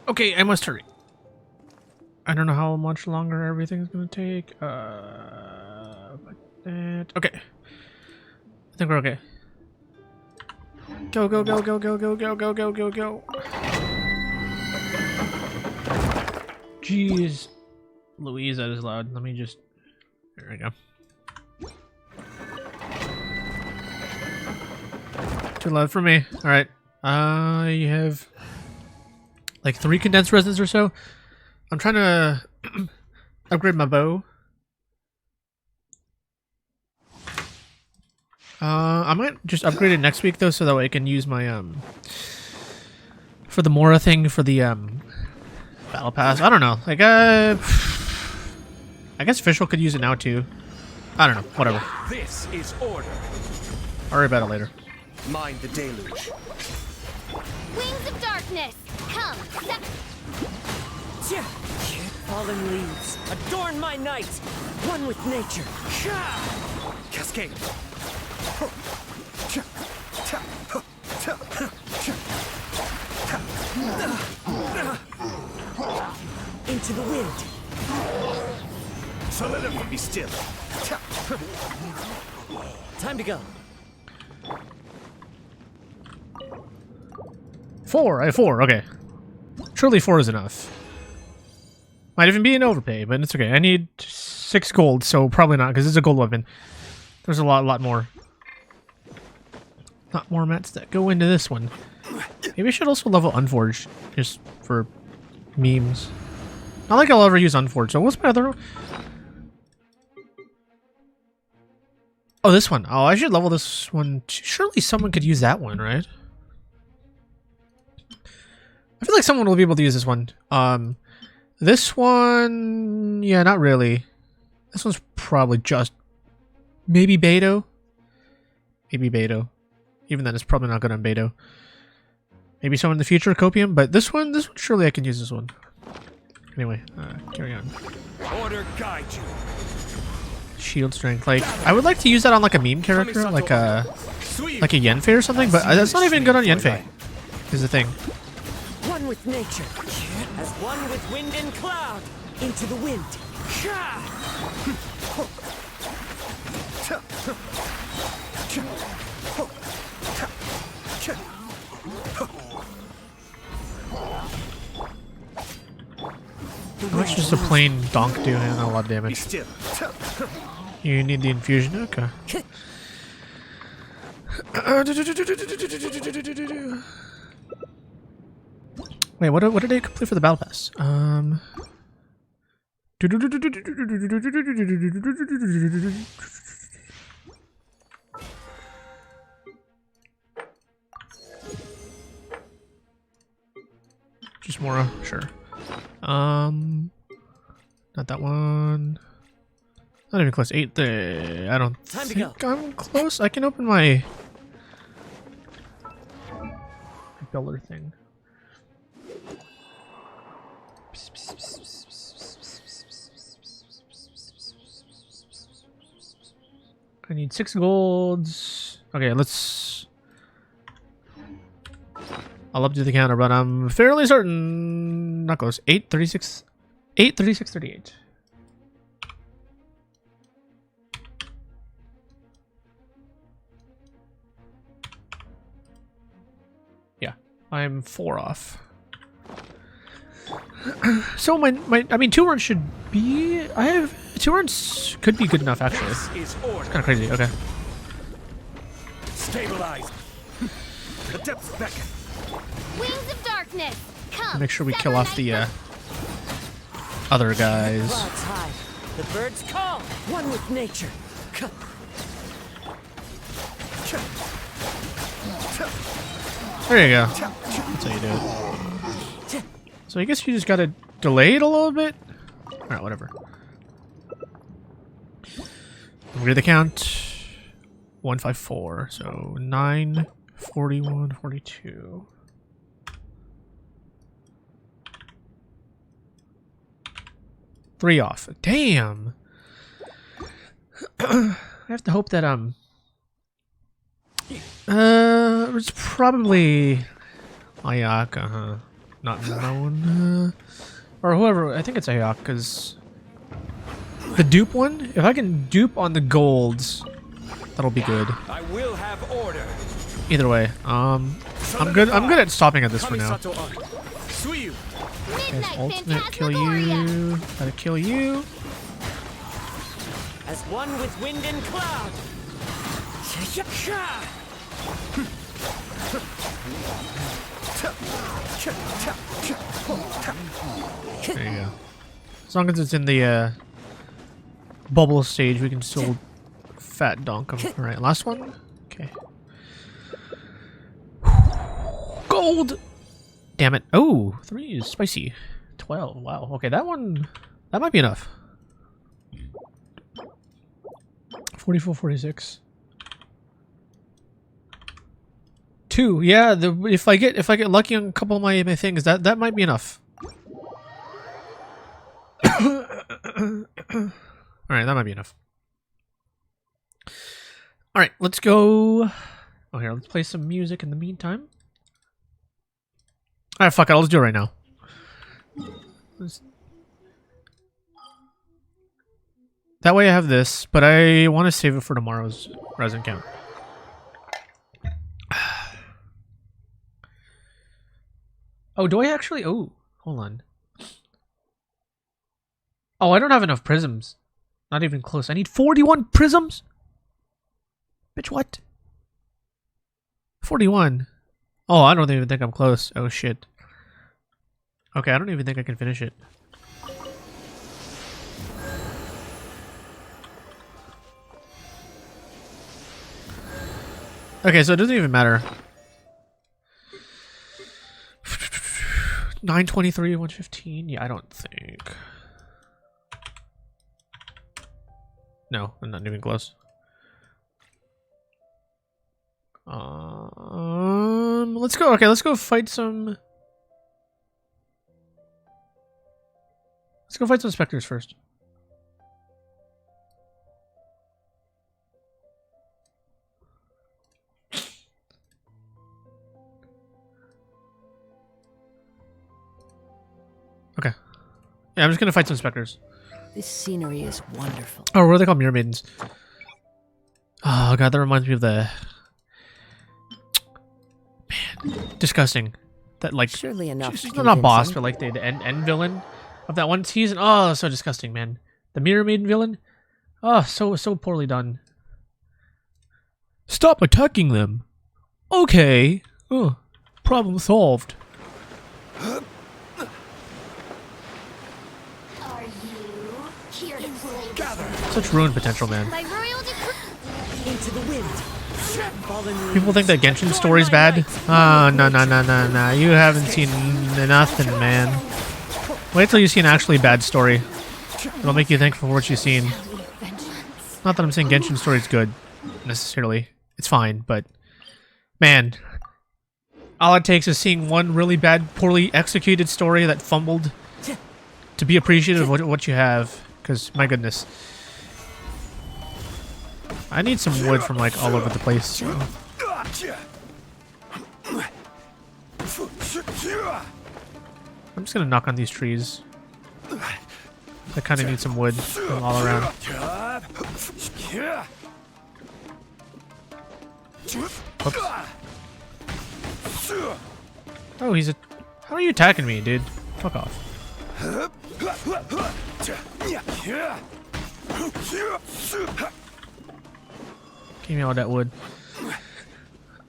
Okay, I must hurry. I don't know how much longer everything's gonna take. Okay. I think we're okay. Go, go, go, go, go, go, go, go, go, go, go. Jeez. Louise, that is loud. Let me just... There we go. Too loud for me. Alright. I have... like 3 condensed resins or so. I'm trying to upgrade my bow. I might just upgrade it next week though, so that way I can use my for the Mora thing for the battle pass. I don't know. Like I guess Fischl could use it now too. I don't know. Whatever. This is order. I'll worry about it later. Mind the deluge. Wings of darkness, come. Fallen leaves, adorn my night. One with nature. Cascade. Into the wind. Solidify, be still. Time to go. 4. I have 4. Okay. Surely 4 is enough. Might even be an overpay, but it's okay. I need 6 gold, so probably not, because it's a gold weapon. There's a lot more. Not more mats that go into this one. Maybe I should also level Unforged, just for memes. Not like I'll ever use Unforged, so what's my other one? Oh, this one. Oh, I should level this one. Surely someone could use that one, right? I feel like someone will be able to use this one. This one... yeah, not really. This one's probably just... maybe Beidou? Maybe Beidou. Even then, it's probably not good on Beidou. Maybe someone in the future, Copium, but this one, surely I can use this one. Anyway, carry on. Order guide you. Shield strength. Like, I would like to use that on like a meme character, like a Yenfei or something, but that's not even good on Yenfei, is the thing. One with nature, as one with wind and cloud. Into the wind. How much does a plain donk do? Not a lot of damage. You need the infusion? Okay. Wait, what did I complete for the battle pass? Just Mora, sure. Not that one. Not even close. 8 there. I don't think I'm close. I can open my builder thing. I need 6 golds. Okay, let's... I'll updo the counter, but I'm fairly certain... not close. 8, 36... 8, 36, 38. Yeah, I'm 4 off. So I mean, 2 runs should be... I have... 2 runs could be good enough, actually. It's kind of crazy, okay. Stabilize. The depths beckon. Wings of darkness, come. Make sure we kill off the other guys. Clouds high. The birds call. One with nature. There you go. That's how you do it. So I guess you just gotta delay it a little bit. Alright, whatever. Read the count. 154. So 9, 41, 42. Three off. Damn. I have to hope that it's probably Ayaka, huh? not Mona. Or whoever, I think it's Ayaka's. The dupe one? If I can dupe on the golds, that'll be good. I will have order. Either way, I'm good at stopping at this for now. Kamisato on. Suyu. Okay, Midnight ultimate, kill Phantasmagoria. you. Gotta kill you. As one with wind and cloud. There you go. As long as it's in the bubble stage, we can still fat donk him. Alright, last one? Okay. Gold! Damn it. Oh, 3 is spicy. 12. Wow. Okay, that one, that might be enough. 44, 46. 2. Yeah, if I get lucky on a couple of my things, that might be enough. Alright, that might be enough. Alright, let's go. Oh, here, let's play some music in the meantime. Alright, fuck it, I'll just do it right now. That way I have this, but I want to save it for tomorrow's resin count. Oh, do I actually? Oh, hold on. Oh, I don't have enough prisms. Not even close. I need 41 prisms? Bitch, what? 41. Oh, I don't even think I'm close. Oh, shit. Okay, I don't even think I can finish it. Okay, so it doesn't even matter. 923, 115. Yeah, I don't think. No, I'm not even close. Let's go. Okay, let's go fight some. Let's go fight some specters first. Okay. Yeah, I'm just gonna fight some specters. This scenery is wonderful. Oh, what are they called? Mirror maidens. Oh god, that reminds me of the man. Disgusting. That like Surely enough. she's not a boss, but like the end villain of that one season. Oh, so disgusting, man. The mirror maiden villain. Oh, so poorly done. Stop attacking them. Okay. Oh, problem solved. Are you here to play? Such ruined potential, man. By royal decree. Into the wind. Fallen People think that Genshin story's bad. Oh, no. You haven't seen nothing, man. Wait till you see an actually bad story. It'll make you thankful for what you've seen. Not that I'm saying Genshin story's good, necessarily. It's fine, but... Man. All it takes is seeing one really bad, poorly executed story that fumbled to be appreciative of what you have. Because, my goodness. I need some wood from, like, all over the place. So. I'm just gonna knock on these trees. I kind of need some wood from all around. Whoops. Oh, he's a... How are you attacking me, dude? Fuck off. Give me all that wood.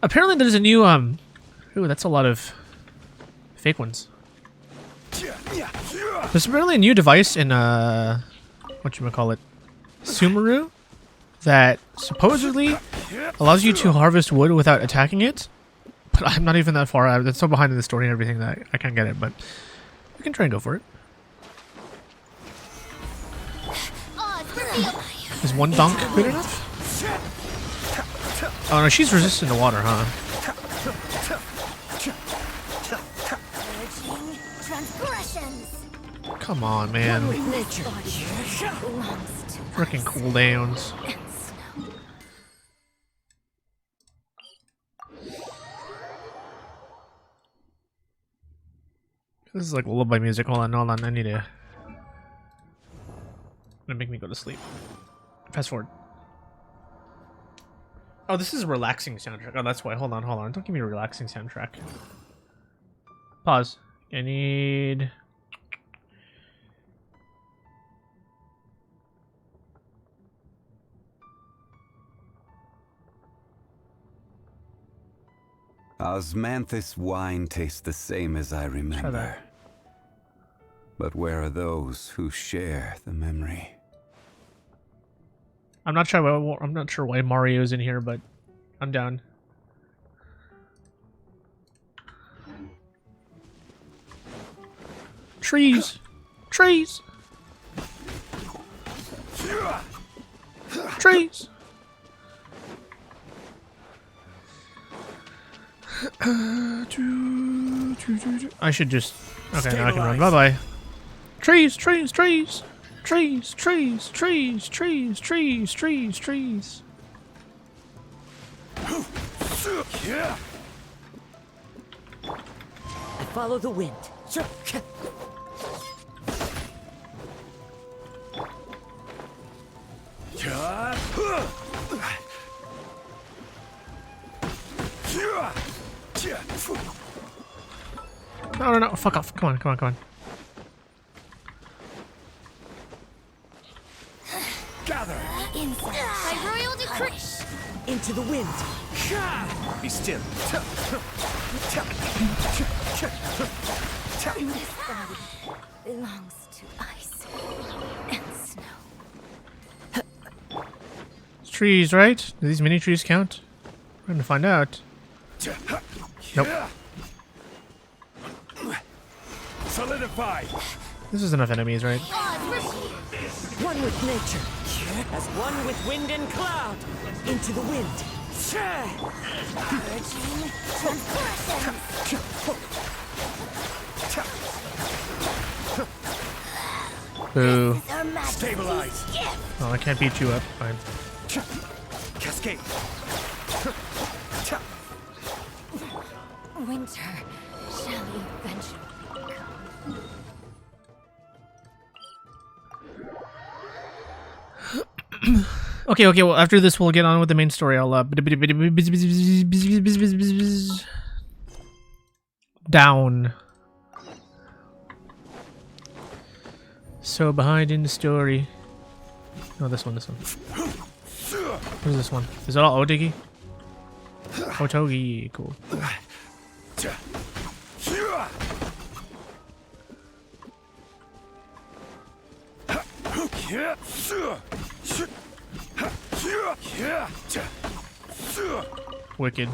Apparently there's a new, Ooh, that's a lot of fake ones. There's apparently a new device in, whatchamacallit, Sumeru, that supposedly allows you to harvest wood without attacking it. But I'm not even that far out. That's so behind in the story and everything that I can't get it, but we can try and go for it. Is one dunk good enough? Oh no, she's resistant to water, huh? Come on, man. Freaking cooldowns. This is like lullaby music. Hold on. I need to. Gonna make me go to sleep. Fast forward. Oh, this is a relaxing soundtrack. Oh, that's why. Hold on. Don't give me a relaxing soundtrack. Pause. I need. Osmanthus wine tastes the same as I remember. But where are those who share the memory? I'm not sure why Mario's in here, but I'm down. Trees. Trees. Trees. I should just. Okay, now I can run. Bye bye. Trees, trees, trees. Trees, trees, trees, trees, trees, trees, trees. I follow the wind. No. Fuck off. Come on. Gather. By royal decree. Into the wind. Be still. This body belongs to ice and snow. It's trees, right? Do these mini trees count? We're gonna find out. Nope. Solidify. This is enough enemies, right? One with nature, as one with wind and cloud. Into the wind. Boo. Stabilize. Oh, I can't beat you up. Fine. Cascade. Winter shall eventually come. Okay. Well, after this, we'll get on with the main story. I'll down. So behind in the story. No, this one. What is this one? Is that all Otigi? Otogi, cool. Wicked.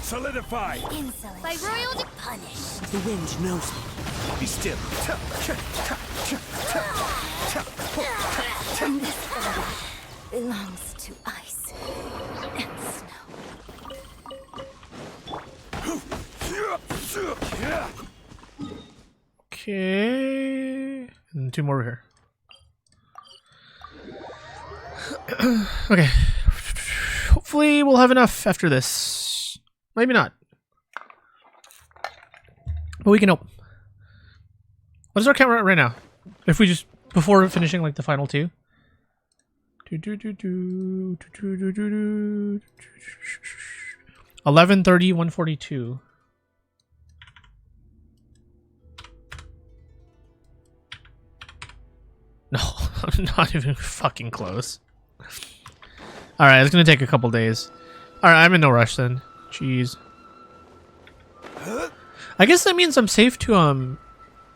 Solidify. Insolent. By royal punish. The wind knows me. Be still. This body belongs to ice and snow. Okay. And two more over here. Okay. Hopefully we'll have enough after this. Maybe not. But we can hope. What is our count right now? If we just before finishing like the final two. 11:30, 142. No, I'm not even fucking close. Alright, it's gonna take a couple days. Alright, I'm in no rush then. Jeez. I guess that means I'm safe to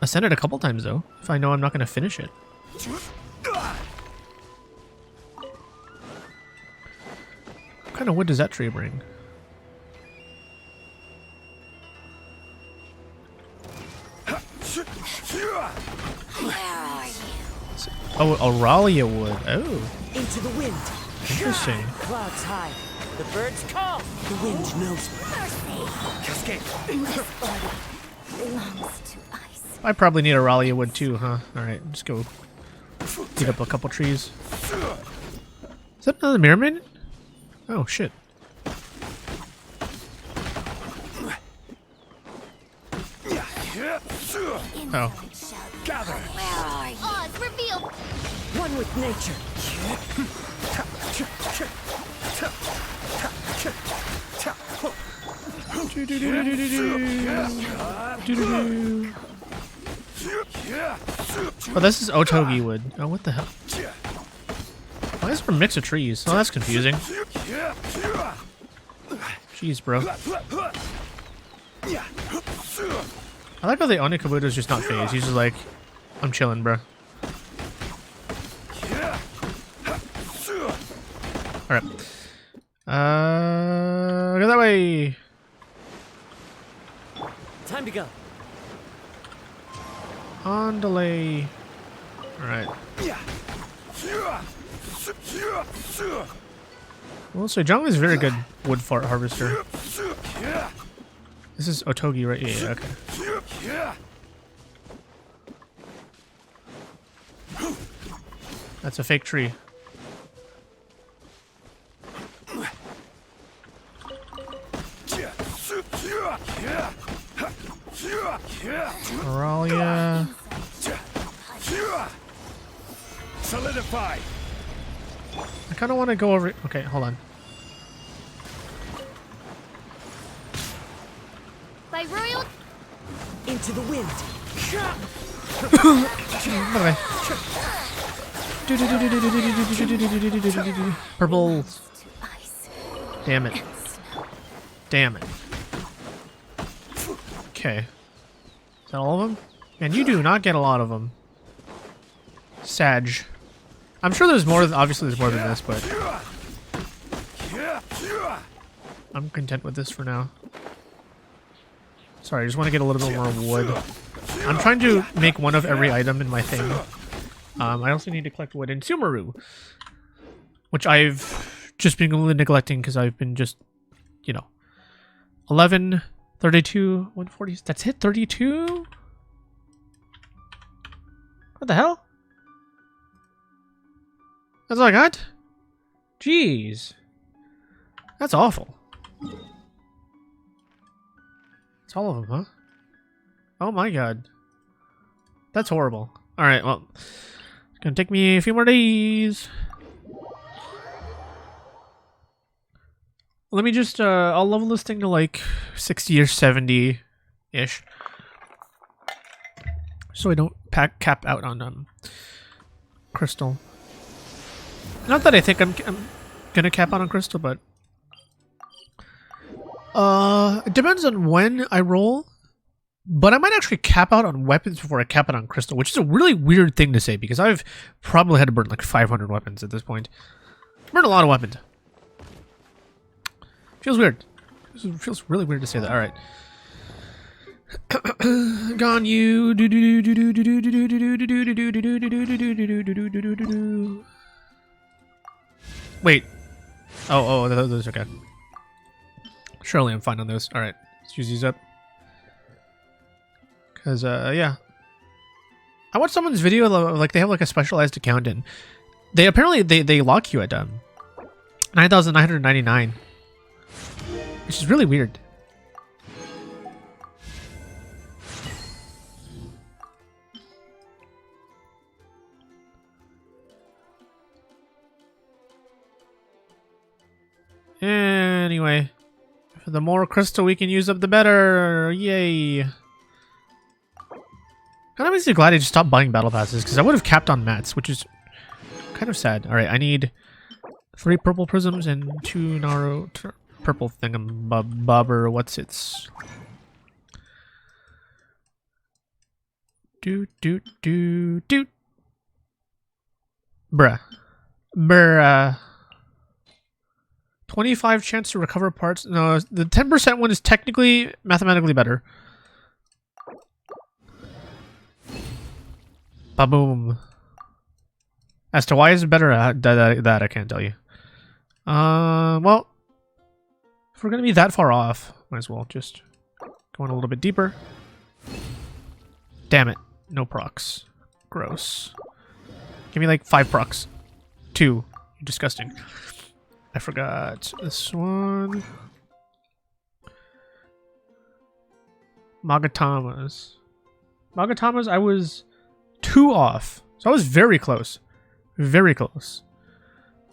ascend it a couple times though, if I know I'm not gonna finish it. What kind of wood does that tree bring? Where are you? Oh, Auralia wood. Oh, Into the wind. interesting. Clouds high. The birds call. The wind knows me. Cascade. This body belongs to ice. I probably need Auralia wood too, huh? Alright, just go beat up a couple trees. Is that another mirror maiden? Oh, shit. Oh. Gather. Where are you? Oz, reveal. One with nature. Oh, this is Otogi wood. Oh, what the hell? Why is there a mix of trees? Oh, that's confusing. Jeez, bro. I like how the Onikabuto's just not phased. He's just like, I'm chilling, bro. Alright. Go that way. Time to go. On delay. Alright. Well, so Zhongli is a very good wood fart harvester. This is Otogi, right? Yeah, okay. That's a fake tree. Auralia. Solidify. I kind of want to go over. Okay, hold on. By royal. Into the wind. Bye bye. Purple. To ice. Damn it. Damn it. Okay. Is that all of them? Man, you do not get a lot of them. Sag. I'm sure there's more. Obviously, there's more than this, but I'm content with this for now. Sorry, I just want to get a little bit more wood. I'm trying to make one of every item in my thing. I also need to collect wood in Sumeru, which I've just been completely neglecting because I've been just, you know, 11, 32, 140. That's it, 32? What the hell? That's all I got? Jeez. That's awful. It's all of them, huh? Oh my god. That's horrible. Alright, well. It's gonna take me a few more days. Let me just, I'll level this thing to like 60 or 70-ish. So I don't cap out on crystal. Not that I think I'm gonna cap out on crystal, but it depends on when I roll. But I might actually cap out on weapons before I cap out on crystal, which is a really weird thing to say because I've probably had to burn like 500 weapons at this point. Burned a lot of weapons. Feels weird. Feels really weird to say that. All right. Ganyu. Wait. Oh, those are okay. Surely I'm fine on those. All right, let's use these up. Cause yeah, I watched someone's video like they have like a specialized account and they apparently they lock you at 9,999, which is really weird. Anyway, the more crystal we can use up, the better. Yay. Kind of makes me glad I just stopped buying battle passes, because I would have capped on mats, which is kind of sad. Alright, I need 3 purple prisms and 2 purple thingamabobber. What's its... Bruh. 25 chance to recover parts. No, the 10% one is technically mathematically better. Ba-boom. As to why is it better, that I can't tell you. Well, if we're going to be that far off, might as well just go in a little bit deeper. Damn it. No procs. Gross. Give me like 5 procs. 2. You're disgusting. I forgot this one. Magatamas. Magatamas, I was 2 off. So I was very close. Very close.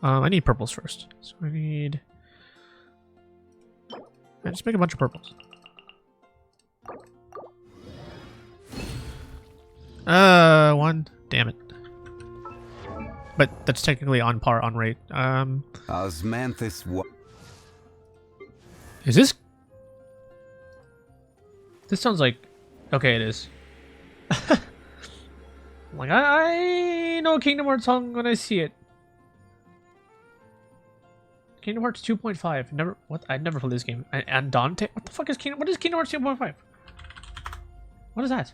I need purples first. So I need... just make a bunch of purples. One. Damn it. But that's technically on par, on rate. Osmanthus Is this... This sounds like... Okay, it is. Like, I know Kingdom Hearts song when I see it. Kingdom Hearts 2.5. Never... What? I'd never played this game. And Dante? What the fuck is Kingdom... What is Kingdom Hearts 2.5? What is that?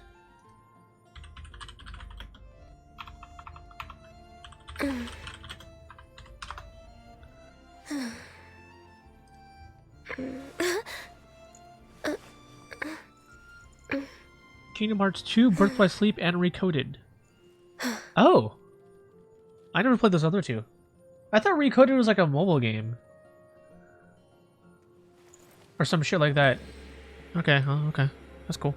Kingdom Hearts 2, Birth by Sleep, and Recoded. Oh! I never played those other two. I thought Recoded was like a mobile game. Or some shit like that. Okay, oh, okay. That's cool.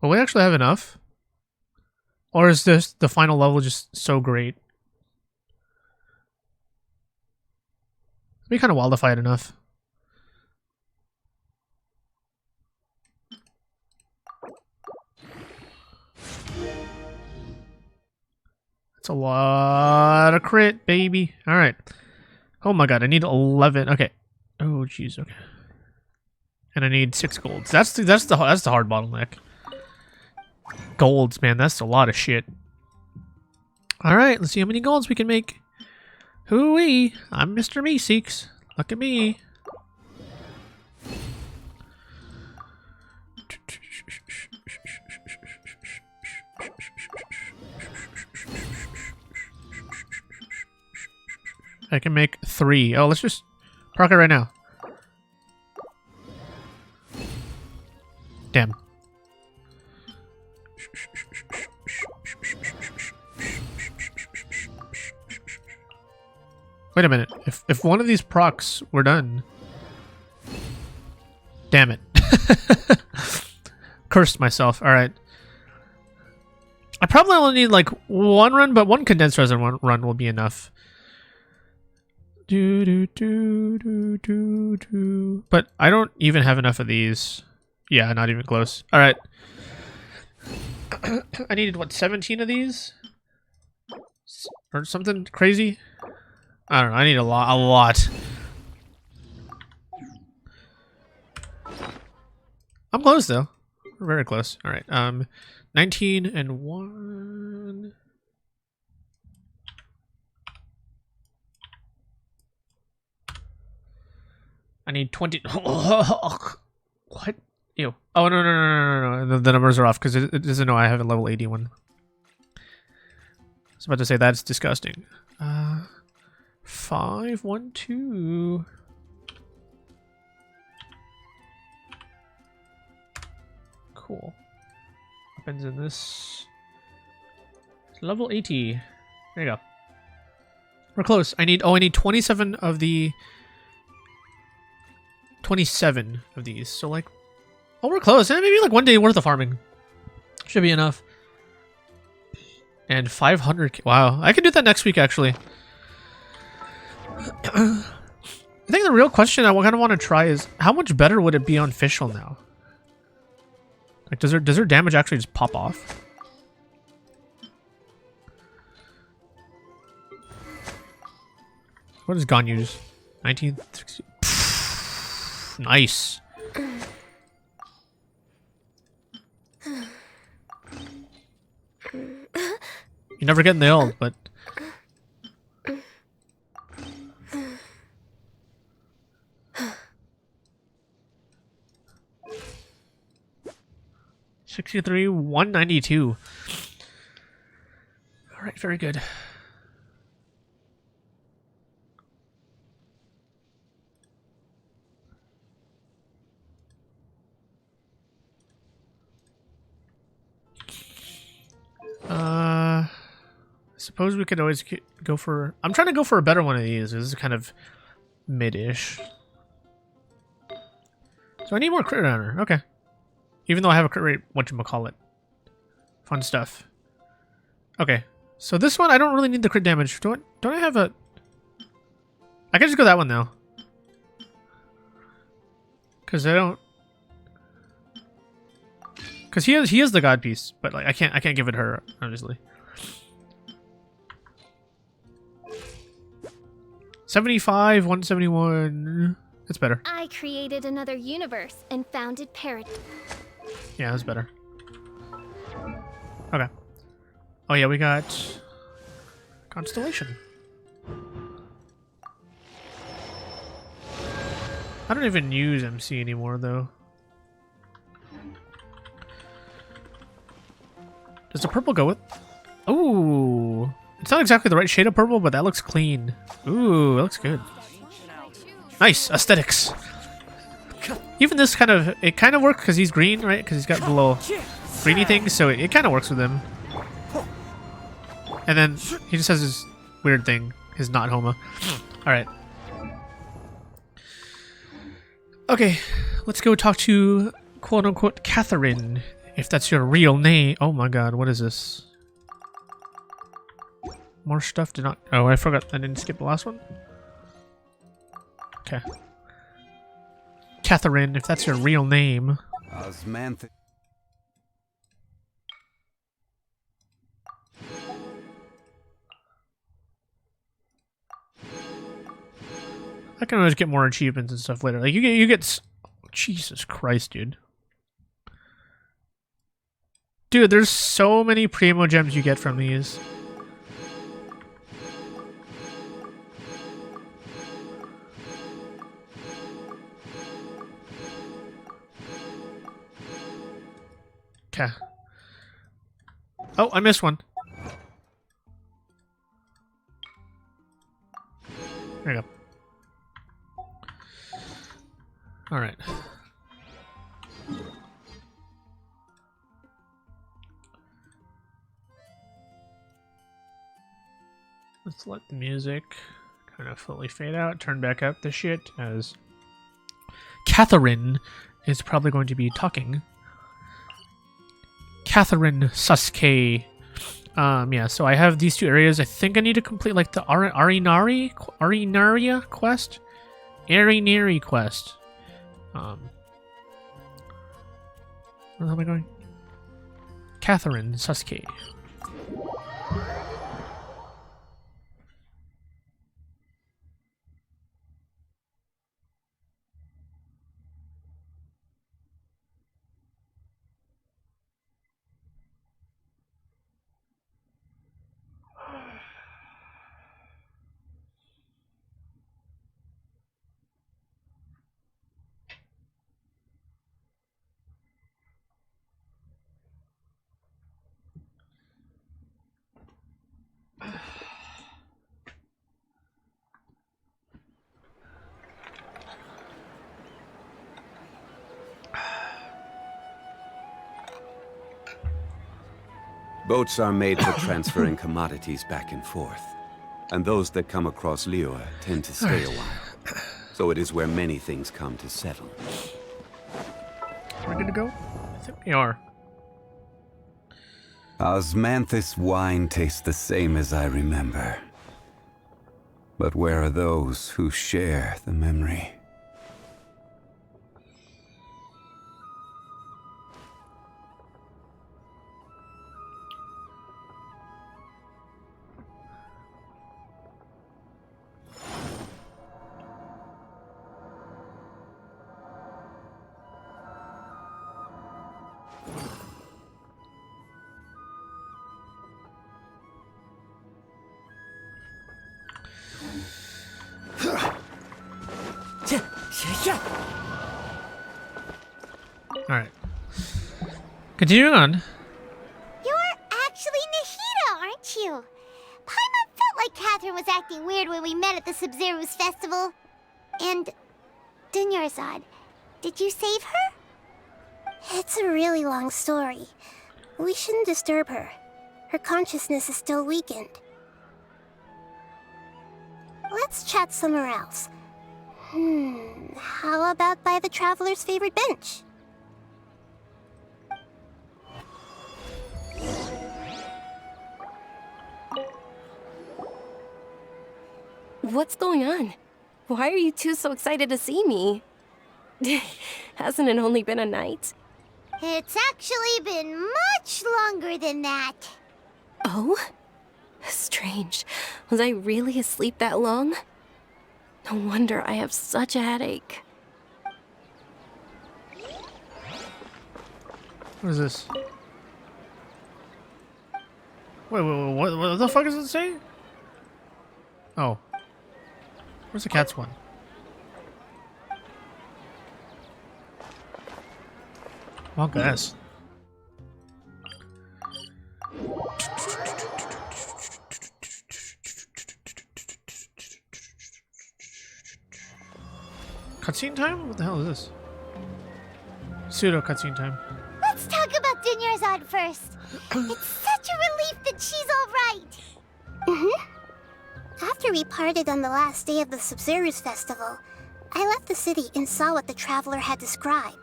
Will we actually have enough? Or is this the final level just so great? We kind of wildified enough. That's a lot of crit, baby. All right. Oh my god, I need 11. Okay. Oh jeez. Okay. And I need 6 golds. That's the hard bottleneck. Golds, man, that's a lot of shit. All right, let's see how many golds we can make. Hooey! I'm Mr. Meeseeks. Look at me. I can make 3. Oh, let's just proc it right now. Damn. Wait a minute. If one of these procs were done... Damn it. Cursed myself. Alright. I probably only need like 1 run, but 1 condensed resin run will be enough. But I don't even have enough of these. Yeah, not even close. Alright. I needed, what, 17 of these? Or something crazy? I don't know, I need a lot. I'm close, though. We're very close. Alright, 19 and 1... I need 20... What? Ew. Oh, no. The numbers are off, because it doesn't know I have a level 81. I was about to say, that's disgusting. 5, 1, 2... Cool. Weapons in this... Level 80. There you go. We're close. I need 27 of the... 27 of these. So, like... Oh, we're close. Maybe, like, 1 day worth of farming. Should be enough. And 500... Wow. I can do that next week, actually. I think the real question I kind of want to try is, how much better would it be on Fischl now? Like, does her damage actually just pop off? What is Ganyu's? 1960. Nice. You never get in the ult, but... $63, $192. Alright, very good. suppose we could always go for... I'm trying to go for a better one of these. This is kind of mid-ish. So I need more crit honor. Okay. Even though I have a crit rate, whatchamacallit. Fun stuff. Okay. So this one, I don't really need the crit damage. Don't I have a... I can just go that one now. Because I don't... Because he is the god piece, but like I can't give it her, obviously. 75, 171. That's better. I created another universe and founded paradise. Yeah, that's better. Okay. Oh yeah, we got Constellation. I don't even use MC anymore though. Does the purple go with? Ooh, it's not exactly the right shade of purple, but that looks clean. Ooh, that looks good. Nice aesthetics. Even this kind of works because he's green, right? Because he's got the little greeny thing, so it kind of works with him. And then he just has his weird thing, his not Homa. All right. Okay, let's go talk to quote unquote Catherine. If that's your real name. Oh my god, what is this? More stuff did not... Oh, I forgot. I didn't skip the last one. Okay. Catherine, if that's your real name. Osmanthus. I can always get more achievements and stuff later. Like you get... Jesus Christ, dude. Dude, there's so many primo gems you get from these. Okay. Oh, I missed one. There you go. All right. Let's let the music kind of fully fade out, turn back up the shit, as Catherine is probably going to be talking. Catherine Sasuke. Yeah, so I have these two areas. I think I need to complete like the Arinari quest? Arinari quest. Where am I going? Catherine Sasuke. Boats are made for transferring commodities back and forth. And those that come across Liyue tend to stay a while. So it is where many things come to settle. Are we good to go? I think we are. Osmanthus wine tastes the same as I remember. But where are those who share the memory? Alright. Continuing on. You're actually Nahida, aren't you? Paimon felt like Catherine was acting weird when we met at the Sub-Zero's festival. And Dunyarzad, did you save her? It's a really long story. We shouldn't disturb her. Her consciousness is still weakened. let's chat somewhere else. How about by the traveler's favorite bench? What's going on? Why are you two so excited to see me? Hasn't it only been a night? It's actually been much longer than that. Oh? Strange. Was I really asleep that long? No wonder I have such a headache. What is this? Wait, what the fuck is it saying? Oh. Where's the cat's one? Well, guess. Cutscene time? What the hell is this? Pseudo cutscene time. Let's talk about Dunyarzad first. It's such a relief that she's alright. After we parted on the last day of the Sub-Zero's festival, I left the city and saw what the traveler had described.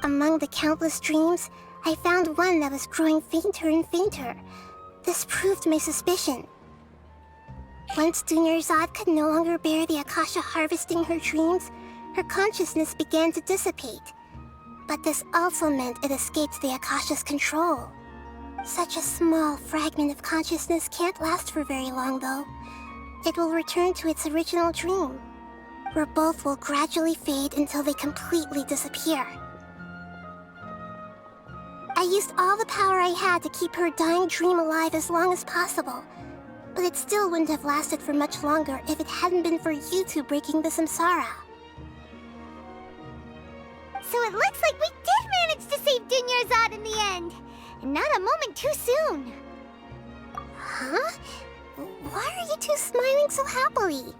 Among the countless dreams, I found one that was growing fainter and fainter. This proved my suspicion. Once Dunyarzad could no longer bear the Akasha harvesting her dreams, her consciousness began to dissipate. But this also meant it escaped the Akasha's control. Such a small fragment of consciousness can't last for very long, though. It will return to its original dream, where both will gradually fade until they completely disappear. I used all the power I had to keep her dying dream alive as long as possible, but it still wouldn't have lasted for much longer if it hadn't been for you two breaking the samsara. So it looks like we did manage to save Dunyarzad in the end, and not a moment too soon. Huh? Why are you two smiling so happily?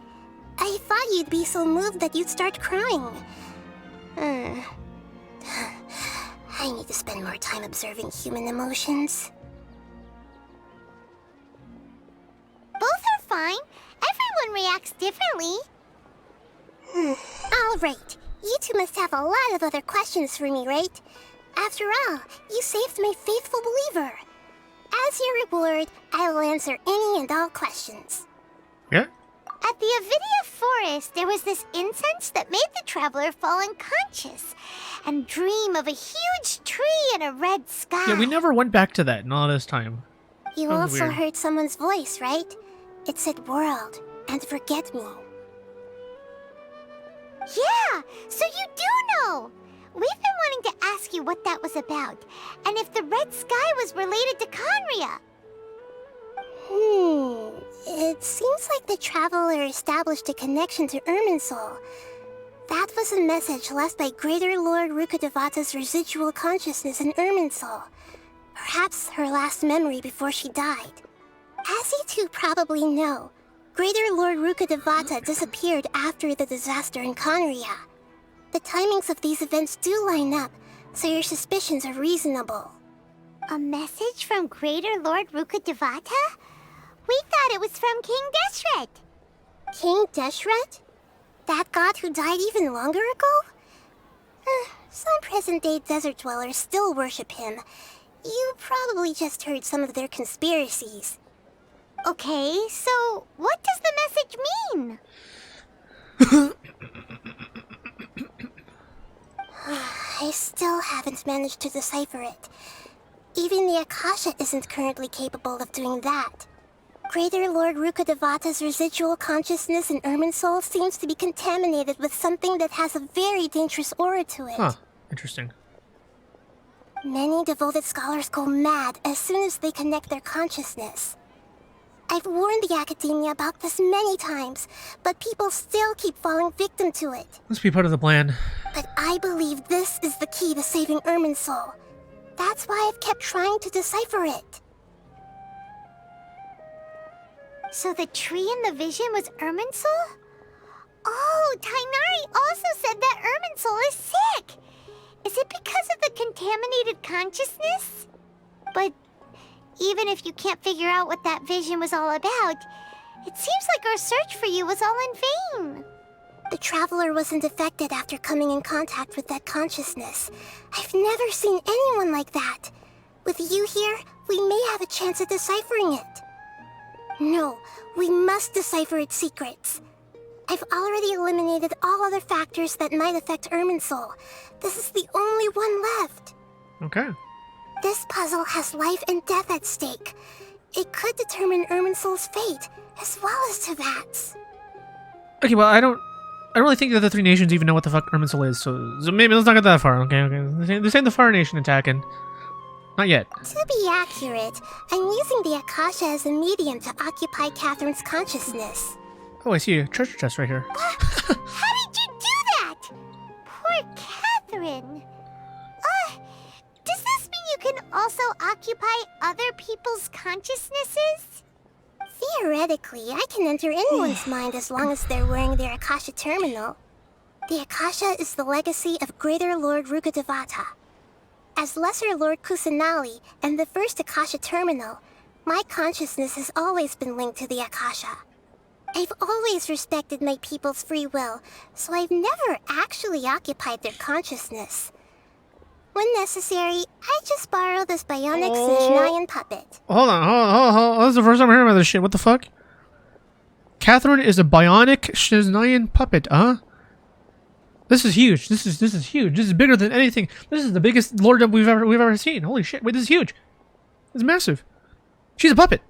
I thought you'd be so moved that you'd start crying. I need to spend more time observing human emotions. Both are fine. Everyone reacts differently. All right. You two must have a lot of other questions for me, right? After all, you saved my faithful believer. As your reward, I will answer any and all questions. Yeah? At the Avidia Forest, there was this incense that made the traveler fall unconscious and dream of a huge tree and a red sky. Yeah, we never went back to that in all this time. You That was also weird. heard someone's voice, right? It said world and forget me. Yeah, so you do know! We've been wanting to ask you what that was about, and if the red sky was related to Conria. It seems like the traveler established a connection to Irminsul. That was a message left by Greater Lord Rukkhadevata's residual consciousness in Irminsul. Perhaps her last memory before she died. As you two probably know, Greater Lord Rukkhadevata disappeared after the disaster in Conria. The timings of these events do line up, so your suspicions are reasonable. A message from Greater Lord Rukkhadevata? We thought it was from King Deshret. King Deshret? That god who died even longer ago? Some present-day desert dwellers still worship him. You probably just heard some of their conspiracies. Okay, so what does the message mean? I still haven't managed to decipher it. Even the Akasha isn't currently capable of doing that. Greater Lord Rukkhadevata's residual consciousness in Irminsul seems to be contaminated with something that has a very dangerous aura to it. Huh. Interesting. Many devoted scholars go mad as soon as they connect their consciousness. I've warned the Academia about this many times, but people still keep falling victim to it. Must be part of the plan. But I believe this is the key to saving Irminsul. That's why I've kept trying to decipher it. So the tree in the vision was Irminsul? Oh, Tighnari also said that Irminsul is sick! Is it because of the contaminated consciousness? But even if you can't figure out what that vision was all about, It seems like our search for you was all in vain. The Traveler wasn't affected after coming in contact with that consciousness. I've never seen anyone like that. With you here, we may have a chance at deciphering it. No, we must decipher its secrets. I've already eliminated all other factors that might affect Irminsul. This is the only one left. Okay. This puzzle has life and death at stake. It could determine Irminsul's fate, as well as Tevat's. Okay, well, I don't really think that the three nations even know what the fuck Irminsul is, so maybe let's not get that far, okay? This ain't the Far Nation attacking. Not yet. To be accurate, I'm using the Akasha as a medium to occupy Catherine's consciousness. Oh, I see a treasure chest right here. How did you do that? Poor Catherine. Does this mean you can also occupy other people's consciousnesses? Theoretically, I can enter anyone's mind as long as they're wearing their Akasha terminal. The Akasha is the legacy of Greater Lord Rukkhadevata. As Lesser Lord Kusanali and the first Akasha terminal, my consciousness has always been linked to the Akasha. I've always respected my people's free will, so I've never actually occupied their consciousness. When necessary, I just borrow this bionic Tighnari puppet. Hold on. This is the first time I'm hearing about this shit. What the fuck? Catherine is a bionic Tighnari puppet, huh? This is huge. This is huge. This is bigger than anything. This is the biggest lord that we've ever seen. Holy shit! Wait, this is huge. It's massive. She's a puppet.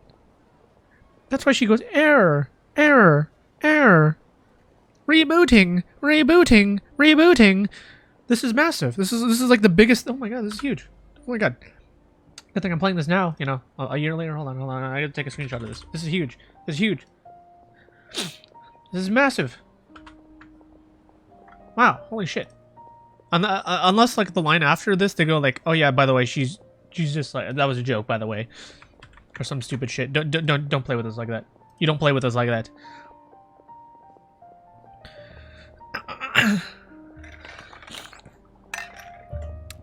That's why she goes error. Rebooting. This is massive. This is like the biggest. Oh my god, this is huge. Oh my god. Good thing I'm playing this now. You know, a year later. Hold on. I gotta take a screenshot of this. This is huge. This is massive. Wow, holy shit. Unless like the line after this, they go like, oh yeah, by the way, she's just like, that was a joke, by the way, or some stupid shit. Don't play with us like that. You don't play with us like that.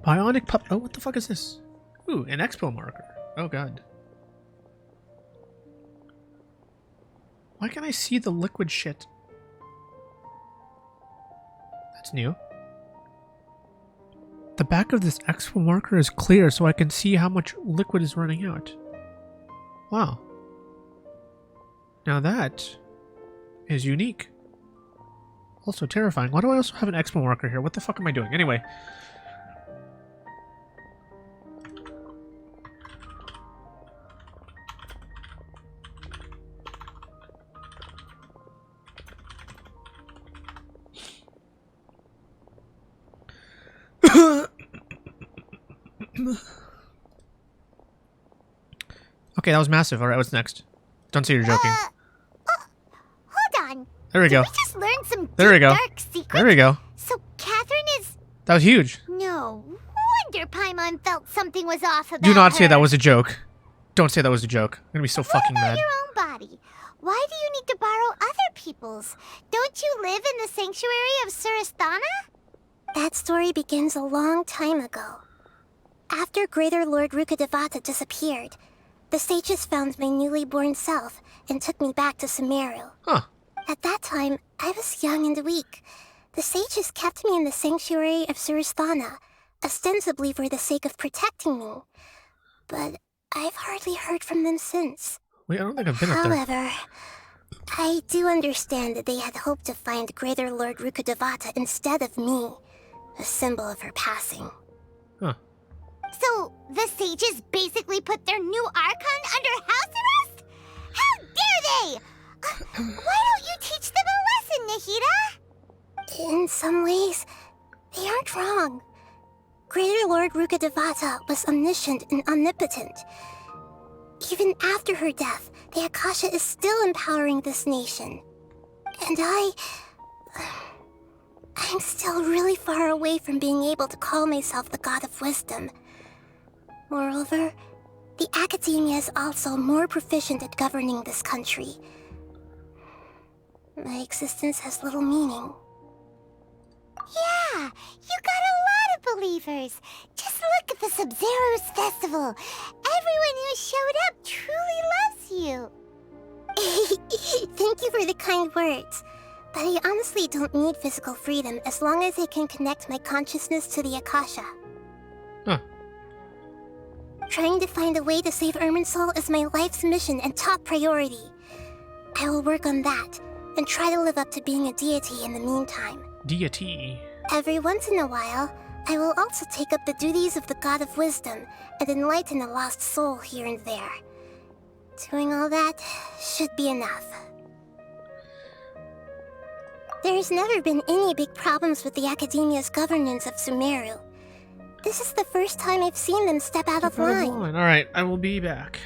Bionic pup. Oh, what the fuck is this? Ooh, an expo marker. Oh god. Why can't I see the liquid shit? That's new. The back of this expo marker is clear, so I can see how much liquid is running out. Wow. Now that is unique. Also terrifying. Why do I also have an expo marker here? What the fuck am I doing? Anyway. Okay, that was massive. Alright, what's next? Don't say you're joking. Hold on. There we go. We just learned some There we deep, go. dark secrets. There we go. So Catherine is... That was huge. No wonder Paimon felt something was off about Do not say her. that was a joke. Don't say that was a joke. I'm gonna be so fucking What about mad. your own body? Why do you need to borrow other people's? Don't you live in the sanctuary of Surasthana? That story begins a long time ago. After Greater Lord Rukkhadevata disappeared, the sages found my newly born self and took me back to Sumeru. Huh. At that time, I was young and weak. The sages kept me in the sanctuary of Surasthana, ostensibly for the sake of protecting me. But I've hardly heard from them since. Wait, I don't think I've been up there. However, I do understand that they had hoped to find Greater Lord Rukkhadevata instead of me, a symbol of her passing. Huh. So, the sages basically put their new Archon under house arrest? How dare they! Why don't you teach them a lesson, Nahida? In some ways, they aren't wrong. Greater Lord Rukkhadevata was omniscient and omnipotent. Even after her death, the Akasha is still empowering this nation. And I'm still really far away from being able to call myself the God of Wisdom. Moreover, the Academia is also more proficient at governing this country. My existence has little meaning. Yeah, you got a lot of believers. Just look at the Sub-Zero's festival. Everyone who showed up truly loves you. Thank you for the kind words. But I honestly don't need physical freedom as long as I can connect my consciousness to the Akasha. Huh. Trying to find a way to save Irminsul is my life's mission and top priority. I will work on that, and try to live up to being a deity in the meantime. Deity. Every once in a while, I will also take up the duties of the God of Wisdom and enlighten a lost soul here and there. Doing all that should be enough. There's never been any big problems with the Academia's governance of Sumeru. This is the first time I've seen them step out of line. Alright, I will be back.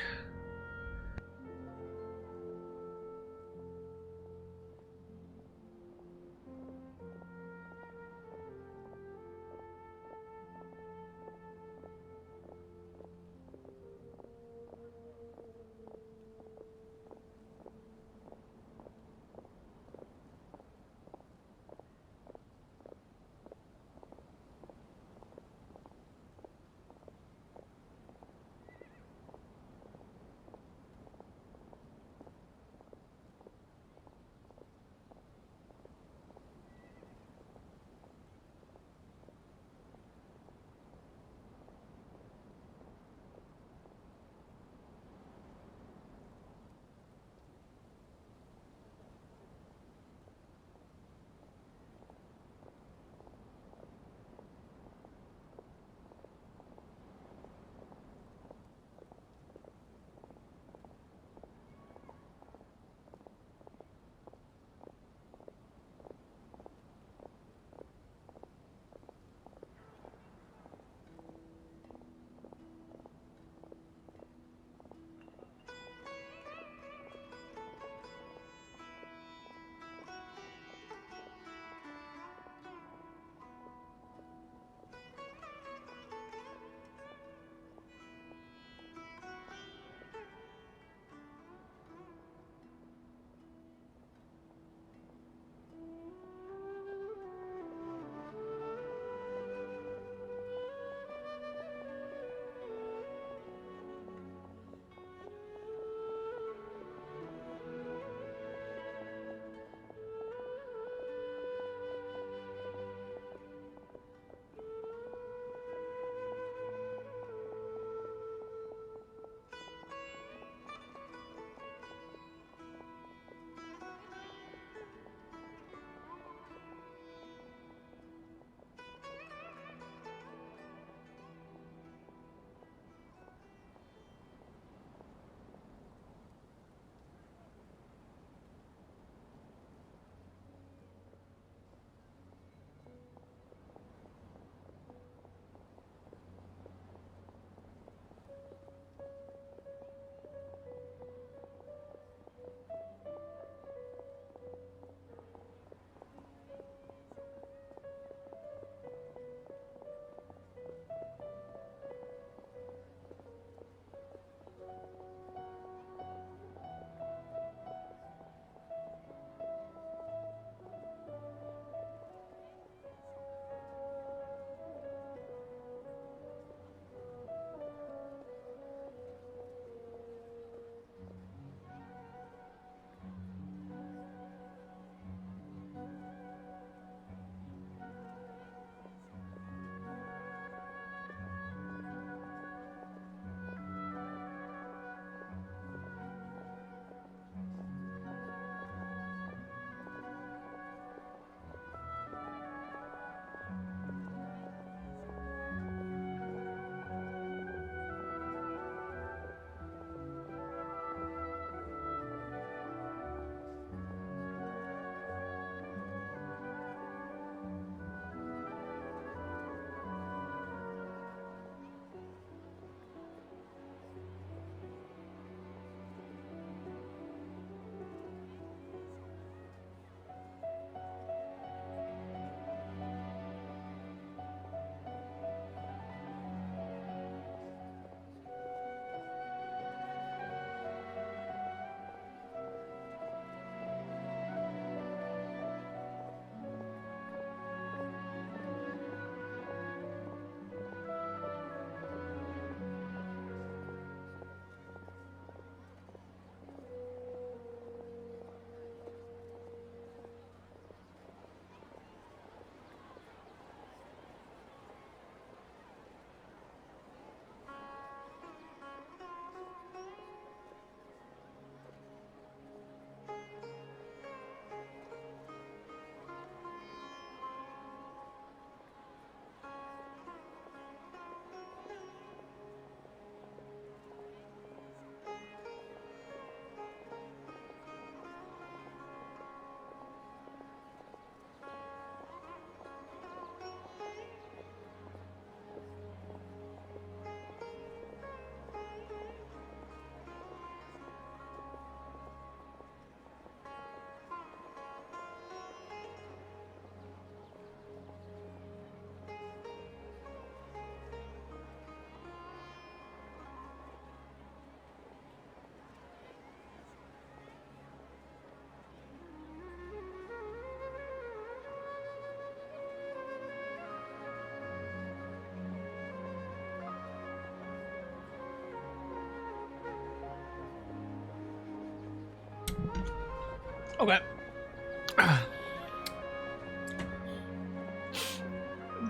Okay.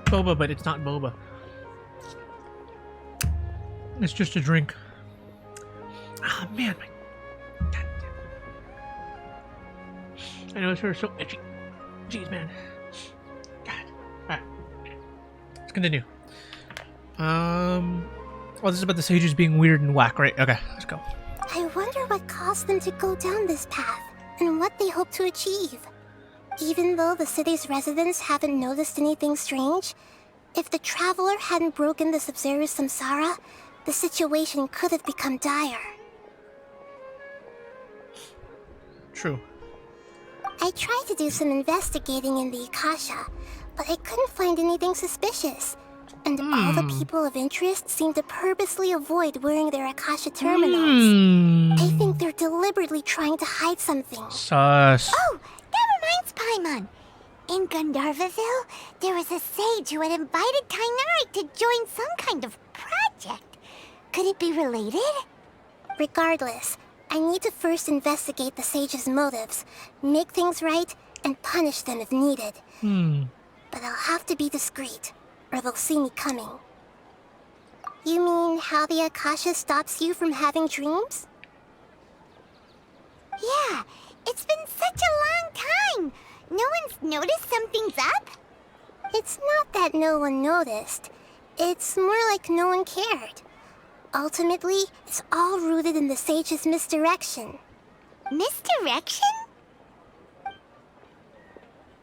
Boba, but it's not boba. It's just a drink. Ah, man. God damn. I know it's so itchy. Jeez, man. God. Alright. Let's continue. Well, this is about the sages being weird and whack, right? Okay, let's go. I wonder what caused them to go down this path, and what they hope to achieve. Even though the city's residents haven't noticed anything strange, if the traveler hadn't broken the Sub-Zero's samsara, the situation could have become dire. True. I tried to do some investigating in the Akasha, but I couldn't find anything suspicious. And all the people of interest seem to purposely avoid wearing their Akasha terminals. I think they're deliberately trying to hide something. Sus. Oh, that reminds Paimon. In Gandharvaville, there was a sage who had invited Tighnari to join some kind of project. Could it be related? Regardless, I need to first investigate the sage's motives, make things right, and punish them if needed. But I'll have to be discreet, or they'll see me coming. You mean how the Akasha stops you from having dreams? Yeah, it's been such a long time. No one's noticed something's up? It's not that no one noticed. It's more like no one cared. Ultimately, it's all rooted in the sage's misdirection. Misdirection?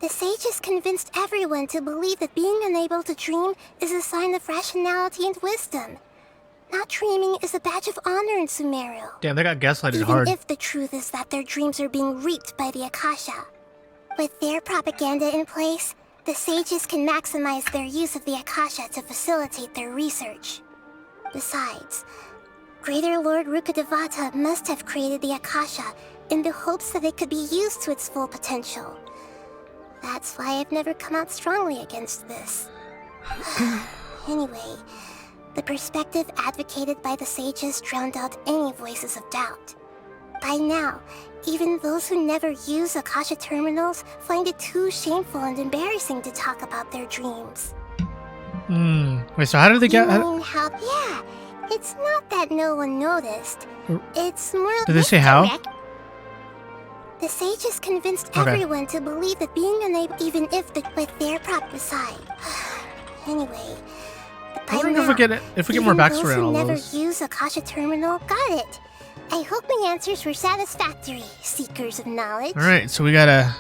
The sage has convinced everyone to believe that being unable to dream is a sign of rationality and wisdom. Not dreaming is a badge of honor in Sumeru. Damn, they got gaslighted Even hard. if the truth is that their dreams are being reaped by the Akasha. With their propaganda in place, the sages can maximize their use of the Akasha to facilitate their research. Besides, Greater Lord Rukkhadevata must have created the Akasha in the hopes that it could be used to its full potential. That's why I've never come out strongly against this. Anyway, the perspective advocated by the sages drowned out any voices of doubt. By now, even those who never use Akasha terminals find it too shameful and embarrassing to talk about their dreams. Wait, so how did they get... Yeah, it's not that no one noticed. It's more... Did they say how? The sages convinced everyone to believe that being unable, even if with their proper side. Anyway, I wonder if we get more backstory on all never those. use Akasha terminal got it. I hope my answers were satisfactory, seekers of knowledge. Alright, so we gotta...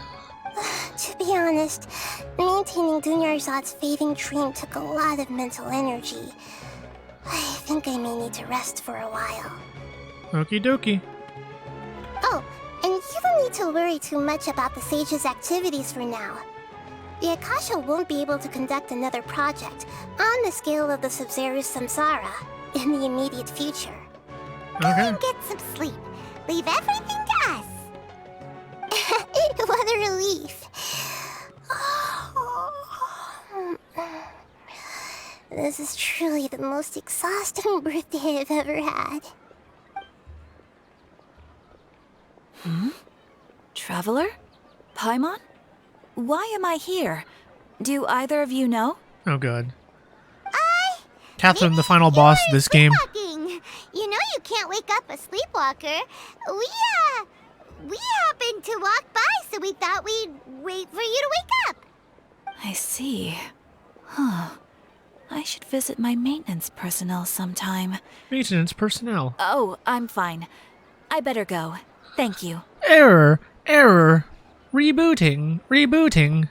To be honest, maintaining Dunyarzad's fading dream took a lot of mental energy. I think I may need to rest for a while. Okie dokie. Oh, and you don't need to worry too much about the sage's activities for now. The Akasha won't be able to conduct another project on the scale of the Sub-Zero's samsara in the immediate future. Go and get some sleep. Leave everything to us. What a relief. This is truly the most exhausting birthday I've ever had. Traveler? Paimon? Why am I here? Do either of you know? Oh god. Catherine, the final boss of this game. You know you can't wake up a sleepwalker. We happened to walk by, so we thought we'd wait for you to wake up. I see. Huh. I should visit my maintenance personnel sometime. Maintenance personnel. Oh, I'm fine. I better go. Thank you. Error. Error. Rebooting. Rebooting.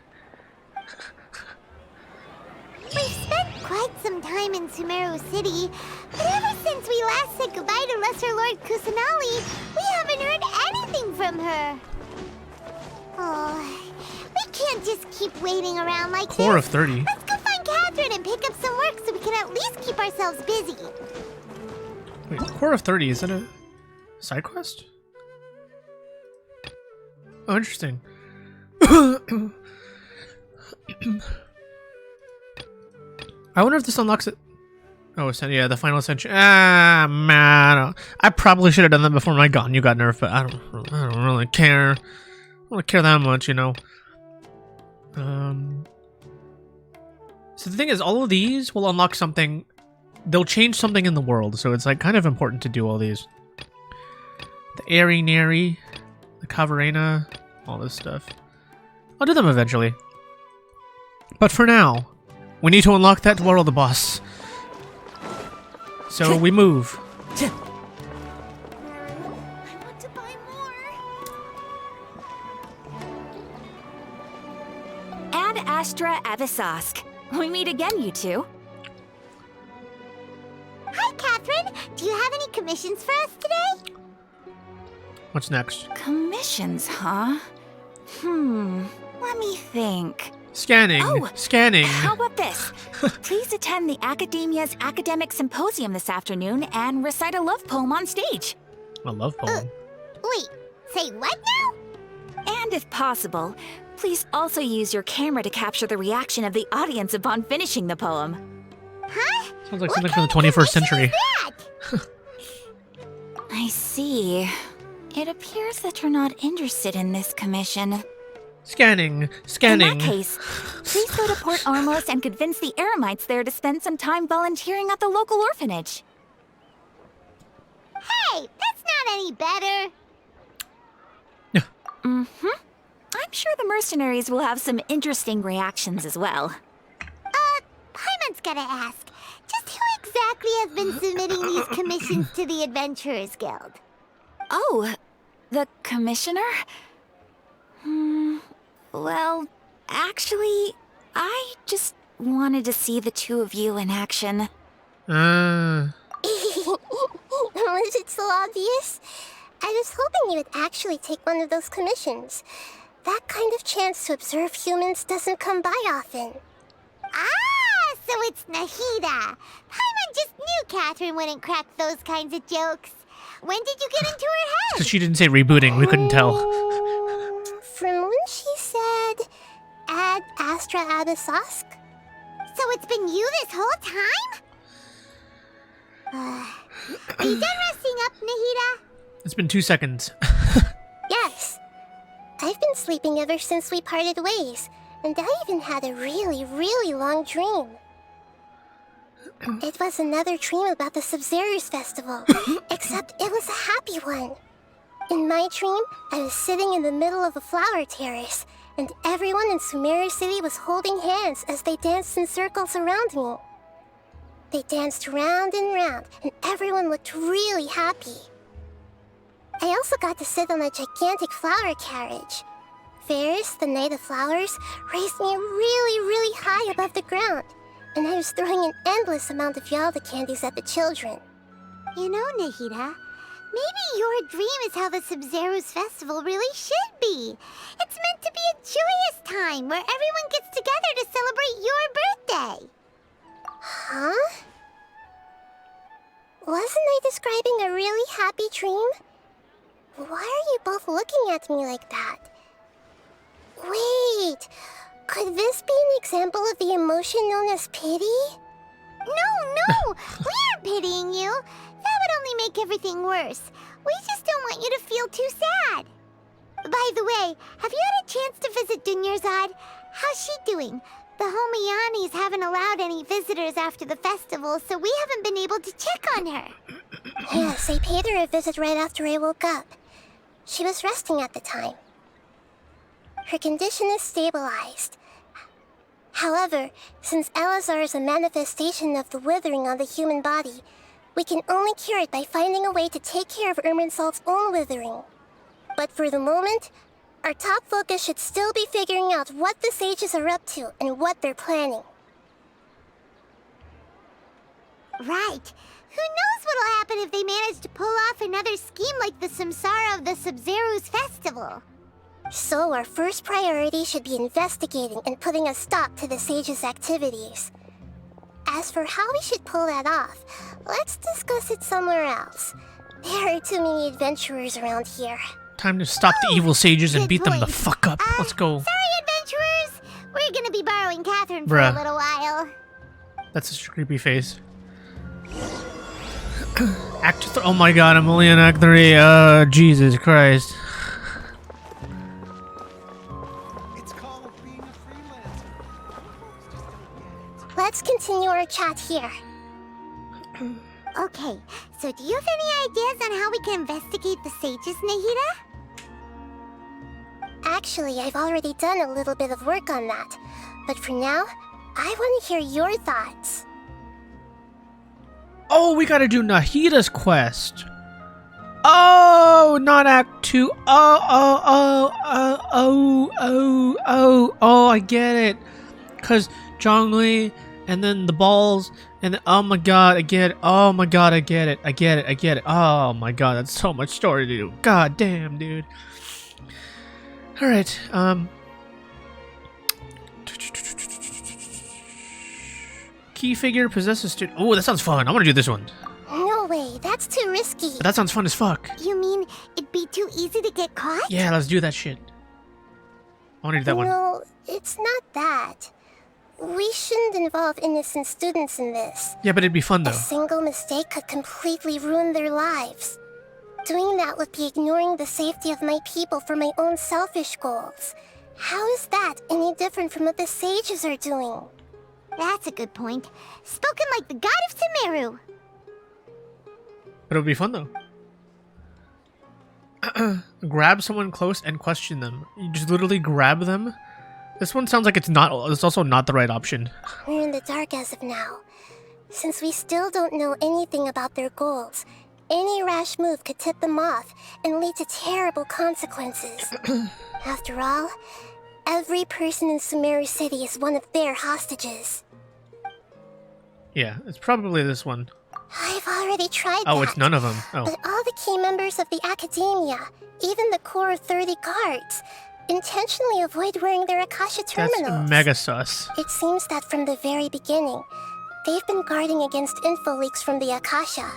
We've spent quite some time in Sumeru City, but ever since we last said goodbye to Lesser Lord Kusanali, we haven't heard anything from her. Oh, we can't just keep waiting around like this. Core of 30. Let's go find Catherine and pick up some work so we can at least keep ourselves busy. Wait, Core of 30, is that a side quest? Oh, interesting. I wonder if this unlocks it. Oh, yeah, the final ascension. Ah, man. I probably should have done that before my Ganyu got nerfed, but I don't really care. don't care that much, you know. So the thing is, all of these will unlock something. They'll change something in the world, so it's like kind of important to do all these. The Nari, the Caverna, all this stuff. I'll do them eventually. But for now, we need to unlock that world, the boss. So we move. I want to buy more. Ad Astra Avisask. We meet again, you two. Hi, Catherine. Do you have any commissions for us today? What's next? Commissions, huh? Let me think. Scanning. Oh, Scanning. How about this? Please attend the Academia's Academic Symposium this afternoon and recite a love poem on stage. A love poem. Wait, say what now? And if possible, please also use your camera to capture the reaction of the audience upon finishing the poem. Huh? Sounds like What something from the kind of 21st commission century. is that? I see. It appears that you're not interested in this commission. Scanning. Scanning. In that case, please go to Port Ormos and convince the Eremites there to spend some time volunteering at the local orphanage. Hey, that's not any better. I'm sure the mercenaries will have some interesting reactions as well. Paimon's gotta ask. Just who exactly has been submitting these commissions to the Adventurers Guild? Oh, the commissioner? Well, actually, I just wanted to see the two of you in action. Was it so obvious? I was hoping you would actually take one of those commissions. That kind of chance to observe humans doesn't come by often. Ah, so it's Nahida. Paimon just knew Catherine wouldn't crack those kinds of jokes. When did you get into her head? Because she didn't say rebooting, we couldn't tell. From when she said, Ad Astra Abisask? So it's been you this whole time? Are you done resting up, Nahida? It's been 2 seconds. Yes. I've been sleeping ever since we parted ways, and I even had a really, really long dream. It was another dream about the Sub-Zero's festival, except it was a happy one. In my dream, I was sitting in the middle of a flower terrace, and everyone in Sumeru City was holding hands as they danced in circles around me. They danced round and round, and everyone looked really happy. I also got to sit on a gigantic flower carriage. Ferris, the Knight of Flowers, raised me really, really high above the ground, and I was throwing an endless amount of Yalda candies at the children. You know, Nahida, maybe your dream is how the Sub-Zero's festival really should be. It's meant to be a joyous time where everyone gets together to celebrate your birthday. Huh? Wasn't I describing a really happy dream? Why are you both looking at me like that? Wait, could this be an example of the emotion known as pity? No, we aren't pitying you. That would only make everything worse. We just don't want you to feel too sad. By the way, have you had a chance to visit Dunyarzad? How's she doing? The Homiyanis haven't allowed any visitors after the festival, so we haven't been able to check on her. Yes, I paid her a visit right after I woke up. She was resting at the time. Her condition is stabilized. However, since Elazar is a manifestation of the withering on the human body, we can only cure it by finding a way to take care of Irminsul's own withering. But for the moment, our top focus should still be figuring out what the sages are up to and what they're planning. Right. Who knows what'll happen if they manage to pull off another scheme like the Samsara of the Sub-Zero's festival? So our first priority should be investigating and putting a stop to the sages' activities. As for how we should pull that off, let's discuss it somewhere else. There are too many adventurers around here. Time to stop the evil sages and good beat them the point. fuck up. Let's go. Sorry, adventurers! We're gonna be borrowing Catherine for Bruh. a little while. That's such a creepy face. Act 3. Oh my god, I'm only in Act 3. Jesus Christ. our chat here. Okay, so do you have any ideas on how we can investigate the sages, Nahida? Actually, I've already done a little bit of work on that. But for now, I want to hear your thoughts. Oh, we gotta do Nahida's quest. Oh, not Act 2. Oh, I get it. Because Zhongli, and then the balls, and then, oh my god, I get it. Oh my god, I get it. I get it. Oh my god, that's so much story to do. God damn, dude. Alright, key figure possesses student. Oh, that sounds fun. I want to do this one. No way, that's too risky. But that sounds fun as fuck. You mean it'd be too easy to get caught? Yeah, let's do that shit. I want to do that one. No, it's not that. We shouldn't involve innocent students in this. Yeah, but it'd be fun A though. single mistake could completely ruin their lives. Doing that would be ignoring the safety of my people for my own selfish goals. How is that any different from what the sages are doing? That's a good point. Spoken like the god of Sumeru. But it would be fun though. Grab someone close and question them. You just literally grab them. This one sounds like it's also not the right option. We're in the dark as of now. Since we still don't know anything about their goals, any rash move could tip them off and lead to terrible consequences. After all, every person in Sumeru City is one of their hostages. Yeah, it's probably this one. I've already tried that. Oh, it's none of them. Oh. But all the key members of the Academia, even the core of 30 guards, intentionally avoid wearing their Akasha terminals. That's mega sus. It seems that from the very beginning, they've been guarding against info leaks from the Akasha.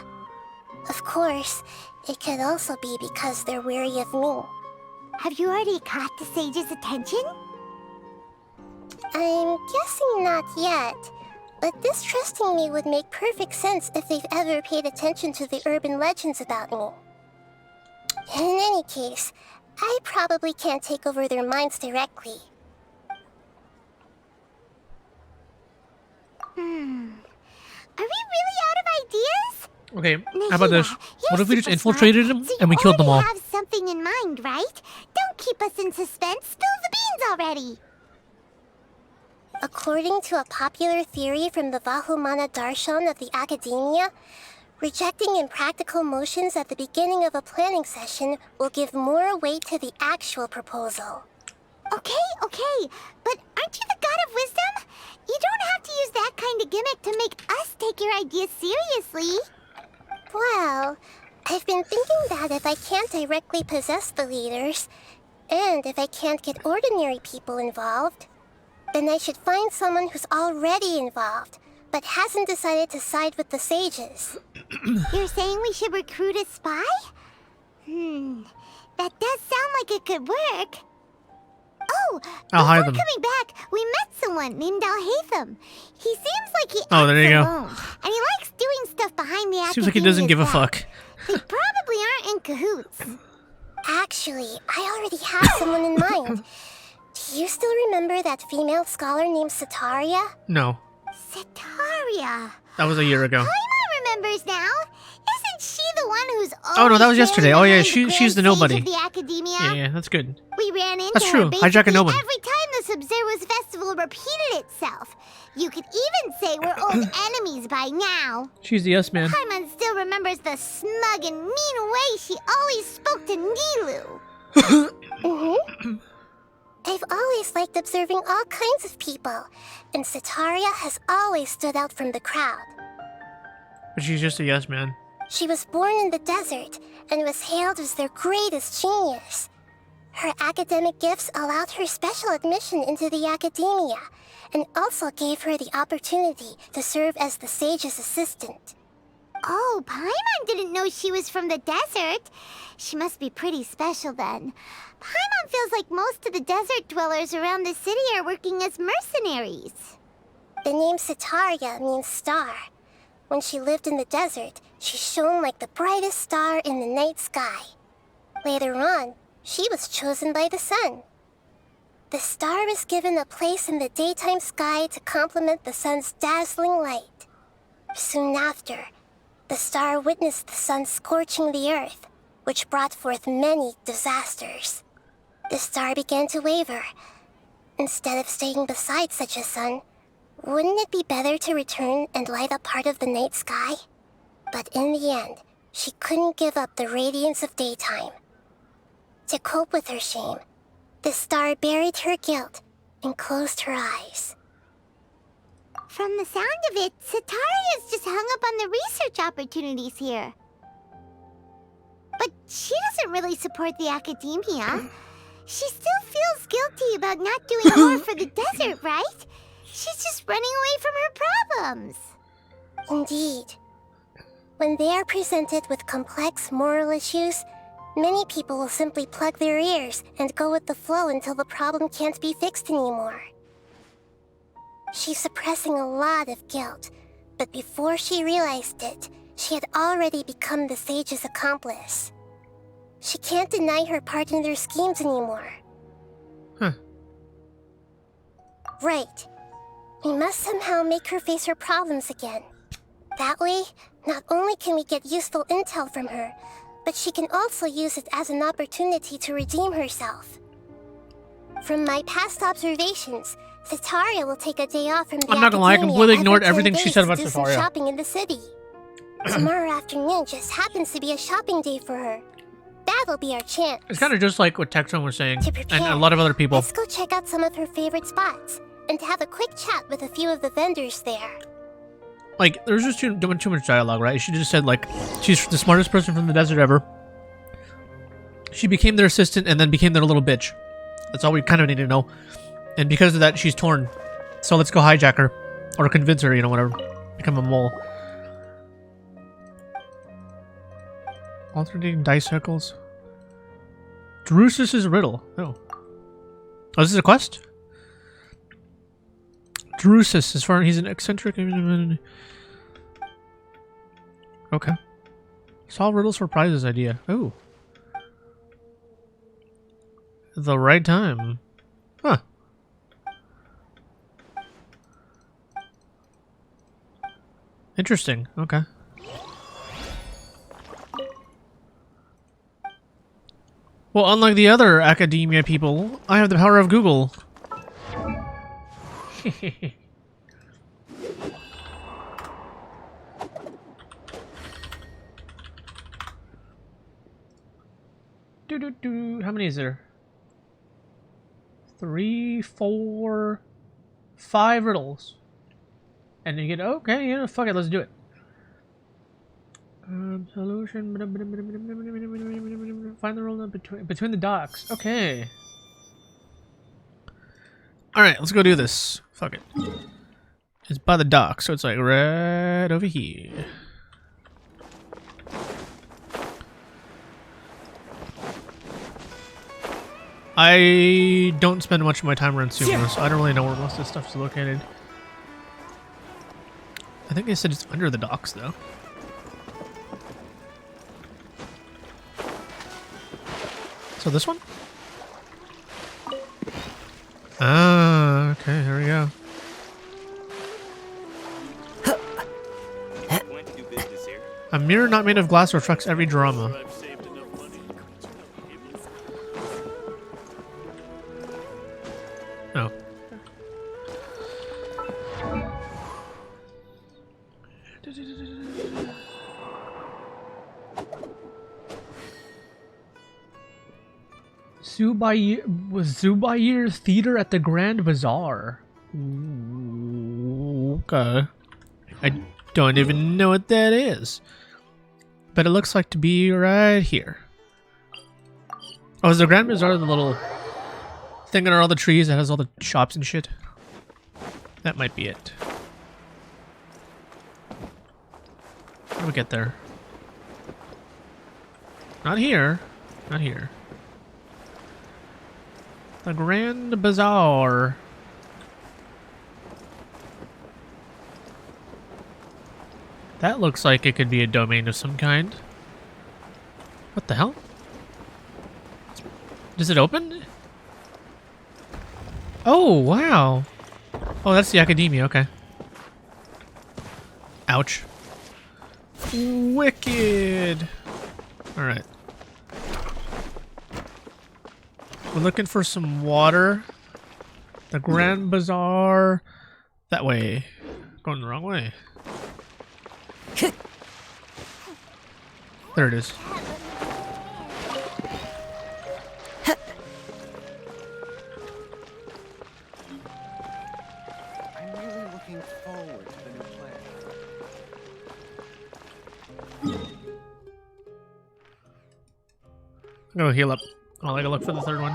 Of course, it could also be because they're wary of me. Have you already caught the sage's attention? I'm guessing not yet. But distrusting me would make perfect sense if they've ever paid attention to the urban legends about me. In any case, I probably can't take over their minds directly. Are we really out of ideas? Okay, Nahida, how about this? you're What if we just super infiltrated smart, them so and we you killed them all? already have something in mind, right? Don't keep us in suspense. Spill the beans already. According to a popular theory from the Vahumana Darshan of the Academia, rejecting impractical motions at the beginning of a planning session will give more weight to the actual proposal. Okay, but aren't you the god of wisdom? You don't have to use that kind of gimmick to make us take your ideas seriously. Well, I've been thinking that if I can't directly possess the leaders, and if I can't get ordinary people involved, then I should find someone who's already involved, but hasn't decided to side with the sages. You're saying we should recruit a spy? That does sound like it could work. Oh, Alhaitham. before coming back, we met someone named Alhaitham. He seems like he Oh, there acts you go. alone, and he likes doing stuff behind the Academia's Seems like he doesn't give a back. fuck. They probably aren't in cahoots. Actually, I already have someone in mind. Do you still remember that female scholar named Setaria? No, Setaria. that was a year ago. Paimon remembers now. Isn't she the one who's Oh no, that was always yesterday. standing Oh yeah, behind the she's the grand nobody. stage of the Academia? Yeah, that's good. We ran into That's her true. Hijack a basically no one. every time the Sub-Zero's festival repeated itself. You could even say we're old enemies by now. She's the yes man. Paimon still remembers the smug and mean way she always spoke to Nilou. I've always liked observing all kinds of people, and Setaria has always stood out from the crowd. But she's just a yes man. She was born in the desert and was hailed as their greatest genius. Her academic gifts allowed her special admission into the Academia, and also gave her the opportunity to serve as the sage's assistant. Oh, Paimon didn't know she was from the desert. She must be pretty special then. Paimon feels like most of the desert dwellers around the city are working as mercenaries. The name Setaria means star. When she lived in the desert, she shone like the brightest star in the night sky. Later on, she was chosen by the sun. The star was given a place in the daytime sky to complement the sun's dazzling light. Soon after, the star witnessed the sun scorching the earth, which brought forth many disasters. The star began to waver. Instead of staying beside such a sun, wouldn't it be better to return and light up part of the night sky? But in the end, she couldn't give up the radiance of daytime. To cope with her shame, the star buried her guilt and closed her eyes. From the sound of it, Sataria's just hung up on the research opportunities here. But she doesn't really support the academia. She still feels guilty about not doing more for the desert, right? She's just running away from her problems. Indeed. When they are presented with complex moral issues, many people will simply plug their ears and go with the flow until the problem can't be fixed anymore. She's suppressing a lot of guilt, but before she realized it, she had already become the sage's accomplice. She can't deny her part in their schemes anymore. Huh. Right. We must somehow make her face her problems again. That way, not only can we get useful intel from her, but she can also use it as an opportunity to redeem herself. From my past observations, Sataria will take a day off from the I'm not gonna lie, I academia completely every ignored 10 everything she days said about to do some Sataria. shopping in the city. Tomorrow afternoon just happens to be a shopping day for her. That'll be our chance. It's kind of just like what Texon was saying, To prepare, and a lot of other people. let's go check out some of her favorite spots and have a quick chat with a few of the vendors there. Like, there's just too much dialogue, right? She just said, like, she's the smartest person from the desert ever. She became their assistant and then became their little bitch. That's all we kind of need to know. And because of that, she's torn. So let's go hijack her. Or convince her, you know, whatever. Become a mole. Alternating dice circles. Drusus's riddle. Oh. Oh, is this a quest? Drusus, as far as he's an eccentric. Okay. Solve riddles for prizes idea. Oh. The right time. Huh. Interesting. Okay. Well, unlike the other academia people, I have the power of Google. How many is there? 3, 4, 5 riddles. And you get, okay, yeah, fuck it, let's do it. Solution. Find the riddle between the docks. Okay. Alright, let's go do this. Fuck it. It's by the dock, so it's like right over here. I don't spend much of my time around Sumeru, so I don't really know where most of this stuff is located. I think they said it's under the docks, though. So this one? Ah, okay, here we go. A mirror not made of glass reflects every drama. Oh. Zubair Theater at the Grand Bazaar. Ooh, okay. I don't even know what that is. But it looks like to be right here. Oh, is the Grand Bazaar the little thing under all the trees that has all the shops and shit? That might be it. How do we get there? Not here. Not here. The Grand Bazaar. That looks like it could be a domain of some kind. What the hell? Does it open? Oh, wow. Oh, that's the academia, okay. Ouch. Wicked. Alright. We're looking for some water. The Grand Bazaar. That way. Going the wrong way. There it is. I'm really looking forward to the new plan. I'm gonna heal up. I'll take a look for the third one.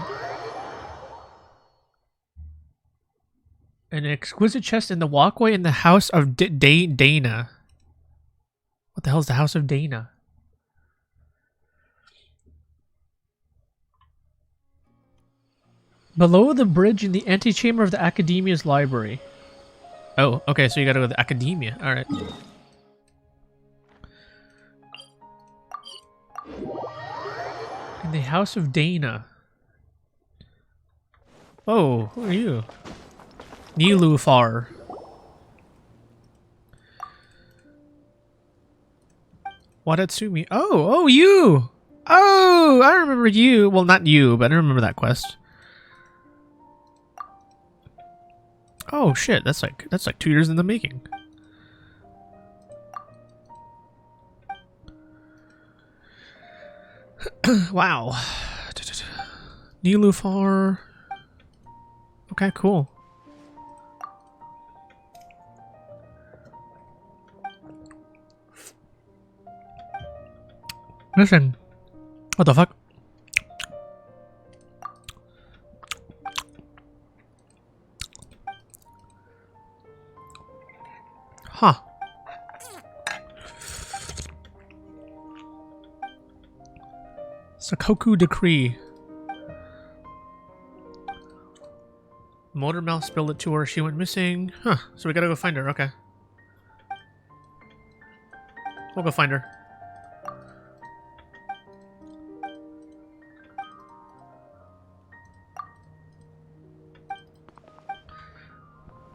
An exquisite chest in the walkway in the house of Dana. What the hell is the house of Dana? Below the bridge in the antechamber of the Academia's library. Oh, okay, so you gotta go to the Academia. Alright. In the house of Dana. Oh, who are you? Nilou. Wadatsumi. Oh, you! Oh, I remember you. Well, not you, but I remember that quest. Oh shit, that's like 2 years in the making. Wow. Nilou. Okay, cool. Listen. What the fuck? Huh. Sakoku Decree. Motor mouth spilled it to her. She went missing. Huh. So we gotta go find her. Okay. We'll go find her.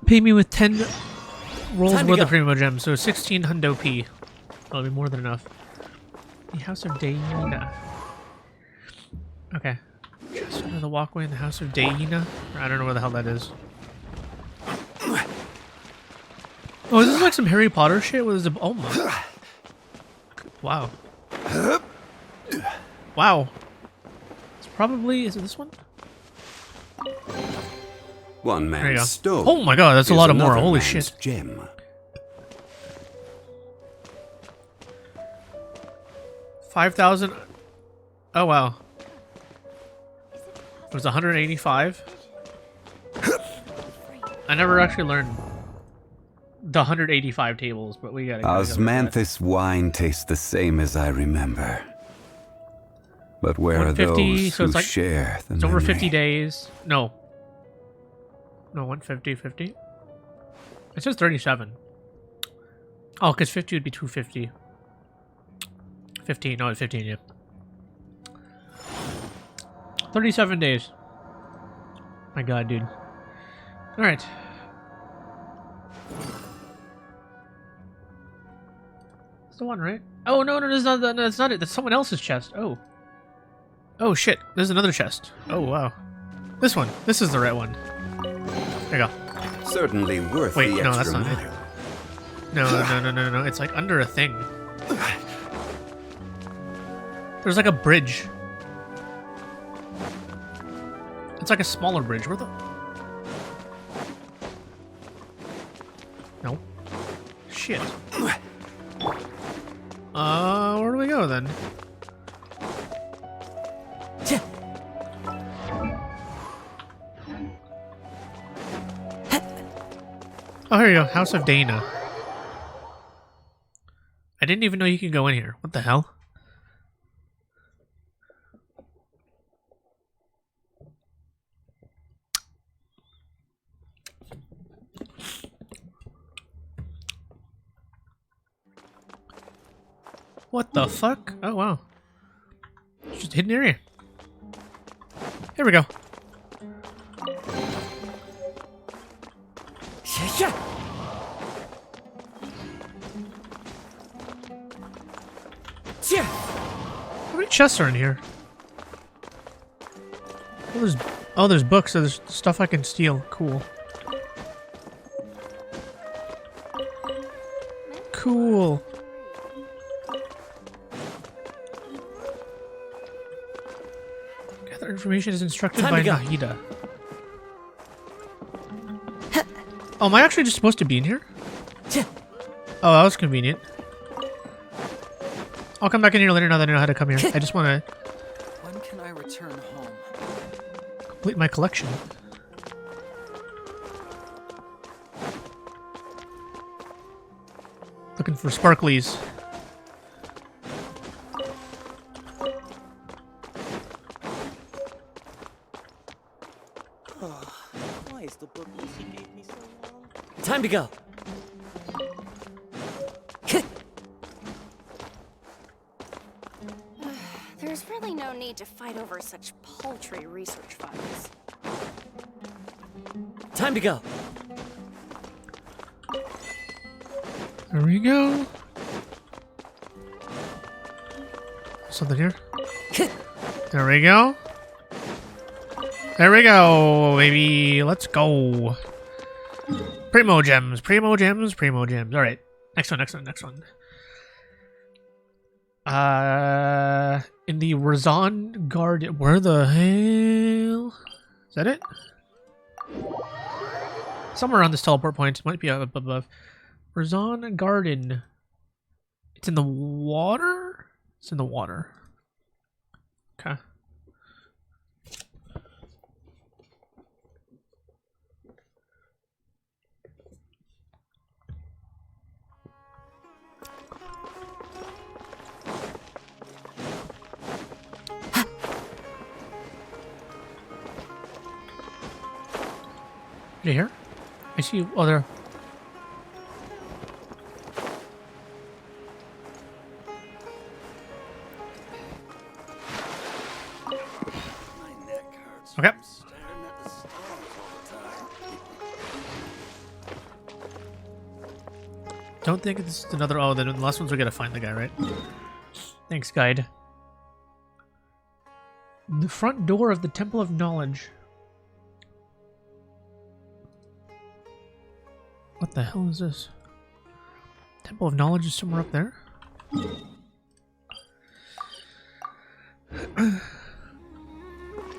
Pay me with 10 rolls worth of Primo Gems, so 16 hundo P. That'll be more than enough. The House of Dehya. Okay. Just under the walkway in the House of Dehya. I don't know where the hell that is. Oh, is this like some Harry Potter shit? What is it? Oh my. Wow. Wow. It's probably... Is it this one? One man's stone. Oh my god, that's a lot of more. Holy man's shit. Gem. 5,000. Oh wow. It was 185. I never actually learned the 185 tables, but we gotta. Osmanthus wine tastes the same as I remember. But where are those so who it's like, share the it's over memory? 50 days. No. No, 150, 50. It says 37. Oh, because 50 would be 250. 15, no, 15, yeah. 37 days. My god, dude. Alright. That's the one, right? Oh, no, that's not, that's not it. That's someone else's chest. Oh. Oh, shit. There's another chest. Oh, wow. This one. This is the right one. There you go. Certainly worth Wait, the no, extra that's not mile. it. No. It's like under a thing. There's like a bridge. It's like a smaller bridge. Where the... No. Shit. Where do we go then? Oh, here you go. House of Dana. I didn't even know you could go in here. What the hell? What the fuck? Oh, wow. It's just a hidden area. Here we go. chests are in here? Oh, there's books. So there's stuff I can steal. Cool. Cool. Gather information is instructed by Nahida. Oh, am I actually just supposed to be in here? Oh, that was convenient. I'll come back in here later now that I know how to come here. I just want to When can I return home? complete my collection. Looking for sparklies. Why is the book you gave me so long? Time to go. There's really no need to fight over such paltry research files. Time to go. There we go. Something here. There we go. There we go, baby. Let's go. Primo gems, primo gems, primo gems. All right. Next one, next one, next one. In the Razan Garden. Where the hell? Is that it? Somewhere on this teleport point. Might be up above. Razan Garden. It's in the water? It's in the water. Okay. Are you here? I see you. Oh, there. Okay. Don't think this is another. Oh, then the last ones we gotta find the guy, right? Thanks, guide. The front door of the Temple of Knowledge. What the hell is this? Temple of Knowledge is somewhere up there?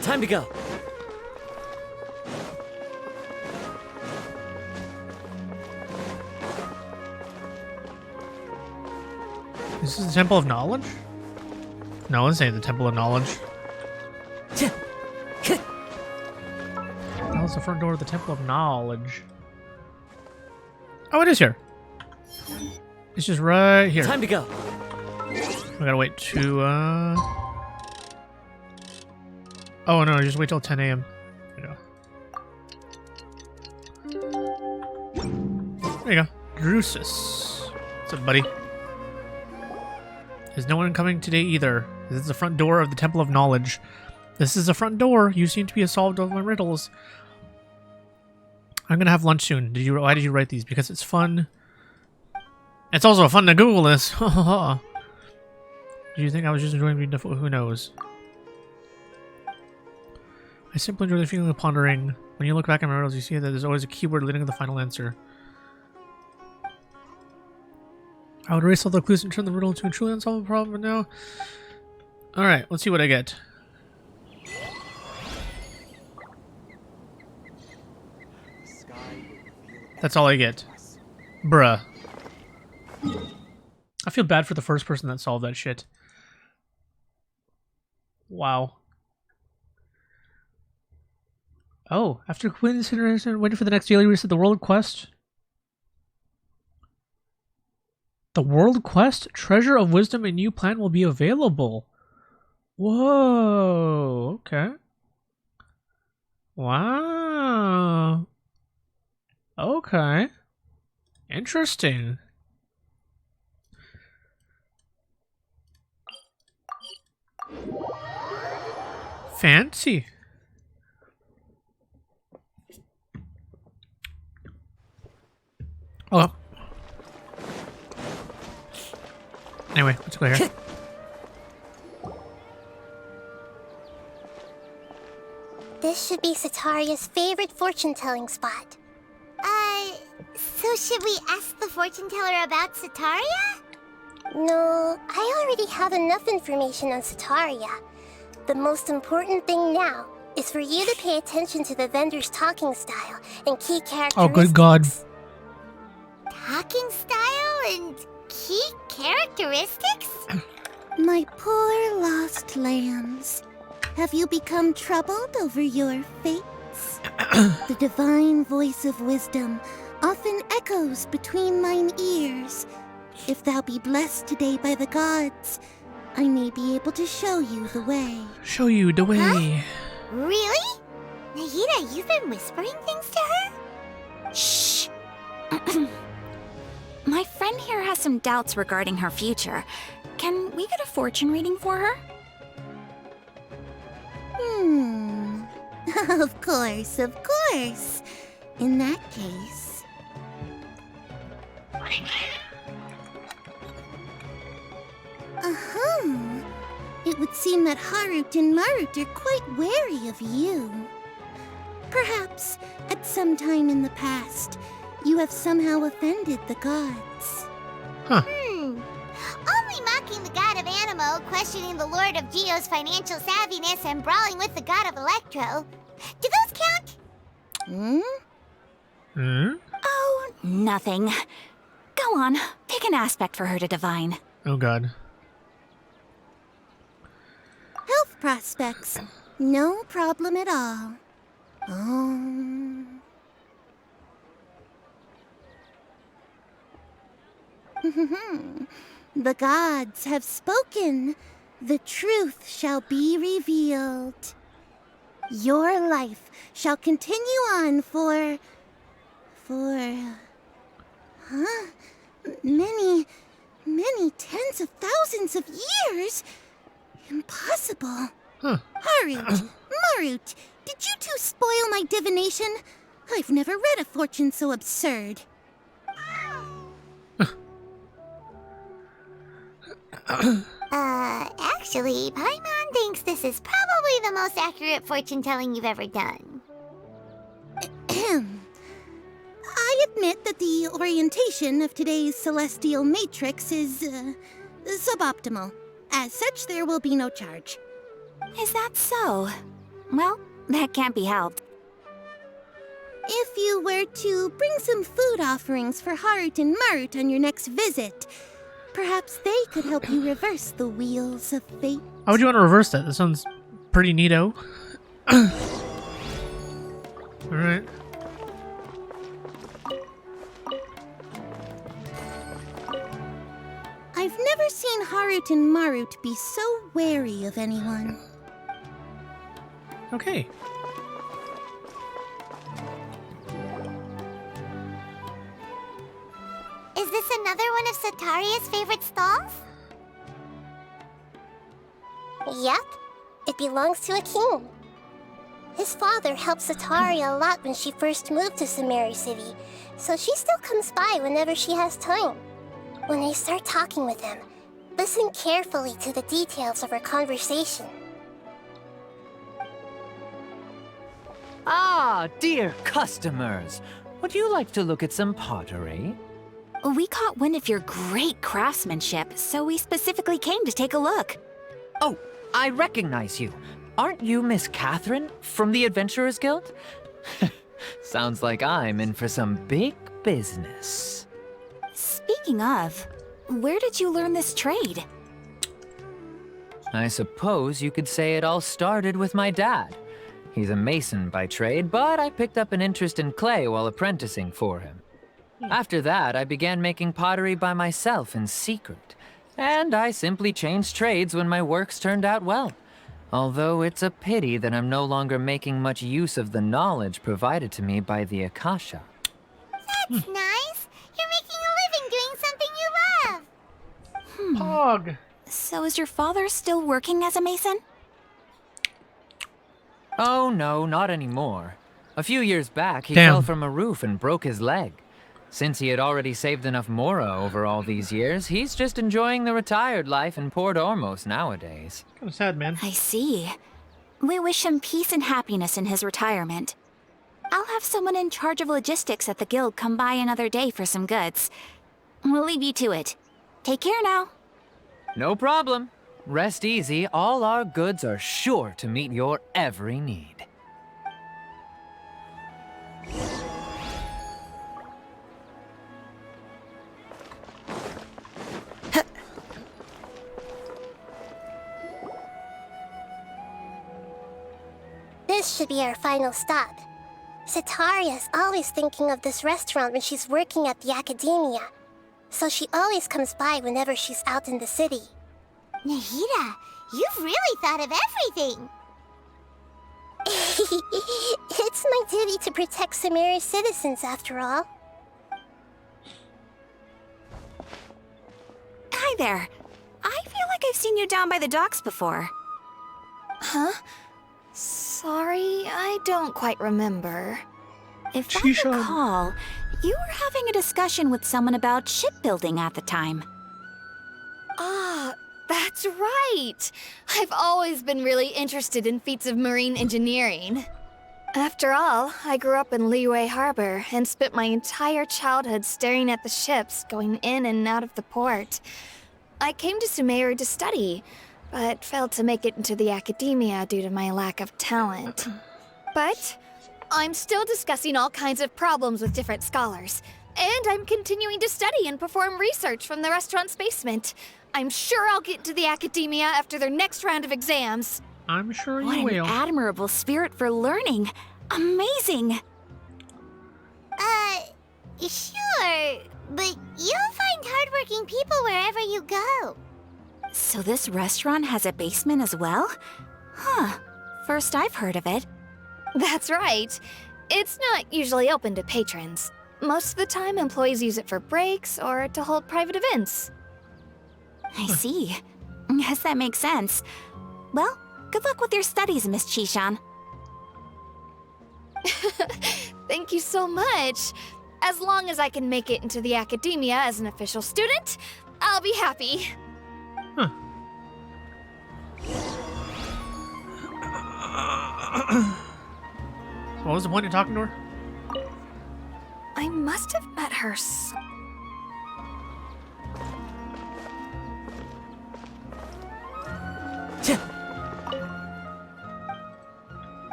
Time to go. This is the Temple of Knowledge? No, this ain't the Temple of Knowledge. That was the front door of the Temple of Knowledge. Oh, it is here. It's just right here. Time to go. I gotta wait to, Oh, no, just wait till 10 a.m. There you go. There you go. Drusus. What's up, buddy? There's no one coming today either. This is the front door of the Temple of Knowledge. This is the front door. You seem to be solved all my riddles. I'm gonna have lunch soon. Why did you write these? Because it's fun. It's also fun to Google this. Do you think I was just enjoying being difficult? Who knows? I simply enjoy the feeling of pondering. When you look back at my riddles, you see that there's always a keyword leading to the final answer. I would erase all the clues and turn the riddle into a truly unsolvable problem, but now... Alright, let's see what I get. That's all I get. Bruh. I feel bad for the first person that solved that shit. Wow. Oh, after completing this iteration, waiting for the next daily reset, the World Quest. The World Quest Treasure of Wisdom and New Plan will be available. Whoa. Okay. Wow. Okay. Interesting. Fancy. Oh. Anyway, let's go here. This should be Sataria's favorite fortune-telling spot. So should we ask the fortune teller about Sataria? No, I already have enough information on Sataria. The most important thing now is for you to pay attention to the vendor's talking style and key characteristics. Oh, good God. Talking style and key characteristics? My poor lost lambs. Have you become troubled over your fates? The divine voice of wisdom often echoes between mine ears. If thou be blessed today by the gods, I may be able to show you the way. Show you the way. Huh? Really? Nahida, you've been whispering things to her? Shh! My friend here has some doubts regarding her future. Can we get a fortune reading for her? Of course, of course. In that case... It would seem that Harut and Marut are quite wary of you. Perhaps, at some time in the past, you have somehow offended the gods. Only mocking the god of Animo, questioning the lord of Geo's financial savviness, and brawling with the god of Electro. Do those count? Oh, nothing. Go on, pick an aspect for her to divine. Oh, God. Health prospects. No problem at all. The gods have spoken. The truth shall be revealed. Your life shall continue on for many tens of thousands of years. Impossible. Harut, Marut, did you two spoil my divination? I've never read a fortune so absurd. Actually, Paimon thinks this is probably the most accurate fortune-telling you've ever done. I admit that the orientation of today's celestial matrix is, suboptimal. As such, there will be no charge. Is that so? Well, that can't be helped. If you were to bring some food offerings for Harut and Marut on your next visit, perhaps they could help you reverse the wheels of fate. How would you want to reverse that? That sounds pretty neato. Alright. I've never seen Harut and Marut be so wary of anyone. Okay. Is this another one of Sataria's favorite stalls? Yep. It belongs to a king. His father helped Sataria a lot when she first moved to Sumeru City, so she still comes by whenever she has time. When I start talking with him, listen carefully to the details of our conversation. Ah, dear customers. Would you like to look at some pottery? We caught wind of your great craftsmanship, so we specifically came to take a look. Oh, I recognize you. Aren't you Miss Catherine from the Adventurers Guild? Sounds like I'm in for some big business. Speaking of, where did you learn this trade? I suppose you could say it all started with my dad. He's a mason by trade, but I picked up an interest in clay while apprenticing for him. After that, I began making pottery by myself in secret, and I simply changed trades when my works turned out well. Although it's a pity that I'm no longer making much use of the knowledge provided to me by the Akasha. That's nice. You're making a living doing something you love. Pog. So is your father still working as a mason? Oh no, not anymore. A few years back, he Damn. fell from a roof and broke his leg. Since he had already saved enough mora over all these years, he's just enjoying the retired life in Port Ormos nowadays. Kind of sad, man. I see. We wish him peace and happiness in his retirement. I'll have someone in charge of logistics at the guild come by another day for some goods. We'll leave you to it. Take care now. No problem. Rest easy, all our goods are sure to meet your every need. This should be our final stop. Sataria's always thinking of this restaurant when she's working at the academia, so she always comes by whenever she's out in the city. Nahida, you've really thought of everything. It's my duty to protect Sumeru's citizens, after all. Hi there. I feel like I've seen you down by the docks before. Huh? Sorry, I don't quite remember. If I recall, you were having a discussion with someone about shipbuilding at the time. Ah, that's right! I've always been really interested in feats of marine engineering. After all, I grew up in Liyue Harbor and spent my entire childhood staring at the ships going in and out of the port. I came to Sumeru to study, but failed to make it into the academia due to my lack of talent. But I'm still discussing all kinds of problems with different scholars, and I'm continuing to study and perform research from the restaurant's basement. I'm sure I'll get into the academia after their next round of exams. I'm sure you will. What will. An admirable spirit for learning. Amazing. Sure, but you'll find hardworking people wherever you go. So this restaurant has a basement as well? Huh. First I've heard of it. That's right. It's not usually open to patrons. Most of the time, employees use it for breaks or to hold private events. I see. Guess that makes sense. Well, good luck with your studies, Miss Chishan. Thank you so much. As long as I can make it into the academia as an official student, I'll be happy. Huh. So what was the point in talking to her? I must have met her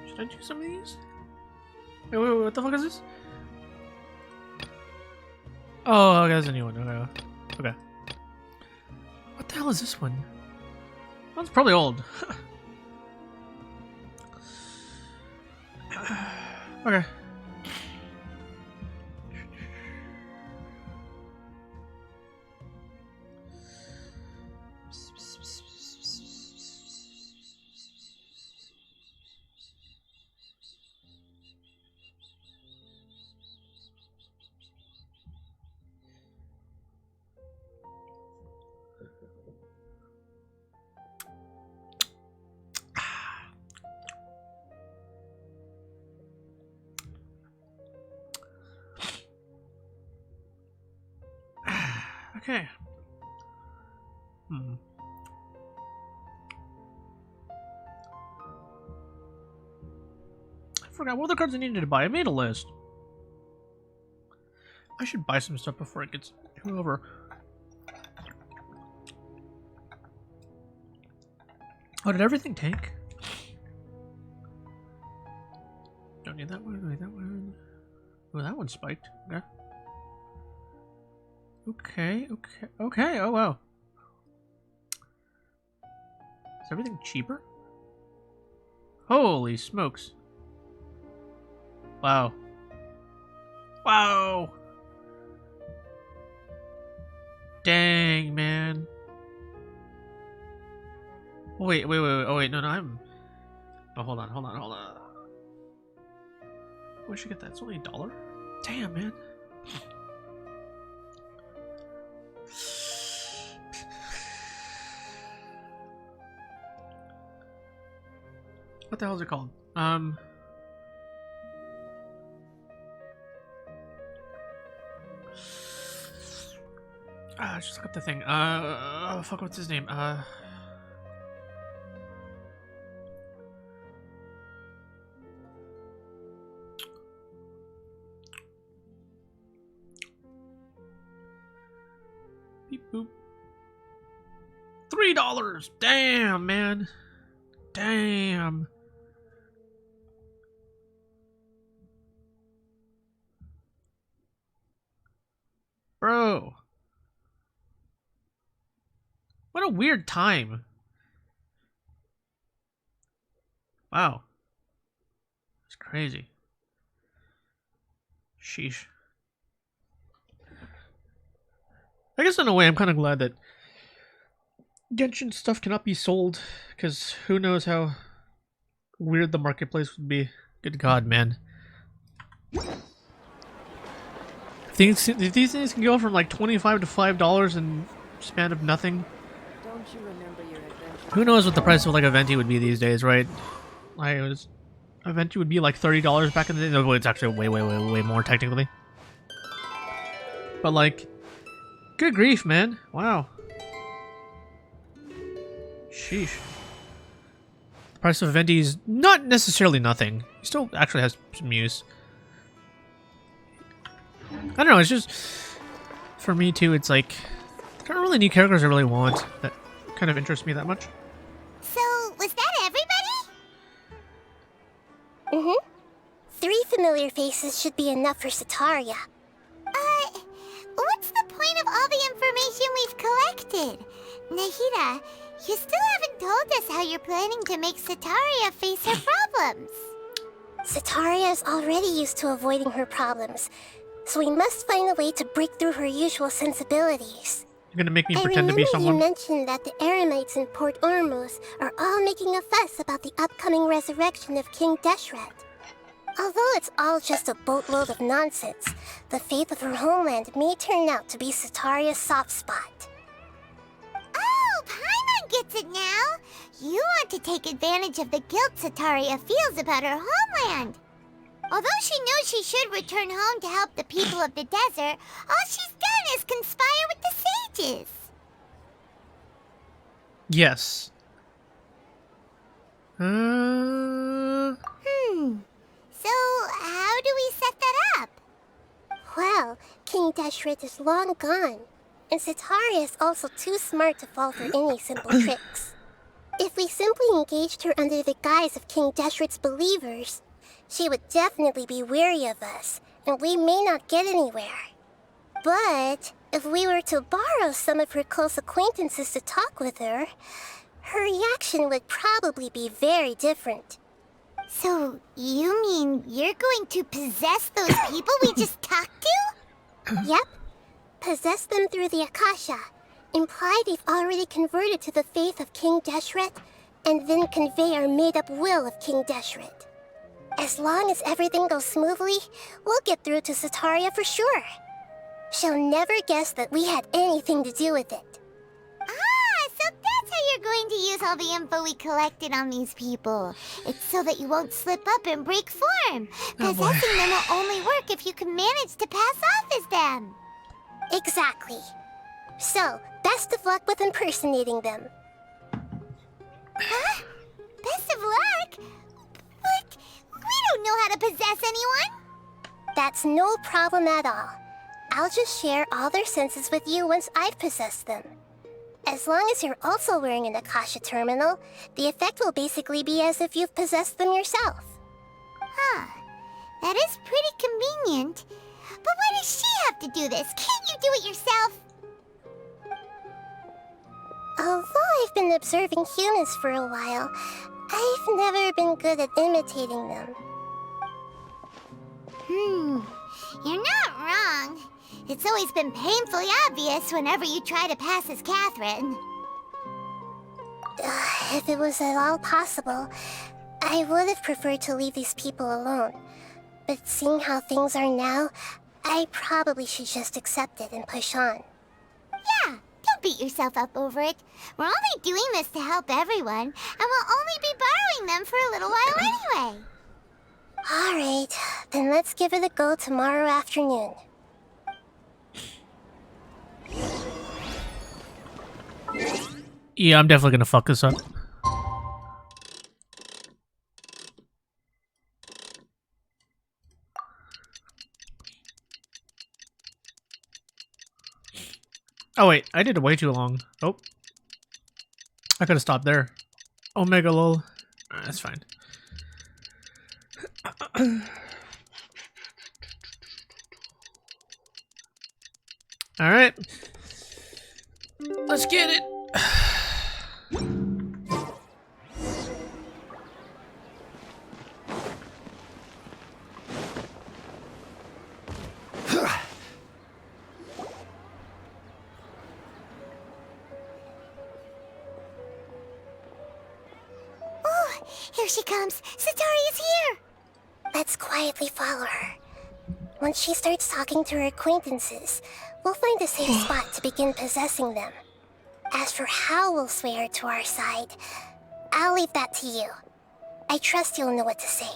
Should I do some of these? Wait, what the fuck is this? Oh, okay, that's a new one. Okay. What the hell is this one? One's probably old. Okay. Okay. I forgot what other cards I needed to buy. I made a list. I should buy some stuff before it gets over. Oh, did everything tank? Don't need that one. Don't need that one. Oh, that one spiked. Okay. Oh, wow. Is everything cheaper? Holy smokes. Wow. Dang, man. Wait. Oh, wait. No, I'm... Oh, hold on. Oh, I should get that. It's only $1. Damn, man. What the hell is it called? just look up the thing. Fuck, what's his name? Beep boop. $3. Damn, man. Damn. Bro. What a weird time. Wow. It's crazy. Sheesh. I guess in a way I'm kind of glad that Genshin stuff cannot be sold, because who knows how weird the marketplace would be. Good God, man. These things can go from like $25 to $5 in span of nothing. Don't you remember your adventure? Who knows what the price of like a venti would be these days, right? A venti would be like $30 back in the day. No, it's actually way more technically. But like, good grief, man! Wow. Sheesh. The price of a venti is not necessarily nothing. It still actually has some use. I don't know, it's just, for me too, it's like, there aren't really new characters I really want that kind of interest me that much. So, was that everybody? Mm-hmm. 3 familiar faces should be enough for Sataria. What's the point of all the information we've collected? Nahida, you still haven't told us how you're planning to make Sataria face her problems. Sataria is already used to avoiding her problems, so we must find a way to break through her usual sensibilities. You're gonna make me pretend to be someone? You mentioned that the Eremites in Port Ormuz are all making a fuss about the upcoming resurrection of King Deshret. Although it's all just a boatload of nonsense, the fate of her homeland may turn out to be Sataria's soft spot. Oh, Paimon gets it now! You want to take advantage of the guilt Sataria feels about her homeland. Although she knows she should return home to help the people of the desert, all she's done is conspire with the sages. Yes. So, how do we set that up? Well, King Deshret is long gone, and Sataria is also too smart to fall for any simple tricks. If we simply engaged her under the guise of King Deshret's believers, she would definitely be weary of us, and we may not get anywhere. But if we were to borrow some of her close acquaintances to talk with her, her reaction would probably be very different. So, you mean you're going to possess those people we just talked to? Yep. Possess them through the Akasha. Imply they've already converted to the faith of King Deshret, and then convey our made-up will of King Deshret. As long as everything goes smoothly, we'll get through to Sataria for sure. She'll never guess that we had anything to do with it. So that's how you're going to use all the info we collected on these people. It's so that you won't slip up and break form. Possessing them will only work if you can manage to pass off as them. Exactly. So, best of luck with impersonating them. Huh? Best of luck? But we don't know how to possess anyone. That's no problem at all. I'll just share all their senses with you once I've possessed them. As long as you're also wearing an Akasha terminal, the effect will basically be as if you've possessed them yourself. Huh. That is pretty convenient. But why does she have to do this? Can't you do it yourself? Although I've been observing humans for a while, I've never been good at imitating them. You're not wrong. It's always been painfully obvious whenever you try to pass as Catherine. If it was at all possible, I would have preferred to leave these people alone. But seeing how things are now, I probably should just accept it and push on. Yeah, don't beat yourself up over it. We're only doing this to help everyone, and we'll only be borrowing them for a little while anyway. Alright, then let's give it a go tomorrow afternoon. Yeah, I'm definitely gonna fuck this up. Oh wait, I did it way too long. Oh. I could have stopped there. Omega lol. That's fine. Alright. Let's get it. Here she comes! Satari is here! Let's quietly follow her. Once she starts talking to her acquaintances, we'll find a safe spot to begin possessing them. As for how we'll sway her to our side, I'll leave that to you. I trust you'll know what to say.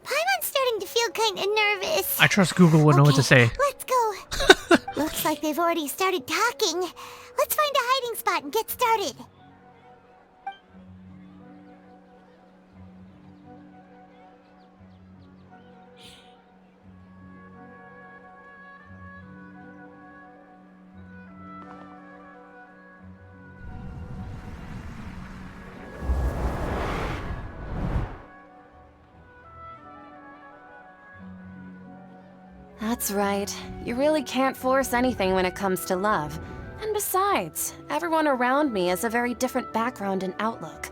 Paimon's starting to feel kinda nervous. I trust Google will know what to say. Let's go. Looks like they've already started talking. Let's find a hiding spot and get started. That's right. You really can't force anything when it comes to love. And besides, everyone around me has a very different background and outlook.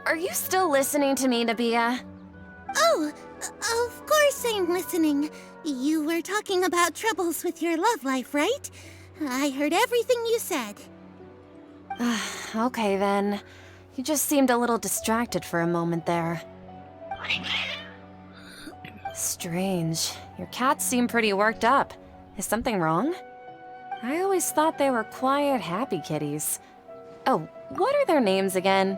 Are you still listening to me, Nabia? Oh, of course I'm listening. You were talking about troubles with your love life, right? I heard everything you said. Okay then. You just seemed a little distracted for a moment there. Strange. Your cats seem pretty worked up. Is something wrong? I always thought they were quiet, happy kitties. Oh, what are their names again?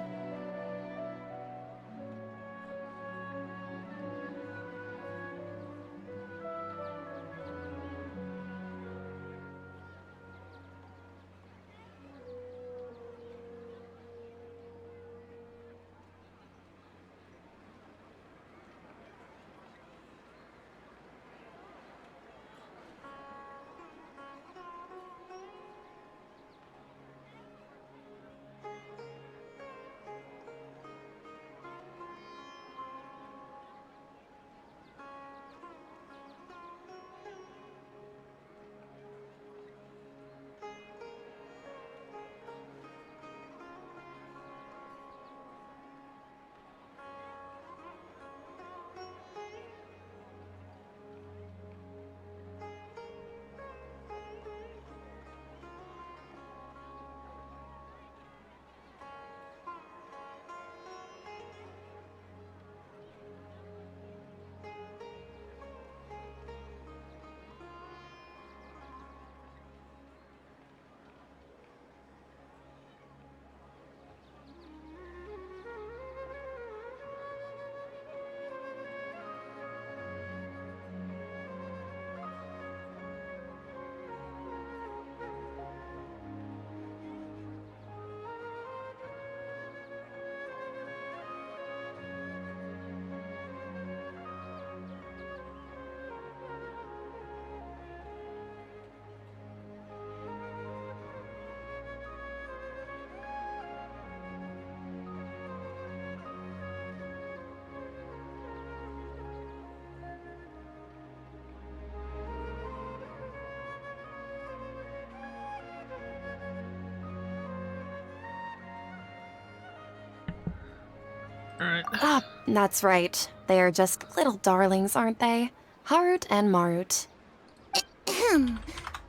Alright. Ah, that's right. They are just little darlings, aren't they? Harut and Marut.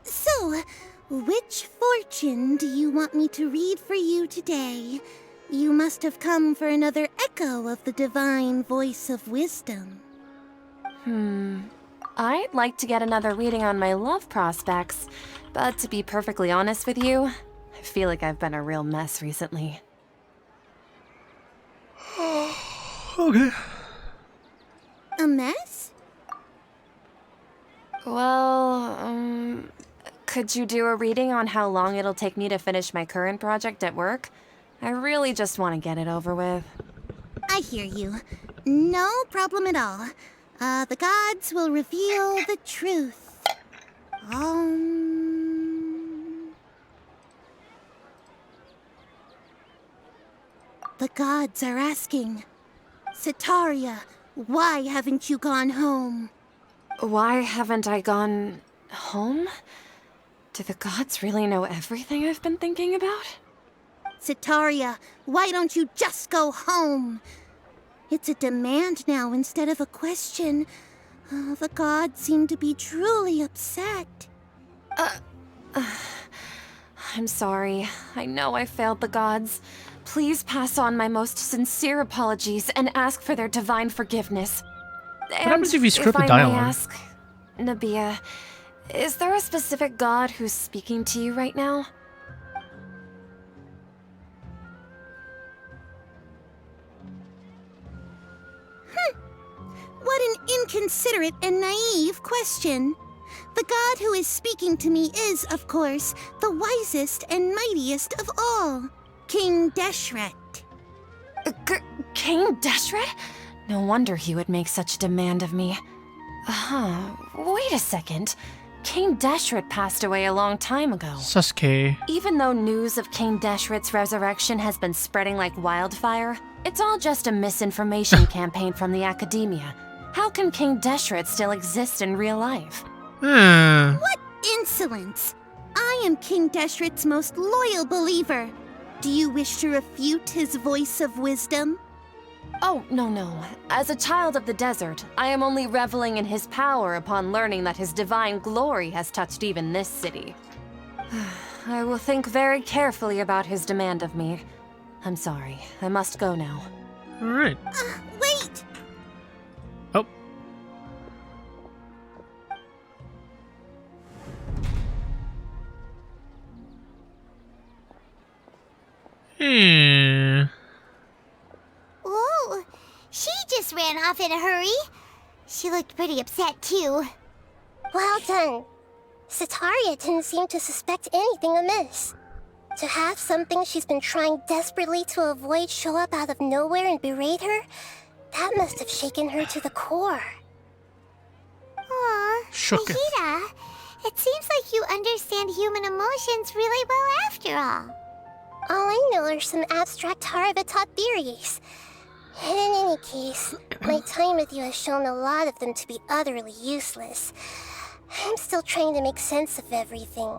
So, which fortune do you want me to read for you today? You must have come for another echo of the divine voice of wisdom. I'd like to get another reading on my love prospects, but to be perfectly honest with you, I feel like I've been a real mess recently. Okay. A mess? Well, Could you do a reading on how long it'll take me to finish my current project at work? I really just want to get it over with. I hear you. No problem at all. The gods will reveal the truth. The gods are asking, Setaria, why haven't you gone home? Why haven't I gone home? Do the gods really know everything I've been thinking about? Setaria, why don't you just go home? It's a demand now instead of a question. The gods seem to be truly upset. I'm sorry. I know I failed the gods. Please pass on my most sincere apologies and ask for their divine forgiveness. What happens if you script the dialogue? If I may ask, Nabia, is there a specific god who's speaking to you right now? What an inconsiderate and naive question. The god who is speaking to me is, of course, the wisest and mightiest of all, King Deshret. King Deshret? No wonder he would make such a demand of me. Wait a second. King Deshret passed away a long time ago. Sasuke. Even though news of King Deshret's resurrection has been spreading like wildfire, it's all just a misinformation campaign from the academia. How can King Deshret still exist in real life? What insolence! I am King Deshret's most loyal believer. Do you wish to refute his voice of wisdom? Oh, no. As a child of the desert, I am only reveling in his power upon learning that his divine glory has touched even this city. I will think very carefully about his demand of me. I'm sorry. I must go now. Alright. Wait! Oh. Whoa! She just ran off in a hurry. She looked pretty upset, too. Well done. Setaria didn't seem to suspect anything amiss. To have something she's been trying desperately to avoid show up out of nowhere and berate her, that must have shaken her to the core. Aw, Shooketh. Nahida, it seems like you understand human emotions really well after all. All I know are some abstract Harvard-taught theories. In any case, my time with you has shown a lot of them to be utterly useless. I'm still trying to make sense of everything.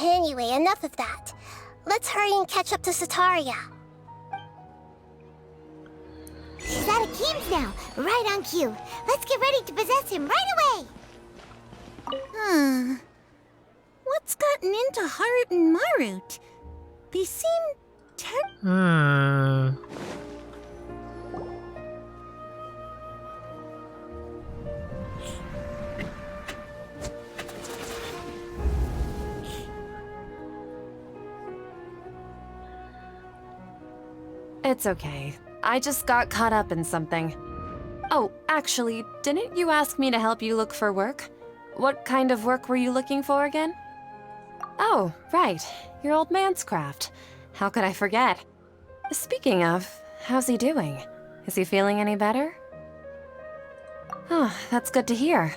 Anyway, enough of that. Let's hurry and catch up to Setaria. She's at Akeem's now, right on cue. Let's get ready to possess him right away! What's gotten into Haruto and Marut? They seem It's okay. I just got caught up in something. Oh, actually, didn't you ask me to help you look for work? What kind of work were you looking for again? Oh, right. Your old man's craft. How could I forget? Speaking of, how's he doing? Is he feeling any better? Oh, that's good to hear.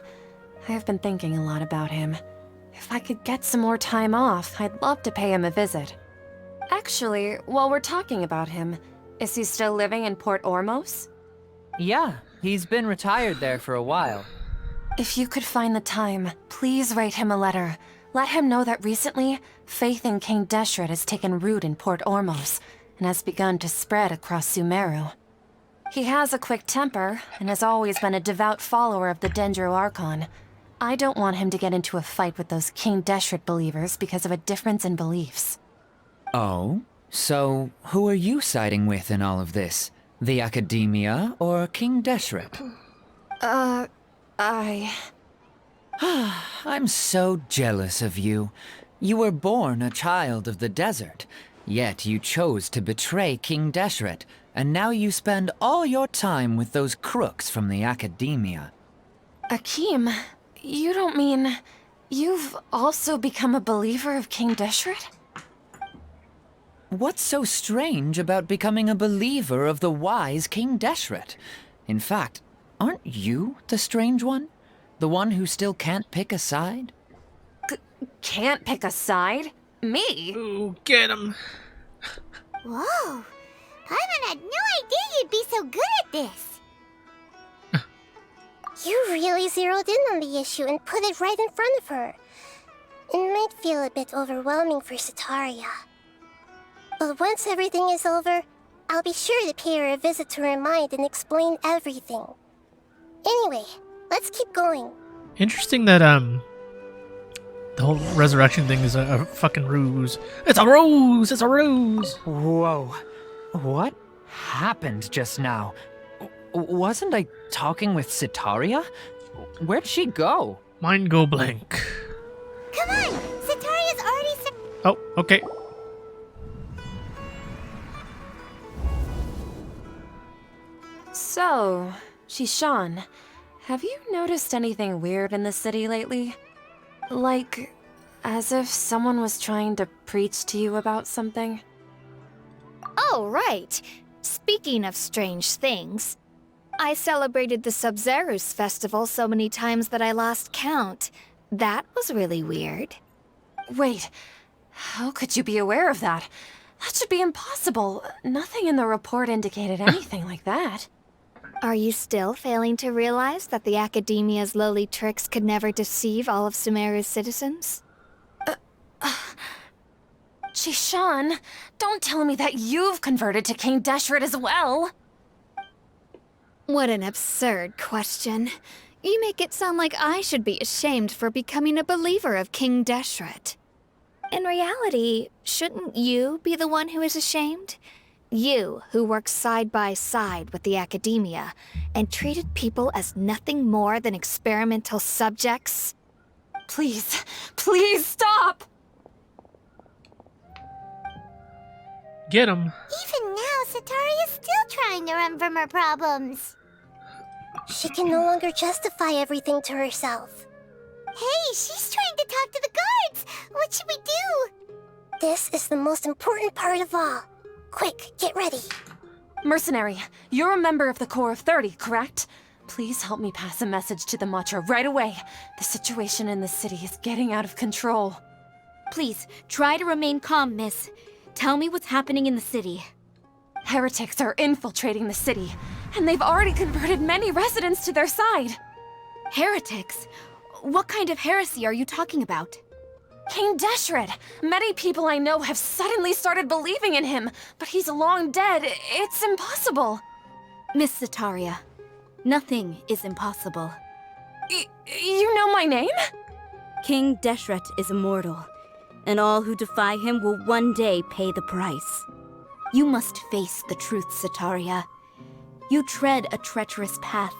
I've been thinking a lot about him. If I could get some more time off, I'd love to pay him a visit. Actually, while we're talking about him, is he still living in Port Ormos? Yeah, he's been retired there for a while. If you could find the time, please write him a letter. Let him know that recently, faith in King Deshret has taken root in Port Ormos and has begun to spread across Sumeru. He has a quick temper and has always been a devout follower of the Dendro Archon. I don't want him to get into a fight with those King Deshret believers because of a difference in beliefs. Oh? So, who are you siding with in all of this? The Academia or King Deshret? I'm so jealous of you. You were born a child of the desert, yet you chose to betray King Deshret, and now you spend all your time with those crooks from the Academia. Akeem, you don't mean... You've also become a believer of King Deshret? What's so strange about becoming a believer of the wise King Deshret? In fact, aren't you the strange one? The one who still can't pick a side? Can't pick a side? Me? Ooh, get him. Whoa! Paimon had no idea you'd be so good at this! You really zeroed in on the issue and put it right in front of her. It might feel a bit overwhelming for Setaria. But once everything is over, I'll be sure to pay her a visit to her mind and explain everything. Anyway, let's keep going. Interesting that, the whole resurrection thing is a fucking ruse. It's a ruse! It's a ruse! Whoa. What happened just now? Wasn't I talking with Setaria? Where'd she go? Mine go blank. Come on! Setaria's already Oh, okay. So, Shishan, have you noticed anything weird in the city lately? Like, as if someone was trying to preach to you about something? Oh, right. Speaking of strange things, I celebrated the Sub-Zerus festival so many times that I lost count. That was really weird. Wait, how could you be aware of that? That should be impossible. Nothing in the report indicated anything like that. Are you still failing to realize that the Academia's lowly tricks could never deceive all of Sumeru's citizens? Shishan, don't tell me that you've converted to King Deshret as well! What an absurd question. You make it sound like I should be ashamed for becoming a believer of King Deshret. In reality, shouldn't you be the one who is ashamed? You, who works side by side with the Academia, and treated people as nothing more than experimental subjects? Please, please stop! Get him. Even now, Setaria's still trying to run from her problems. She can no longer justify everything to herself. Hey, she's trying to talk to the guards! What should we do? This is the most important part of all. Quick, get ready. Mercenary, you're a member of the Corps of 30, correct? Please help me pass a message to the Matcha right away. The situation in the city is getting out of control. Please, try to remain calm, miss. Tell me what's happening in the city. Heretics are infiltrating the city, and they've already converted many residents to their side. Heretics? What kind of heresy are you talking about? King Deshret! Many people I know have suddenly started believing in him, but he's long dead. It's impossible. Miss Setaria, nothing is impossible. You know my name? King Deshret is immortal, and all who defy him will one day pay the price. You must face the truth, Setaria. You tread a treacherous path,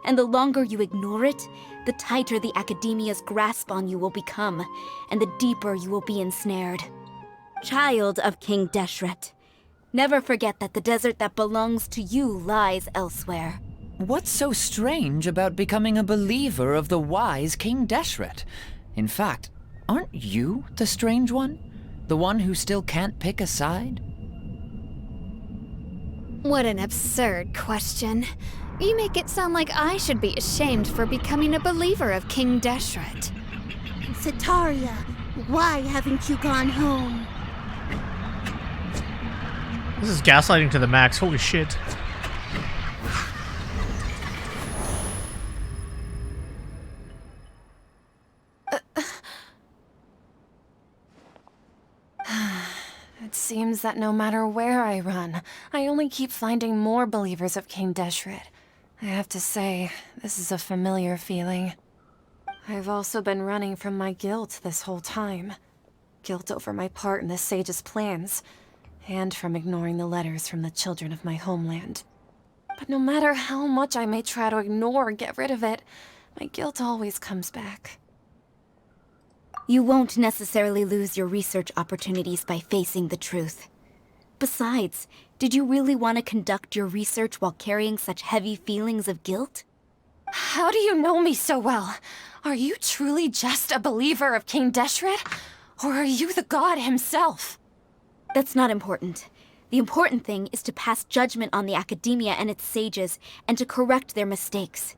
and the longer you ignore it, the tighter the Academia's grasp on you will become, and the deeper you will be ensnared. Child of King Deshret, never forget that the desert that belongs to you lies elsewhere. What's so strange about becoming a believer of the wise King Deshret? In fact, aren't you the strange one? The one who still can't pick a side? What an absurd question. You make it sound like I should be ashamed for becoming a believer of King Deshret. Setaria, why haven't you gone home? This is gaslighting to the max. Holy shit. It seems that no matter where I run, I only keep finding more believers of King Deshret. I have to say, this is a familiar feeling. I've also been running from my guilt this whole time. Guilt over my part in the Sage's plans, and from ignoring the letters from the children of my homeland. But no matter how much I may try to ignore or get rid of it, my guilt always comes back. You won't necessarily lose your research opportunities by facing the truth. Besides, did you really want to conduct your research while carrying such heavy feelings of guilt? How do you know me so well? Are you truly just a believer of King Deshret? Or are you the god himself? That's not important. The important thing is to pass judgment on the academia and its sages, and to correct their mistakes.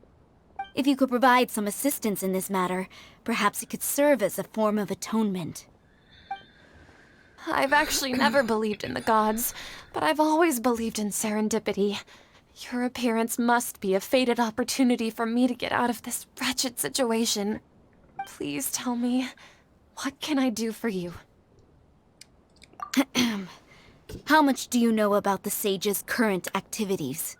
If you could provide some assistance in this matter, perhaps it could serve as a form of atonement. I've actually never believed in the gods, but I've always believed in serendipity. Your appearance must be a fated opportunity for me to get out of this wretched situation. Please tell me, what can I do for you? How much do you know about the sage's current activities?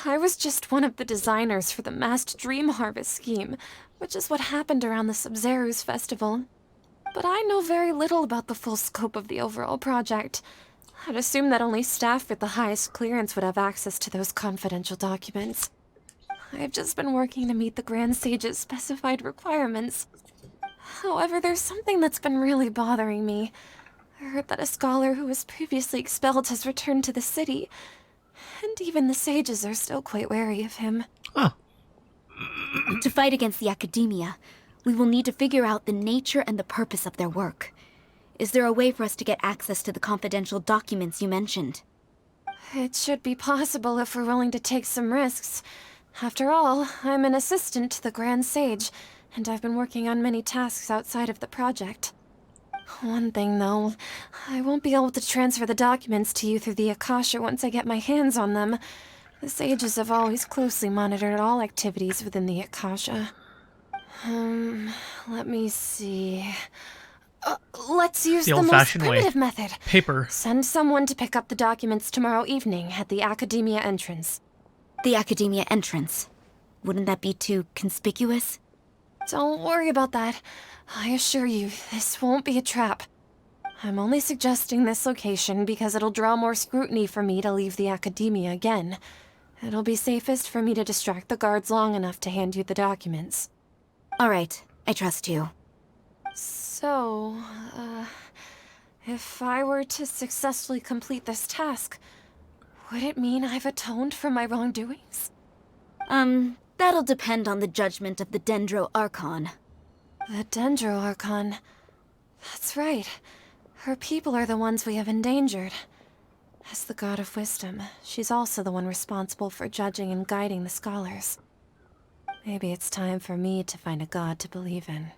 I was just one of the designers for the massed dream harvest scheme, which is what happened around the Sub-Zeru's festival. But I know very little about the full scope of the overall project. I'd assume that only staff with the highest clearance would have access to those confidential documents. I've just been working to meet the Grand Sage's specified requirements. However, there's something that's been really bothering me. I heard that a scholar who was previously expelled has returned to the city, and even the sages are still quite wary of him. Oh. To fight against the academia, we will need to figure out the nature and the purpose of their work. Is there a way for us to get access to the confidential documents you mentioned? It should be possible if we're willing to take some risks. After all, I'm an assistant to the Grand Sage, and I've been working on many tasks outside of the project. One thing, though, I won't be able to transfer the documents to you through the Akasha once I get my hands on them. The sages have always closely monitored all activities within the Akasha. Let me see. Let's use the most primitive method. Paper. Send someone to pick up the documents tomorrow evening at the Academia entrance. The Academia entrance? Wouldn't that be too conspicuous? Don't worry about that. I assure you, this won't be a trap. I'm only suggesting this location because it'll draw more scrutiny for me to leave the Academia again. It'll be safest for me to distract the guards long enough to hand you the documents. All right, I trust you. So, if I were to successfully complete this task, would it mean I've atoned for my wrongdoings? That'll depend on the judgment of the Dendro Archon. The Dendro Archon? That's right. Her people are the ones we have endangered. As the God of Wisdom, she's also the one responsible for judging and guiding the scholars. Maybe it's time for me to find a god to believe in.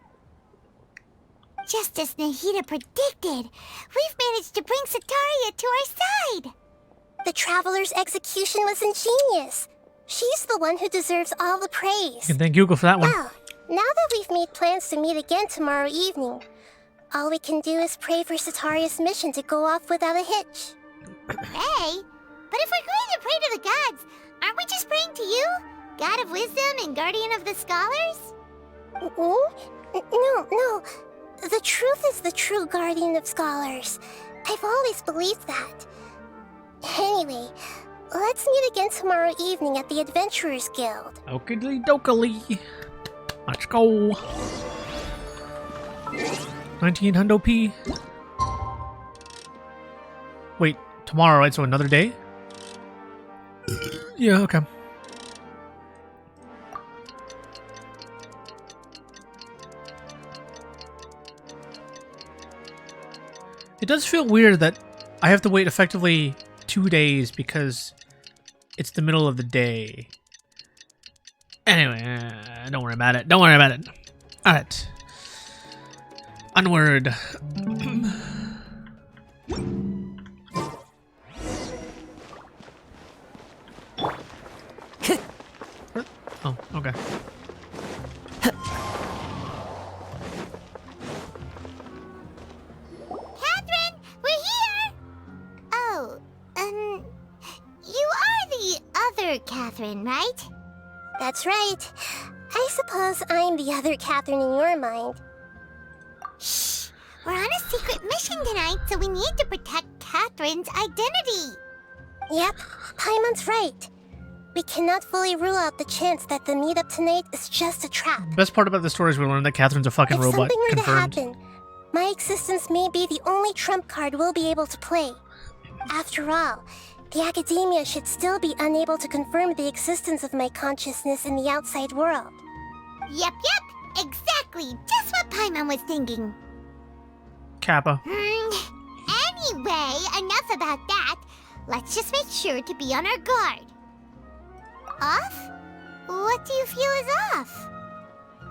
Just as Nahida predicted, we've managed to bring Sataria to our side! The Traveler's execution was ingenious. She's the one who deserves all the praise. You can thank Google for that one. Well, now that we've made plans to meet again tomorrow evening, all we can do is pray for Sataria's mission to go off without a hitch. Pray? But if we're going to pray to the gods, aren't we just praying to you? God of Wisdom and Guardian of the Scholars? No. The truth is the true Guardian of Scholars. I've always believed that. Anyway, let's meet again tomorrow evening at the Adventurers Guild. Oakley dokily. Let's go. 1900 P. Wait, tomorrow, right? So another day? Yeah, okay. It does feel weird that I have to wait effectively 2 days because it's the middle of the day. Anyway, don't worry about it. Don't worry about it. Alright. Onward. Oh, okay. Catherine, we're here! Oh, you are the other Catherine, right? That's right. I suppose I'm the other Catherine in your mind. Shh! We're on a secret mission tonight, so we need to protect Catherine's identity. Yep, Paimon's right. We cannot fully rule out the chance that the meetup tonight is just a trap. Best part about the story is we learned that Catherine's a fucking robot. If something were Confirmed. to happen, my existence may be the only trump card we'll be able to play. After all, the Academia should still be unable to confirm the existence of my consciousness in the outside world. Yep, exactly. Just what Paimon was thinking. Kappa. Anyway, enough about that. Let's just make sure to be on our guard. Off? What do you feel is off?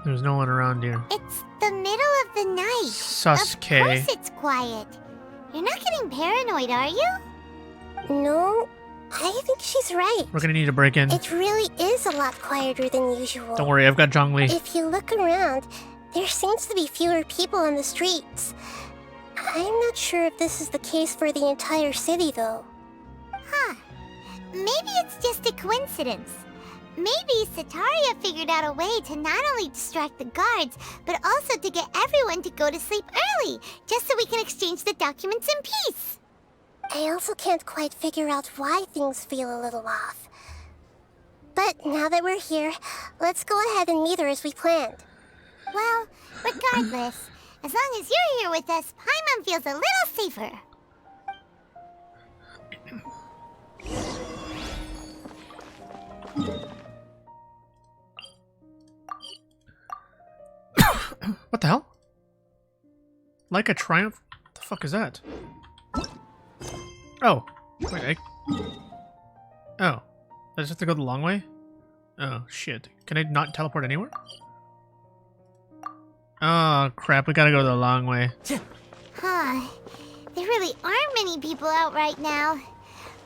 There's no one around here. It's the middle of the night. Sasuke. Of course it's quiet. You're not getting paranoid, are you? No, I think she's right. We're gonna need to break in. It really is a lot quieter than usual. Don't worry, I've got Zhongli. If you look around, there seems to be fewer people on the streets. I'm not sure if this is the case for the entire city, though. Huh. Maybe it's just a coincidence. Maybe Sataria figured out a way to not only distract the guards, but also to get everyone to go to sleep early, just so we can exchange the documents in peace. I also can't quite figure out why things feel a little off. But now that we're here, let's go ahead and meet her as we planned. Well, regardless, as long as you're here with us, Paimon feels a little safer. What the hell? Like a triumph? What the fuck is that? Oh. Wait, Oh. I just have to go the long way? Oh, shit. Can I not teleport anywhere? Oh, crap. We gotta go the long way. Huh. There really aren't many people out right now.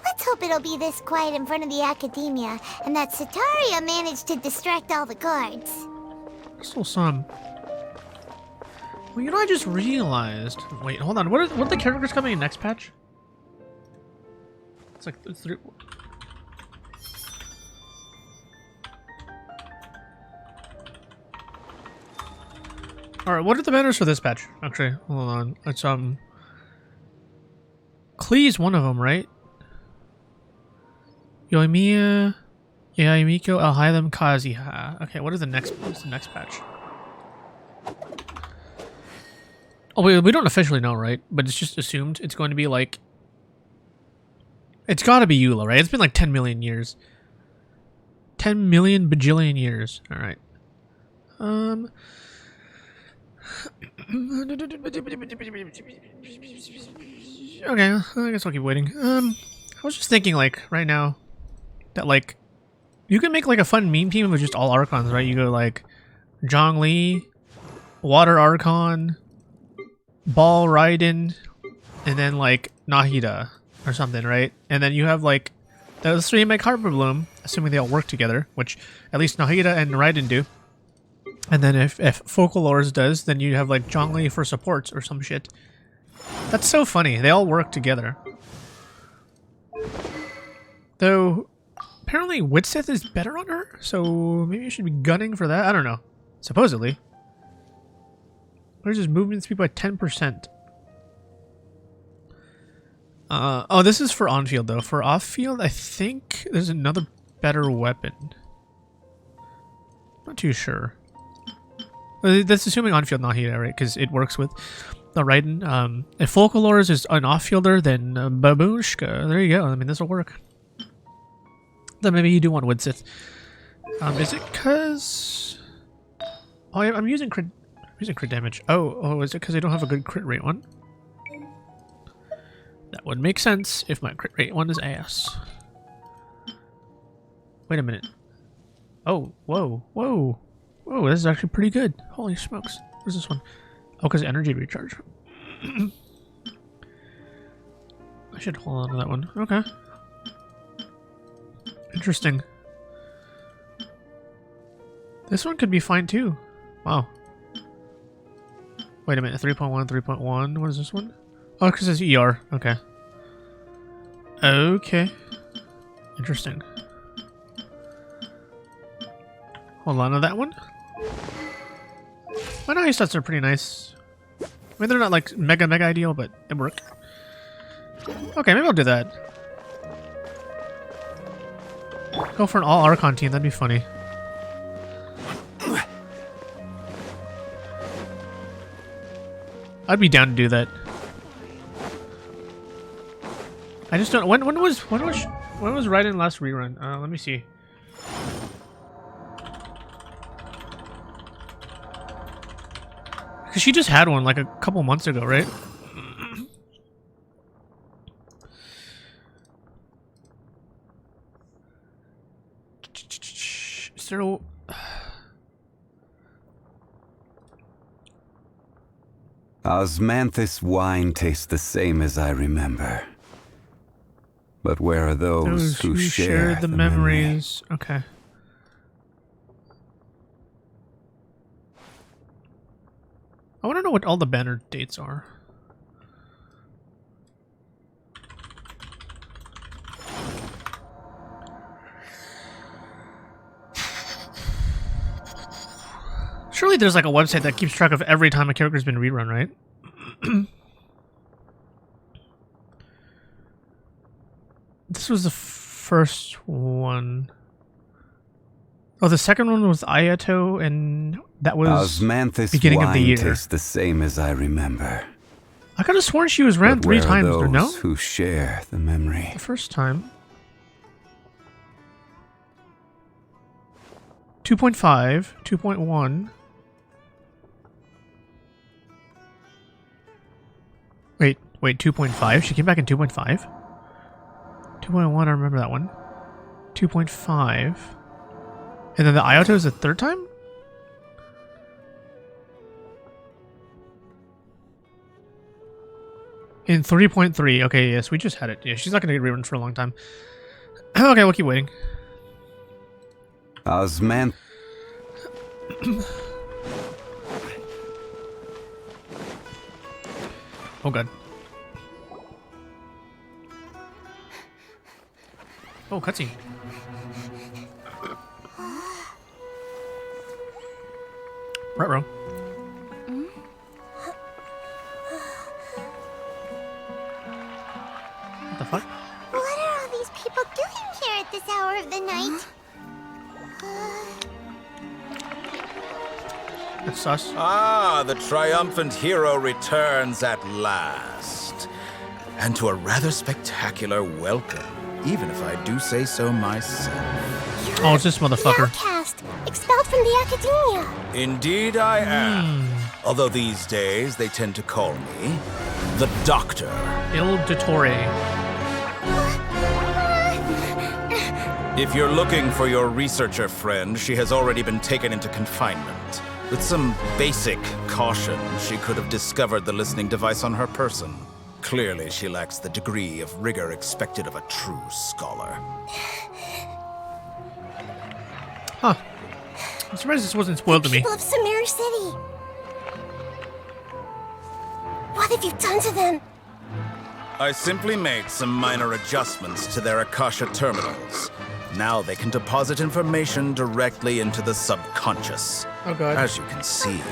Let's hope it'll be this quiet in front of the Academia, and that Sataria managed to distract all the guards. Still some. Well, you know, I just realized... Wait, hold on. What are the characters coming in next patch? It's like 3... Alright, what are the banners for this patch? Actually, hold on. It's, Klee's one of them, right? Yoimiya, Miko, Alhaitham, Kazuha. Okay, what's the next patch? Oh, we don't officially know, right? But it's just assumed it's going to be like... It's gotta be Eula, right? It's been like 10 million years. 10 million bajillion years. Alright. Okay, I guess I'll keep waiting. I was just thinking, like, right now, that, like, you can make, like, a fun meme team with just all Archons, right? You go, like, Zhongli, Water Archon, Baal Raiden, and then, like, Nahida, or something, right? And then you have, like, those three make Harbor Bloom, assuming they all work together, which at least Nahida and Raiden do. And then if Focalors does, then you have, like, Zhongli for supports or some shit. That's so funny. They all work together. Though, apparently Widsith is better on her, so maybe I should be gunning for that. I don't know. Supposedly. Where's his movement speed by 10%? Oh, this is for on-field, though. For off-field, I think there's another better weapon. Not too sure. That's assuming on-field Nahida, right? Because it works with the Raiden. If Focalors is an off-fielder, then Babushka. There you go. I mean, this will work. Then maybe you do want Widsith. Is it because... Oh, I'm using crit damage. Oh, is it because I don't have a good crit rate one? That would make sense if my crit rate one is ass. Wait a minute. Oh, whoa. Whoa, this is actually pretty good. Holy smokes. Where's this one? Oh, because energy recharge. I should hold on to that one. Okay. Interesting. This one could be fine too. Wow. Wait a minute. 3.1, 3.1. What is this one? Oh, because it's ER. Okay. Okay. Interesting. Hold on to that one. My nice stats are pretty nice. I mean, they're not like mega ideal, but they work. Okay, maybe I'll do that. Go for an all Archon team, that'd be funny. I'd be down to do that. I just don't. When was Raiden last rerun? Let me see. Because she just had one like a couple months ago, right? Is there a... Osmanthus wine tastes the same as I remember. But where are those who share the memories? Okay. I want to know what all the banner dates are. Surely there's like a website that keeps track of every time a character's been rerun, right? This was the first one. Oh, the second one was Ayato, and that was Osmanthus beginning of the year. Tastes the same as I remember. I could have sworn she was ran 3 times, or no? Who share the memory? The first time. 2.5, 2.1. Wait, 2.5? She came back in 2.5? 2.1, I remember that one. 2.5. And then the Ayato is the third time? In 3.3. Okay, yes, we just had it. Yeah, she's not going to get rerun for a long time. Okay, we'll keep waiting. Osman. Oh god. Oh, cutscene. Ruh-roh. What the fuck? What are all these people doing here at this hour of the night? That's sus. Ah, the triumphant hero returns at last. And to a rather spectacular welcome, even if I do say so myself. Oh, it's this motherfucker. Outcast, expelled from the academia. Indeed I am. Although these days they tend to call me the Doctor. Il Dottore. If you're looking for your researcher friend, she has already been taken into confinement. With some basic caution, she could have discovered the listening device on her person. Clearly, she lacks the degree of rigor expected of a true scholar. Huh. I'm surprised this wasn't spoiled to me. People of Sumeru City. What have you done to them? I simply made some minor adjustments to their Akasha terminals. Now they can deposit information directly into the subconscious. Oh god. As you can see,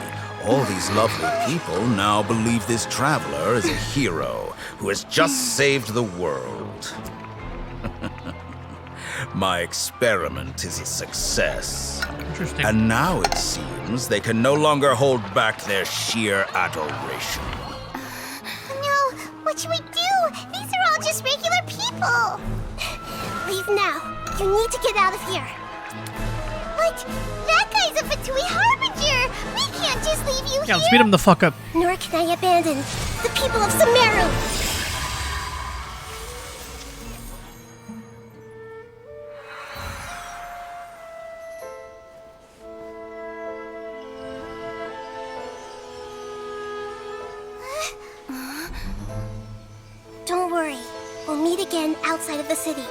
all these lovely people now believe this traveler is a hero who has just saved the world. My experiment is a success. Interesting. And now it seems they can no longer hold back their sheer adoration. No, what should we do? These are all just regular people. Leave now. You need to get out of here. What? That guy's a Fatui Harbinger. We can't just leave you Yeah, here. let's beat him the fuck up. Nor can I abandon the people of Sumeru. Don't worry. We'll meet again outside of the city.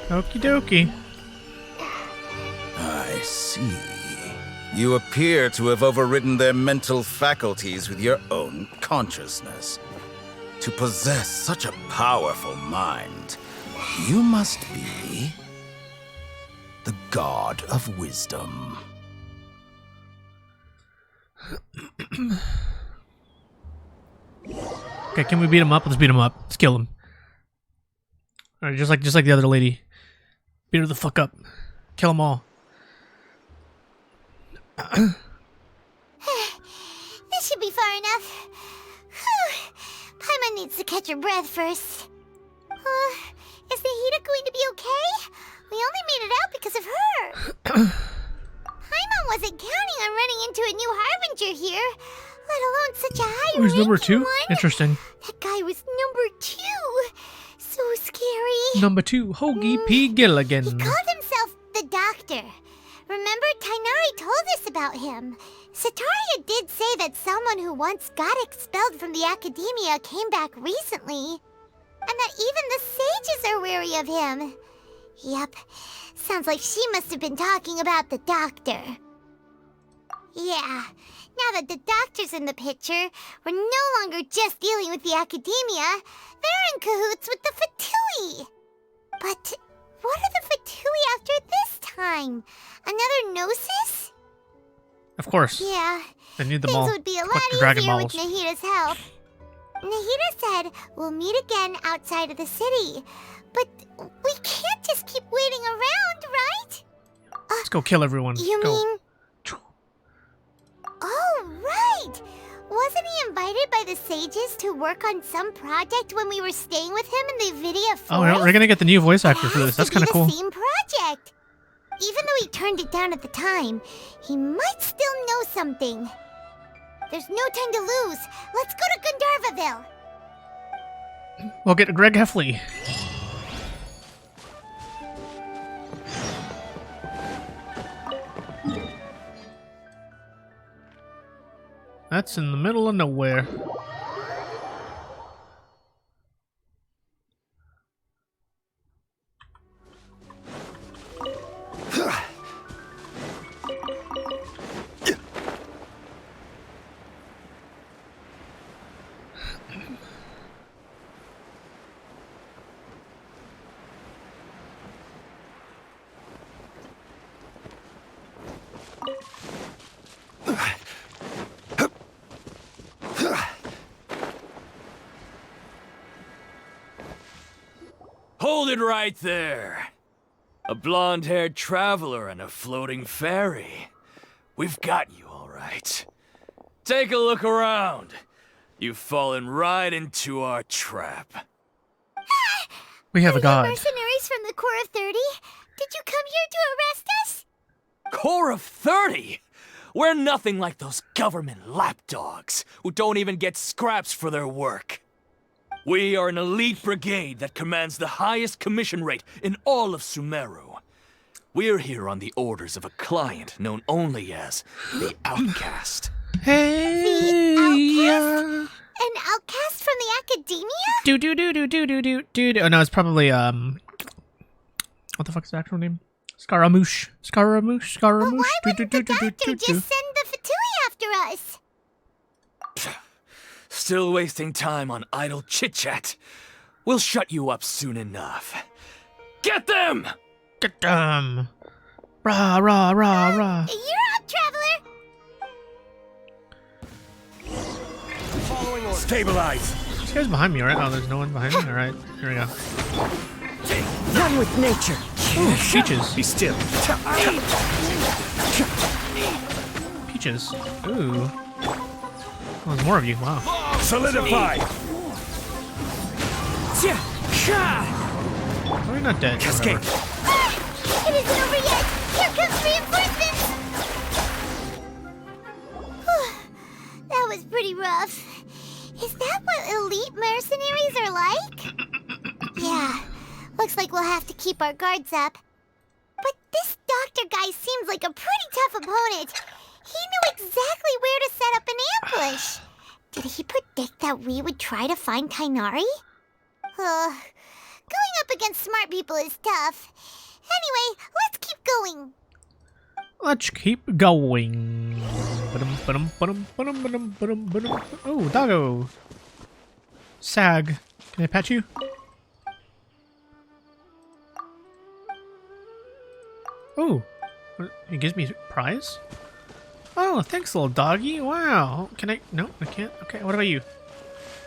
Okie dokie. I see. You appear to have overridden their mental faculties with your own consciousness. To possess such a powerful mind, you must be the god of wisdom. Okay, can we beat him up? Let's beat him up. Let's kill him. Alright, just like the other lady. Beat her the fuck up. Kill them all. This should be far enough. Whew. Paimon needs to catch her breath first. Is Nahida going to be okay? We only made it out because of her. Paimon wasn't counting on running into a new Harbinger here, let alone such a high Who's number 2? one. Interesting. That guy was number 2. So scary. Number 2, Hoagie P. Gilligan. He called himself the Doctor. Remember, Tighnari told us about him. Sataria did say that someone who once got expelled from the academia came back recently. And that even the sages are wary of him. Yep, sounds like she must have been talking about the Doctor. Yeah, now that the Doctor's in the picture, we're no longer just dealing with the academia. They're in cahoots with the Fatui. But what are the Fatui after this time? Another Gnosis? Of course. Yeah, They need them things all. would be a Collect the lot Dragon easier Balls. with Nahida's help. Nahida said we'll meet again outside of the city. But we can't just keep waiting around, right? Let's go kill everyone. You Go. mean... Oh, right! Wasn't he invited by the sages to work on some project when we were staying with him in the Vidia Forest? Oh, we're gonna get the new voice actor for this. That's kind of cool. The same project. Even though he turned it down at the time, he might still know something. There's no time to lose. Let's go to Gandharvaville. We'll get Greg Heffley. That's in the middle of nowhere. Hold it right there. A blonde-haired traveler and a floating fairy. We've got you, all right. Take a look around. You've fallen right into our trap. We have a god. Mercenaries from the Corps of 30? Did you come here to arrest us? Corps of 30? We're nothing like those government lapdogs who don't even get scraps for their work. We are an elite brigade that commands the highest commission rate in all of Sumeru. We're here on the orders of a client known only as the Outcast. Hey, The Outcast? An outcast from the academia? Oh no, it's probably what the fuck's the actual name? Scaramouche. Scaramouche. Why wouldn't the doctor just send the Fatui after us? Still wasting time on idle chit-chat. We'll shut you up soon enough. Get them! Get them! Rah, rah, rah, rah. You're up, traveler! Following orders. Stabilize! This guy's behind me, right? Oh, there's no one behind me? Alright, here we go. One with nature. Ooh, Peaches. Be still. Peaches. Ooh. Oh, there's more of you. Wow. Solidify! Oh, you're not dead. Cascade. It isn't over yet! Here comes reinforcements! That was pretty rough. Is that what elite mercenaries are like? Yeah. Looks like we'll have to keep our guards up. But this doctor guy seems like a pretty tough opponent. He knew exactly where to set up an ambush. Did he predict that we would try to find Tighnari? Going up against smart people is tough. Anyway, let's keep going. Let's keep going. Oh, doggo. Sag. Can I pet you? Oh, he gives me a prize? Oh, thanks, little doggy. Wow. Can I? No, I can't. Okay, what about you?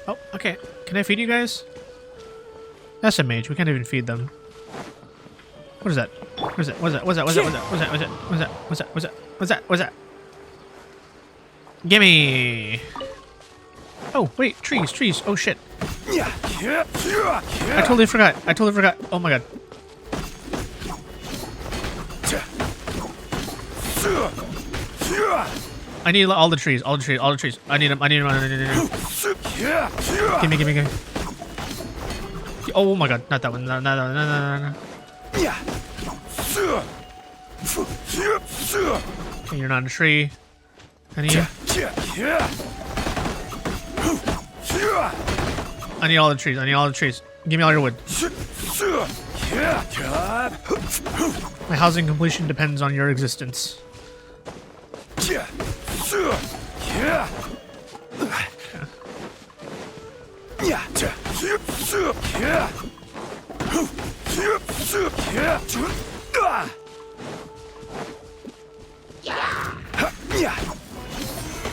Oh, okay. Can I feed you guys? That's a mage. We can't even feed them. What is that? What is that? What is that? What's that? What's that? What's that? What's that? What's that? What's that? What's that? What's that? What's that? Gimme! Oh, wait, trees. Oh, shit. I totally forgot. Oh, my God. I need all the trees. I need them. Gimme. Oh, my God. Not that one. No. Okay, you're not a tree. I need all the trees. Give me all your wood. My housing completion depends on your existence.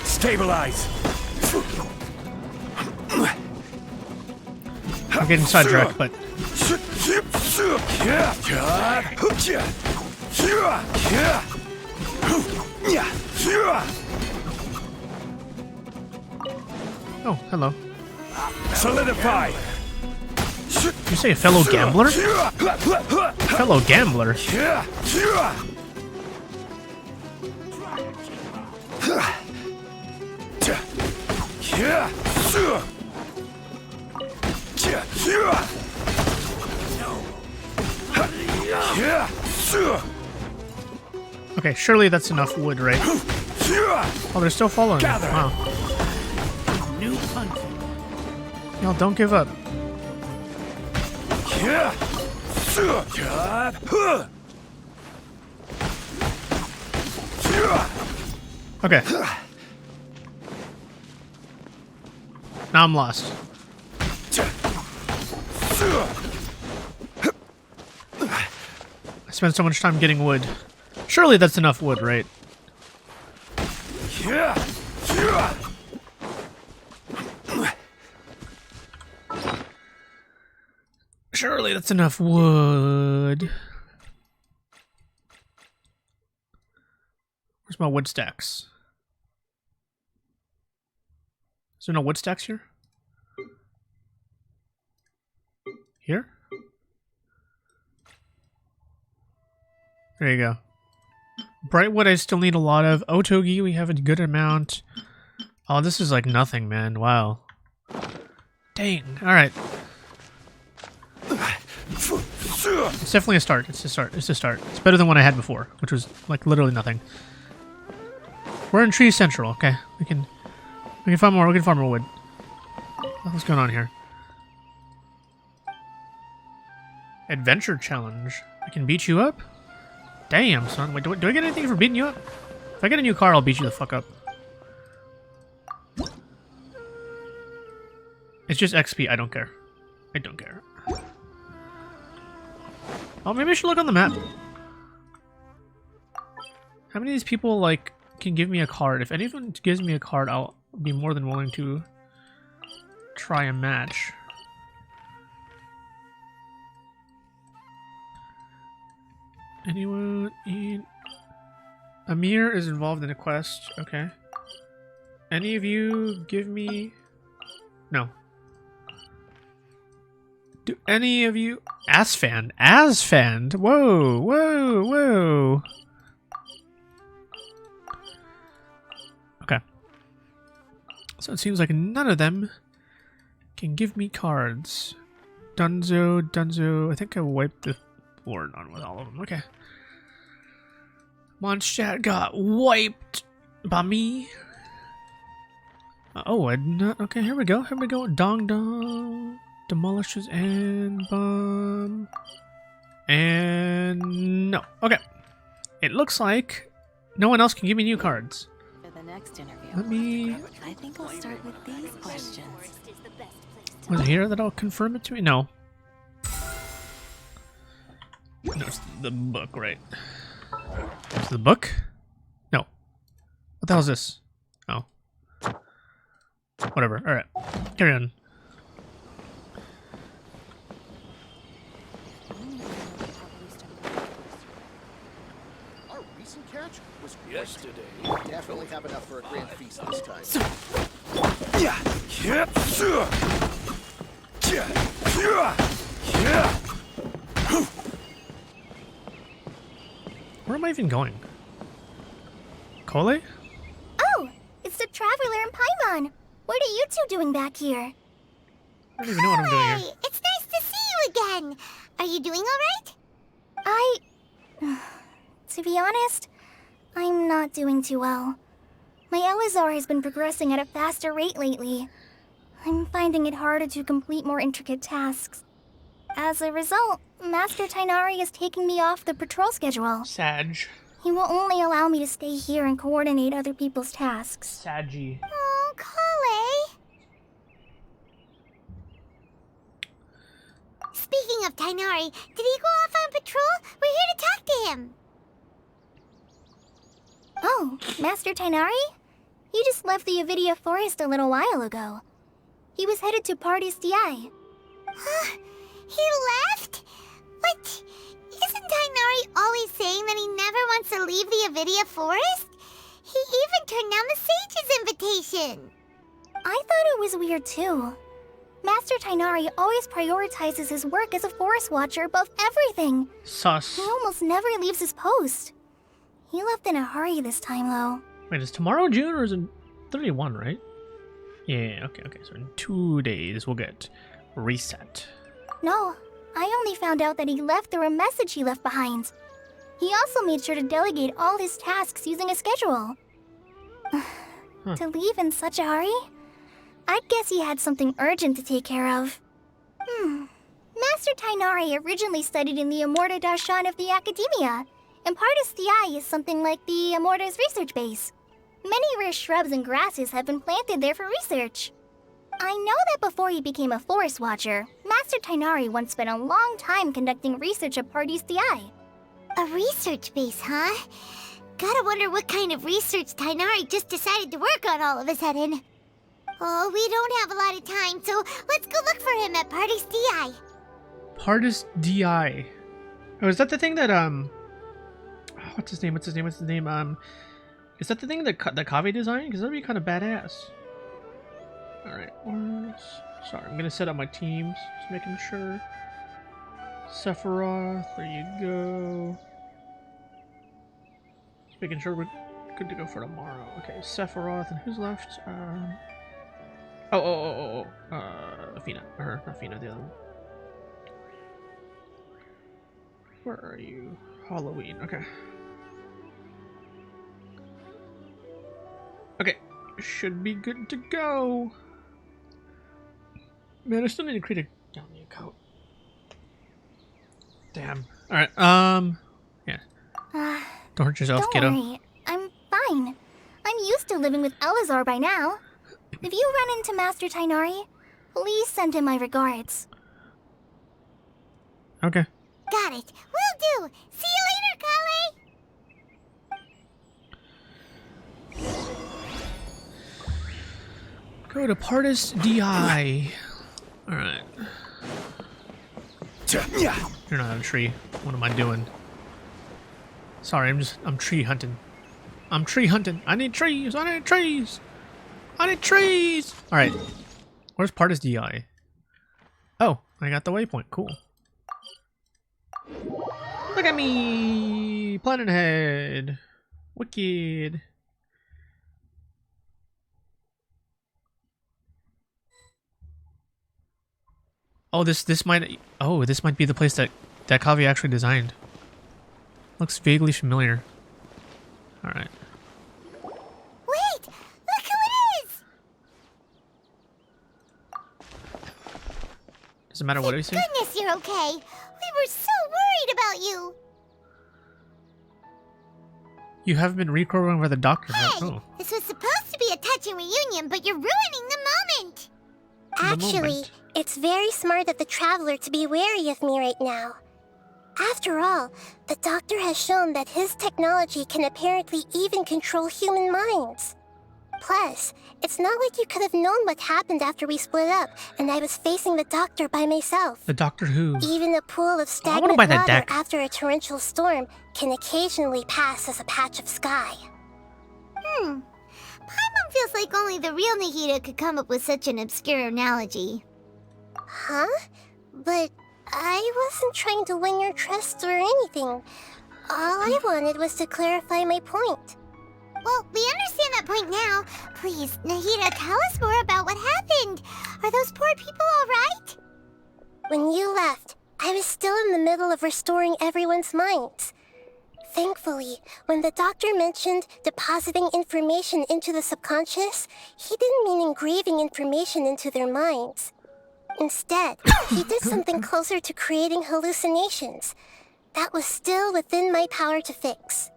Stabilize. I'm getting sidetracked, but oh, hello. Solidify. You say a fellow gambler? Fellow gambler? Okay, surely that's enough wood, right? Oh, they're still following me. Wow. New hunting. Y'all don't give up. Okay. Now I'm lost. I spent so much time getting wood. Surely that's enough wood, right? Surely that's enough wood. Where's my wood stacks? Is there no wood stacks here? Here? There you go. Brightwood I still need a lot of. Otogi we have a good amount. Oh, this is like nothing, man. Wow. Dang. Alright. It's definitely a start. It's a start. It's better than what I had before, which was like literally nothing. We're in Tree Central, okay. We can find more wood. What's going on here? Adventure challenge. I can beat you up? Damn, son. Wait, do I get anything for beating you up? If I get a new car, I'll beat you the fuck up. It's just XP. I don't care. Oh, maybe I should look on the map. How many of these people, like, can give me a card? If anyone gives me a card, I'll be more than willing to try a match. Anyone in... Amir is involved in a quest. Okay. Any of you give me... No. Do any of you... Asfand. Asfand! Whoa! Okay. So it seems like none of them can give me cards. Dunzo. I think I wiped the board on with all of them. Okay. Mondstadt got wiped by me. Oh, okay, here we go. Dong. Demolishes and bomb. And no. Okay. It looks like no one else can give me new cards. For the next interview, I think I'll start with these questions. Was it here that I'll confirm it to me? No. No, it's the book, right? It's the book? No. What the hell is this? Oh. Whatever. Alright. Carry on. Our recent catch was yesterday. Definitely have enough for a grand feast this time. Where am I even going? Collei? Oh, it's the Traveler and Paimon. What are you two doing back here? I don't even know what I'm doing here. It's nice to see you again. Are you doing all right? To be honest, I'm not doing too well. My Elazar has been progressing at a faster rate lately. I'm finding it harder to complete more intricate tasks. As a result, Master Tighnari is taking me off the patrol schedule. Sag. He will only allow me to stay here and coordinate other people's tasks. Saggy. Oh, Collei. Speaking of Tighnari, did he go off on patrol? We're here to talk to him. Oh, Master Tighnari? He just left the Avidia Forest a little while ago. He was headed to Party's DI. He left? But isn't Tighnari always saying that he never wants to leave the Avidia Forest? He even turned down the Sage's invitation. I thought it was weird too. Master Tighnari always prioritizes his work as a forest watcher above everything. Sus. He almost never leaves his post. He left in a hurry this time, though. Wait, is tomorrow June or is it 31, right? Yeah, okay. So in 2 days we'll get reset. No, I only found out that he left through a message he left behind. He also made sure to delegate all his tasks using a schedule. To leave in such a hurry? I'd guess he had something urgent to take care of. Master Tighnari originally studied in the Immorta Darshan of the Academia, and Partis DI is something like the Immorta's research base. Many rare shrubs and grasses have been planted there for research. I know that before he became a forest watcher, Master Tighnari once spent a long time conducting research at Partis DI. A research base, huh? Gotta wonder what kind of research Tighnari just decided to work on all of a sudden. Oh, we don't have a lot of time, so let's go look for him at Partis DI. Partis DI. Oh, is that the thing that what's his name? Is that the thing that Kaveh designed? Because that'd be kind of badass. All right, sorry, I'm gonna set up my teams, just making sure. Sephiroth, there you go. Just making sure we're good to go for tomorrow. Okay, Sephiroth, and who's left? Athena, or not Athena, the other one. Where are you? Halloween, okay. Okay, should be good to go. Man, I still need to create a Ganyu coat. Damn. Alright, yeah. Don't hurt yourself, kiddo. Don't worry, I'm fine. I'm used to living with Elazar by now. If you run into Master Tighnari, please send him my regards. Okay. Got it. Will do. See you later, Collei. Go to Partis DI. Alright. You're not on a tree. What am I doing? Sorry, I'm tree hunting. I'm tree hunting. I need trees. I need trees. I need trees. Alright. Where's Partis DI? Oh, I got the waypoint. Cool. Look at me! Planet Head. Wicked. Oh, this might be the place that Kaveh actually designed. Looks vaguely familiar. All right. Wait! Look who it is! Doesn't matter what I say. Goodness, you're okay. We were so worried about you. You haven't been reprogrammed by the doctor. Hey, Oh. this was supposed to be a touching reunion, but you're ruining the moment. Actually, it's very smart of the Traveler to be wary of me right now. After all, the Doctor has shown that his technology can apparently even control human minds. Plus, it's not like you could have known what happened after we split up and I was facing the Doctor by myself. The Doctor Who? Even a pool of stagnant buy that water deck. after a torrential storm can occasionally pass as a patch of sky. Paimon feels like only the real Nahida could come up with such an obscure analogy. Huh? But I wasn't trying to win your trust or anything. All I wanted was to clarify my point. Well, we understand that point now. Please, Nahida, tell us more about what happened. Are those poor people all right? When you left, I was still in the middle of restoring everyone's minds. Thankfully, when the doctor mentioned depositing information into the subconscious, he didn't mean engraving information into their minds. Instead, he did something closer to creating hallucinations. That was still within my power to fix.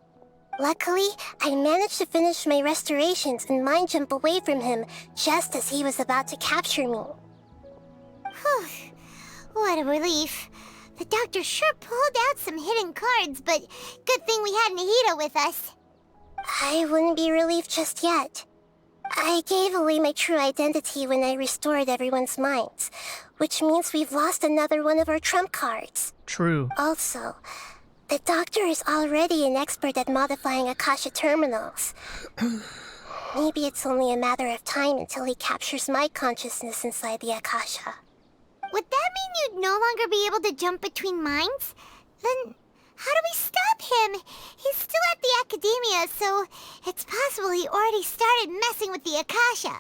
Luckily, I managed to finish my restorations and mind jump away from him just as he was about to capture me. Whew. What a relief. The doctor sure pulled out some hidden cards, but good thing we had Nahida with us. I wouldn't be relieved just yet. I gave away my true identity when I restored everyone's minds, which means we've lost another one of our trump cards. True. Also, the doctor is already an expert at modifying Akasha terminals. Maybe it's only a matter of time until he captures my consciousness inside the Akasha. Would that mean you'd no longer be able to jump between minds? Then how do we stop him? He's still at the academia, so it's possible he already started messing with the Akasha.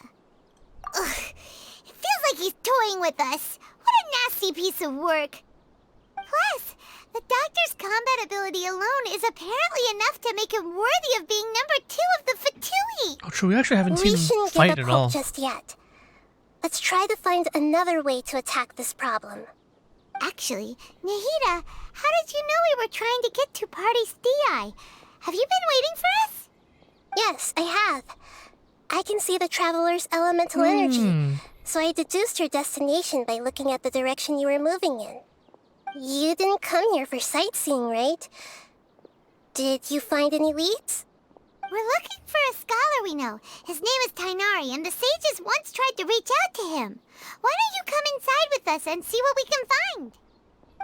Ugh, it feels like he's toying with us. What a nasty piece of work. Plus, the doctor's combat ability alone is apparently enough to make him worthy of being number 2 of the Fatui. Oh, true. We actually haven't seen him shouldn't fight give at up all. hope just yet. Let's try to find another way to attack this problem. Actually, Nahida, how did you know we were trying to get to Party's DI? Have you been waiting for us? Yes, I have. I can see the traveler's elemental energy, so I deduced your destination by looking at the direction you were moving in. You didn't come here for sightseeing, right? Did you find any leads? We're looking for a scholar we know. His name is Tighnari, and the sages once tried to reach out to him. Why don't you come inside with us and see what we can find?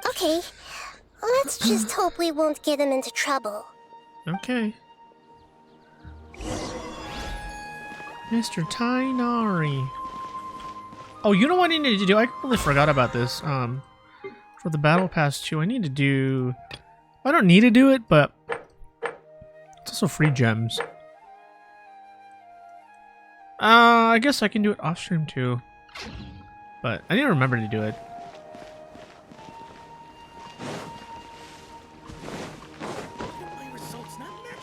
Okay. Let's just hope we won't get him into trouble. Okay. Mr. Tighnari. Oh, you know what I need to do? I completely forgot about this. For the Battle Pass 2, I need to do... I don't need to do it, but... it's also free gems. I guess I can do it off stream too. But I need to remember to do it.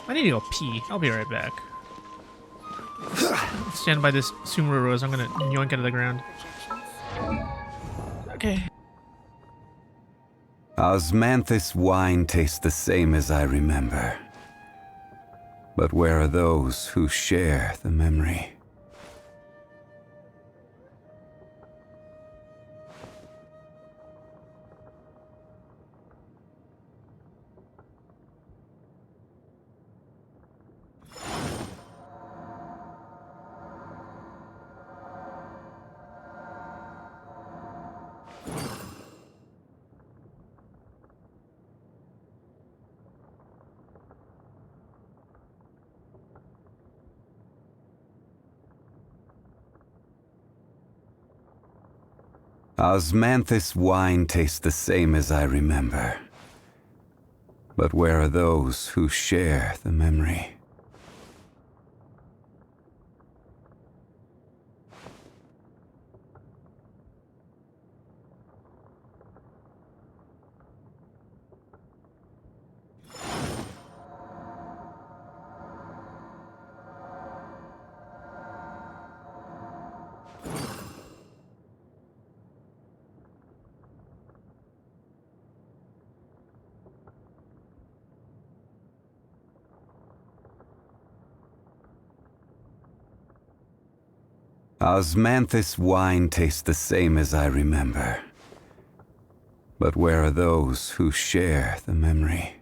I need to go pee. I'll be right back. Stand by this Sumeru as I'm gonna yoink it to the ground. Okay. Osmanthus wine tastes the same as I remember. But where are those who share the memory? Osmanthus wine tastes the same as I remember. But where are those who share the memory? Osmanthus wine tastes the same as I remember. But where are those who share the memory?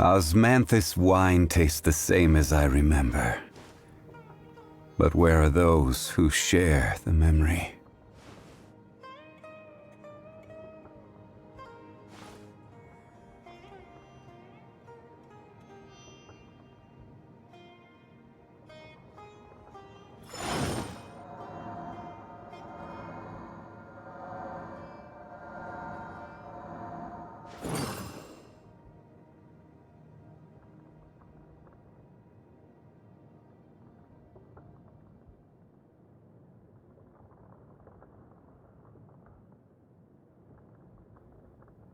Osmanthus wine tastes the same as I remember. But where are those who share the memory?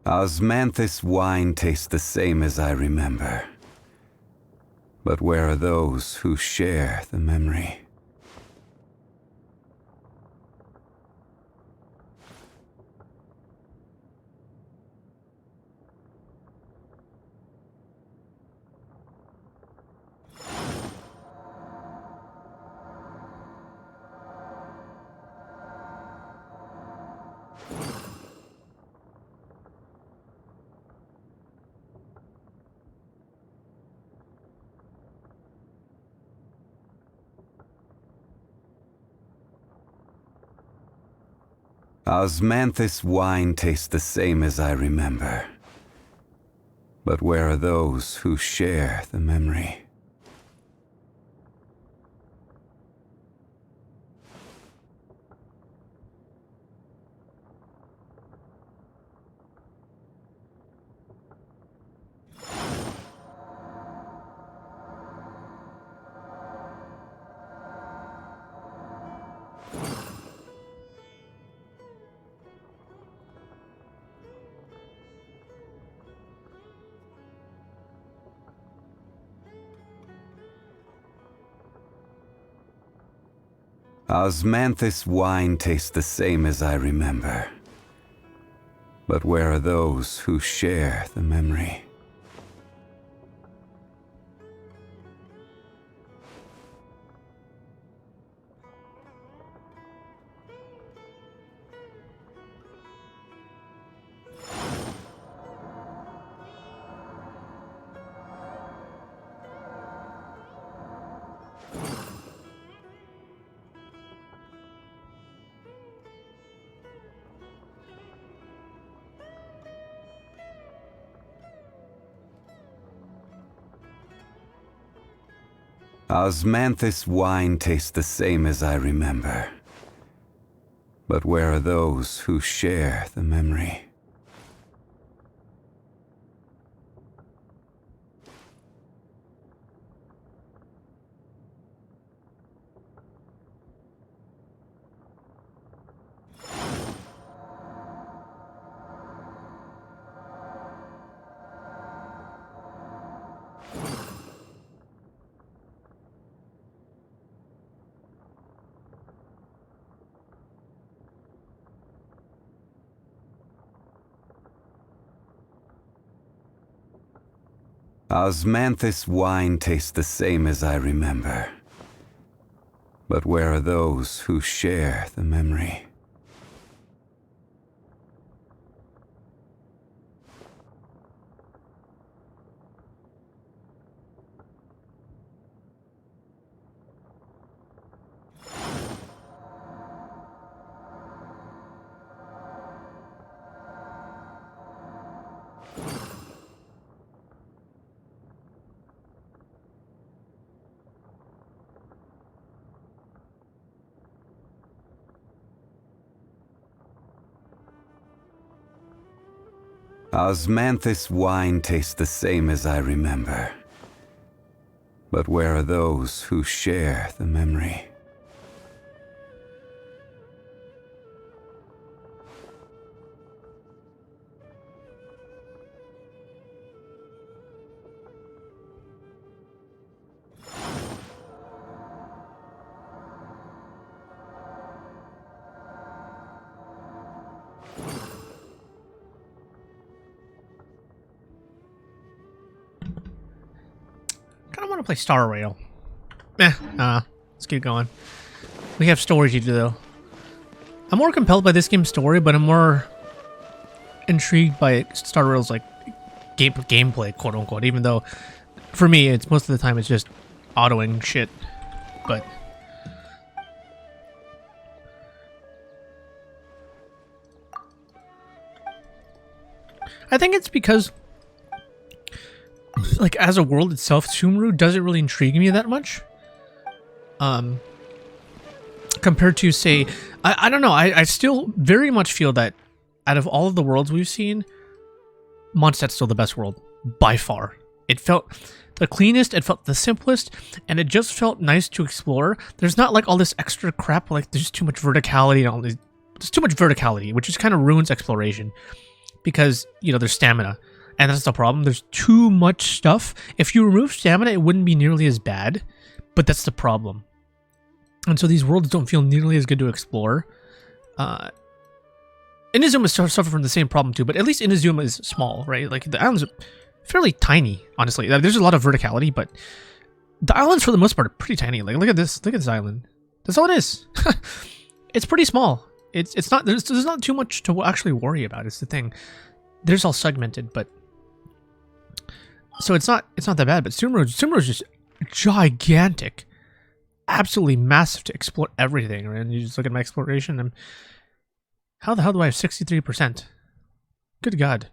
Osmanthus wine tastes the same as I remember. But where are those who share the memory? Osmanthus wine tastes the same as I remember. But where are those who share the memory? Osmanthus wine tastes the same as I remember. But where are those who share the memory? Osmanthus wine tastes the same as I remember. But where are those who share the memory? Osmanthus wine tastes the same as I remember. But where are those who share the memory? Osmanthus wine tastes the same as I remember. But where are those who share the memory? Play Star Rail. Let's keep going. We have story to do though. I'm more compelled by this game's story, but I'm more intrigued by Star Rail's like gameplay, quote unquote. Even though, for me, it's most of the time it's just autoing shit. But I think it's because, like, as a world itself, Sumeru doesn't really intrigue me that much. Compared to, say, I don't know, I still very much feel that out of all of the worlds we've seen, Mondstadt's still the best world, by far. It felt the cleanest, it felt the simplest, and it just felt nice to explore. There's not like all this extra crap, like there's too much verticality and all this. There's too much verticality, which just kind of ruins exploration. Because, you know, there's stamina. And that's the problem. There's too much stuff. If you remove stamina, it wouldn't be nearly as bad. But that's the problem. And so these worlds don't feel nearly as good to explore. Inazuma suffer from the same problem too, but at least Inazuma is small, right? Like, the islands are fairly tiny, honestly. There's a lot of verticality, but the islands, for the most part, are pretty tiny. Like, look at this. Look at this island. That's all it is. It's pretty small. It's not, there's not too much to actually worry about. It's the thing. There's all segmented, but so it's not that bad. But Sumeru is just gigantic, absolutely massive to explore everything. Right? And you just look at my exploration, and how the hell do I have 63%? Good God,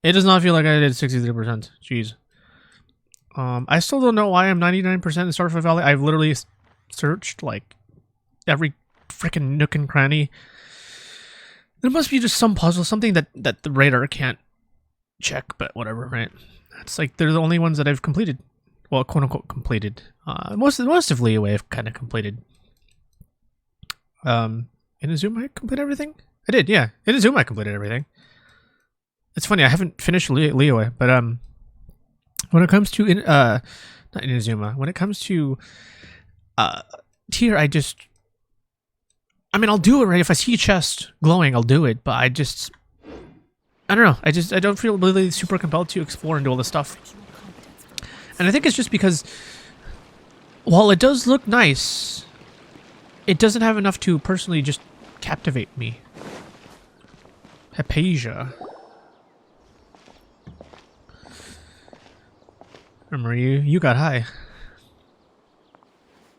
it does not feel like I did 63%. Jeez. I still don't know why I'm 99% in Starfall Valley. I've literally searched like every freaking nook and cranny. There must be just some puzzle, something that the radar can't check, but whatever, right? It's like they're the only ones that I've completed. Well, quote unquote completed. Most of Liyue I've kind of completed. Inazuma I completed everything? I did, yeah. Inazuma I completed everything. It's funny, I haven't finished Liyue, but when it comes to not Inazuma, when it comes to Tyr, I mean, I'll do it, right? If I see a chest glowing, I'll do it. But I don't know. I don't feel really super compelled to explore and do all this stuff. And I think it's just because, while it does look nice, it doesn't have enough to personally just captivate me. Hypatia. Remember, you got high.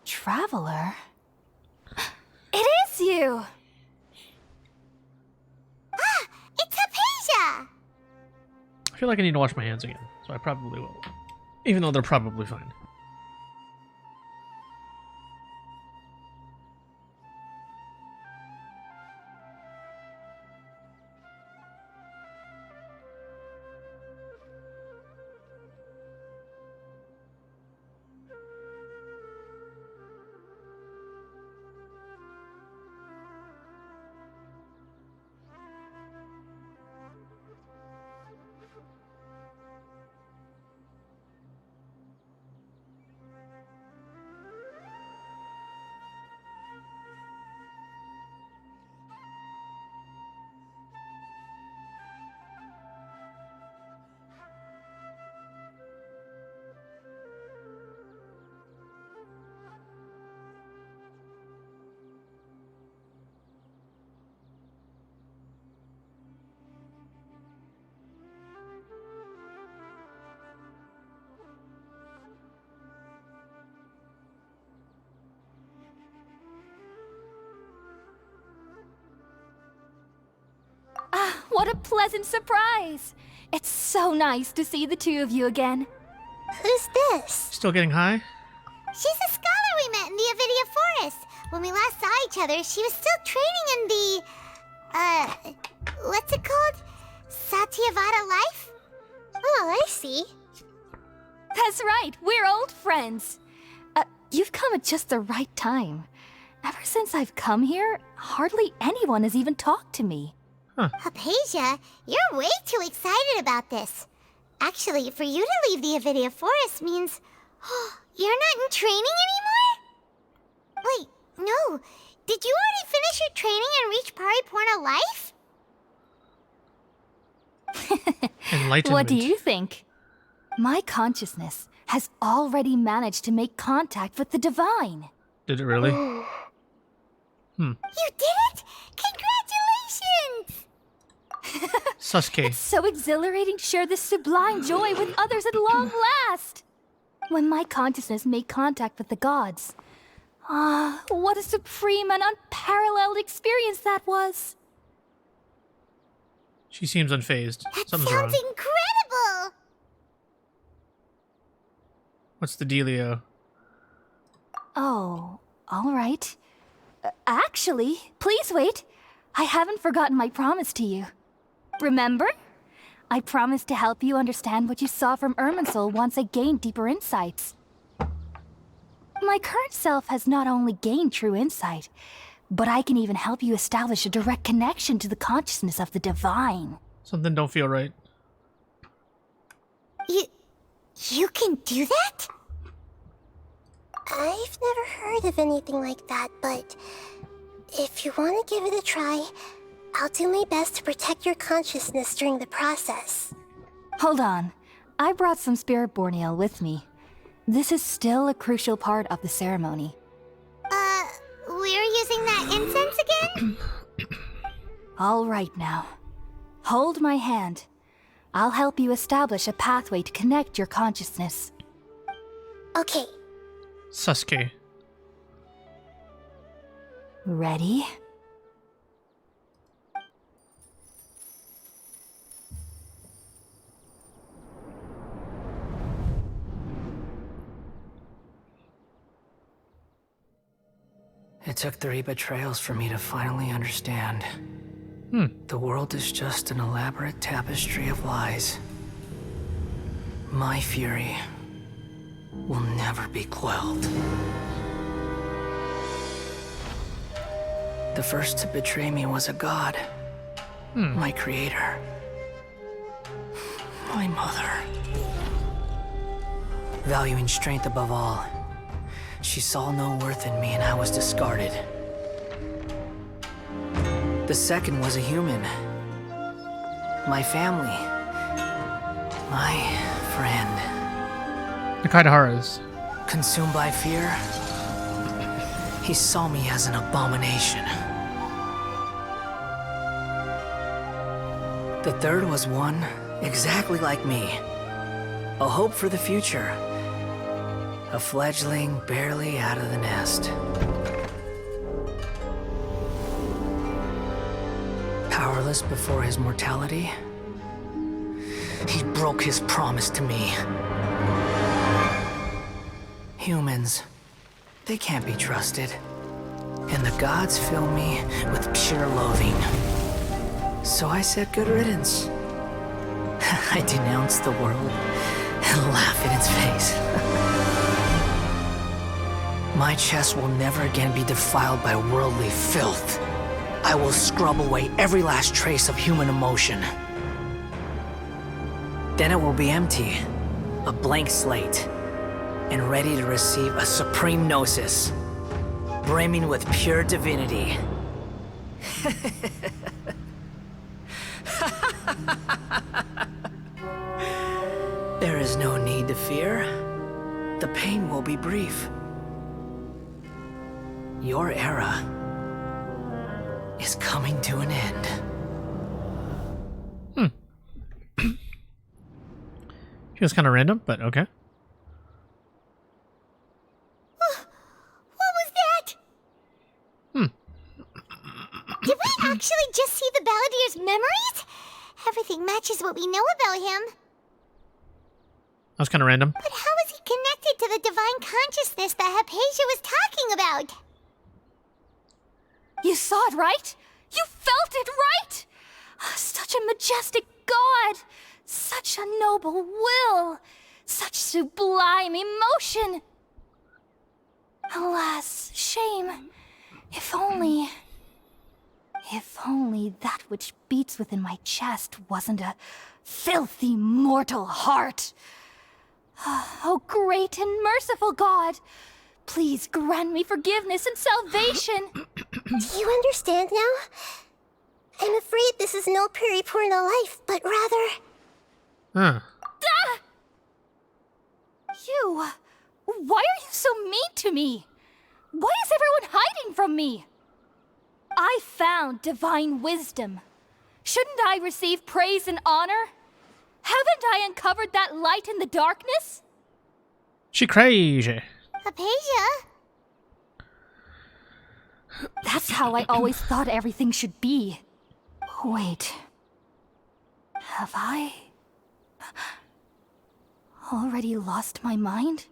Traveler? It is you! Ah! It's Hypatia! I feel like I need to wash my hands again, so I probably will. Even though they're probably fine. Ah, what a pleasant surprise! It's so nice to see the two of you again. Who's this? Still getting high? She's a scholar we met in the Avidia Forest. When we last saw each other, she was still training in the, what's it called? Satyavada life? Oh, I see. That's right, we're old friends. You've come at just the right time. Ever since I've come here, hardly anyone has even talked to me. Huh. Hypatia, you're way too excited about this. Actually, for you to leave the Avidia Forest means... Oh, you're not in training anymore? Wait, no. Did you already finish your training and reach Paripurna life? Enlightenment. What do you think? My consciousness has already managed to make contact with the divine. Did it really? You did it? Congratulations! Sasuke. It's so exhilarating to share this sublime joy with others at long last. When my consciousness made contact with the gods. Ah, what a supreme and unparalleled experience that was. She seems unfazed. That Something's sounds wrong. incredible! What's the dealio? Oh, all right. Actually, please wait. I haven't forgotten my promise to you. Remember? I promised to help you understand what you saw from Irminsul once I gained deeper insights. My current self has not only gained true insight, but I can even help you establish a direct connection to the consciousness of the divine. Something don't feel right. You can do that? I've never heard of anything like that, but if you want to give it a try, I'll do my best to protect your consciousness during the process. Hold on. I brought some spirit-born ale with me. This is still a crucial part of the ceremony. We're using that incense again? All right now. Hold my hand. I'll help you establish a pathway to connect your consciousness. Okay. Sasuke. Ready? It took 3 betrayals for me to finally understand. The world is just an elaborate tapestry of lies. My fury will never be quelled. The first to betray me was a god. My creator. My mother. Valuing strength above all, she saw no worth in me and I was discarded. The second was a human. My family. My friend. The Kaidahara's. Consumed by fear, he saw me as an abomination. The third was one exactly like me. A hope for the future. A fledgling barely out of the nest. Powerless before his mortality, he broke his promise to me. Humans, they can't be trusted. And the gods fill me with pure loathing. So I said good riddance. I denounce the world and laugh in its face. My chest will never again be defiled by worldly filth. I will scrub away every last trace of human emotion. Then it will be empty, a blank slate, and ready to receive a supreme gnosis, brimming with pure divinity. There is no need to fear. The pain will be brief. Your era is coming to an end. She was kind of random, but okay. What was that? Did we actually just see the Balladier's memories? Everything matches what we know about him. That was kind of random. But how is he connected to the divine consciousness that Hypatia was talking about? You saw it, right? You felt it, right? Such a majestic god! Such a noble will! Such sublime emotion! Alas, shame. If only that which beats within my chest wasn't a filthy mortal heart. Oh, great and merciful God! Please grant me forgiveness and salvation! Do you understand now? I'm afraid this is no periporno life, but rather... You... Why are you so mean to me? Why is everyone hiding from me? I found divine wisdom. Shouldn't I receive praise and honor? Haven't I uncovered that light in the darkness? She crazy. Hypatia? That's how I always thought everything should be. Wait. Have I already lost my mind?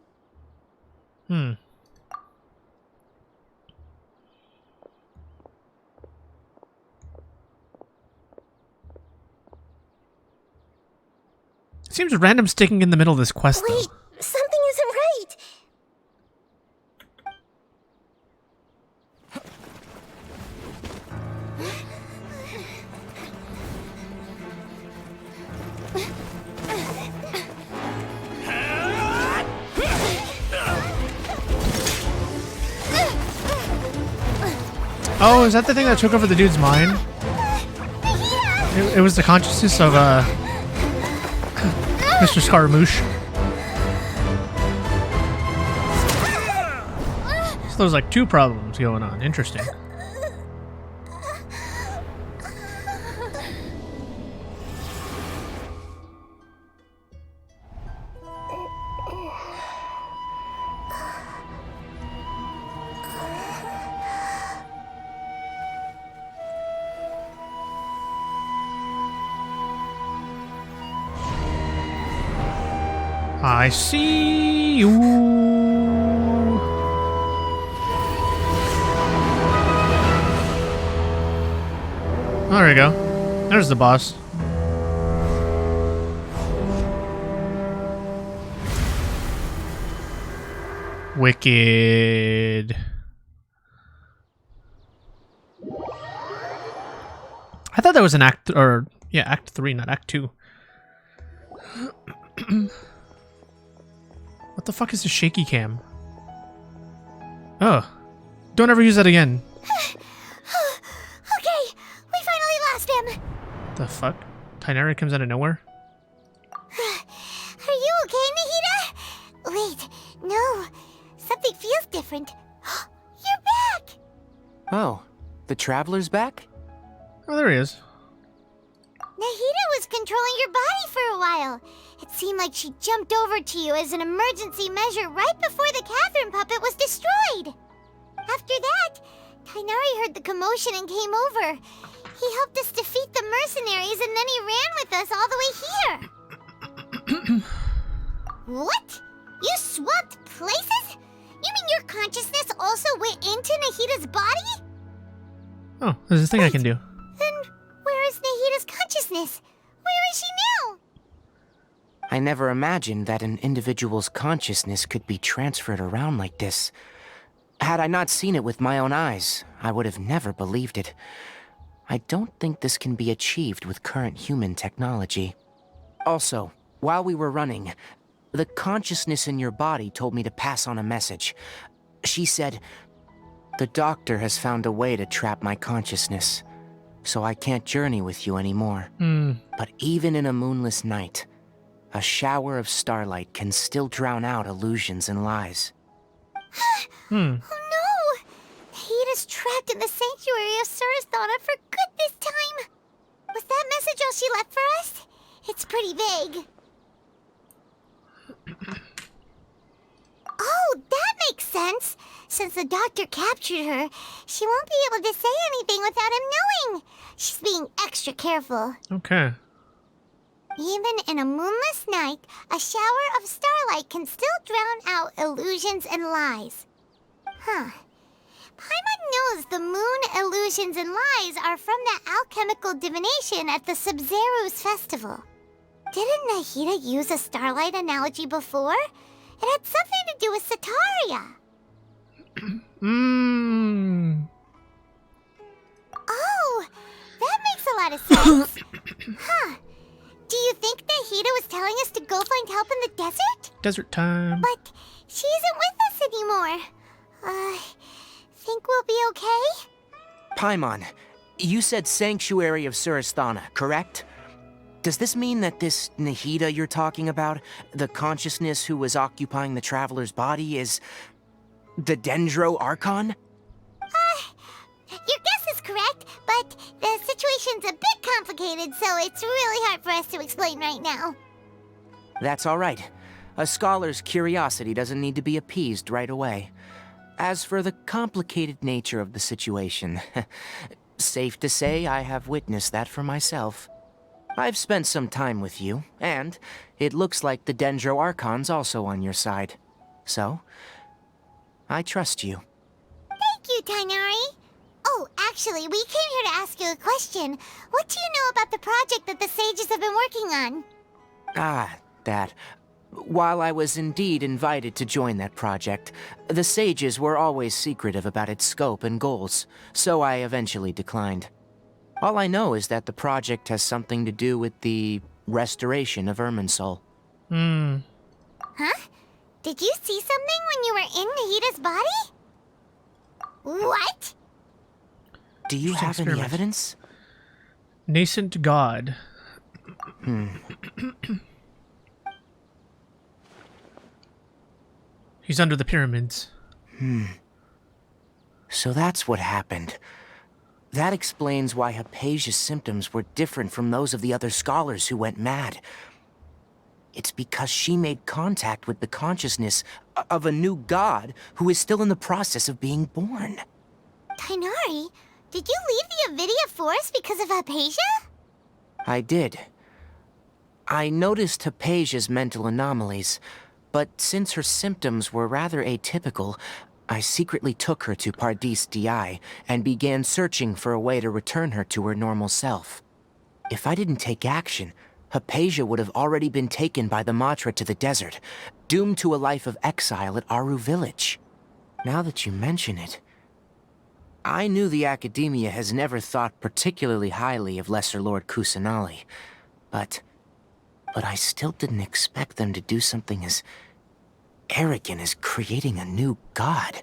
Seems random sticking in the middle of this quest, Wait, something isn't right. Oh, is that the thing that took over the dude's mind? It was the consciousness of, Mr. Scaramouche. So there's like two problems going on. Interesting. I see you. There we go. There's the boss. Wicked. I thought that was an act, or yeah, Act 3, not Act 2. What the fuck is the shaky cam? Oh. Don't ever use that again. Okay, we finally lost him. The fuck? Tighnari comes out of nowhere? Are you okay, Nahida? Wait, no. Something feels different. You're back! Oh, the Traveler's back? Oh, there he is. Nahida was controlling your body for a while. It seemed like she jumped over to you as an emergency measure right before the Catherine puppet was destroyed. After that, Tighnari heard the commotion and came over. He helped us defeat the mercenaries and then he ran with us all the way here. What? You swapped places? You mean your consciousness also went into Nahida's body? Oh, there's a thing I can do. Then where is Nahida's consciousness? Where is she now? I never imagined that an individual's consciousness could be transferred around like this. Had I not seen it with my own eyes, I would have never believed it. I don't think this can be achieved with current human technology. Also, while we were running, the consciousness in your body told me to pass on a message. She said, "The doctor has found a way to trap my consciousness, so I can't journey with you anymore. But even in a moonless night, a shower of starlight can still drown out illusions and lies." Oh no! Nahida's trapped in the sanctuary of Suristhana for good this time. Was that message all she left for us? It's pretty vague. Oh, that makes sense. Since the doctor captured her, she won't be able to say anything without him knowing. She's being extra careful. Okay. Even in a moonless night, a shower of starlight can still drown out illusions and lies. Huh. Paimon knows the moon illusions and lies are from that alchemical divination at the Sub-Zeru's festival. Didn't Nahida use a starlight analogy before? It had something to do with Sataria. Oh, that makes a lot of sense. Huh. Do you think Nahida was telling us to go find help in the desert? Desert time. But she isn't with us anymore. Think we'll be okay? Paimon, you said Sanctuary of Suristhana, correct? Does this mean that this Nahida you're talking about, the consciousness who was occupying the Traveler's body, is the Dendro Archon? Your guess is correct, but the situation's a bit complicated, so it's really hard for us to explain right now. That's all right. A scholar's curiosity doesn't need to be appeased right away. As for the complicated nature of the situation, safe to say I have witnessed that for myself. I've spent some time with you, and it looks like the Dendro Archon's also on your side. So, I trust you. Thank you, Tighnari. Oh, actually, we came here to ask you a question. What do you know about the project that the sages have been working on? Ah, that. While I was indeed invited to join that project, the sages were always secretive about its scope and goals, so I eventually declined. All I know is that the project has something to do with the restoration of Irminsul. Huh? Did you see something when you were in Nahida's body? What? Do you have any evidence? Nascent god. He's under the pyramids. So that's what happened. That explains why Hypatia's symptoms were different from those of the other scholars who went mad. It's because she made contact with the consciousness of a new god who is still in the process of being born. Tighnari, did you leave the Avidia Forest because of Hypatia? I did. I noticed Hypatia's mental anomalies, but since her symptoms were rather atypical, I secretly took her to Pardis Di and began searching for a way to return her to her normal self. If I didn't take action, Hypatia would have already been taken by the Matra to the desert, doomed to a life of exile at Aru village. Now that you mention it, I knew the Academia has never thought particularly highly of Lesser Lord Kusanali, but I still didn't expect them to do something as arrogant as creating a new god.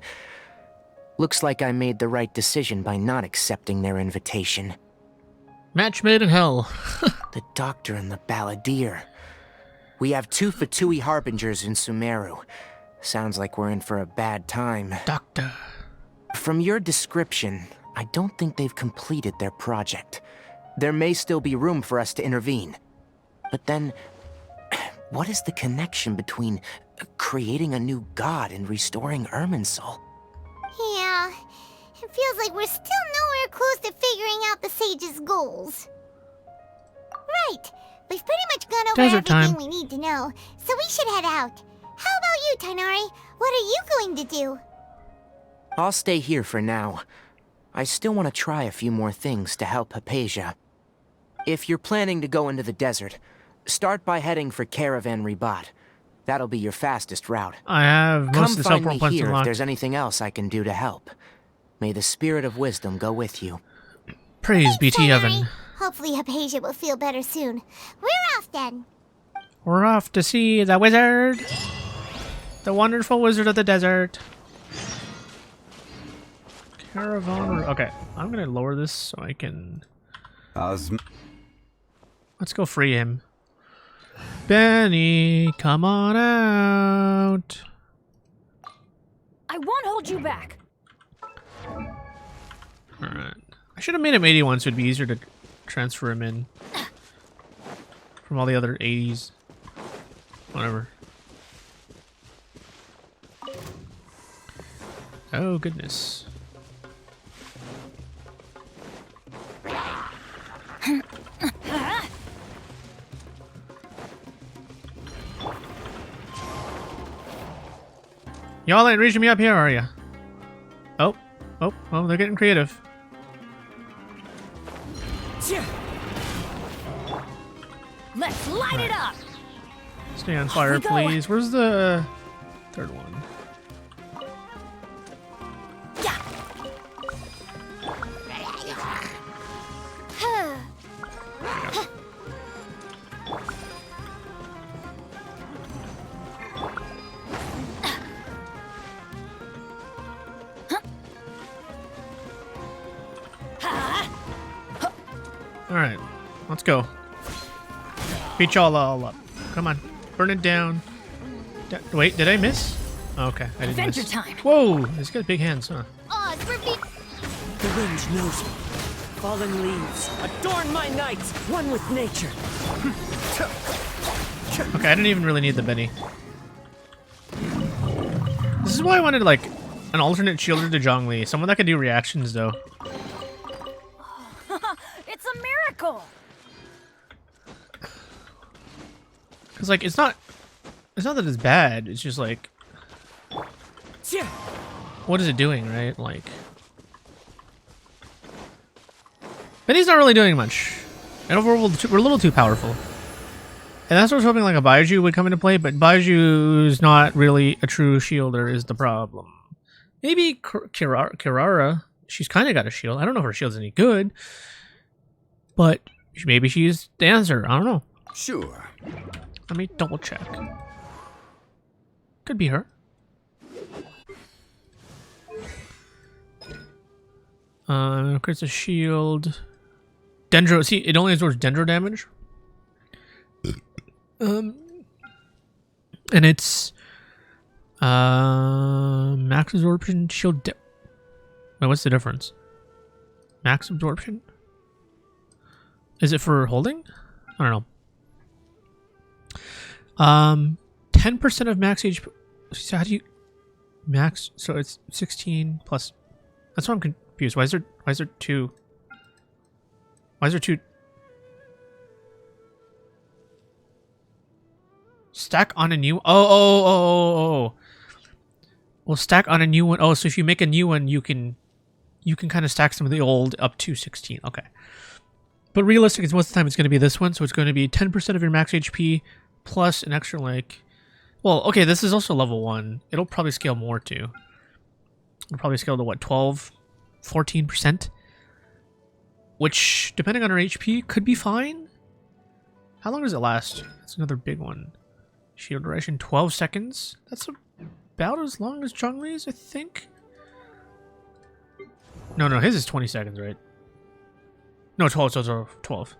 Looks like I made the right decision by not accepting their invitation. Match made in hell. The Doctor and the Balladeer. We have 2 Fatui Harbingers in Sumeru. Sounds like we're in for a bad time. Doctor. From your description, I don't think they've completed their project. There may still be room for us to intervene. But then, what is the connection between creating a new god and restoring Irminsul? Yeah, it feels like we're still nowhere close to figuring out the sage's goals. Right, we've pretty much gone over everything we need to know, so we should head out. How about you, Tighnari? What are you going to do? I'll stay here for now. I still want to try a few more things to help Hypatia. If you're planning to go into the desert, start by heading for Caravan Ribat. That'll be your fastest route. I have most of the Come find support me points here if unlocked. there's anything else I can do to help. May the spirit of wisdom go with you. Praise be to heaven. Hopefully Hypatia will feel better soon. We're off then. We're off to see the wizard. The wonderful wizard of the desert. Caravan. Okay, I'm gonna lower this so I can. Let's go free him. Benny, come on out. I won't hold you back. Alright. I should have made him 81 so it'd be easier to transfer him in. From all the other 80s. Whatever. Oh, goodness. Y'all ain't reaching me up here, are ya? Oh, they're getting creative. Let's light it up. Stay on fire, please. Where's the third one? Alright, let's go. Beat y'all all up. Come on, burn it down. Wait, did I miss? Okay, I didn't Adventure miss. time. Whoa, he's got big hands, huh? The wind knows me. fallen leaves. Adorn my night, one with nature. Okay, I didn't even really need the Benny. This is why I wanted, like, an alternate shielder to Zhongli. Someone that could do reactions, though. It's a miracle! Because, like, it's not that it's bad. It's just, like... What is it doing, right? Like... Benny's not really doing much. And overall, we're a little too powerful. And that's what I was hoping, like, a Baizhu would come into play, but Baizhu's not really a true shielder is the problem. Maybe Kirara, she's kind of got a shield. I don't know if her shield's any good, but maybe she's the answer. I don't know. Sure. Let me double check. Could be her. Creates a shield. Dendro, see, it only absorbs Dendro damage. And it's max absorption shield. Wait, what's the difference? Max absorption? Is it for holding? I don't know. 10% of max HP. So how do you max? So it's 16 plus. That's why I'm confused. Why is there two? Why is there two? Stack on a new. Oh. Well, stack on a new one. Oh, so if you make a new one, you can kind of stack some of the old up to 16. Okay. But realistic is most of the time it's going to be this one, so it's going to be 10% of your max HP plus an extra, like... Well, okay, this is also level 1. It'll probably scale more, too. It'll probably scale to, what, 12? 14%? Which, depending on our HP, could be fine. How long does it last? That's another big one. Shield duration, 12 seconds. That's about as long as Zhongli's, I think. No, his is 20 seconds, right? No, 12, so 12.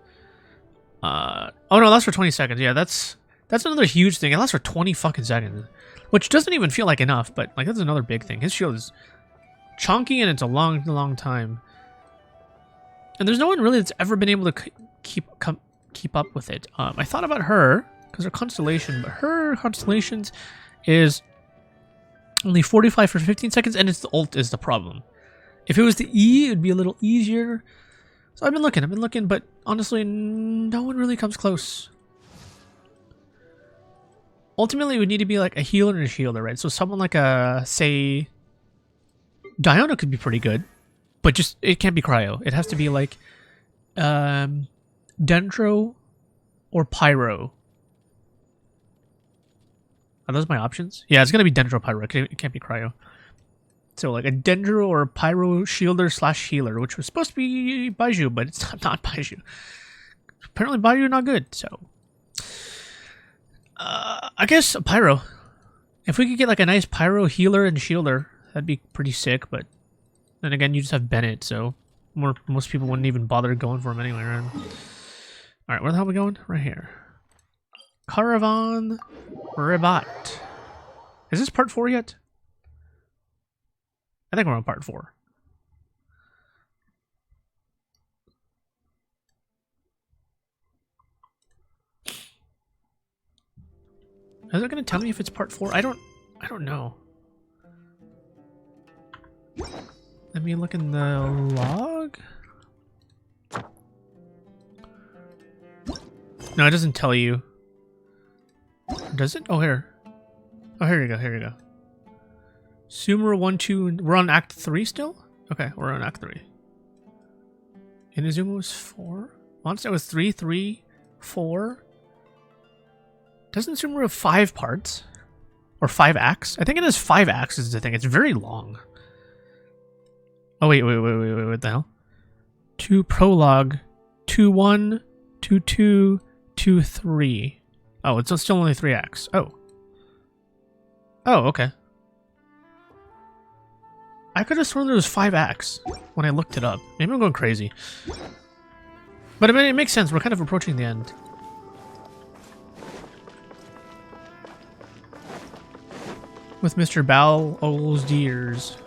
Oh no, that's for 20 seconds. Yeah, that's another huge thing. It lasts for 20 fucking seconds. Which doesn't even feel like enough, but like that's another big thing. His shield is chunky and it's a long time. And there's no one really that's ever been able to keep up with it. I thought about her, because her constellation, but her constellations is only 45 for 15 seconds, and it's the ult is the problem. If it was the E, it would be a little easier. So I've been looking, but honestly, no one really comes close. Ultimately, it would need to be like a healer and a shielder, right? So someone like say, Diona could be pretty good, but just, it can't be cryo. It has to be like, Dendro or Pyro. Are those my options? Yeah, it's going to be Dendro Pyro. It can't be cryo. So like a Dendro or a Pyro shielder / healer, which was supposed to be Baizhu, but it's not Baizhu. Apparently Baizhu not good, so... I guess a Pyro. If we could get like a nice Pyro healer and shielder, that'd be pretty sick, but... Then again, you just have Bennett, so... Most people wouldn't even bother going for him anyway, right? Alright, where the hell are we going? Right here. Caravan Rabat. Is this part 4 yet? I think we're on part 4. Is it going to tell me if it's part 4? I don't know. Let me look in the log. No, it doesn't tell you. Does it? Oh, here. Oh, here you go. Sumeru 1, 2, we're on Act 3 still? Okay, we're on Act 3. Inazuma was 4? Monster was 3, 3, 4. Doesn't Sumeru have 5 parts? Or 5 acts? I think it has 5 acts is the thing. It's very long. Oh, wait, what the hell? 2 prologue, 2, 1, 2, 2, 2, 3. Oh, it's still only 3 acts. Oh, okay. I could have sworn there was 5 acts when I looked it up. Maybe I'm going crazy. But I mean, it makes sense. We're kind of approaching the end. With Mr. Baal Ol's Deers.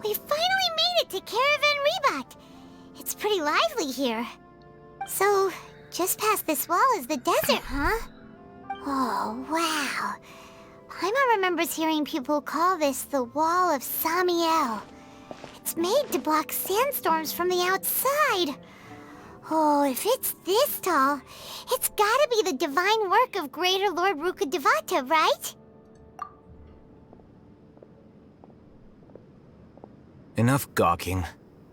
We finally made it to Caravan Rebat. It's pretty lively here. So, just past this wall is the desert, huh? Oh, wow. Paimon remembers hearing people call this the Wall of Samiel. It's made to block sandstorms from the outside. Oh, if it's this tall, it's gotta be the divine work of Greater Lord Rukkhadevata, right? Enough gawking.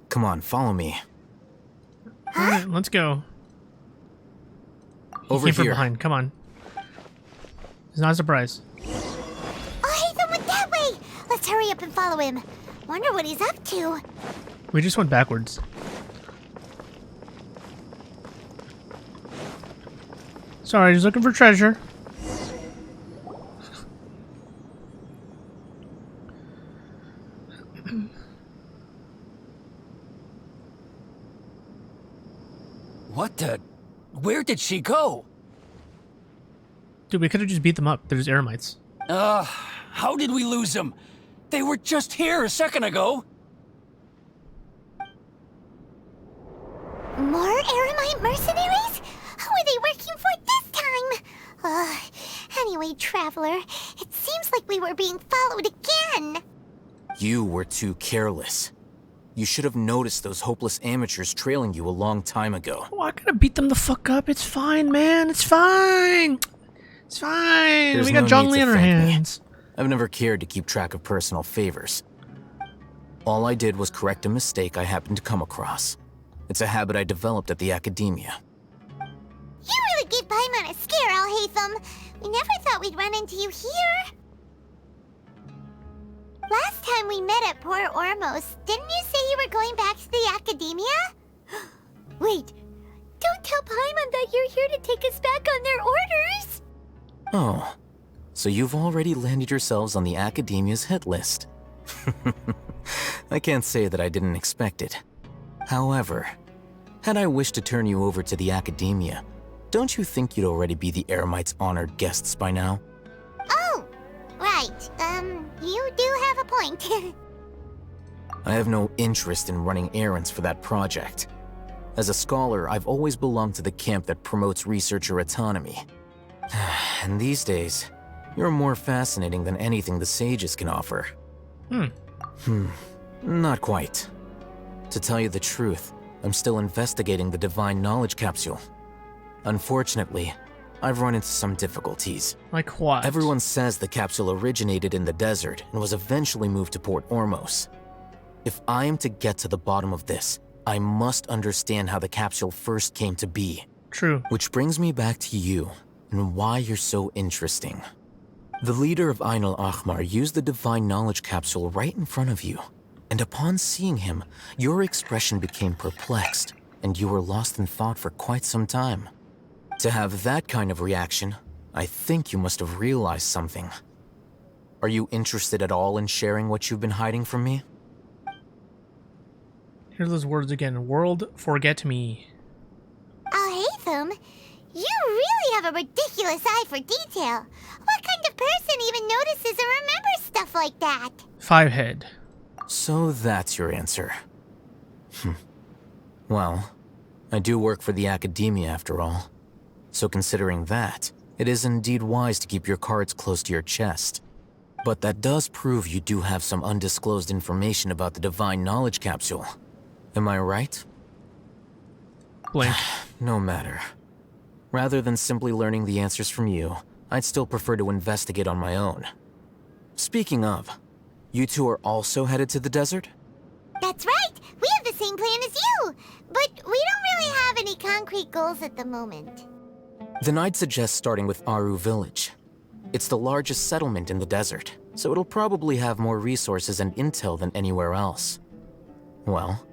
Come on, follow me. All right, let's go. Over Came from here. behind. Come on. It's not a surprise. Alhaitham went that way! Let's hurry up and follow him. Wonder what he's up to. We just went backwards. Sorry, just looking for treasure. What the? Where did she go? Dude, we could have just beat them up. There's Eremites. How did we lose them? They were just here a second ago. More Eremite mercenaries? Who are they working for this time? Anyway, Traveler, it seems like we were being followed again. You were too careless. You should have noticed those hopeless amateurs trailing you a long time ago. Oh, I gotta beat them the fuck up. It's fine, man. It's fine. It's fine. There's we got no Zhongli need on to our thank me. hands. I've never cared to keep track of personal favors. All I did was correct a mistake I happened to come across. It's a habit I developed at the academia. You really gave Paimon a scare, Alhaitham. We never thought we'd run into you here. Last time we met at Port Ormos, didn't you say you were going back to the academia? Wait, don't tell Paimon that you're here to take us back on their orders. Oh, so you've already landed yourselves on the academia's hit list. I can't say that I didn't expect it. However, had I wished to turn you over to the academia, don't you think you'd already be the Eremites' honored guests by now? Oh, right. You do have a point. I have no interest in running errands for that project. As a scholar, I've always belonged to the camp that promotes researcher autonomy. And these days, you're more fascinating than anything the sages can offer. Not quite. To tell you the truth, I'm still investigating the Divine Knowledge Capsule. Unfortunately, I've run into some difficulties. Like what? Everyone says the capsule originated in the desert and was eventually moved to Port Ormos. If I am to get to the bottom of this, I must understand how the capsule first came to be. True. Which brings me back to you and why you're so interesting. The leader of Ain al-Ahmar used the Divine Knowledge Capsule right in front of you, and upon seeing him, your expression became perplexed, and you were lost in thought for quite some time. To have that kind of reaction, I think you must have realized something. Are you interested at all in sharing what you've been hiding from me? Here's those words again. World, forget me. Alhaitham, you really have a ridiculous eye for detail. What kind of person even notices and remembers stuff like that? 5-head. So that's your answer. Well, I do work for the academia after all. So considering that, it is indeed wise to keep your cards close to your chest. But that does prove you do have some undisclosed information about the Divine Knowledge Capsule. Am I right? Blink. No matter. Rather than simply learning the answers from you, I'd still prefer to investigate on my own. Speaking of, you two are also headed to the desert? That's right. We have the same plan as you. But we don't really have any concrete goals at the moment. Then I'd suggest starting with Aru Village. It's the largest settlement in the desert, so it'll probably have more resources and intel than anywhere else. Well,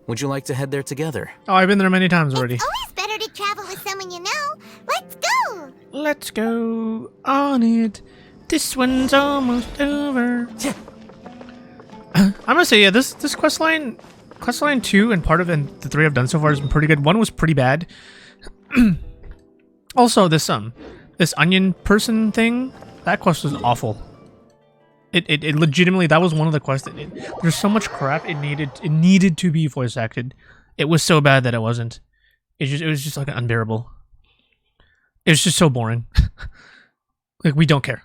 would you like to head there together? Oh, I've been there many times already. It's always better to travel with someone you know. Let's go! Let's go on it. This one's almost over. I'm gonna say, yeah, this questline 2 and part of and the 3 I've done so far has been pretty good. 1 was pretty bad. Also, this onion person thing, that quest was awful. It legitimately, that was one of the quests. There's so much crap. It needed to be voice acted. It was so bad that it wasn't. It was just like unbearable. It was just so boring. Like, we don't care.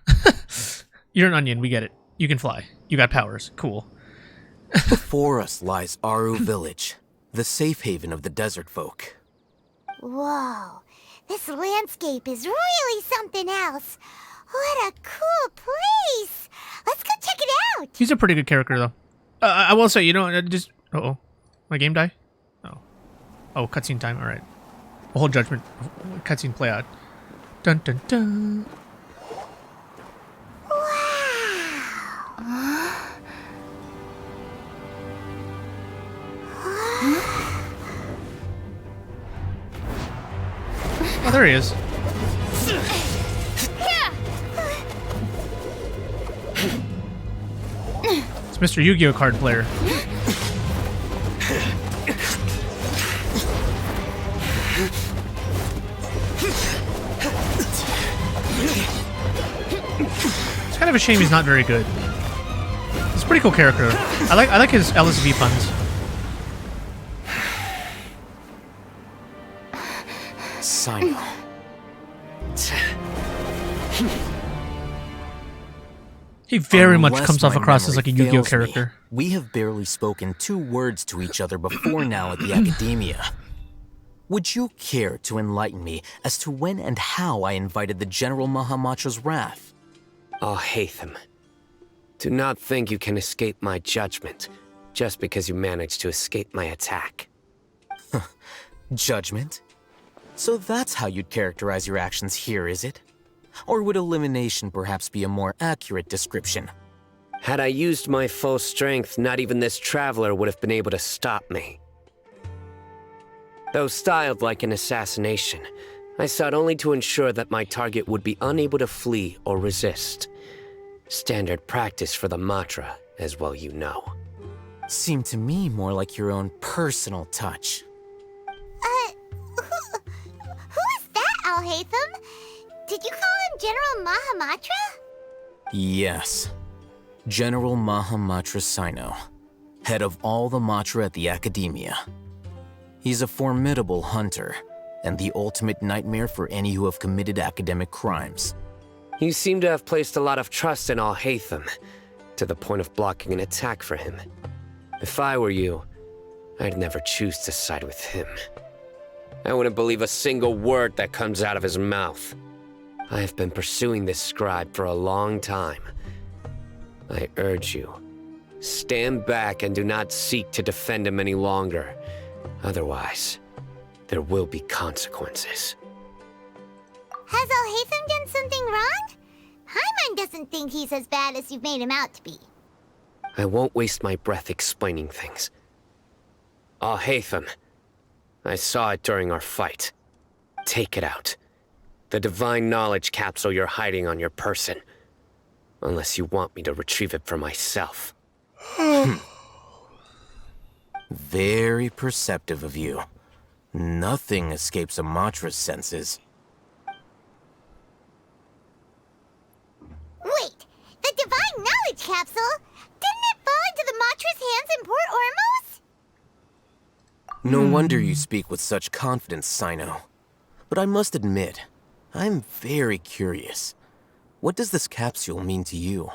You're an onion. We get it. You can fly. You got powers. Cool. Before us lies Aru Village, the safe haven of the desert folk. Whoa, this landscape is really something else. What a cool place! Let's go check it out! He's a pretty good character, though. I will say, just... Uh-oh. My game die? Oh. Oh, cutscene time. All right. A whole judgment. Cutscene play out. Dun, dun, dun. Oh, there he is. It's Mr. Yu-Gi-Oh card player. It's kind of a shame he's not very good. He's a pretty cool character. I like his LSV puns. Cyno. He very much comes off across as like a Yu-Gi-Oh character. We have barely spoken 2 words to each other before now at the Academia. Would you care to enlighten me as to when and how I invited the General Mahamatra's wrath? Alhaitham, do not think you can escape my judgment just because you managed to escape my attack. Judgment? So that's how you'd characterize your actions here, is it? Or would elimination perhaps be a more accurate description? Had I used my full strength, not even this traveler would have been able to stop me. Though styled like an assassination, I sought only to ensure that my target would be unable to flee or resist. Standard practice for the Matra, as well you know. Seemed to me more like your own personal touch. Who is that, Alhaitham? Did you call him General Mahamatra? Yes. General Mahamatra Cyno, head of all the Matra at the Academia. He's a formidable hunter, and the ultimate nightmare for any who have committed academic crimes. You seem to have placed a lot of trust in Alhaitham, to the point of blocking an attack for him. If I were you, I'd never choose to side with him. I wouldn't believe a single word that comes out of his mouth. I have been pursuing this scribe for a long time. I urge you, stand back and do not seek to defend him any longer. Otherwise, there will be consequences. Has Alhaitham done something wrong? Paimon doesn't think he's as bad as you've made him out to be. I won't waste my breath explaining things. Alhaitham, I saw it during our fight. Take it out. The divine knowledge capsule you're hiding on your person. Unless you want me to retrieve it for myself. Very perceptive of you. Nothing escapes a Matra's senses. Wait, the divine knowledge capsule? Didn't it fall into the Matra's hands in Port Ormos? No wonder you speak with such confidence, Cyno. But I must admit, I'm very curious. What does this capsule mean to you?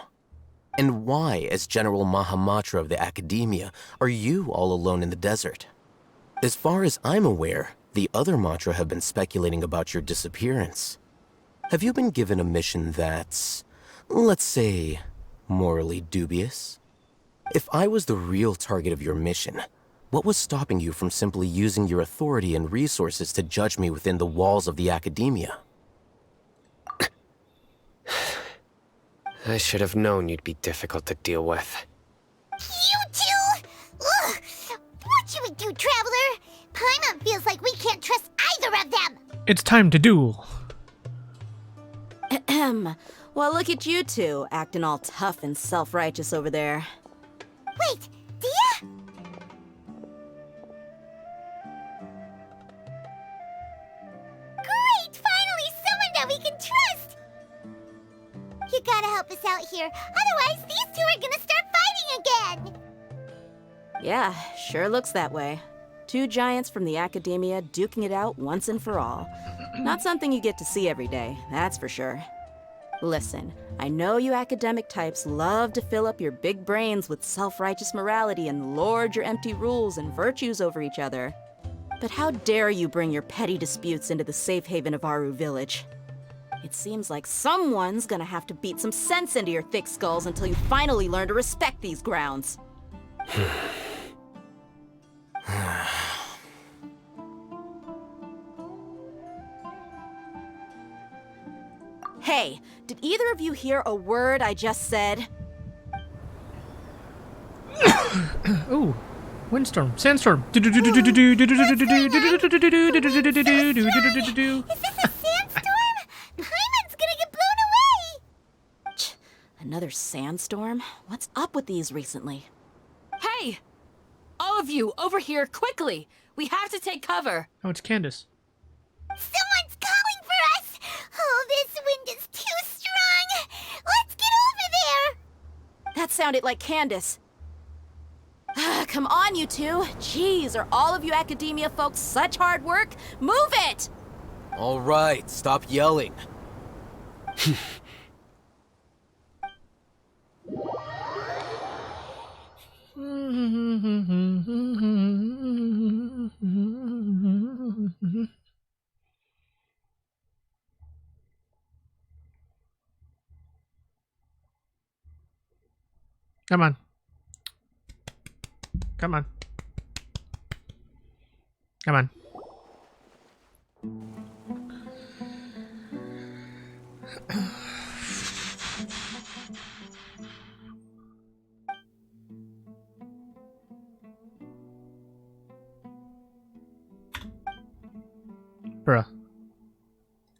And why, as General Mahamatra of the Academia, are you all alone in the desert? As far as I'm aware, the other Matra have been speculating about your disappearance. Have you been given a mission that's, let's say, morally dubious? If I was the real target of your mission, what was stopping you from simply using your authority and resources to judge me within the walls of the Academia? I should have known you'd be difficult to deal with. You two? Ugh. What should we do, Traveler? Paimon feels like we can't trust either of them. It's time to duel. Ahem. Well, look at you two, acting all tough and self-righteous over there. Wait, Dehya? Great! Finally someone that we can trust! You gotta help us out here, otherwise these Yeah, sure looks that way. 2 giants from the academia duking it out once and for all. Not something you get to see every day, that's for sure. Listen, I know you academic types love to fill up your big brains with self-righteous morality and lord your empty rules and virtues over each other. But how dare you bring your petty disputes into the safe haven of Aru Village? It seems like someone's gonna have to beat some sense into your thick skulls until you finally learn to respect these grounds. Hey, did either of you hear a word I just said? Ooh, windstorm, sandstorm. Is this a sandstorm? Paimon's gonna get blown away! Another sandstorm? What's up with these recently? Hey! All of you, over here, quickly! We have to take cover! Oh, it's Candace. Someone's calling for us! Oh, this wind is too strong! Let's get over there! That sounded like Candace. Come on, you two. Jeez, are all of you academia folks such hard work? Move it! All right, stop yelling. Come on. Come on. Come on.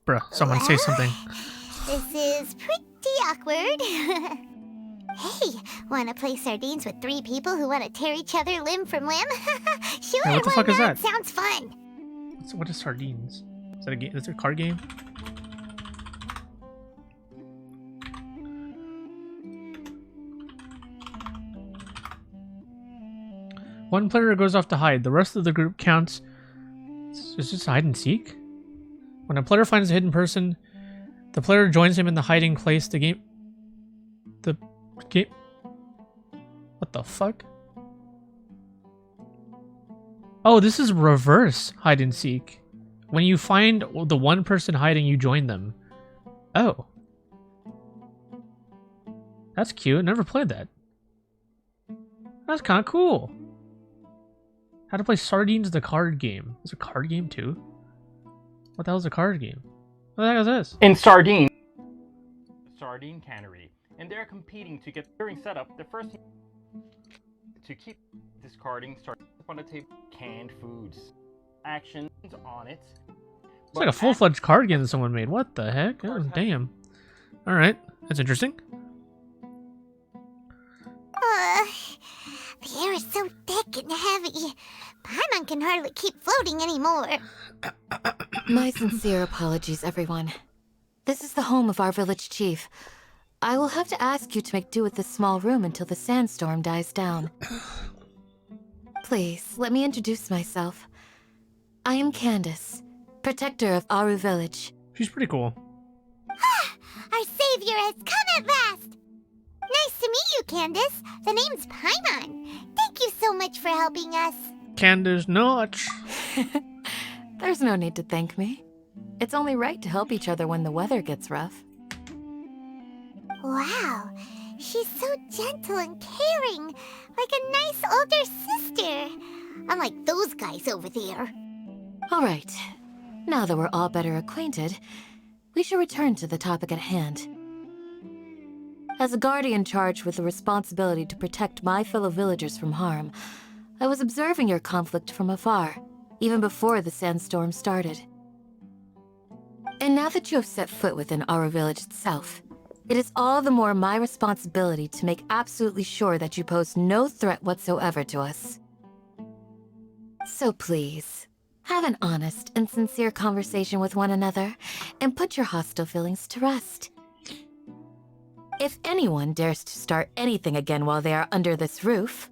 Bruh, someone say something. This is pretty awkward. Hey, wanna play sardines with 3 people who wanna tear each other limb from limb? Sure, Hey, what the why fuck is not? that? Sounds fun. What is sardines? Is that a game? Is it a card game? One player goes off to hide. The rest of the group counts. Is this hide and seek? When a player finds a hidden person, the player joins him in the hiding place. The game. What the fuck? Oh, this is reverse hide and seek. When you find the one person hiding, you join them. Oh. That's cute. Never played that. That's kind of cool. How to play Sardines the card game. Is it a card game too? What the hell is a card game? What the heck is this? In Sardine, Sardine Cannery, and they're competing to get during setup the first to keep discarding sardines on the table. Canned foods, actions on it. It's like a full-fledged card game that someone made. What the heck? Oh, damn. All right, that's interesting. The air is so thick and heavy. Paimon can hardly keep floating anymore. My sincere apologies, everyone. This is the home of our village chief. I will have to ask you to make do with this small room until the sandstorm dies down. Please, let me introduce myself. I am Candace, protector of Aru Village. She's pretty cool. Our savior has come at last! Nice to meet you, Candace. The name's Paimon. Thank you so much for helping us. Candace Notch. There's no need to thank me. It's only right to help each other when the weather gets rough. Wow, she's so gentle and caring, like a nice older sister. Unlike those guys over there. All right, now that we're all better acquainted, we should return to the topic at hand. As a guardian charged with the responsibility to protect my fellow villagers from harm, I was observing your conflict from afar, even before the sandstorm started. And now that you have set foot within our village itself, it is all the more my responsibility to make absolutely sure that you pose no threat whatsoever to us. So please, have an honest and sincere conversation with one another, and put your hostile feelings to rest. If anyone dares to start anything again while they are under this roof,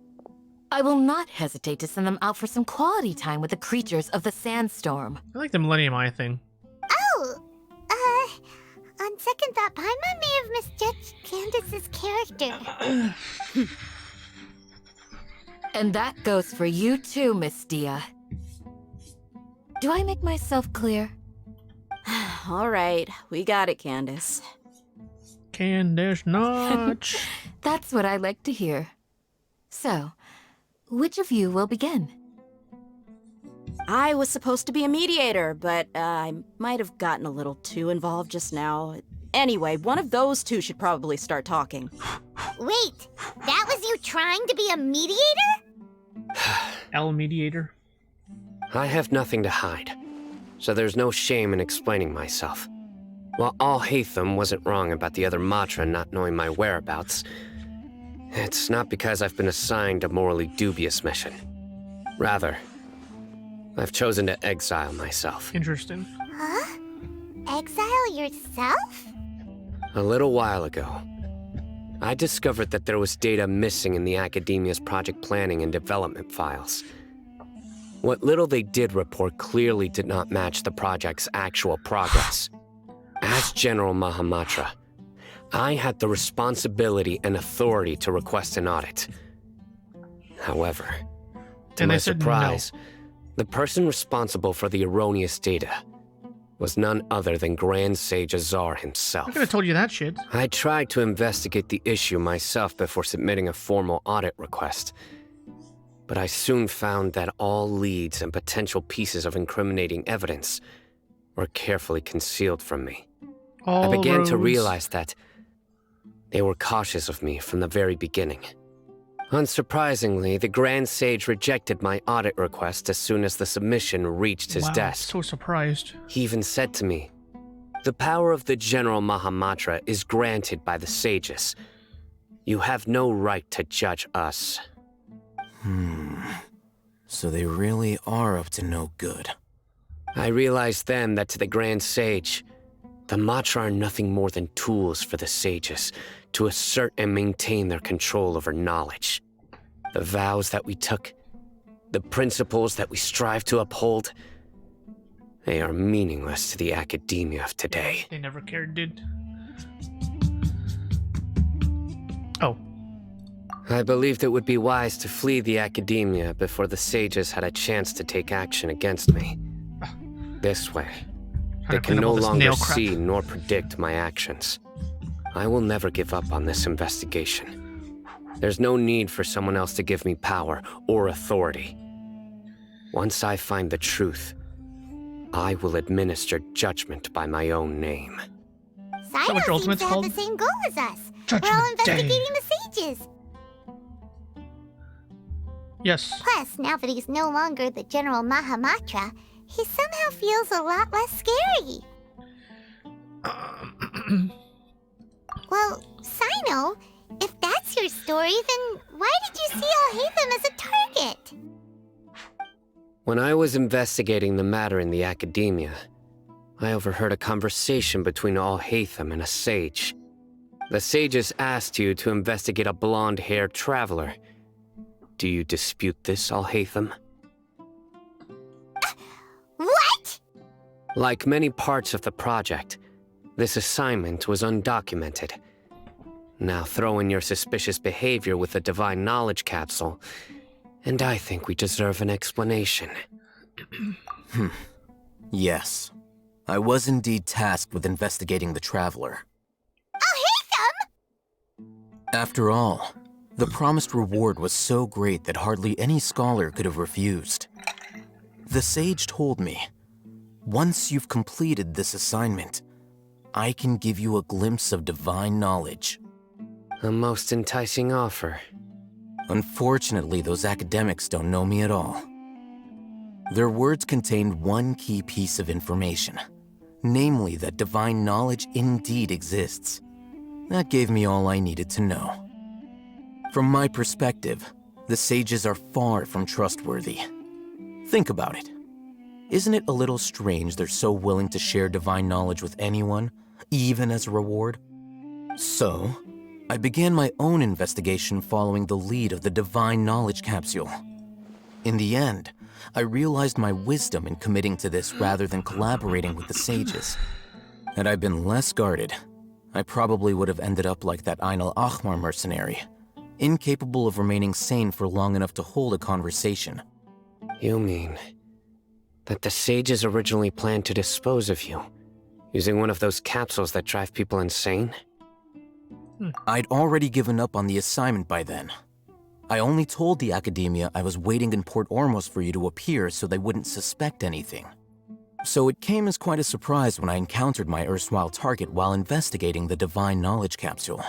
I will not hesitate to send them out for some quality time with the creatures of the sandstorm. I like the Millennium Eye thing. Oh, on second thought, Paimon may have misjudged Candace's character. And that goes for you too, Miss Dehya. Do I make myself clear? All right, we got it, Candace. Candace Notch. That's what I like to hear. So, which of you will begin? I was supposed to be a mediator, but I might have gotten a little too involved just now. Anyway, one of those two should probably start talking. Wait, that was you trying to be a mediator? L mediator. I have nothing to hide, so there's no shame in explaining myself. While Alhaitham wasn't wrong about the other Matra not knowing my whereabouts, it's not because I've been assigned a morally dubious mission. Rather, I've chosen to exile myself. Interesting. Huh? Exile yourself? A little while ago, I discovered that there was data missing in the Academia's project planning and development files. What little they did report clearly did not match the project's actual progress. As General Mahamatra, I had the responsibility and authority to request an audit. However, to my surprise, the person responsible for the erroneous data was none other than Grand Sage Azar himself. I could have told you that shit. I tried to investigate the issue myself before submitting a formal audit request, but I soon found that all leads and potential pieces of incriminating evidence were carefully concealed from me. I began to realize that they were cautious of me from the very beginning. Unsurprisingly, the Grand Sage rejected my audit request as soon as the submission reached his desk. So surprised. He even said to me, "The power of the General Mahamatra is granted by the sages. You have no right to judge us." So they really are up to no good. I realized then that to the Grand Sage, the Matra are nothing more than tools for the sages to assert and maintain their control over knowledge. The vows that we took, the principles that we strive to uphold, they are meaningless to the academia of today. They never cared, did. Oh. I believed it would be wise to flee the academia before the sages had a chance to take action against me. This way, they can no longer see nor predict my actions. I will never give up on this investigation. There's no need for someone else to give me power or authority. Once I find the truth, I will administer judgment by my own name. Cyno seems to have the same goal as us. We're all investigating the sages. Yes. Plus, now that he's no longer the General Mahamatra, he somehow feels a lot less scary. Well, Cyno, if that's your story, then why did you see Alhaitham as a target? When I was investigating the matter in the academia, I overheard a conversation between Alhaitham and a sage. The sages asked you to investigate a blonde-haired traveler. Do you dispute this, Alhaitham? What? Like many parts of the project, this assignment was undocumented. Now throw in your suspicious behavior with the Divine Knowledge Capsule, and I think we deserve an explanation. Yes. I was indeed tasked with investigating the Traveler. Alhaitham! After all, the promised reward was so great that hardly any scholar could have refused. The sage told me, once you've completed this assignment, I can give you a glimpse of divine knowledge. A most enticing offer. Unfortunately, those academics don't know me at all. Their words contained one key piece of information, namely that divine knowledge indeed exists. That gave me all I needed to know. From my perspective, the sages are far from trustworthy. Think about it. Isn't it a little strange they're so willing to share divine knowledge with anyone, even as a reward? So, I began my own investigation following the lead of the Divine Knowledge Capsule. In the end, I realized my wisdom in committing to this rather than collaborating with the sages. Had I been less guarded, I probably would have ended up like that Ain al-Ahmar mercenary, incapable of remaining sane for long enough to hold a conversation. You mean that the sages originally planned to dispose of you, using one of those capsules that drive people insane? I'd already given up on the assignment by then. I only told the Academia I was waiting in Port Ormos for you to appear so they wouldn't suspect anything. So it came as quite a surprise when I encountered my erstwhile target while investigating the Divine Knowledge Capsule.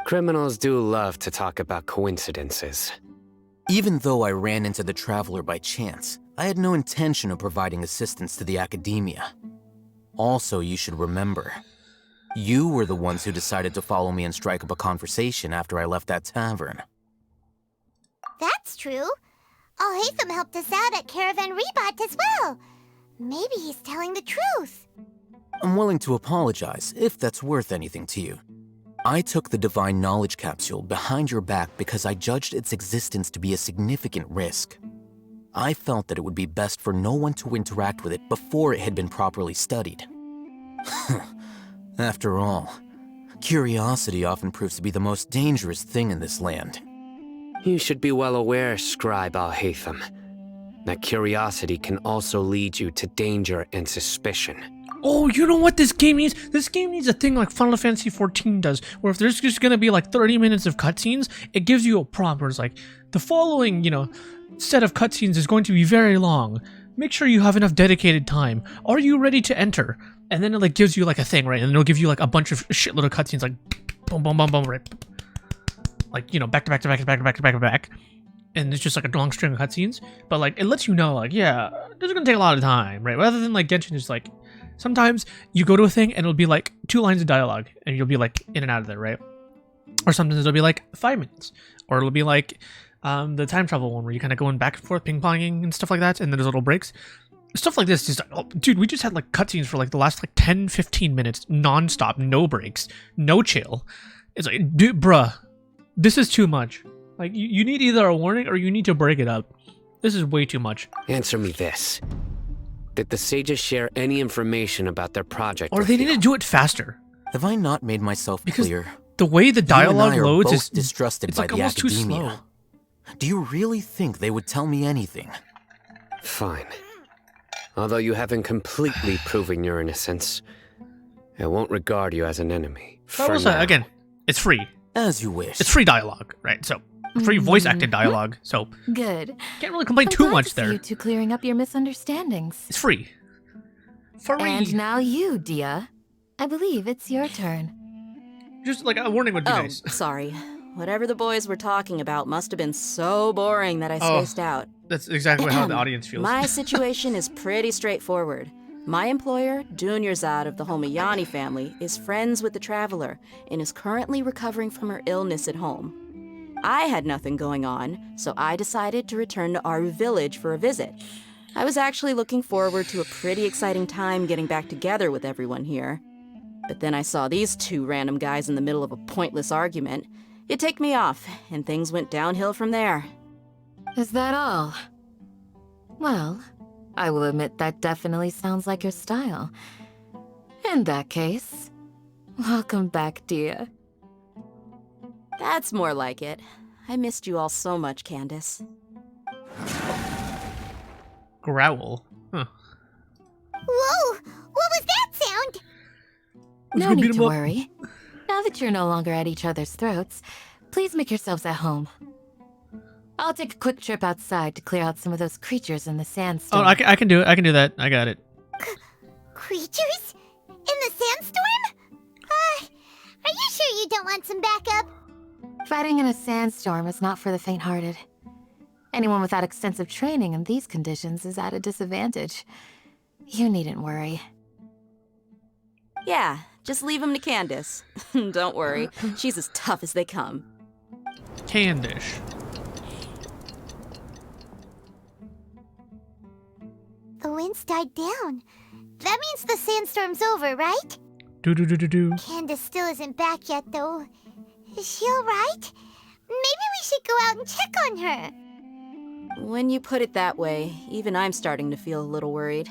Criminals do love to talk about coincidences. Even though I ran into the Traveler by chance, I had no intention of providing assistance to the Academia. Also, you should remember, you were the ones who decided to follow me and strike up a conversation after I left that tavern. That's true. Alhaitham helped us out at Caravan Rebat as well. Maybe he's telling the truth. I'm willing to apologize, if that's worth anything to you. I took the Divine Knowledge Capsule behind your back because I judged its existence to be a significant risk. I felt that it would be best for no one to interact with it before it had been properly studied. After all, curiosity often proves to be the most dangerous thing in this land. You should be well aware, Scribe Alhaitham, that curiosity can also lead you to danger and suspicion. Oh, you know what this game needs? This game needs a thing like Final Fantasy XIV does, where if there's just gonna be like 30 minutes of cutscenes, it gives you a prompt where it's like, the following, set of cutscenes is going to be very long. Make sure you have enough dedicated time. Are you ready to enter? And then it like gives you like a thing, right? And it'll give you like a bunch of shitload of cutscenes, like boom, boom, boom, boom, right? Like, back to back to back to back to back to back to back. And it's just like a long string of cutscenes. But like, it lets you know, like, yeah, this is gonna take a lot of time, right? Rather than like Genshin is like, sometimes you go to a thing and it'll be like 2 lines of dialogue and you'll be like in and out of there, right? Or sometimes it'll be like 5 minutes. Or it'll be like the time travel one where you're kind of going back and forth, ping-ponging and stuff like that, and then there's little breaks. Stuff like this, just like, oh, dude, we just had like cutscenes for like the last like 10-15 minutes, non-stop, no breaks, no chill. It's like, dude, bruh, this is too much. Like, you need either a warning or you need to break it up. This is way too much. Answer me this. Did the sages share any information about their project? Or they need to do it faster. Have I not made myself clear? The way the dialogue you and I are loads both is distrusted it's by like the almost too slow. Academia. Do you really think they would tell me anything? Fine. Although you haven't completely proven your innocence, I won't regard you as an enemy. But also, again, it's free. As you wish. It's free dialogue, right? So, free voice-acted dialogue, so... Good. Can't really complain I'm too glad much to see there. you two clearing up your misunderstandings. It's free. Free. And now you, Dehya. I believe it's your turn. Just like a warning would be nice. Sorry. Whatever the boys were talking about must have been so boring that I spaced out. That's exactly how the audience feels. My situation is pretty straightforward. My employer, Dunyarzad of the Homayani family, is friends with the Traveler and is currently recovering from her illness at home. I had nothing going on, so I decided to return to Aru Village for a visit. I was actually looking forward to a pretty exciting time getting back together with everyone here. But then I saw these 2 random guys in the middle of a pointless argument. It ticked me off, and things went downhill from there. Is that all? Well, I will admit that definitely sounds like your style. In that case, welcome back, Dehya. That's more like it. I missed you all so much, Candace. Growl. Huh. Whoa! What was that sound? No need to worry. Now that you're no longer at each other's throats, please make yourselves at home. I'll take a quick trip outside to clear out some of those creatures in the sandstorm. Oh, I can do it. I can do that. I got it. Creatures? In the sandstorm? Are you sure you don't want some backup? Fighting in a sandstorm is not for the faint-hearted. Anyone without extensive training in these conditions is at a disadvantage. You needn't worry. Yeah, just leave him to Candace. Don't worry, she's as tough as they come. Candace. The winds died down. That means the sandstorm's over, right? Do. Candace still isn't back yet, though. Is she alright? Maybe we should go out and check on her. When you put it that way, even I'm starting to feel a little worried.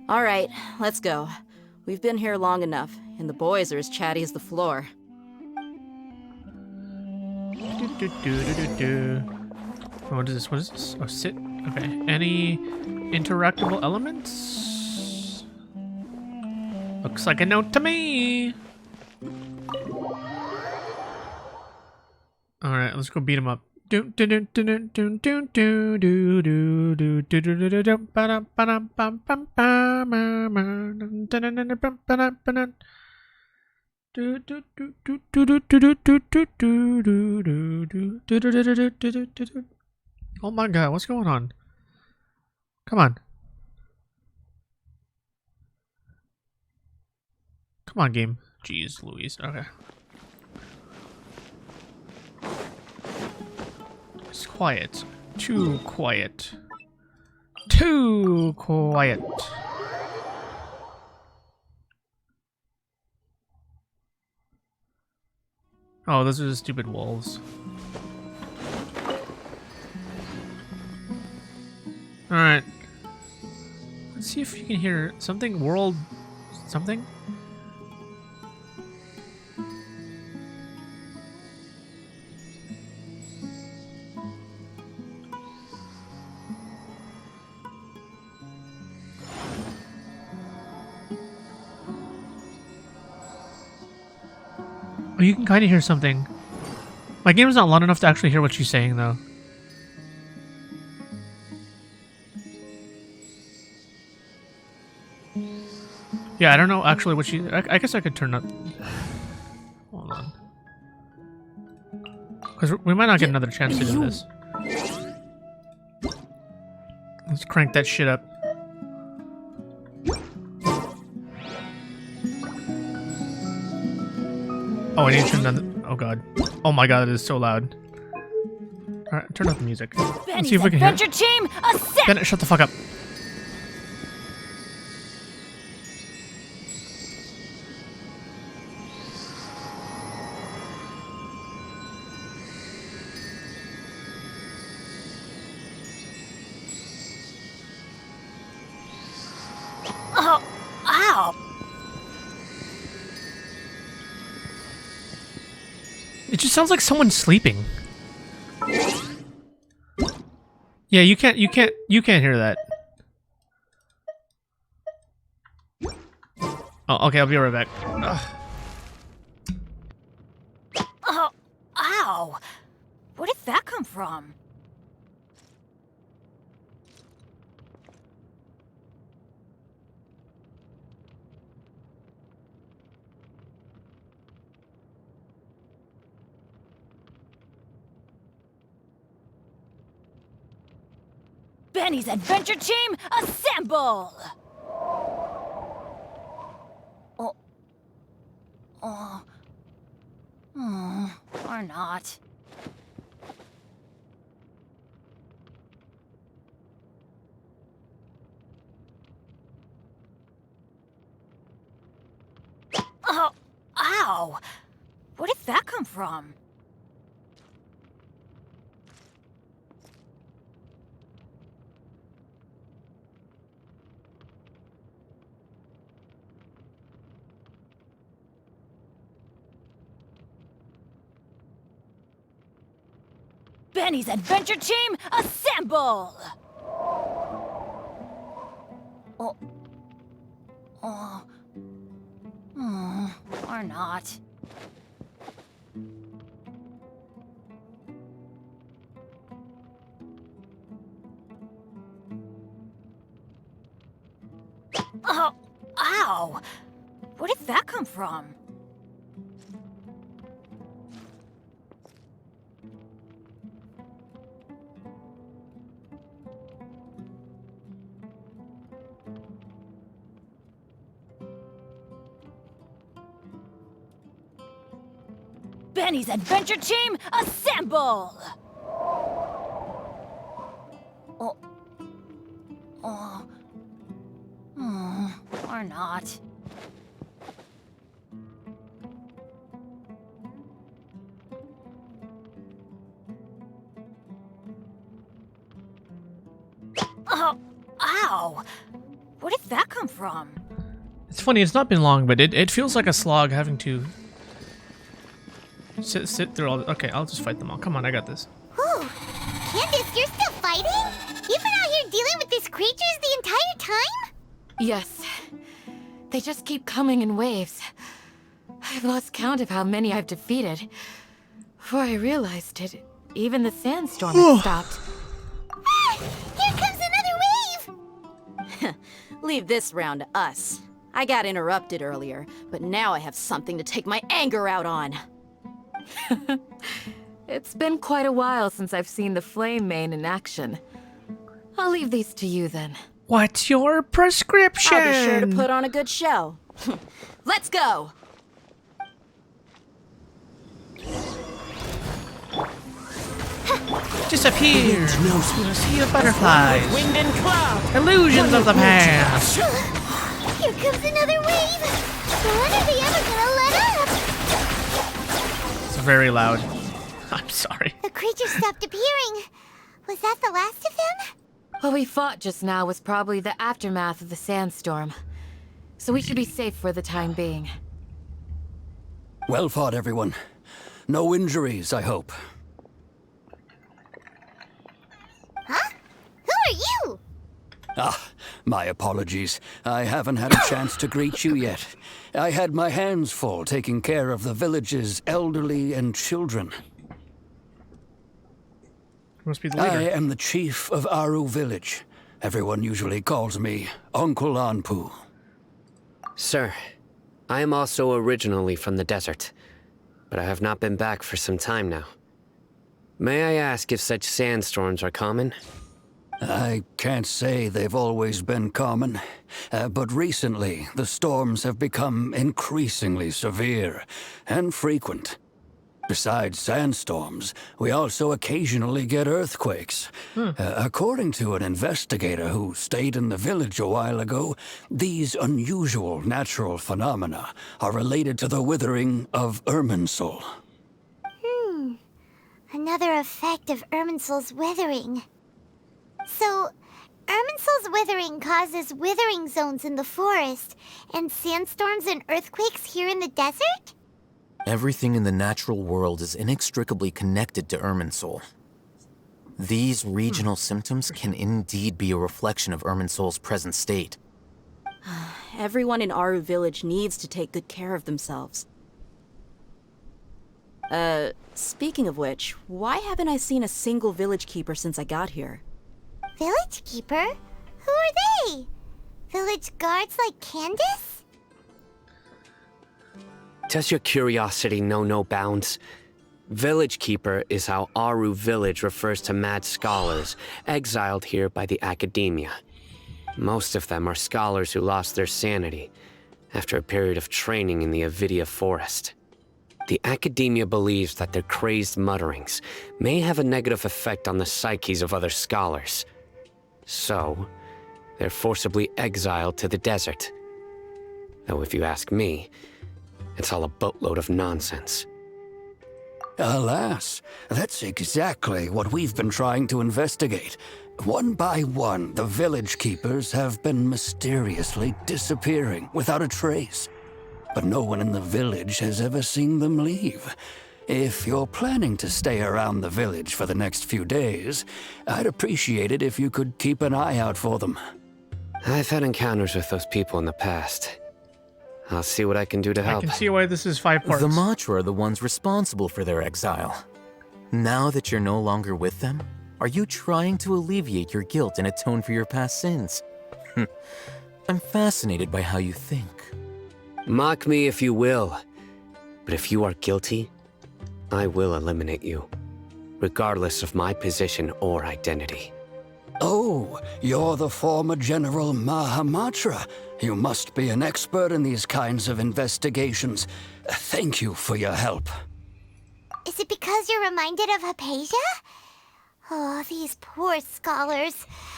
All right, let's go. We've been here long enough, and the boys are as chatty as the floor. What is this? What is this? Oh, sit. Okay. Any interactable elements? Looks like a note to me. All right, let's go beat him up. Oh my god, what's going on? Come on. Come on, game. Jeez Louise. Okay. It's quiet. Too quiet. Too quiet. Oh, those are the stupid wolves. Alright. Let's see if you can hear something. World... something? Oh, you can kind of hear something. My game is not loud enough to actually hear what she's saying, though. Yeah, I don't know actually what she... I guess I could turn up... Hold on. Because we might not get another chance to do this. Let's crank that shit up. Oh, I need to turn down the... Oh god. Oh my god, it is so loud. Alright, turn up the music. Let's see if we can hear it. Team, Bennett, shut the fuck up. Oh, ow. It just sounds like someone's sleeping. Yeah, you can't hear that. Oh, okay, I'll be right back. Ugh. Oh, ow. Where did that come from? Benny's Adventure Team, assemble! Oh. Oh. Or not. Oh, ow! Where did that come from? Benny's Adventure Team, assemble! Oh. Oh. Or not. Oh, ow! Where did that come from? Benny's Adventure Team, assemble! Oh. Oh. Or not. Oh, ow! Where did that come from? It's funny, it's not been long, but it feels like a slog having to sit through all the... Okay, I'll just fight them all. Come on, I got this. Whew. Candace, you're still fighting? You've been out here dealing with these creatures the entire time? Yes. They just keep coming in waves. I've lost count of how many I've defeated. Before I realized it, even the sandstorm had stopped. Ah, here comes another wave! Leave this round to us. I got interrupted earlier, but now I have something to take my anger out on. It's been quite a while since I've seen the Flame Mane in action. I'll leave these to you then. What's your prescription? I'll be sure to put on a good show. Let's go! Disappear! No sea of butterflies! Wind and cloud! Illusions of the past! Here comes another wave! When are they ever gonna let up? It's very loud. I'm sorry. The creatures stopped appearing. Was that the last of them? What we fought just now was probably the aftermath of the sandstorm. So we should be safe for the time being. Well fought, everyone. No injuries, I hope. Huh? Who are you? Ah, my apologies. I haven't had a chance to greet you yet. I had my hands full taking care of the village's elderly and children. Must be the leader. I am the chief of Aru village. Everyone usually calls me Uncle Anpu. Sir, I am also originally from the desert, but I have not been back for some time now. May I ask if such sandstorms are common? I can't say they've always been common, but recently the storms have become increasingly severe and frequent. Besides sandstorms, we also occasionally get earthquakes. According to an investigator who stayed in the village a while ago, these unusual natural phenomena are related to the withering of Irminsul. Another effect of Irminsul's withering. So, Irminsul's withering causes withering zones in the forest, and sandstorms and earthquakes here in the desert? Everything in the natural world is inextricably connected to Irminsul. These regional symptoms can indeed be a reflection of Irminsul's present state. Everyone in Aru village needs to take good care of themselves. Speaking of which, why haven't I seen a single village keeper since I got here? Village keeper? Who are they? Village guards like Candace? Does your curiosity know no bounds? Village Keeper is how Aru village refers to mad scholars exiled here by the academia. Most of them are scholars who lost their sanity after a period of training in the Avidia forest. The academia believes that their crazed mutterings may have a negative effect on the psyches of other scholars. So, they're forcibly exiled to the desert. Though if you ask me, it's all a boatload of nonsense. Alas, that's exactly what we've been trying to investigate. One by one, the village keepers have been mysteriously disappearing without a trace. But no one in the village has ever seen them leave. If you're planning to stay around the village for the next few days, I'd appreciate it if you could keep an eye out for them. I've had encounters with those people in the past. I'll see what I can do to help. I can see why this is 5 parts. The Matra are the ones responsible for their exile. Now that you're no longer with them, are you trying to alleviate your guilt and atone for your past sins? I'm fascinated by how you think. Mock me if you will, but if you are guilty, I will eliminate you, regardless of my position or identity. Oh, you're the former General Mahamatra. You must be an expert in these kinds of investigations. Thank you for your help. Is it because you're reminded of Hypatia? Oh, these poor scholars.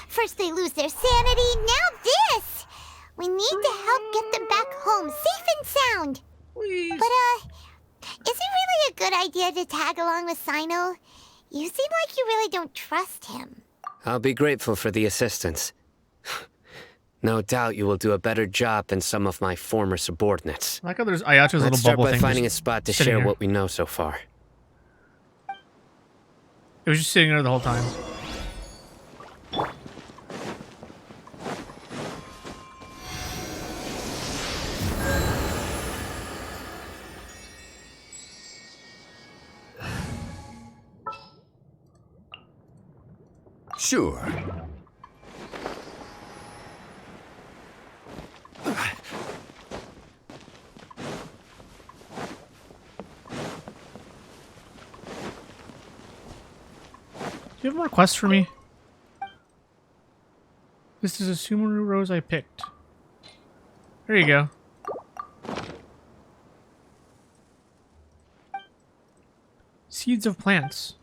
First they lose their sanity, now this! We need to help get them back home, safe and sound. Please. But, is it really a good idea to tag along with Cyno? You seem like you really don't trust him. I'll be grateful for the assistance. No doubt you will do a better job than some of my former subordinates. I like how there's Ayato's Let's little start bubble by thing. finding a spot to share what we know so far. It was just sitting there the whole time. Sure. Do you have more quests for me? This is a Sumeru rose I picked. There you go. Seeds of plants.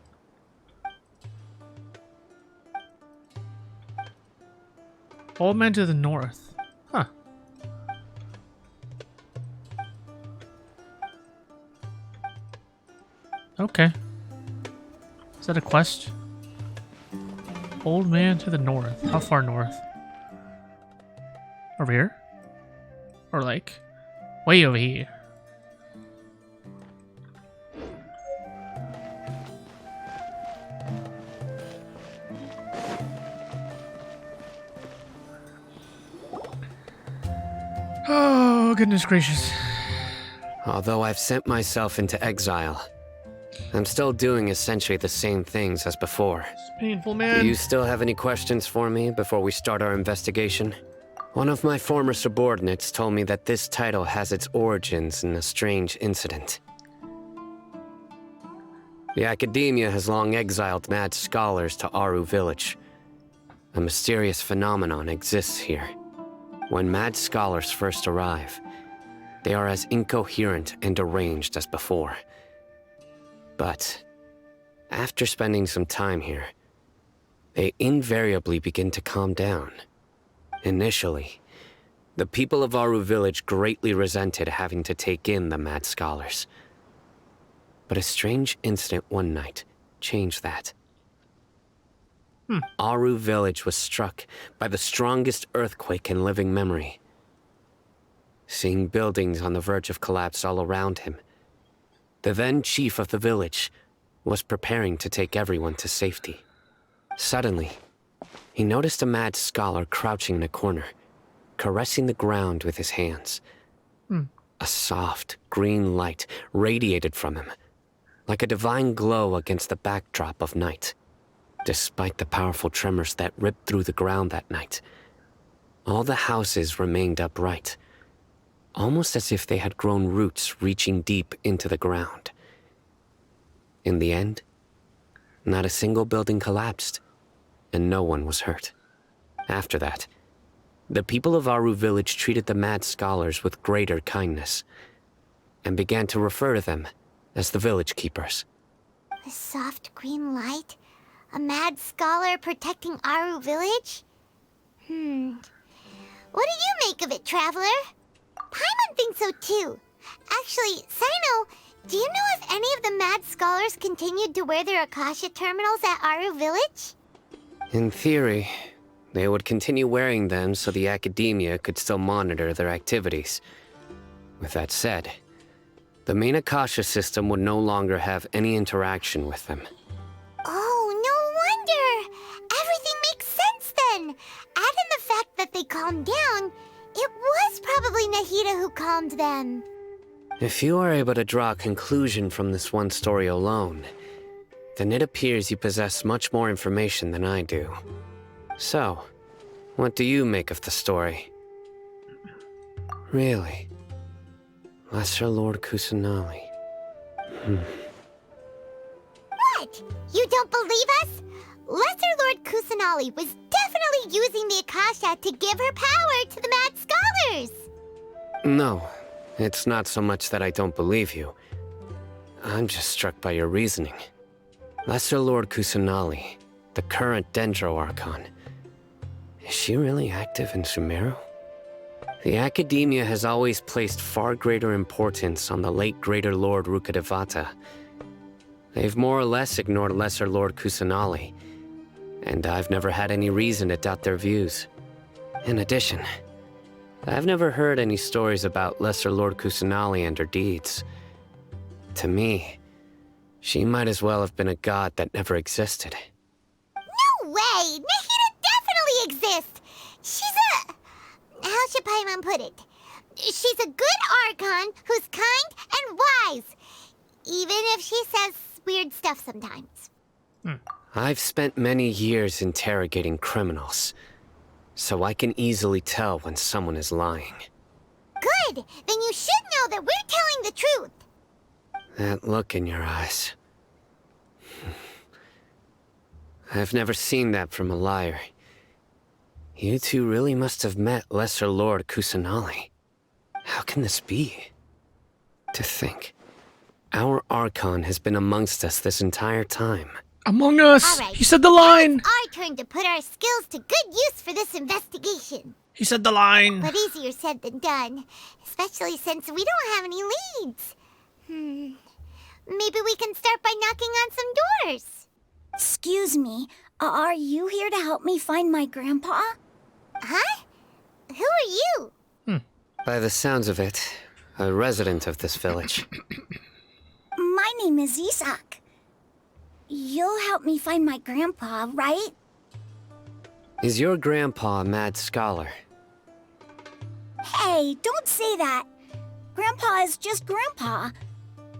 Old man to the north. Huh. Okay. Is that a quest? Old man to the north. How far north? Over here? Or like way over here? Oh, goodness gracious. Although I've sent myself into exile, I'm still doing essentially the same things as before. It's painful, man. Do you still have any questions for me before we start our investigation? One of my former subordinates told me that this title has its origins in a strange incident. The Academia has long exiled mad scholars to Aru Village. A mysterious phenomenon exists here. When mad scholars first arrive, they are as incoherent and deranged as before. But after spending some time here, they invariably begin to calm down. Initially, the people of Aru Village greatly resented having to take in the mad scholars. But a strange incident one night changed that. Aru Village was struck by the strongest earthquake in living memory. Seeing buildings on the verge of collapse all around him, the then chief of the village was preparing to take everyone to safety. Suddenly, he noticed a mad scholar crouching in a corner, caressing the ground with his hands. A soft, green light radiated from him, like a divine glow against the backdrop of night. Despite the powerful tremors that ripped through the ground that night, all the houses remained upright, almost as if they had grown roots reaching deep into the ground. In the end, not a single building collapsed, and no one was hurt. After that, the people of Aru Village treated the mad scholars with greater kindness, and began to refer to them as the village keepers. The soft green light? A mad scholar protecting Aru Village? What do you make of it, Traveler? Paimon thinks so too. Actually, Cyno, do you know if any of the mad scholars continued to wear their Akasha terminals at Aru Village? In theory, they would continue wearing them so the Academia could still monitor their activities. With that said, the main Akasha system would no longer have any interaction with them. Oh, no wonder! Everything makes sense then! Add in the fact that they calmed down, it was probably Nahida who calmed them. If you are able to draw a conclusion from this one story alone, then it appears you possess much more information than I do. So, what do you make of the story? Really? Lesser Lord Kusanali. What? You don't believe us? Lesser Lord Kusanali was definitely using the Akasha to give her power to the mad scholars! No, it's not so much that I don't believe you. I'm just struck by your reasoning. Lesser Lord Kusanali, the current Dendro Archon, is she really active in Sumeru? The Academia has always placed far greater importance on the late Greater Lord Rukkhadevata. They've more or less ignored Lesser Lord Kusanali, and I've never had any reason to doubt their views. In addition, I've never heard any stories about Lesser Lord Kusanali and her deeds. To me, she might as well have been a god that never existed. No way! Nahida definitely exists! She's a... how should Paimon put it? She's a good Archon who's kind and wise. Even if she says weird stuff sometimes. I've spent many years interrogating criminals, so I can easily tell when someone is lying. Good! Then you should know that we're telling the truth. That look in your eyes. I've never seen that from a liar. You two really must have met Lesser Lord Kusanali. How can this be? To think, our Archon has been amongst us this entire time. Among us! Right. He said the line! It's our turn to put our skills to good use for this investigation. He said the line! But easier said than done, especially since we don't have any leads. Maybe we can start by knocking on some doors. Excuse me, are you here to help me find my grandpa? Huh? Who are you? By the sounds of it, a resident of this village. My name is Isak. You'll help me find my grandpa, right? Is your grandpa a mad scholar? Hey, don't say that. Grandpa is just Grandpa.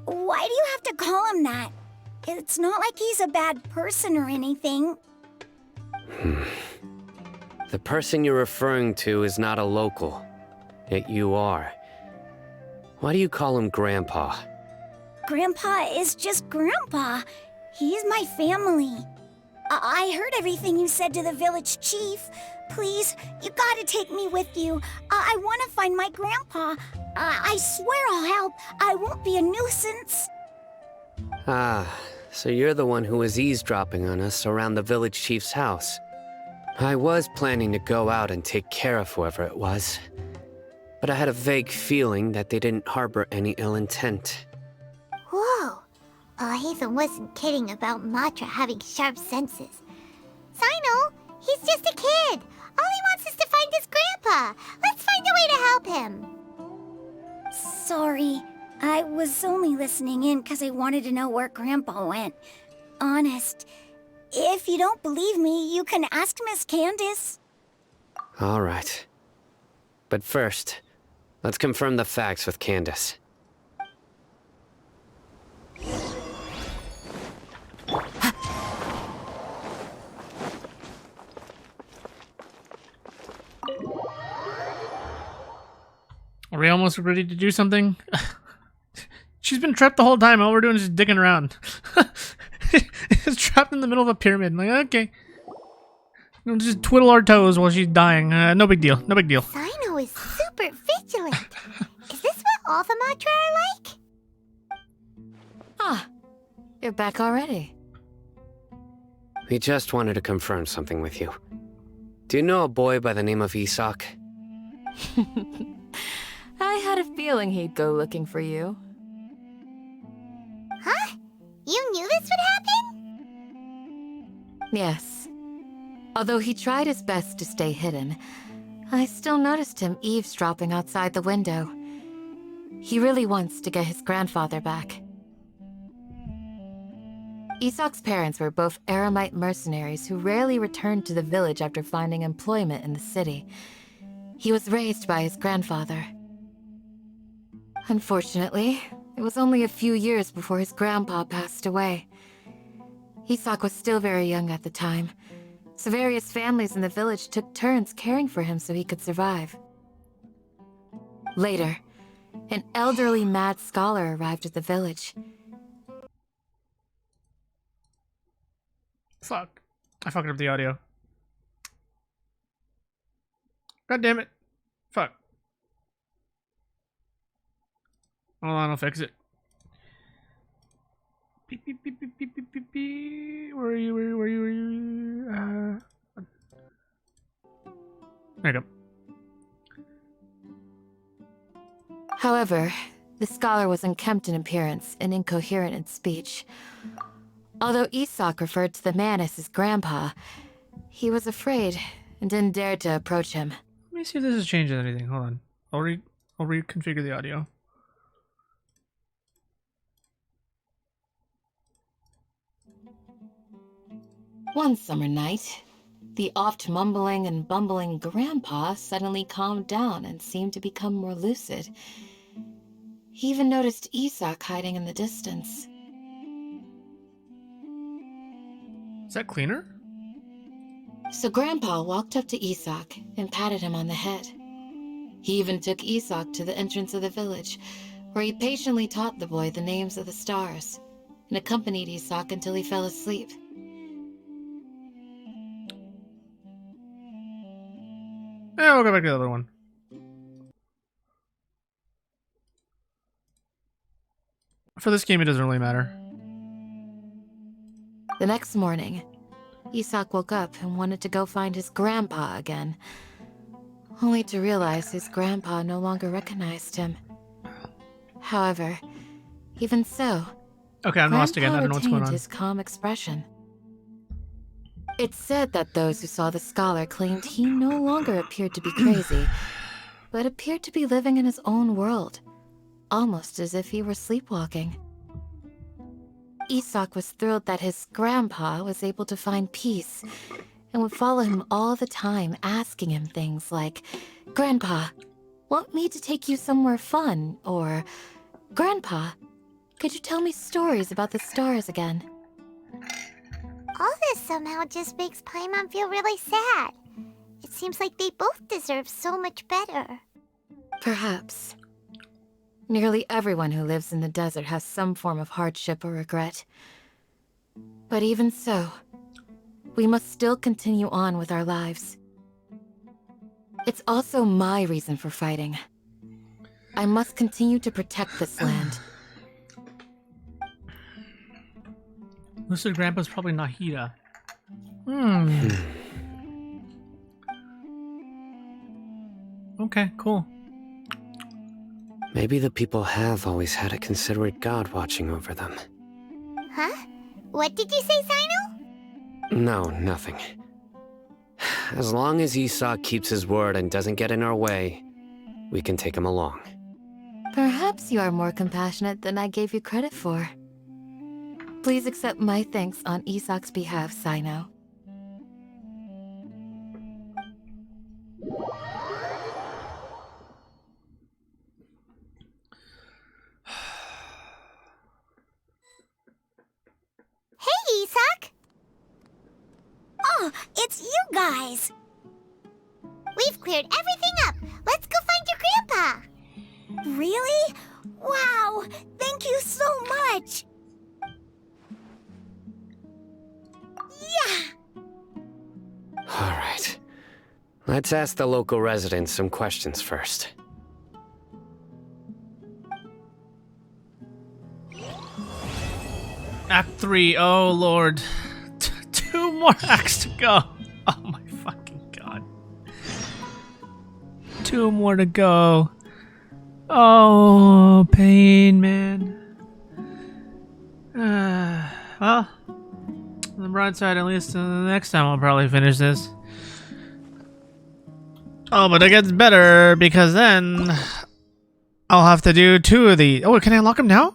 Why do you have to call him that? It's not like he's a bad person or anything. The person you're referring to is not a local. Yet you are. Why do you call him Grandpa? Grandpa is just Grandpa. He's my family. I heard everything you said to the village chief. Please, you gotta take me with you. I want to find my grandpa. I swear I'll help. I won't be a nuisance. Ah, so you're the one who was eavesdropping on us around the village chief's house. I was planning to go out and take care of whoever it was, but I had a vague feeling that they didn't harbor any ill intent. Whoa. Alhaitham wasn't kidding about Matra having sharp senses. Cyno, he's just a kid. All he wants is to find his grandpa. Let's find a way to help him. Sorry. I was only listening in because I wanted to know where Grandpa went. Honest. If you don't believe me, you can ask Miss Candace. All right. But first, let's confirm the facts with Candace. Are we almost ready to do something? She's been trapped the whole time. All we're doing is just digging around. It's trapped in the middle of a pyramid. Like, okay. We'll just twiddle our toes while she's dying. No big deal. No big deal. Cyno is super vigilant. Is this what all the Matra are like? Ah, you're back already. We just wanted to confirm something with you. Do you know a boy by the name of Isak? I had a feeling he'd go looking for you. Huh? You knew this would happen? Yes. Although he tried his best to stay hidden, I still noticed him eavesdropping outside the window. He really wants to get his grandfather back. Isak's parents were both Aramite mercenaries who rarely returned to the village after finding employment in the city. He was raised by his grandfather. Unfortunately, it was only a few years before his grandpa passed away. Isak was still very young at the time, so various families in the village took turns caring for him so he could survive. Later, an elderly mad scholar arrived at the village. Fuck. I fucked up the audio. God damn it. Fuck. Hold on, I'll fix it. Beep, beep, beep, beep, beep, beep, beep, beep. Where are you? Where are you? Where are you? Where are you? There you go. However, the scholar was unkempt in appearance and incoherent in speech. Although Isak referred to the man as his grandpa, he was afraid and didn't dare to approach him. Let me see if this has changed anything. Hold on. I'll reconfigure the audio. One summer night, the oft mumbling and bumbling grandpa suddenly calmed down and seemed to become more lucid. He even noticed Isak hiding in the distance. Is that cleaner? So Grandpa walked up to Isak and patted him on the head. He even took Isak to the entrance of the village, where he patiently taught the boy the names of the stars, and accompanied Isak until he fell asleep. Yeah, we'll go back to the other one. For this game, it doesn't really matter. The next morning, Isak woke up and wanted to go find his grandpa again, only to realize his grandpa no longer recognized him. However, even so, okay, I'm lost again. I don't know what's going on. His calm expression. It's said that those who saw the scholar claimed he no longer appeared to be crazy, but appeared to be living in his own world, almost as if he were sleepwalking. Isak was thrilled that his grandpa was able to find peace and would follow him all the time, asking him things like, "Grandpa, want me to take you somewhere fun?" Or, "Grandpa, could you tell me stories about the stars again?" All this somehow just makes Paimon feel really sad. It seems like they both deserve so much better. Perhaps. Nearly everyone who lives in the desert has some form of hardship or regret. But even so, we must still continue on with our lives. It's also my reason for fighting. I must continue to protect this land. Lucid Grandpa's probably Nahida. Okay, cool. Maybe the people have always had a considerate god watching over them. Huh? What did you say, Cyno? No, nothing. As long as Isak keeps his word and doesn't get in our way, we can take him along. Perhaps you are more compassionate than I gave you credit for. Please accept my thanks on Isak's behalf, Cyno. Hey, Isak! Oh, it's you guys! We've cleared everything up! Let's go find your grandpa! Really? Wow! Thank you so much! Yeah! Alright. Let's ask the local residents some questions first. Act 3. Oh, Lord. 2 more acts to go. Oh, my fucking God. 2 more to go. Oh, pain, man. Well, on the bright side, at least the next time I'll probably finish this. Oh, but it gets better because then I'll have to do 2 of these. Oh, can I unlock them now?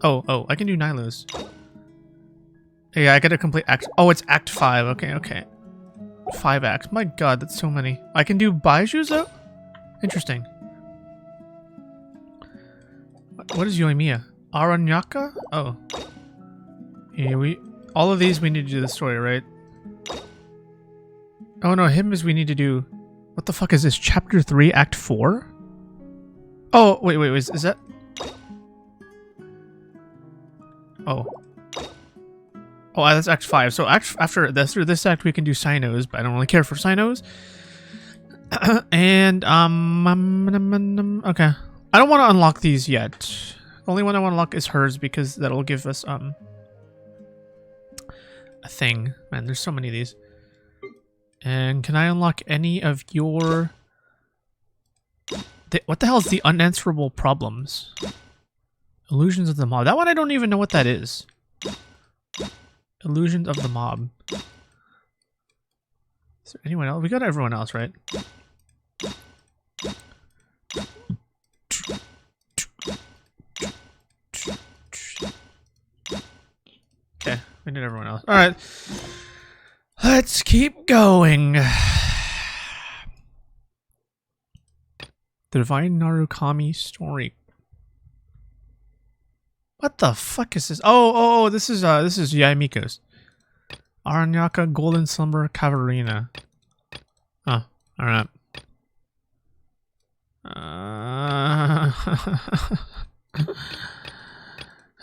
Oh, I can do Nilou's. Yeah, I gotta complete act. Oh, it's act 5. Okay. 5 acts. My God, that's so many. I can do Baizhu's though? Interesting. What is Yoimiya? Aranyaka? Oh. Yeah, all of these we need to do the story, right? Oh no, him is we need to do... What the fuck is this? Chapter 3, Act 4? Oh, wait, is that... Oh, that's Act 5. So after this act, we can do Cynos, but I don't really care for Cynos. And okay, I don't want to unlock these yet. The only one I want to unlock is hers because that'll give us a thing. Man, there's so many of these. And can I unlock any of your? What the hell is the unanswerable problems? Illusions of the mob. That one I don't even know what that is. Illusions of the mob. Is there anyone else? We got everyone else, right? Okay, we did everyone else. Alright. Let's keep going. The Divine Narukami story. What the fuck is this? Oh, this is Miko's. Ayaka Golden Slumber Caverina. Oh, alright.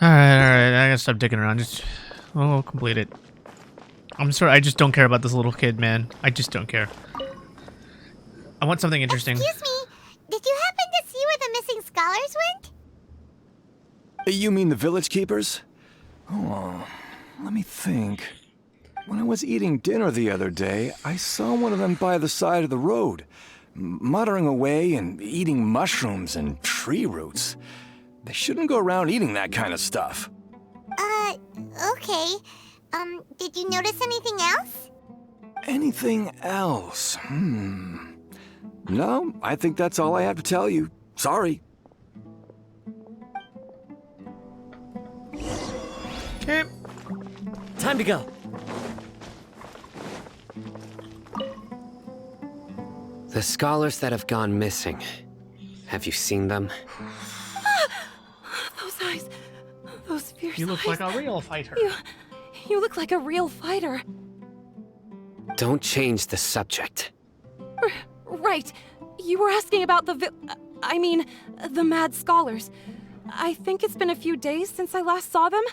Alright, I gotta stop digging around. We'll complete it. I'm sorry, I just don't care about this little kid, man. I just don't care. I want something interesting. Excuse me, did you happen to see where the missing scholars went? You mean the village keepers? Oh, let me think. When I was eating dinner the other day, I saw one of them by the side of the road, muttering away and eating mushrooms and tree roots. They shouldn't go around eating that kind of stuff. Okay. Did you notice anything else? Anything else? No, I think that's all I have to tell you. Sorry. Okay. Time to go. The scholars that have gone missing. Have you seen them? Those eyes. Those fierce eyes. You look like a real fighter. You look like a real fighter. Don't change the subject. Right. You were asking about the mad scholars. I think it's been a few days since I last saw them.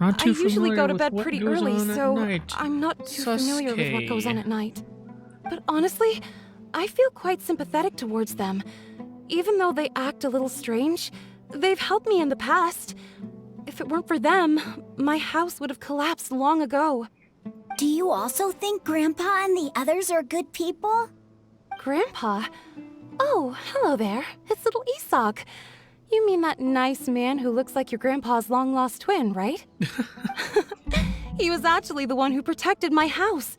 Not too I usually go to familiar bed with pretty what goes early, on at so night. I'm not too familiar with what goes on Sasuke. at night. But honestly, I feel quite sympathetic towards them. Even though they act a little strange, they've helped me in the past. If it weren't for them, my house would have collapsed long ago. Do you also think Grandpa and the others are good people? Grandpa? Oh, hello there. It's little Isak. You mean that nice man who looks like your grandpa's long-lost twin, right? He was actually the one who protected my house.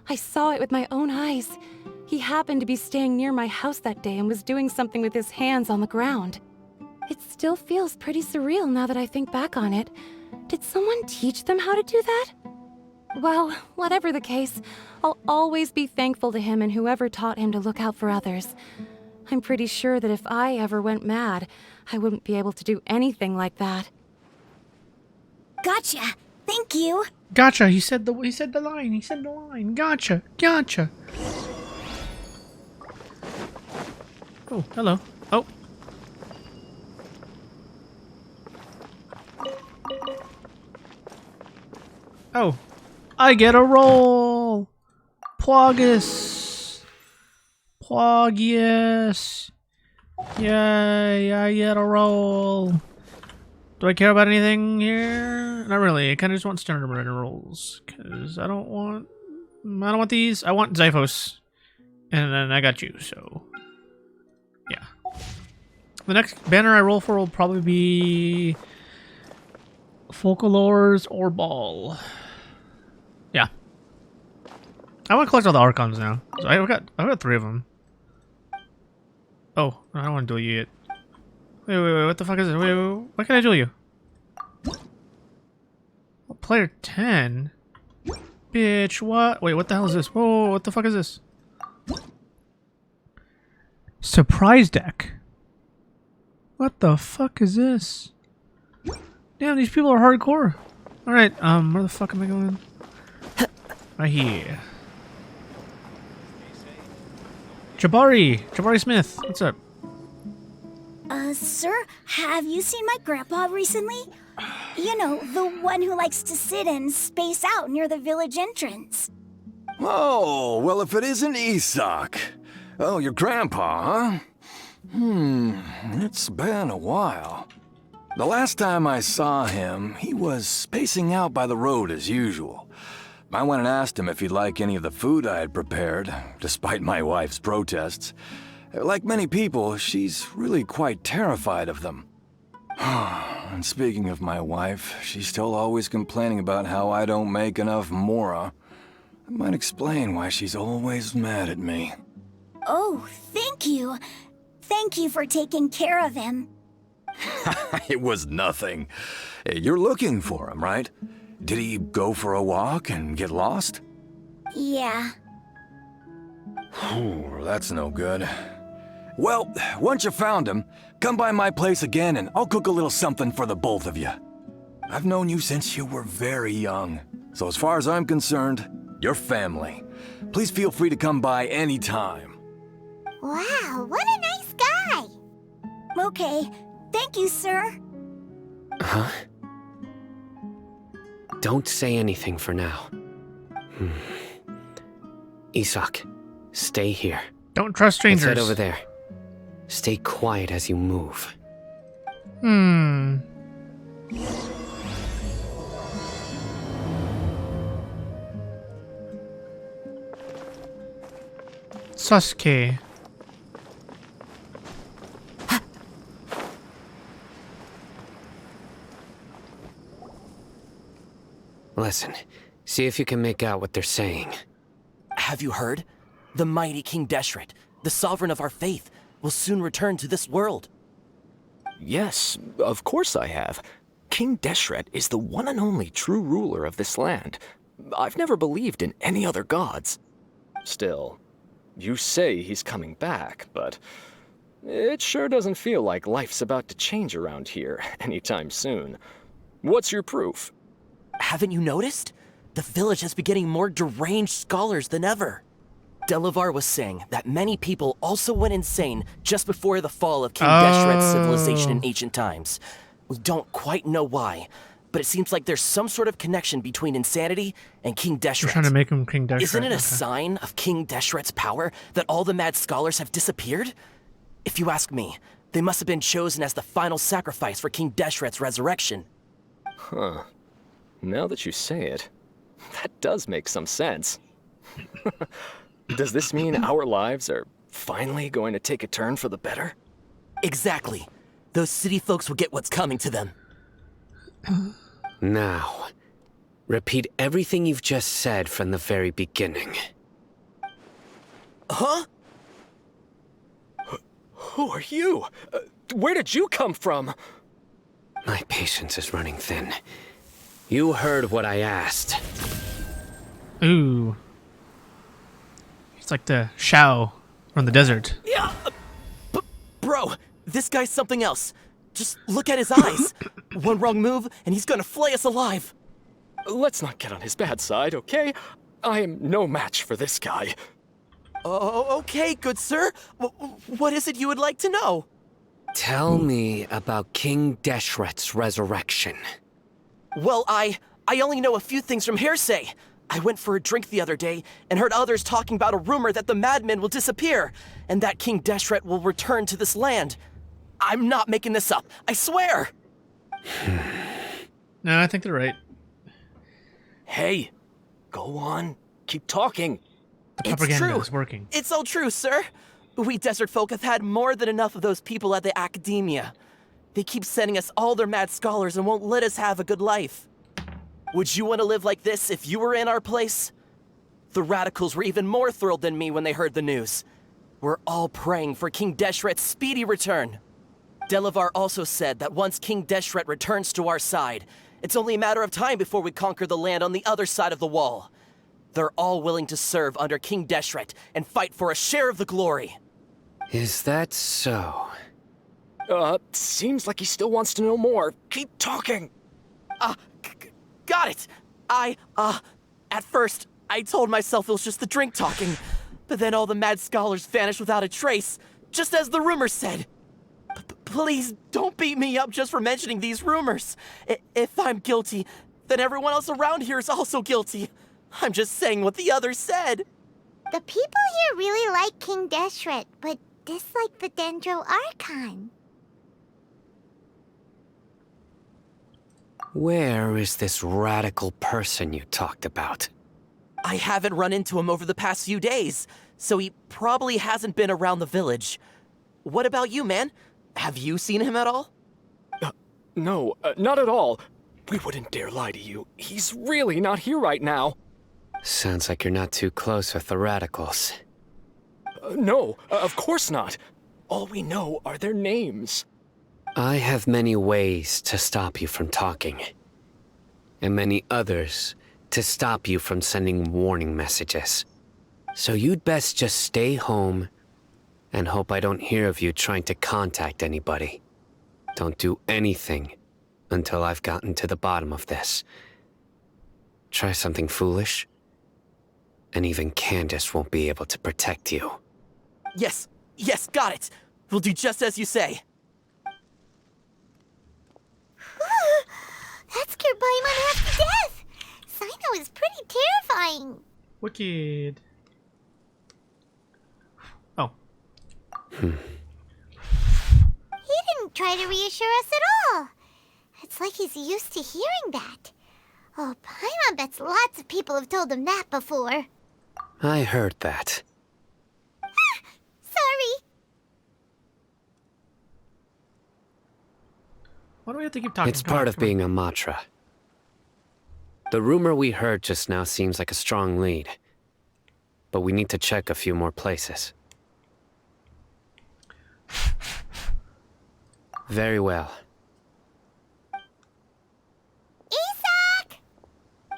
I saw it with my own eyes. He happened to be staying near my house that day and was doing something with his hands on the ground. It still feels pretty surreal now that I think back on it. Did someone teach them how to do that? Well, whatever the case, I'll always be thankful to him and whoever taught him to look out for others. I'm pretty sure that if I ever went mad, I wouldn't be able to do anything like that. Gotcha. Thank you. Gotcha. He said the line. Gotcha. Oh, hello. Oh. Oh. I get a roll. Plagus. Yay, I get a roll. Do I care about anything here? Not really. I kind of just want standard rolls because I don't want these. I want Zyphos, and then I got you. So, yeah. The next banner I roll for will probably be Folklores or Baal. Yeah. I want to collect all the Archons now. So I've got 3 of them. Oh, I don't want to duel you yet. Wait, what the fuck is this? Wait, why can't I duel you? Player 10? Bitch, what? Wait, what the hell is this? Whoa, what the fuck is this? Surprise deck? What the fuck is this? Damn, these people are hardcore. Alright, where the fuck am I going? Right here. Jabari Smith, what's up? Sir, have you seen my grandpa recently? You know, the one who likes to sit and space out near the village entrance. Oh, well, if it isn't Isak. Oh, your grandpa, huh? It's been a while. The last time I saw him, he was spacing out by the road as usual. I went and asked him if he'd like any of the food I had prepared, despite my wife's protests. Like many people, she's really quite terrified of them. And speaking of my wife, she's still always complaining about how I don't make enough mora. That might explain why she's always mad at me. Oh, thank you. Thank you for taking care of him. It was nothing. Hey, you're looking for him, right? Did he go for a walk and get lost? Yeah. Ooh, that's no good. Well, once you found him, come by my place again and I'll cook a little something for the both of you. I've known you since you were very young, so as far as I'm concerned, you're family. Please feel free to come by anytime. Wow, what a nice guy. Okay, thank you, sir. Huh? Don't say anything for now. Isak, stay here. Don't trust strangers. Let's head over there. Stay quiet as you move. Sasuke. Listen, see if you can make out what they're saying. Have you heard? The mighty King Deshret, the sovereign of our faith, will soon return to this world. Yes, of course I have. King Deshret is the one and only true ruler of this land. I've never believed in any other gods. Still, you say he's coming back, but it sure doesn't feel like life's about to change around here anytime soon. What's your proof? Haven't you noticed? The village has been getting more deranged scholars than ever. Delavar was saying that many people also went insane just before the fall of King Deshret's civilization in ancient times. We don't quite know why, but it seems like there's some sort of connection between insanity and King Deshret. You're trying to make him King Deshret. Isn't it a sign of King Deshret's power that all the mad scholars have disappeared? If you ask me, they must have been chosen as the final sacrifice for King Deshret's resurrection. Huh. Now that you say it, that does make some sense. Does this mean our lives are finally going to take a turn for the better? Exactly. Those city folks will get what's coming to them. Now, repeat everything you've just said from the very beginning. Huh? Who are you? Where did you come from? My patience is running thin. You heard what I asked. Ooh. It's like the Xiao from the desert. Yeah, bro, this guy's something else. Just look at his eyes. One wrong move, and he's gonna flay us alive. Let's not get on his bad side, okay? I am no match for this guy. Oh, okay, good sir. What is it you would like to know? Tell me about King Deshret's resurrection. Well, I only know a few things from hearsay. I went for a drink the other day and heard others talking about a rumor that the madmen will disappear and that King Deshret will return to this land. I'm not making this up, I swear! No, I think they're right. Hey, go on, keep talking. The propaganda is working. It's all true, sir. We desert folk have had more than enough of those people at the academia. They keep sending us all their mad scholars and won't let us have a good life. Would you want to live like this if you were in our place? The radicals were even more thrilled than me when they heard the news. We're all praying for King Deshret's speedy return. Delavar also said that once King Deshret returns to our side, it's only a matter of time before we conquer the land on the other side of the wall. They're all willing to serve under King Deshret and fight for a share of the glory. Is that so? Seems like he still wants to know more. Keep talking. Got it. At first, I told myself it was just the drink talking, but then all the mad scholars vanished without a trace, just as the rumors said. Please don't beat me up just for mentioning these rumors. If I'm guilty, then everyone else around here is also guilty. I'm just saying what the others said. The people here really like King Deshret, but dislike the Dendro Archon. Where is this radical person you talked about? I haven't run into him over the past few days, so he probably hasn't been around the village. What about you, man? Have you seen him at all? No, not at all. We wouldn't dare lie to you. He's really not here right now. Sounds like you're not too close with the radicals. No, of course not. All we know are their names. I have many ways to stop you from talking. And many others to stop you from sending warning messages. So you'd best just stay home and hope I don't hear of you trying to contact anybody. Don't do anything until I've gotten to the bottom of this. Try something foolish, and even Candace won't be able to protect you. Yes, got it. We'll do just as you say. That scared Paimon half to death. Cyno is pretty terrifying. Wicked. Oh. He didn't try to reassure us at all. It's like he's used to hearing that. Oh, Paimon bets lots of people have told him that before. I heard that. Sorry. Why do we have to keep talking? It's part of being a Matra. The rumor we heard just now seems like a strong lead. But we need to check a few more places. Very well. Isak!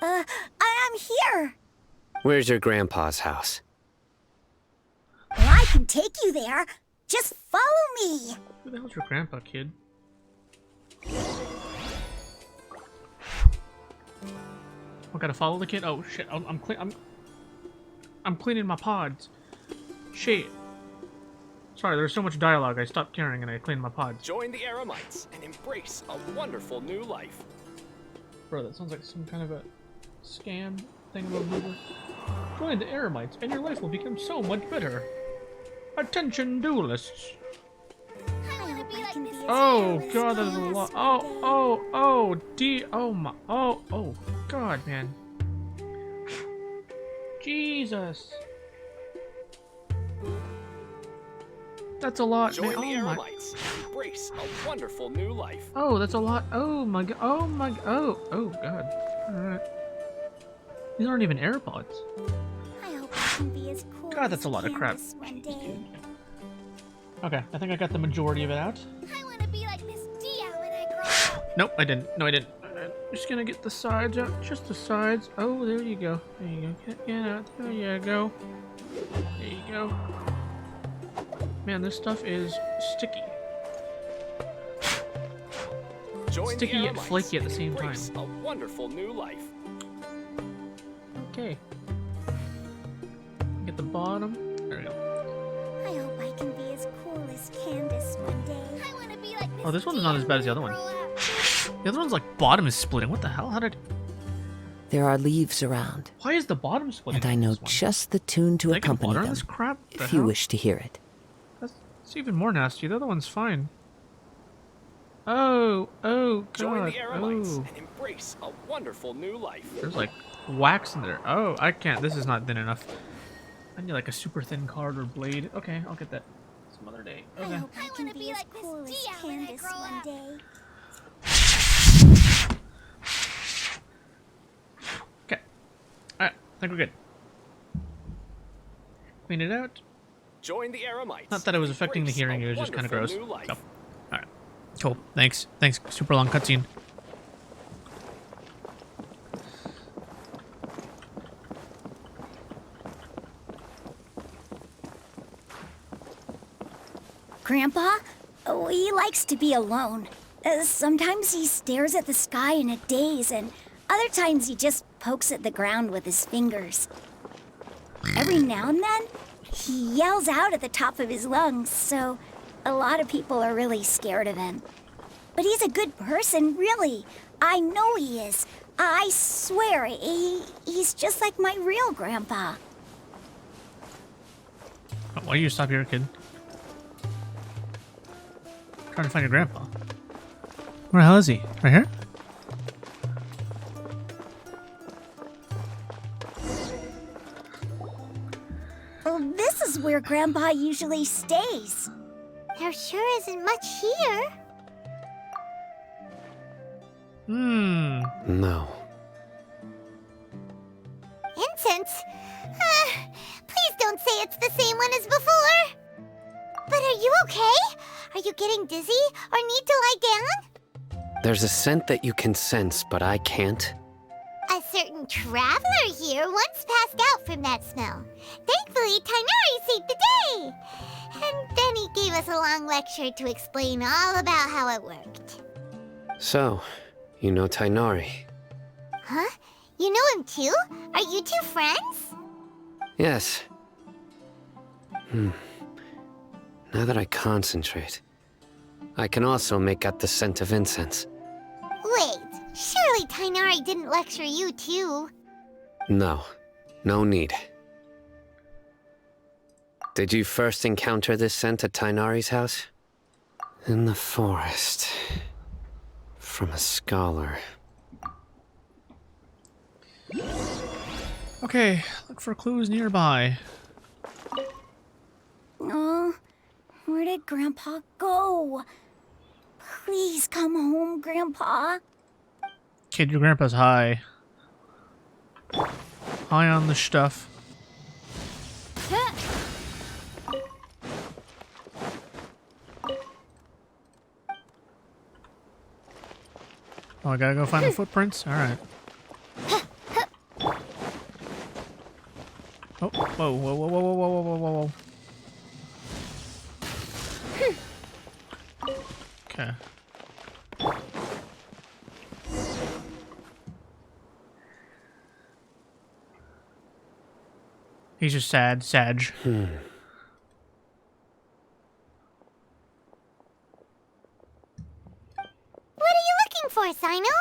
I'm here. Where's your grandpa's house? Well, I can take you there. Just follow me. Who the hell's your grandpa, kid? I gotta follow the kid. Oh shit! I'm cleaning my pods. Shit. Sorry, there's so much dialogue. I stopped caring and I cleaned my pods. Join the Eremites and embrace a wonderful new life. Bro, that sounds like some kind of a scam thing about Google. Join the Eremites and your life will become so much better. Attention, duelists. Oh god, that is a lot. Oh god, man. Jesus. That's a lot, man. Join the Eremites and embrace a wonderful new life. Oh, that's a lot. Oh my god. Oh god. Alright. These aren't even AirPods. I hope I can be as cool. God, that's a lot of crap. Okay, I think I got the majority of it out. I want to be like Miss Dehya when I grow up. Nope, I didn't. No, I didn't. I'm just gonna get the sides out. Just the sides. Oh, there you go. There you go. Get out. There you go. There you go. Man, this stuff is sticky. Sticky yet flaky at the same time. A wonderful new life. Okay. Get the bottom. There we go. I hope I can be as cool as Candace one day. I want to be like Miss Oh, this one's not as bad as the other one. The other one's like bottom is splitting. What the hell? How did? There are leaves around. Why is the bottom splitting? And I know just the tune to accompany them. This crap? If you wish to hear it. It's even more nasty. The other one's fine. Oh god. Join the Eremites and embrace a wonderful new life. There's like wax in there. Oh, I can't. This is not thin enough. I need like a super thin card or blade. Okay, I'll get that some other day. Okay. I hope I can be as cool as Candace one day. Okay. Alright, I think we're good. Clean it out. Join the Eremites. Not that it was affecting the hearing, it was just kind of gross. So, alright. Cool. Thanks. Thanks. Super long cutscene. Grandpa? Oh, he likes to be alone. Sometimes he stares at the sky in a daze, and other times he just pokes at the ground with his fingers. Every now and then, he yells out at the top of his lungs, so a lot of people are really scared of him. But he's a good person, really. I know he is. I swear, he's just like my real grandpa. Why do you stop here, kid? I'm trying to find your grandpa. Where the hell is he? Right here? Well, this is where Grandpa usually stays. There sure isn't much here. No. Incense footprints. Please don't say it's the same one as before. But are you okay? Are you getting dizzy or need to lie down? There's a scent that you can sense, but I can't. A certain traveler here once passed out from that smell. Thankfully, Tighnari saved the day. And then he gave us a long lecture to explain all about how it worked. So, you know Tighnari? Huh? You know him too? Are you two friends? Yes. Now that I concentrate, I can also make out the scent of incense. Wait, surely Tighnari didn't lecture you too? No, no need. Did you first encounter this scent at Tighnari's house? In the forest. From a scholar. Okay, look for clues nearby. Oh, where did Grandpa go? Please come home, Grandpa. Kid, your grandpa's high. High on the stuff. Oh, I gotta go find the footprints? Alright. Oh, whoa, whoa, whoa, whoa, whoa, whoa, whoa, whoa, whoa. Okay. He's just sad, Sag. What are you looking for, Cyno?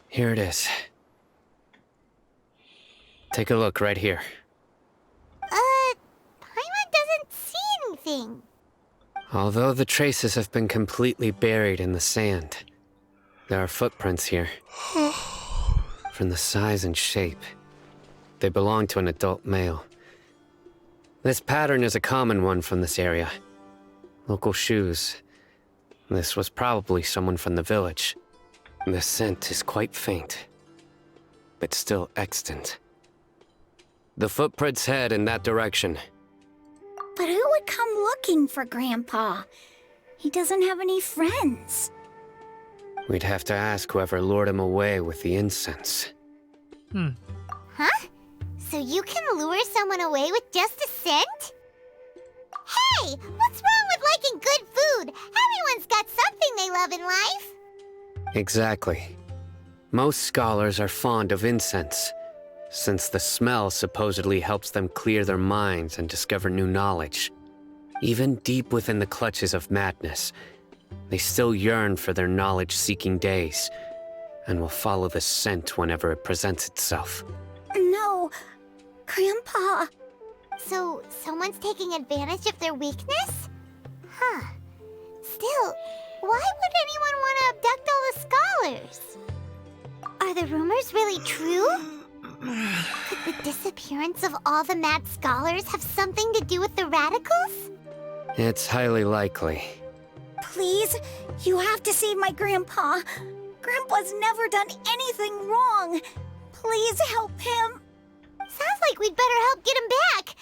Here it is. Take a look right here. Paimon doesn't see anything. Although the traces have been completely buried in the sand, there are footprints here. From the size and shape, they belong to an adult male. This pattern is a common one from this area. Local shoes. This was probably someone from the village. The scent is quite faint, but still extant. The footprints head in that direction. But who would come looking for Grandpa? He doesn't have any friends. We'd have to ask whoever lured him away with the incense. Huh? So you can lure someone away with just a scent? Hey, what's wrong with liking good food? Everyone's got something they love in life. Exactly. Most scholars are fond of incense, since the smell supposedly helps them clear their minds and discover new knowledge. Even deep within the clutches of madness, they still yearn for their knowledge-seeking days, and will follow the scent whenever it presents itself. No, Grandpa. So, someone's taking advantage of their weakness? Huh. Still, why would anyone want to abduct all the scholars? Are the rumors really true? Could the disappearance of all the mad scholars have something to do with the radicals? It's highly likely. Please, you have to save my Grandpa. Grandpa's never done anything wrong. Please help him. Sounds like we'd better help get him back.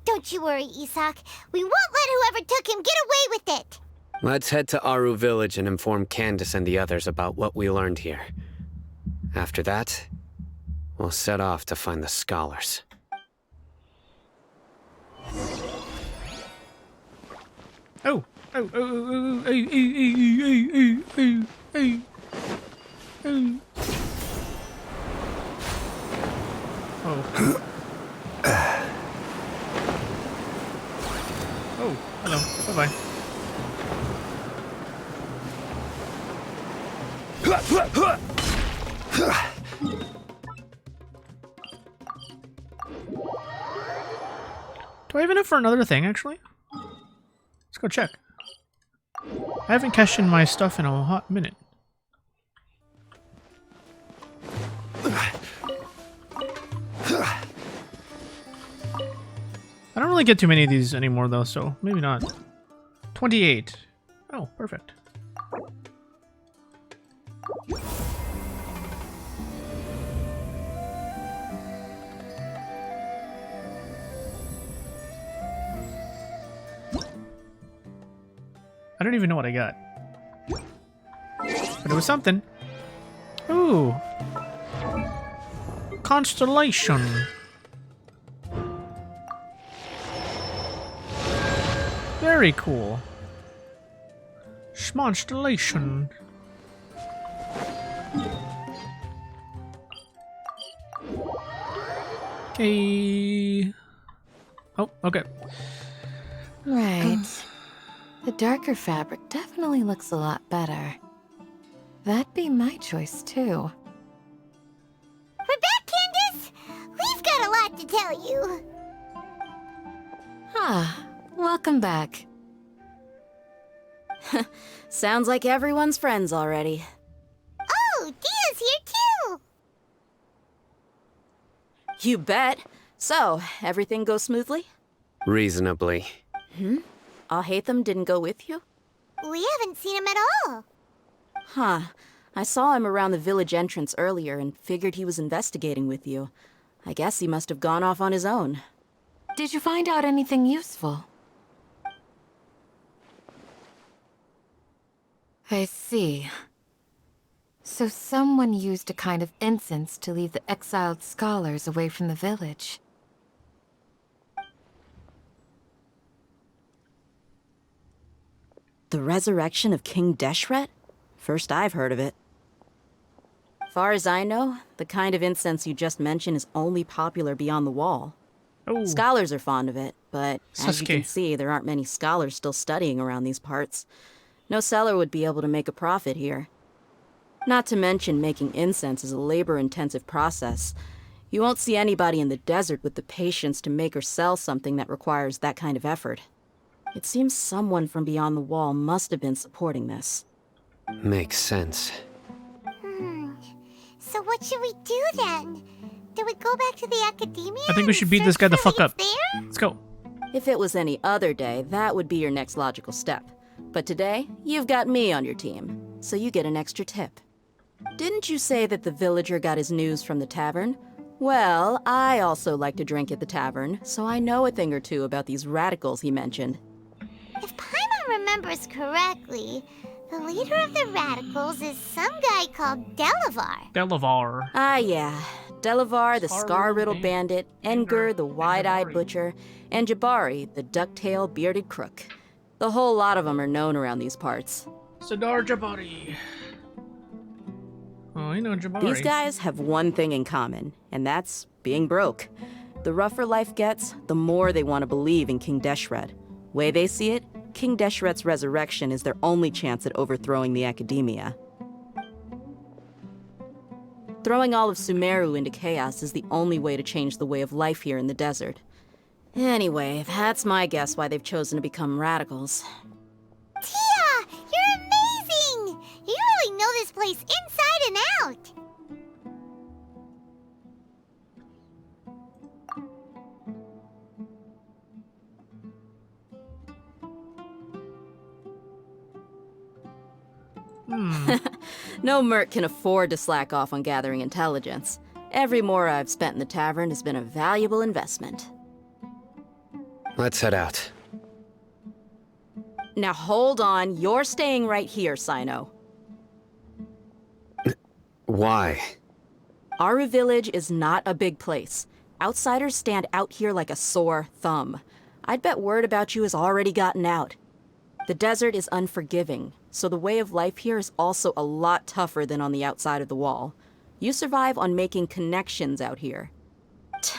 Don't you worry, Isak. We won't let whoever took him get away with it. Let's head to Aru Village and inform Candace and the others about what we learned here. After that, we'll set off to find the scholars. Oh, Oh, hello. Bye-bye. Do I have enough for another thing, actually? Let's go check. I haven't cashed in my stuff in a hot minute. I don't really get too many of these anymore, though, so maybe not. 28. Oh, perfect. I don't even know what I got. But it was something. Ooh. Constellation. Very cool. Schmonstellation. Okay. Oh, okay. Right. The darker fabric definitely looks a lot better. That'd be my choice, too. We're back, Candace! We've got a lot to tell you. Ah, welcome back. Sounds like everyone's friends already. Oh, Dehya's here too! You bet. So, everything goes smoothly? Reasonably. Alhaitham didn't go with you? We haven't seen him at all. Huh. I saw him around the village entrance earlier and figured he was investigating with you. I guess he must have gone off on his own. Did you find out anything useful? I see. So someone used a kind of incense to lead the exiled scholars away from the village. The resurrection of King Deshret? First I've heard of it. Far as I know, the kind of incense you just mentioned is only popular beyond the wall. Oh. Scholars are fond of it, but as you can Sasuke. see, there aren't many scholars still studying around these parts. No seller would be able to make a profit here. Not to mention, making incense is a labor-intensive process. You won't see anybody in the desert with the patience to make or sell something that requires that kind of effort. It seems someone from beyond the wall must have been supporting this. Makes sense. So what should we do then? Do we go back to the academia? I think we should beat this guy the fuck up. Let's go. If it was any other day, that would be your next logical step. But today, you've got me on your team, so you get an extra tip. Didn't you say that the villager got his news from the tavern? Well, I also like to drink at the tavern, so I know a thing or two about these radicals he mentioned. If Paimon remembers correctly, the leader of the radicals is some guy called Delavar. Delavar. Ah, yeah. Delavar, the scar-riddled bandit, Engur, the wide-eyed butcher, and Jabari, the duck-tailed bearded crook. The whole lot of them are known around these parts. Sadar Jabari. Oh, I know Jabari. These guys have one thing in common, and that's being broke. The rougher life gets, the more they want to believe in King Deshret. Way they see it, King Deshret's resurrection is their only chance at overthrowing the academia. Throwing all of Sumeru into chaos is the only way to change the way of life here in the desert. Anyway, that's my guess why they've chosen to become radicals. Dehya, you're amazing! You really know this place inside and out. No merc can afford to slack off on gathering intelligence. Every mora I've spent in the tavern has been a valuable investment. Let's head out. Now hold on, you're staying right here, Cyno. Why? Aru Village is not a big place. Outsiders stand out here like a sore thumb. I'd bet word about you has already gotten out. The desert is unforgiving, so the way of life here is also a lot tougher than on the outside of the wall. You survive on making connections out here.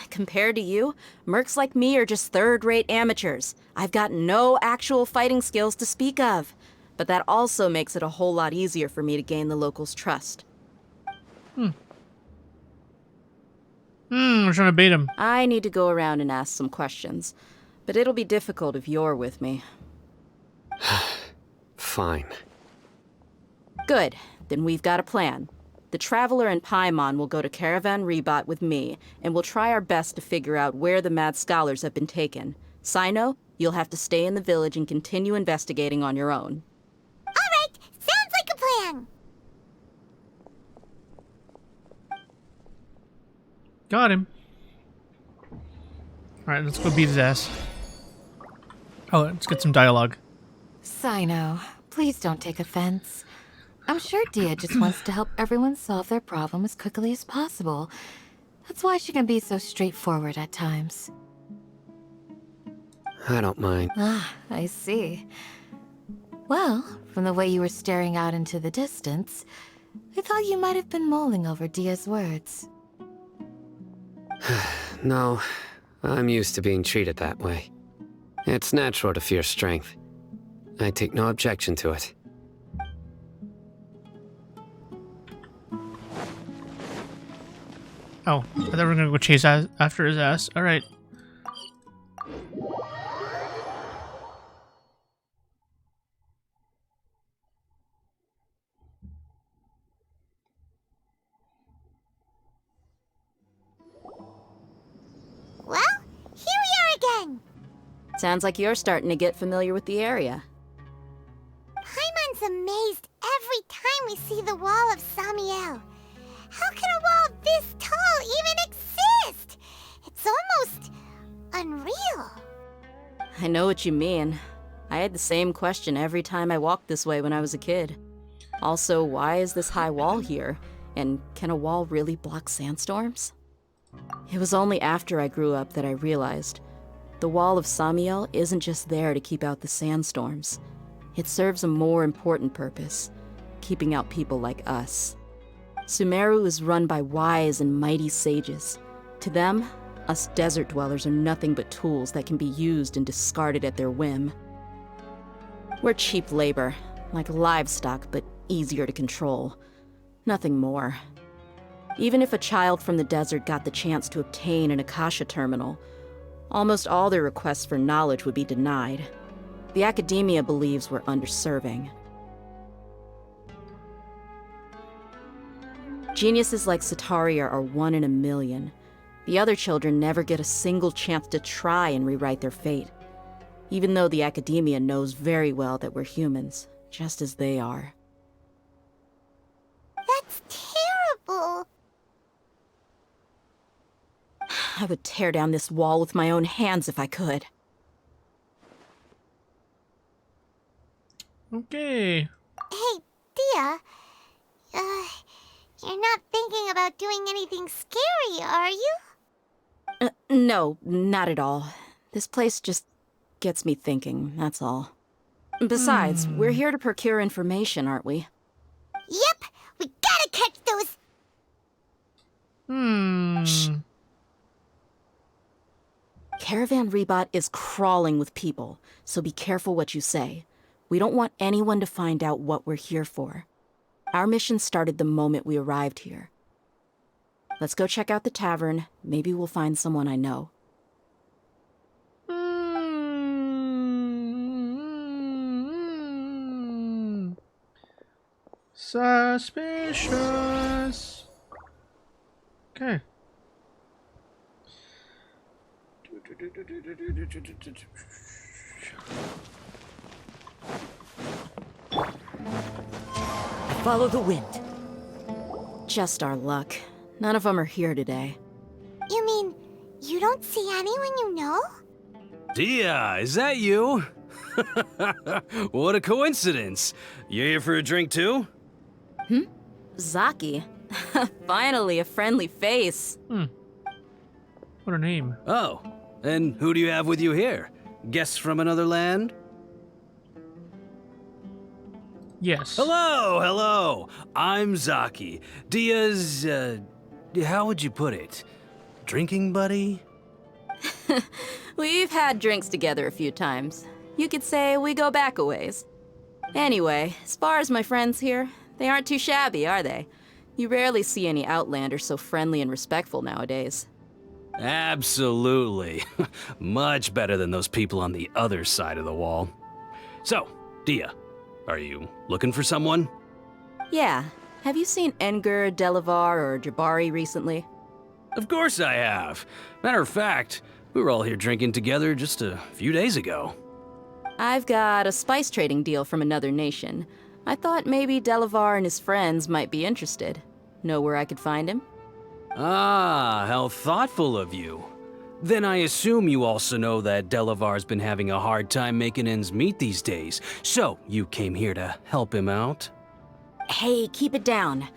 Compared to you, mercs like me are just third-rate amateurs. I've got no actual fighting skills to speak of. But that also makes it a whole lot easier for me to gain the locals' trust. I'm trying to bait him. I need to go around and ask some questions, but it'll be difficult if you're with me. Fine. Good. Then we've got a plan. The Traveler and Paimon will go to Caravan Rebot with me, and we'll try our best to figure out where the mad scholars have been taken. Cyno, you'll have to stay in the village and continue investigating on your own. All right, sounds like a plan. Got him. Alright, let's go beat his ass. Oh, let's get some dialogue. Cyno, please don't take offense. I'm sure Dehya just wants to help everyone solve their problem as quickly as possible. That's why she can be so straightforward at times. I don't mind. Ah, I see. Well, from the way you were staring out into the distance, I thought you might have been mulling over Dehya's words. No, I'm used to being treated that way. It's natural to fear strength. I take no objection to it. Oh, I thought we were gonna go chase after his ass. Alright. Well, here we are again. Sounds like you're starting to get familiar with the area. Paimon's amazed every time we see the wall of Samiel. How can a wall this tall even exist? It's almost unreal. I know what you mean. I had the same question every time I walked this way when I was a kid. Also, why is this high wall here? And can a wall really block sandstorms? It was only after I grew up that I realized the wall of Samiel isn't just there to keep out the sandstorms. It serves a more important purpose, keeping out people like us. Sumeru is run by wise and mighty sages. To them, us desert dwellers are nothing but tools that can be used and discarded at their whim. We're cheap labor, like livestock, but easier to control. Nothing more. Even if a child from the desert got the chance to obtain an Akasha terminal, almost all their requests for knowledge would be denied. The academia believes we're underserving. Geniuses like Sataria are 1 in a million. The other children never get a single chance to try and rewrite their fate, even though the academia knows very well that we're humans, just as they are. That's terrible. I would tear down this wall with my own hands if I could. Okay. Hey, Dehya. You're not thinking about doing anything scary, are you? No, not at all. This place just gets me thinking, that's all. Besides, we're here to procure information, aren't we? Yep, we gotta catch those... Shh. Caravan Rebot is crawling with people, so be careful what you say. We don't want anyone to find out what we're here for. Our mission started the moment we arrived here. Let's go check out the tavern. Maybe we'll find someone I know. Suspicious. Okay. Follow the wind. Just our luck. None of them are here today. You mean, you don't see anyone you know? Dehya, is that you? What a coincidence. You here for a drink too? Zaki. Finally, a friendly face. What a name. Oh, and who do you have with you here? Guests from another land? Yes. Hello. I'm Zaki. Dehya's, how would you put it? Drinking buddy? We've had drinks together a few times. You could say we go back a ways. Anyway, as far as my friends here, they aren't too shabby, are they? You rarely see any Outlanders so friendly and respectful nowadays. Absolutely. Much better than those people on the other side of the wall. So, Dehya, are you looking for someone? Yeah. Have you seen Engur, Delavar, or Jabari recently? Of course I have. Matter of fact, we were all here drinking together just a few days ago. I've got a spice trading deal from another nation. I thought maybe Delavar and his friends might be interested. Know where I could find him? Ah, how thoughtful of you. Then I assume you also know that Delavar's been having a hard time making ends meet these days, so you came here to help him out? Hey, keep it down.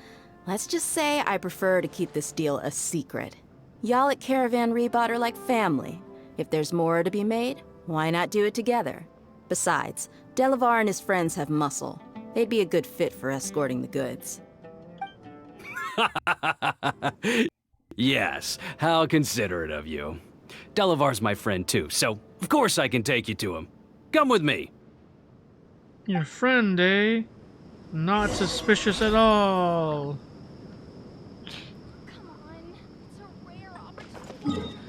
Let's just say I prefer to keep this deal a secret. Y'all at Caravan Rebot are like family. If there's more to be made, why not do it together? Besides, Delavar and his friends have muscle. They'd be a good fit for escorting the goods. Yes, how considerate of you. Delavar's my friend too, so of course I can take you to him. Come with me. Your friend, eh? Not suspicious at all.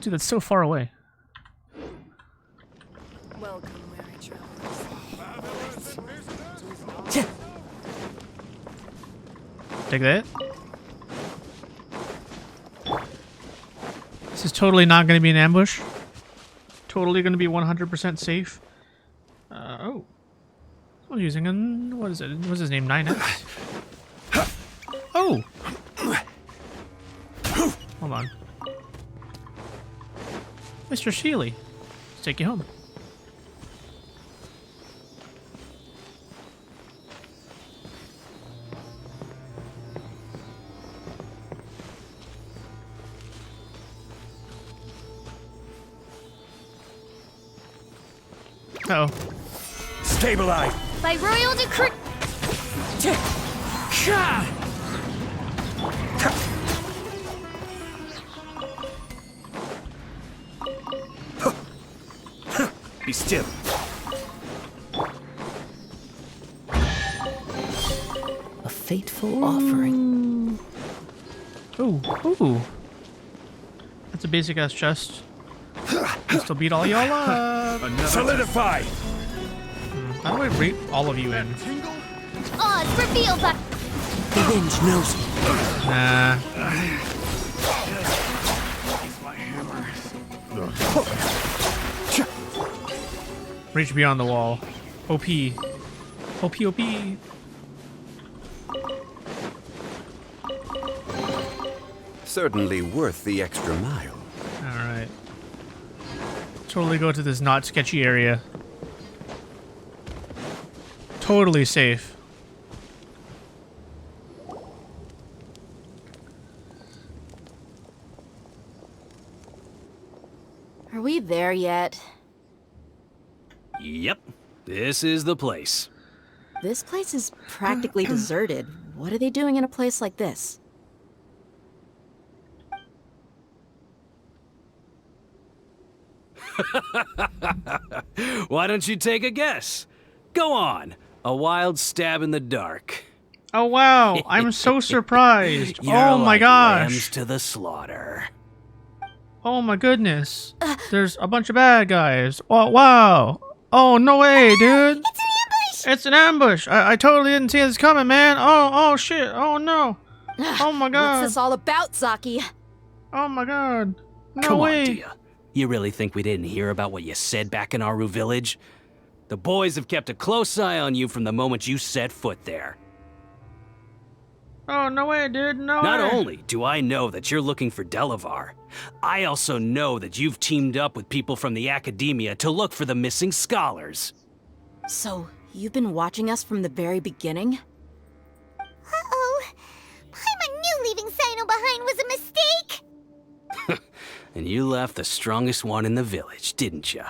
Dude, that's so far away. Welcome where I travel. Take that. This is totally not going to be an ambush. Totally going to be 100% safe. Oh. I'm using an... What is it? What's his name? 9X? Oh! Hold on. Mr. Sheely. Let's take you home. Uh-oh. Stabilize! By royal decree. Be still. A fateful offering. Ooh, ooh. That's a basic ass chest. Can still beat all y'all up. Solidify! How do I rate all of you in? Oz, reveal that. The wind knows me. Nah. Reach beyond the wall. OP. OP, OP. Certainly worth the extra mile. Alright. Totally go to this not sketchy area. Totally safe. Are we there yet? Yep, this is the place. This place is practically deserted. What are they doing in a place like this? Why don't you take a guess? Go on. A wild stab in the dark. Oh wow, I'm so surprised. You're Oh my like gosh. lambs to the slaughter. Oh my goodness. There's a bunch of bad guys. Oh wow. Oh no way, dude. It's an ambush. It's an ambush. I totally didn't see this coming, man. Oh shit. Oh no. Oh my god. What's this all about, Zaki? Oh my god. No Come way. on, Dehya. You really think we didn't hear about what you said back in Aru village? The boys have kept a close eye on you from the moment you set foot there. Oh no way, dude. No Not way. only do I know that you're looking for Delavar, I also know that you've teamed up with people from the academia to look for the missing scholars. So, you've been watching us from the very beginning? Uh-oh. Paimon knew leaving Cyno behind was a mistake. And you left the strongest one in the village, didn't you?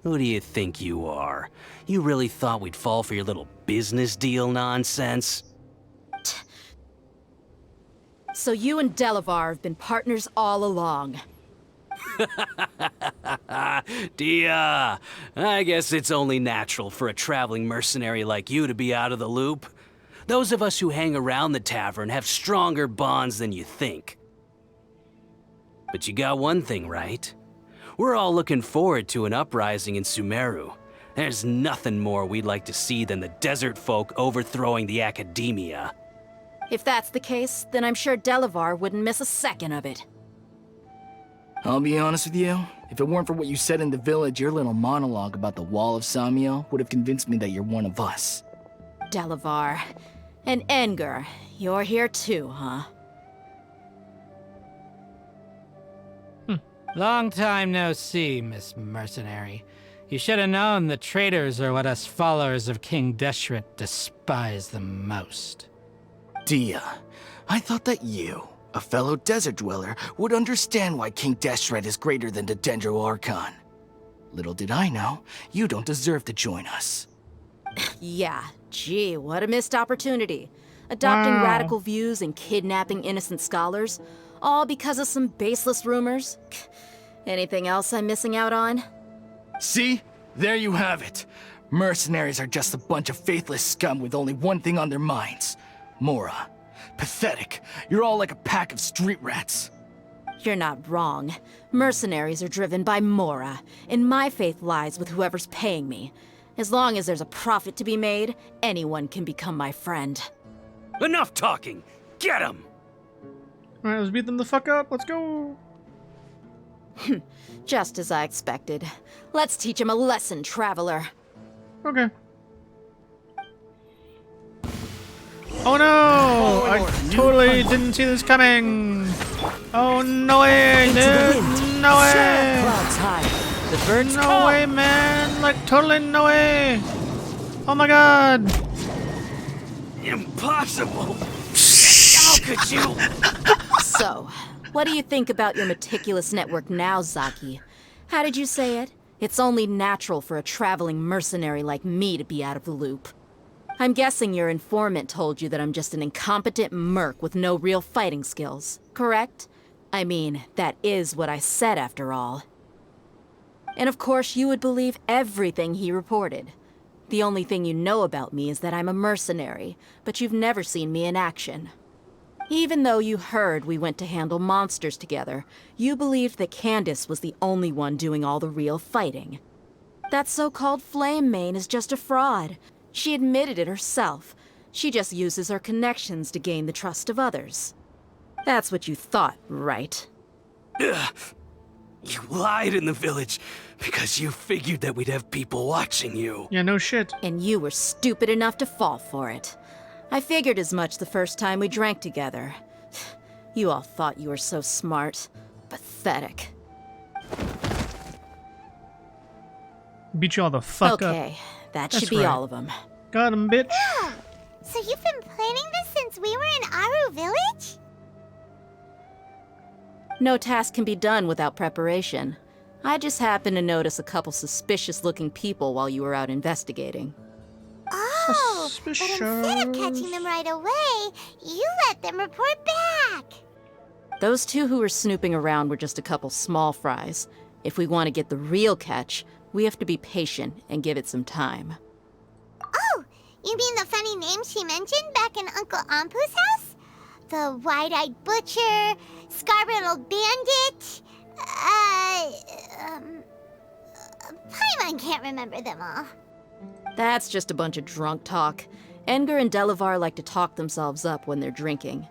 Who do you think you are? You really thought we'd fall for your little business deal nonsense? So you and Delavar have been partners all along. Dehya, I guess it's only natural for a traveling mercenary like you to be out of the loop. Those of us who hang around the tavern have stronger bonds than you think. But you got one thing right. We're all looking forward to an uprising in Sumeru. There's nothing more we'd like to see than the desert folk overthrowing the academia. If that's the case, then I'm sure Delavar wouldn't miss a second of it. I'll be honest with you. If it weren't for what you said in the village, your little monologue about the Wall of Samiel would have convinced me that you're one of us. Delavar. And Engar, you're here too, huh? Long time no see, Miss Mercenary. You should have known the traitors are what us followers of King Deshret despise the most. Dehya, I thought that you, a fellow desert dweller, would understand why King Deshret is greater than the Dendro Archon. Little did I know, you don't deserve to join us. Yeah, gee, what a missed opportunity. Adopting radical views and kidnapping innocent scholars, all because of some baseless rumors. Anything else I'm missing out on? See? There you have it. Mercenaries are just a bunch of faithless scum with only one thing on their minds. Mora. Pathetic. You're all like a pack of street rats. You're not wrong. Mercenaries are driven by Mora, and my faith lies with whoever's paying me. As long as there's a profit to be made, anyone can become my friend. Enough talking! Get him! Alright, let's beat them the fuck up. Let's go. Just as I expected. Let's teach him a lesson, traveler. Okay. Oh no! I totally didn't see this coming! Oh, no way, dude! No way! No way, man! Like, totally no way! Oh my god! Impossible! How could you? So, what do you think about your meticulous network now, Zaki? How did you say it? It's only natural for a traveling mercenary like me to be out of the loop. I'm guessing your informant told you that I'm just an incompetent merc with no real fighting skills, correct? I mean, that is what I said after all. And of course you would believe everything he reported. The only thing you know about me is that I'm a mercenary, but you've never seen me in action. Even though you heard we went to handle monsters together, you believed that Candace was the only one doing all the real fighting. That so-called Flame Mane is just a fraud. She admitted it herself. She just uses her connections to gain the trust of others. That's what you thought, right? Ugh. You lied in the village because you figured that we'd have people watching you. Yeah, no shit. And you were stupid enough to fall for it. I figured as much the first time we drank together. You all thought you were so smart. Pathetic. Beat you all the fuck up. Okay, that should be all of them. Got him, bitch. Yeah. So you've been planning this since we were in Aru Village? No task can be done without preparation. I just happened to notice a couple suspicious-looking people while you were out investigating. Oh, but instead of catching them right away, you let them report back. Those two who were snooping around were just a couple small fries. If we want to get the real catch, we have to be patient and give it some time. Oh, you mean the funny name she mentioned back in Uncle Ampu's house? The wide-eyed butcher, scar-riddled bandit, Paimon can't remember them all. That's just a bunch of drunk talk. Engar and Delavar like to talk themselves up when they're drinking.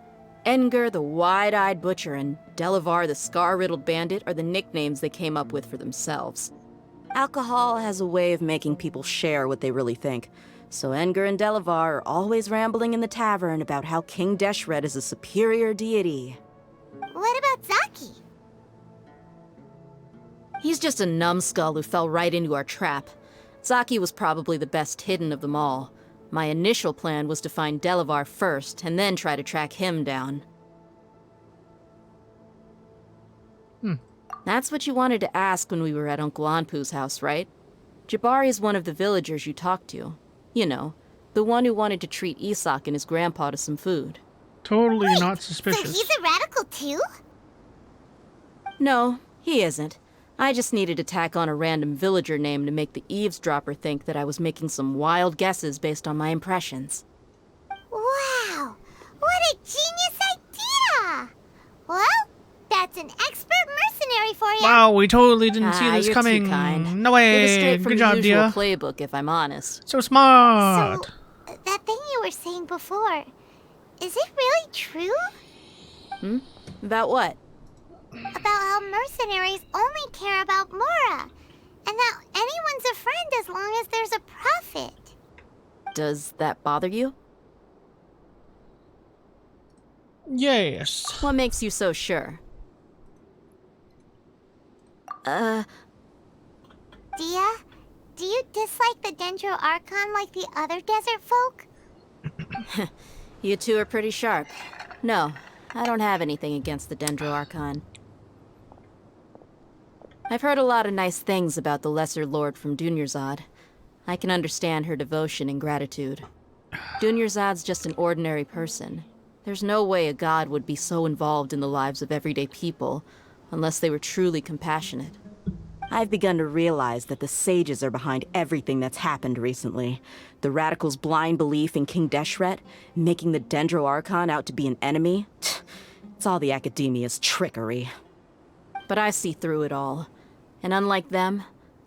Engar, the wide-eyed butcher, and Delavar, the scar-riddled bandit, are the nicknames they came up with for themselves. Alcohol has a way of making people share what they really think, so Engar and Delavar are always rambling in the tavern about how King Deshret is a superior deity. What about Zaki? He's just a numbskull who fell right into our trap. Zaki was probably the best hidden of them all. My initial plan was to find Delavar first, and then try to track him down. That's what you wanted to ask when we were at Uncle Anpu's house, right? Jabari is one of the villagers you talked to. You know, the one who wanted to treat Isak and his grandpa to some food. Totally not suspicious. So he's a radical too? No, he isn't. I just needed to tack on a random villager name to make the eavesdropper think that I was making some wild guesses based on my impressions. Wow! What a genius idea! Well, that's an expert mercenary for you. Wow, we totally didn't see this you're coming. Too kind. No way. It was straight from Good job, the usual Dehya. playbook, if I'm honest. So smart. So, that thing you were saying before, is it really true? About what? About how mercenaries only care about Mora, and that anyone's a friend as long as there's a profit. Does that bother you? Yes. What makes you so sure? Dehya, do you dislike the Dendro Archon like the other desert folk? You two are pretty sharp. No, I don't have anything against the Dendro Archon. I've heard a lot of nice things about the Lesser Lord from Dunyarzad. I can understand her devotion and gratitude. Dunyarzad's just an ordinary person. There's no way a god would be so involved in the lives of everyday people, unless they were truly compassionate. I've begun to realize that the sages are behind everything that's happened recently. The radicals' blind belief in King Deshret, making the Dendro Archon out to be an enemy. It's all the Academia's trickery. But I see through it all. And unlike them,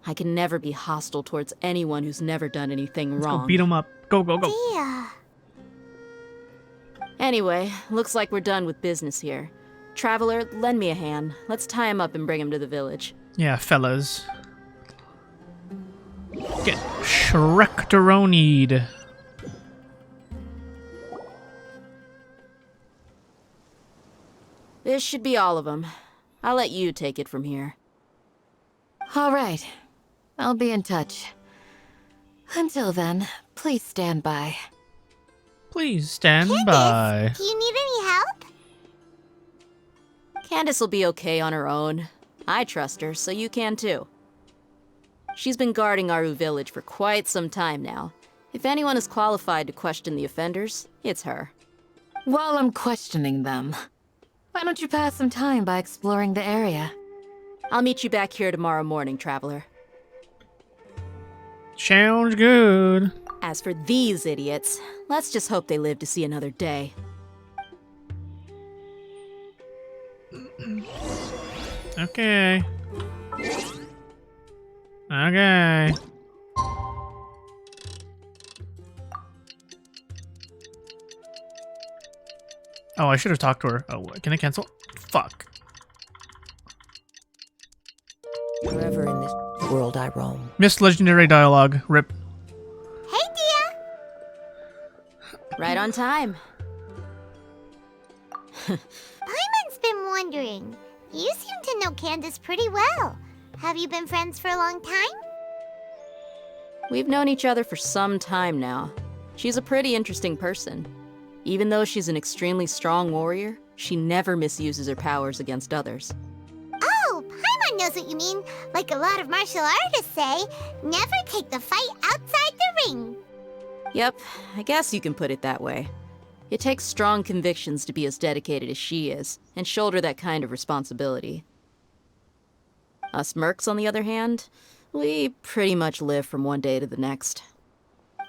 I can never be hostile towards anyone who's never done anything Let's wrong. go beat them up. Go, go, go. Dehya. Anyway, looks like we're done with business here. Traveler, lend me a hand. Let's tie him up and bring him to the village. Yeah, fellas. Get Shrek-deronied. This should be all of them. I'll let you take it from here. All right. I'll be in touch. Until then, please stand by. Please stand by. Do you need any help? Candace will be okay on her own. I trust her, so you can too. She's been guarding Aru village for quite some time now. If anyone is qualified to question the offenders, it's her. While I'm questioning them, why don't you pass some time by exploring the area? I'll meet you back here tomorrow morning, Traveler. Sounds good. As for these idiots, let's just hope they live to see another day. Okay. Okay. Oh, I should have talked to her. Oh, can I cancel? Fuck. Wherever in this world I roam. Missed legendary dialogue. Rip. Hey, Dehya. Right on time. Paimon's been wondering. You seem to know Candace pretty well. Have you been friends for a long time? We've known each other for some time now. She's a pretty interesting person. Even though she's an extremely strong warrior, she never misuses her powers against others. Oh, Paimon knows what you mean. Like a lot of martial artists say, never take the fight outside the ring. Yep, I guess you can put it that way. It takes strong convictions to be as dedicated as she is, and shoulder that kind of responsibility. Us mercs, on the other hand, we pretty much live from one day to the next.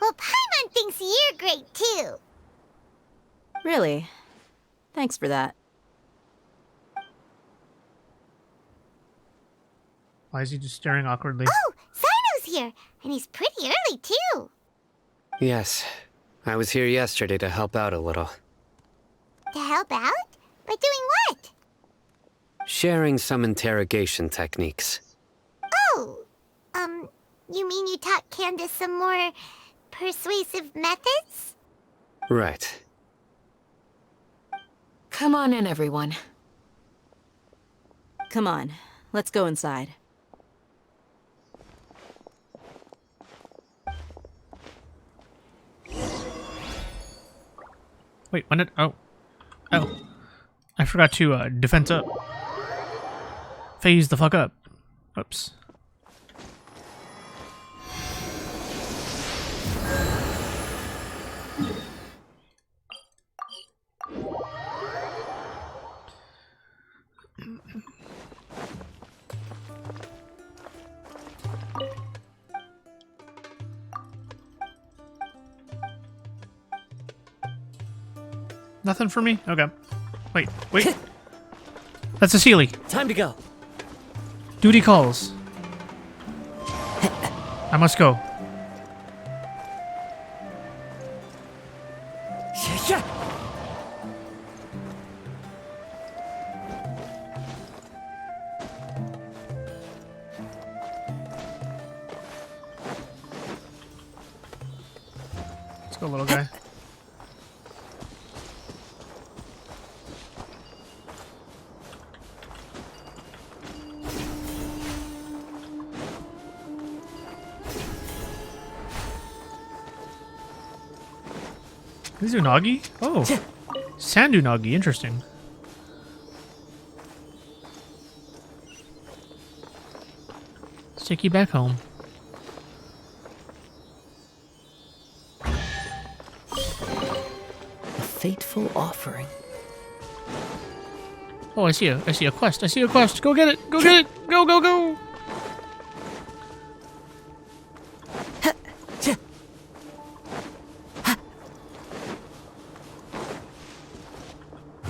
Well, Paimon thinks you're great too. Really? Thanks for that. Why is he just staring awkwardly? Oh, Cyno's here, and he's pretty early too. Yes. I was here yesterday to help out a little. To help out? By doing what? Sharing some interrogation techniques. Oh, you mean you taught Candace some more persuasive methods? Right. Come on in, everyone. Come on, let's go inside. Wait, when did... Oh. Oh. I forgot to, defense up. Phase the fuck up. Oops. Nothing for me? Okay. Wait. That's a Sealy. Time to go. Duty calls. I must go. Let's go, little guy. These are Nagi? Oh. Sandu Nagi, interesting. Let's take you back home. A fateful offering. Oh, I see a quest. I see a quest. Go get it. Go get it. Go, go, go.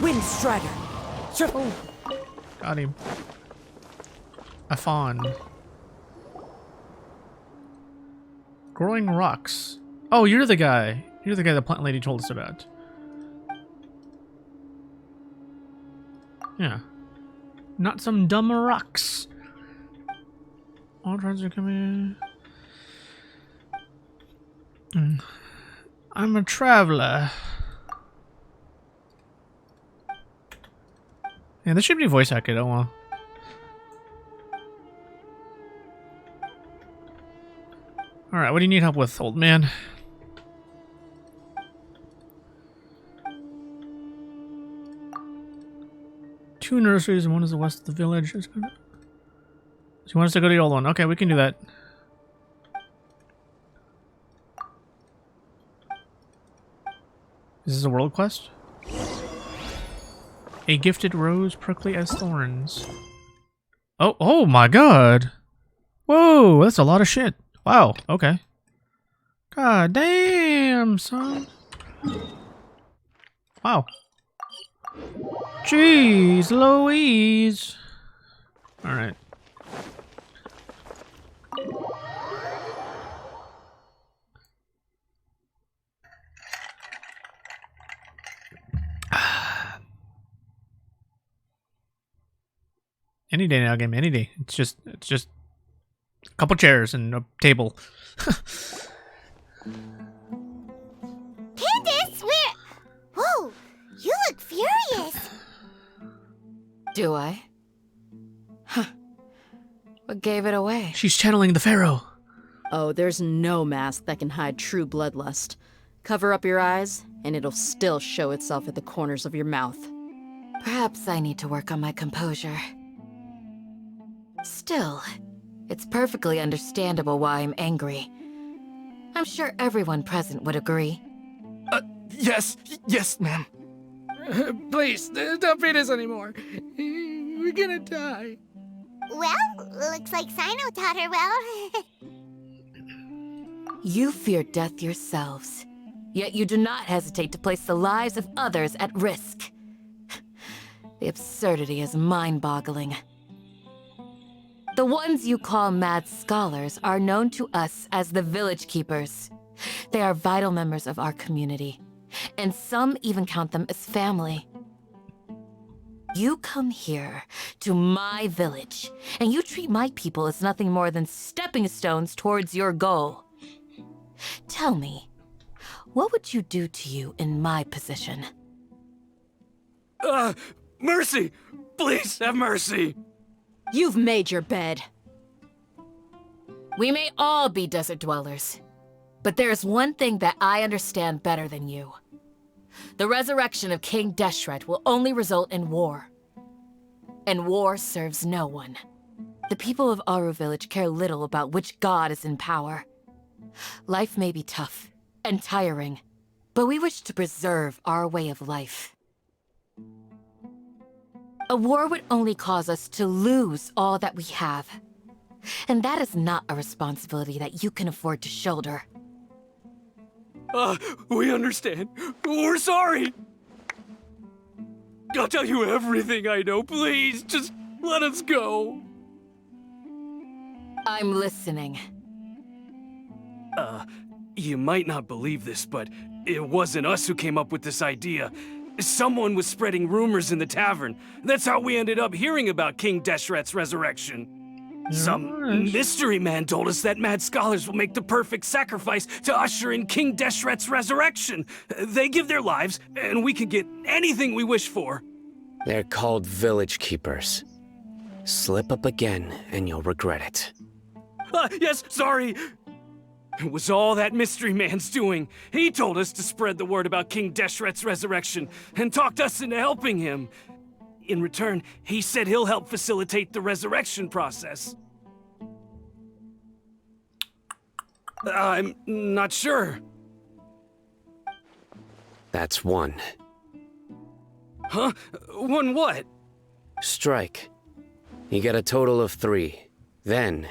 Wind Strider. Oh. Got him. A fawn. Growing rocks. Oh, you're the guy. You're the guy the plant lady told us about. Yeah. Not some dumb rocks. All trends are coming. I'm a traveler. Yeah, this should be voice acted. Oh well. Alright, what do you need help with, old man? Two nurseries and one is the west of the village. So you want us to go to the old one? Okay, we can do that. Is this a world quest? A gifted rose prickly as thorns. Oh my god. Whoa, that's a lot of shit. Wow, okay. God damn, son. Wow. Jeez Louise. Alright. Any day now, game. Any day. It's just a couple chairs and a table. Candace, where? Whoa, you look furious. Do I? Huh. What gave it away? She's channeling the Pharaoh. Oh, there's no mask that can hide true bloodlust. Cover up your eyes, and it'll still show itself at the corners of your mouth. Perhaps I need to work on my composure. Still, it's perfectly understandable why I'm angry. I'm sure everyone present would agree. Yes, ma'am. Please, don't feed us anymore. We're gonna die. Well, looks like Cyno taught her well. You fear death yourselves, yet you do not hesitate to place the lives of others at risk. The absurdity is mind-boggling. The ones you call mad scholars are known to us as the Village Keepers. They are vital members of our community, and some even count them as family. You come here, to my village, and you treat my people as nothing more than stepping stones towards your goal. Tell me, what would you do to you in my position? Mercy! Please have mercy! You've made your bed. We may all be desert dwellers, but there's one thing that I understand better than you. The resurrection of King Deshret will only result in war. And war serves no one. The people of Aru Village care little about which god is in power. Life may be tough and tiring, but we wish to preserve our way of life. A war would only cause us to lose all that we have. And that is not a responsibility that you can afford to shoulder. We understand. We're sorry. I'll tell you everything I know. Please, just let us go. I'm listening. You might not believe this, but it wasn't us who came up with this idea. Someone was spreading rumors in the tavern. That's how we ended up hearing about King Deshret's resurrection. Some mystery man told us that mad scholars will make the perfect sacrifice to usher in King Deshret's resurrection. They give their lives, and we can get anything we wish for. They're called Village Keepers. Slip up again, and you'll regret it. Yes, sorry. It was all that mystery man's doing. He told us to spread the word about King Deshret's resurrection and talked us into helping him. In return, he said he'll help facilitate the resurrection process. I'm not sure. That's one. Huh? One what? Strike. You get a total of 3. Then,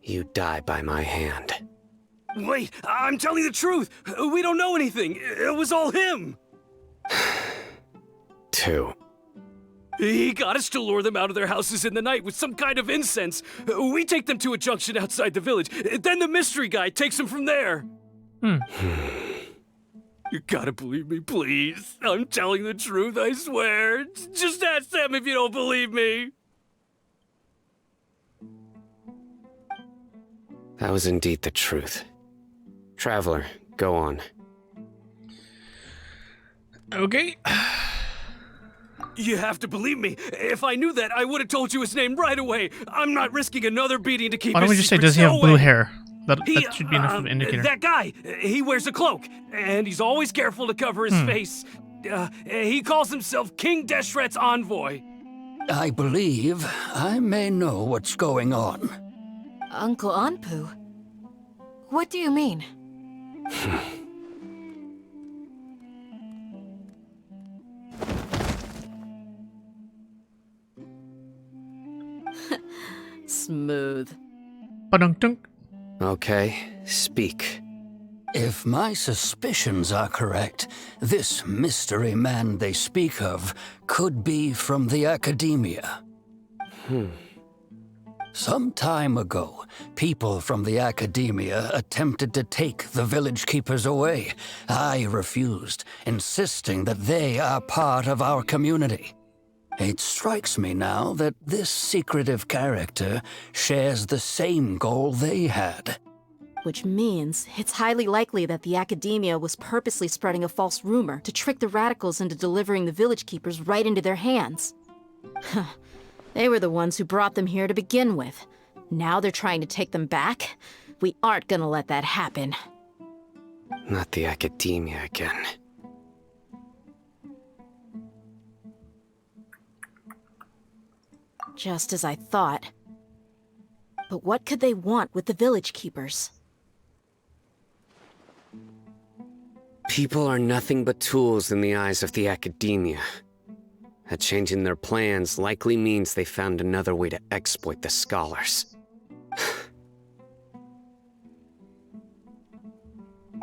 you die by my hand. Wait, I'm telling the truth. We don't know anything. It was all him. 2. He got us to lure them out of their houses in the night with some kind of incense. We take them to a junction outside the village. Then the mystery guy takes them from there. You gotta believe me, please. I'm telling the truth, I swear. Just ask them if you don't believe me. That was indeed the truth. Traveler, go on. Okay. You have to believe me. If I knew that, I would have told you his name right away. I'm not risking another beating to keep Why don't we his just say, secret. does he have No blue way. hair? That should be enough of an indicator. That guy, he wears a cloak, and he's always careful to cover his face. He calls himself King Deshret's envoy. I believe I may know what's going on. Uncle Anpu? What do you mean? Smooth. Ba-dunk-dunk. Okay, speak. If my suspicions are correct, this mystery man they speak of could be from the academia. Some time ago, people from the academia attempted to take the village keepers away. I refused, insisting that they are part of our community. It strikes me now that this secretive character shares the same goal they had. Which means it's highly likely that the academia was purposely spreading a false rumor to trick the radicals into delivering the village keepers right into their hands. They were the ones who brought them here to begin with. Now they're trying to take them back? We aren't gonna let that happen. Not the academia again. Just as I thought. But what could they want with the village keepers? People are nothing but tools in the eyes of the academia. A change in their plans likely means they found another way to exploit the scholars.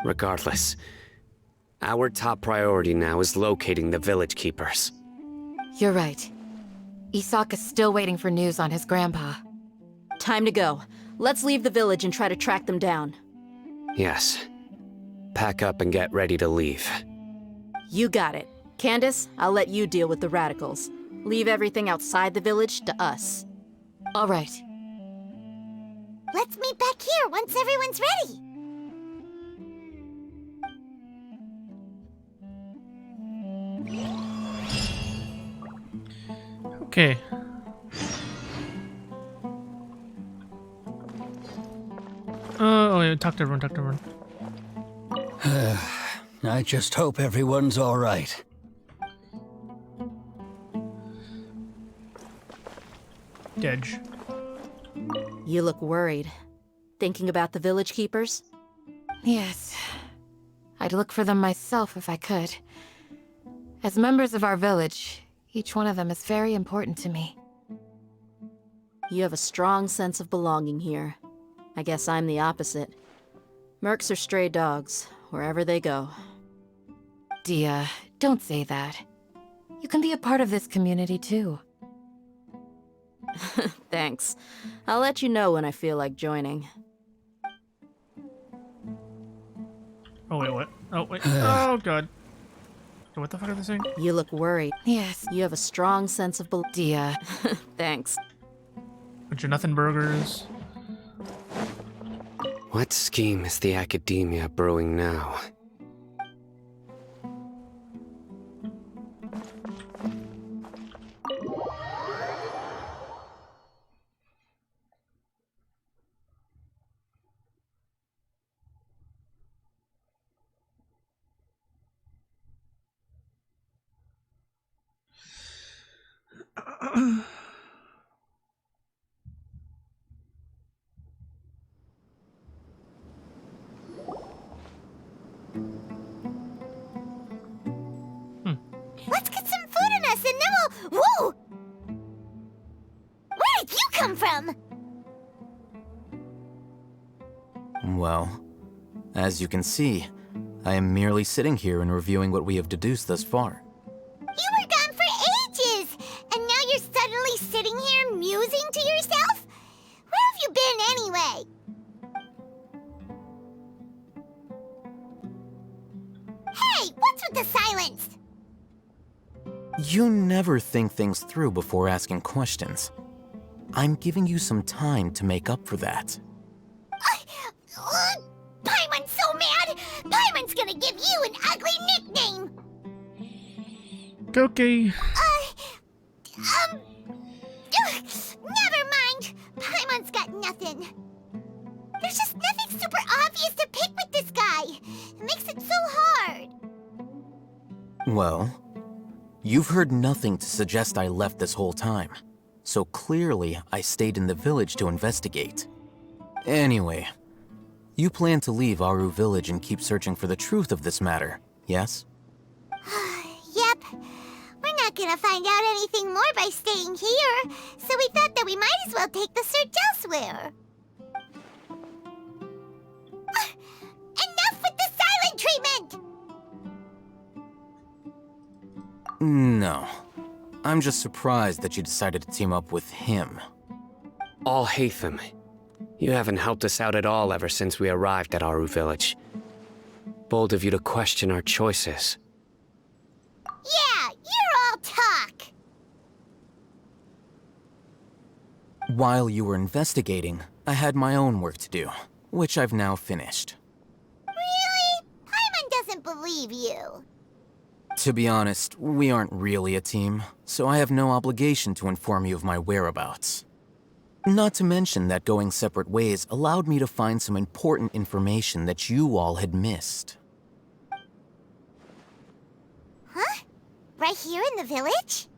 Regardless, our top priority now is locating the village keepers. You're right. Isak is still waiting for news on his grandpa. Time to go. Let's leave the village and try to track them down. Yes. Pack up and get ready to leave. You got it. Candace, I'll let you deal with the radicals. Leave everything outside the village to us. All right. Let's meet back here once everyone's ready. Okay. Oh, yeah, talk to everyone. I just hope everyone's all right. Dedge. You look worried. Thinking about the village keepers? Yes. I'd look for them myself if I could. As members of our village, each one of them is very important to me. You have a strong sense of belonging here. I guess I'm the opposite. Mercs are stray dogs, wherever they go. Dehya, don't say that. You can be a part of this community too. Thanks. I'll let you know when I feel like joining. Oh, wait, what? Oh, wait. Oh, God. What the fuck are they saying? You look worried. Yes. You have a strong sense of Dehya. Thanks. Bunch of nothing burgers. What scheme is the academia brewing now? Let's get some food in us and then we'll... Whoa! Where did you come from? Well, as you can see, I am merely sitting here and reviewing what we have deduced thus far. You were gone for ages, and now you're suddenly sitting here musing to yourself? Where have you been anyway? Hey, what's with the silence? You never think things through before asking questions. I'm giving you some time to make up for that. Paimon's so mad! Paimon's gonna give you an ugly nickname! Okay. Never mind! Paimon's got nothing. There's just nothing super obvious to pick with this guy. It makes it so hard. Well, you've heard nothing to suggest I left this whole time. So clearly, I stayed in the village to investigate. Anyway, you plan to leave Aru Village and keep searching for the truth of this matter, yes? Yep. We're not gonna find out anything more by staying here, so we thought that we might as well take the search elsewhere. Enough with the silent treatment! No. I'm just surprised that you decided to team up with him. Alhaitham, you haven't helped us out at all ever since we arrived at Aru Village. Bold of you to question our choices. Yeah, you're all talk! While you were investigating, I had my own work to do, which I've now finished. Really? Paimon doesn't believe you. To be honest, we aren't really a team, so I have no obligation to inform you of my whereabouts. Not to mention that going separate ways allowed me to find some important information that you all had missed. Huh? Right here in the village?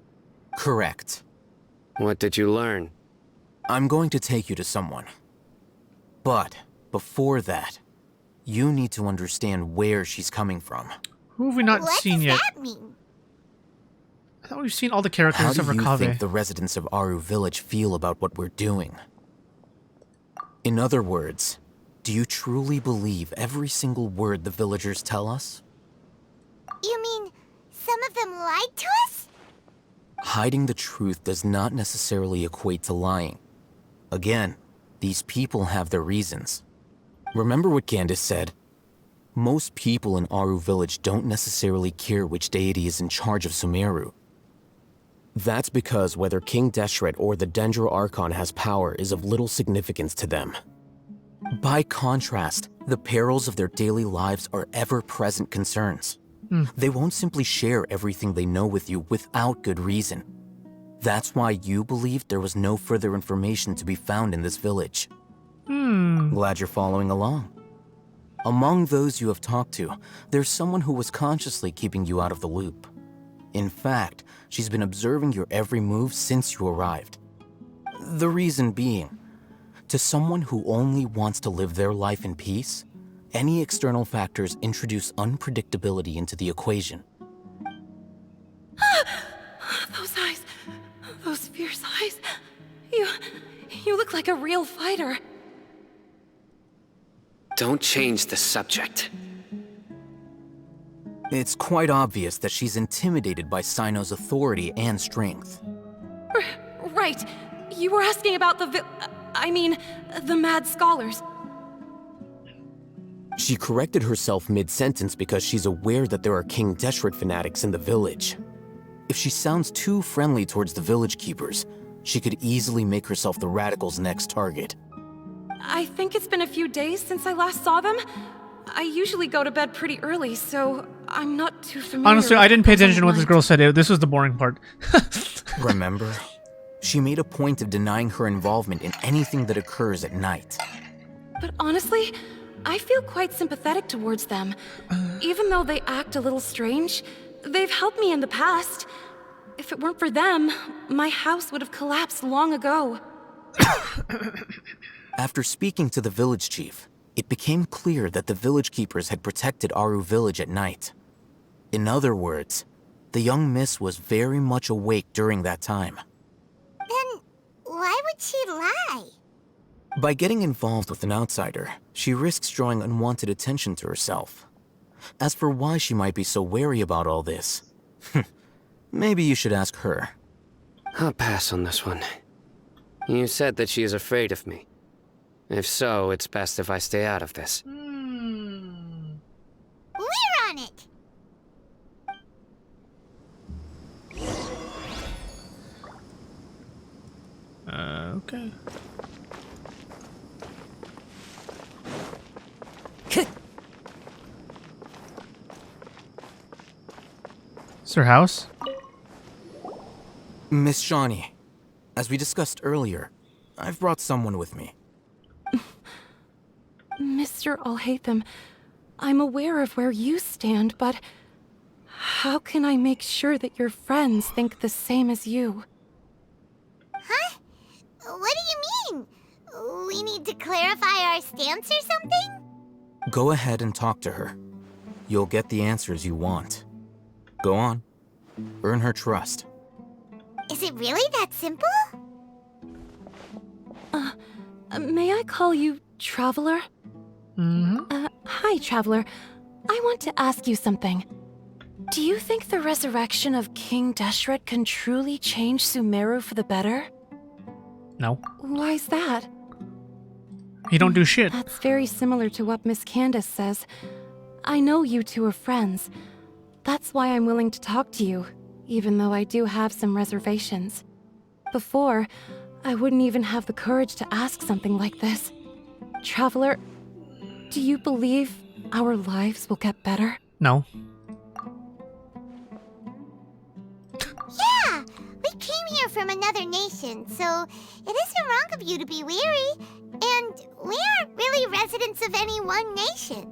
Correct. What did you learn? I'm going to take you to someone. But before that, you need to understand where she's coming from. Who have we not What seen does yet? that mean? I thought we've seen all the characters How except do for you Kaveh. think the residents of Aru Village feel about what we're doing? In other words, do you truly believe every single word the villagers tell us? You mean some of them lied to us? Hiding the truth does not necessarily equate to lying. Again, these people have their reasons. Remember what Candace said? Most people in Aru Village don't necessarily care which deity is in charge of Sumeru. That's because whether King Deshret or the Dendro Archon has power is of little significance to them. By contrast, the perils of their daily lives are ever-present concerns. They won't simply share everything they know with you without good reason. That's why you believed there was no further information to be found in this village. Glad you're following along. Among those you have talked to, there's someone who was consciously keeping you out of the loop. In fact, she's been observing your every move since you arrived. The reason being, to someone who only wants to live their life in peace, any external factors introduce unpredictability into the equation. Those eyes. Those fierce eyes. You look like a real fighter. Don't change the subject. It's quite obvious that she's intimidated by Cyno's authority and strength. Right. You were asking about the mad scholars. She corrected herself mid-sentence because she's aware that there are King Deshret fanatics in the village. If she sounds too friendly towards the village keepers, she could easily make herself the radicals' next target. I think it's been a few days since I last saw them. I usually go to bed pretty early, so I'm not too familiar. Honestly, I didn't pay attention to what this girl said. This was the boring part. Remember? She made a point of denying her involvement in anything that occurs at night. But honestly, I feel quite sympathetic towards them. Even though they act a little strange, they've helped me in the past. If it weren't for them, my house would have collapsed long ago. After speaking to the village chief, it became clear that the village keepers had protected Aru village at night. In other words, the young miss was very much awake during that time. Then why would she lie? By getting involved with an outsider, she risks drawing unwanted attention to herself. As for why she might be so wary about all this, maybe you should ask her. I'll pass on this one. You said that she is afraid of me. If so, it's best if I stay out of this. We're on it! Okay. Is her house? Miss Shawnee, as we discussed earlier, I've brought someone with me. Mr. Alhaitham, I'm aware of where you stand, but how can I make sure that your friends think the same as you? Huh? What do you mean? We need to clarify our stance or something? Go ahead and talk to her. You'll get the answers you want. Go on. Earn her trust. Is it really that simple? May I call you Traveler? Hi, Traveler. I want to ask you something. Do you think the resurrection of King Deshret can truly change Sumeru for the better? No. Why's that? You don't do shit. That's very similar to what Miss Candace says. I know you two are friends. That's why I'm willing to talk to you, even though I do have some reservations. Before, I wouldn't even have the courage to ask something like this. Traveler, do you believe our lives will get better? No. Yeah! We came here from another nation, so it isn't wrong of you to be weary. And we aren't really residents of any one nation.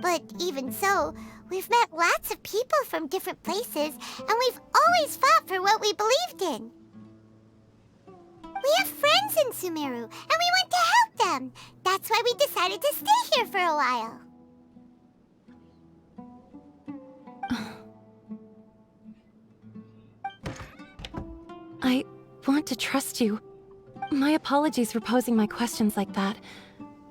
But even so, we've met lots of people from different places, and we've always fought for what we believed in. We have friends in Sumeru, and we want to help them. That's why we decided to stay here for a while. I want to trust you. My apologies for posing my questions like that.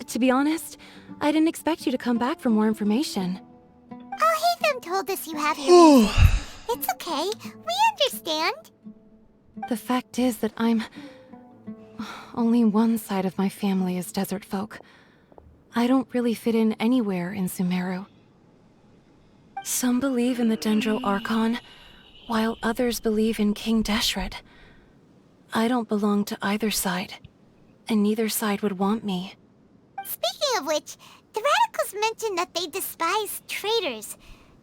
To be honest, I didn't expect you to come back for more information. Alhaitham told us you have your reasons. It's okay. We understand. The fact is that only one side of my family is desert folk. I don't really fit in anywhere in Sumeru. Some believe in the Dendro Archon, while others believe in King Deshret. I don't belong to either side, and neither side would want me. Speaking of which, the radicals mentioned that they despise traitors.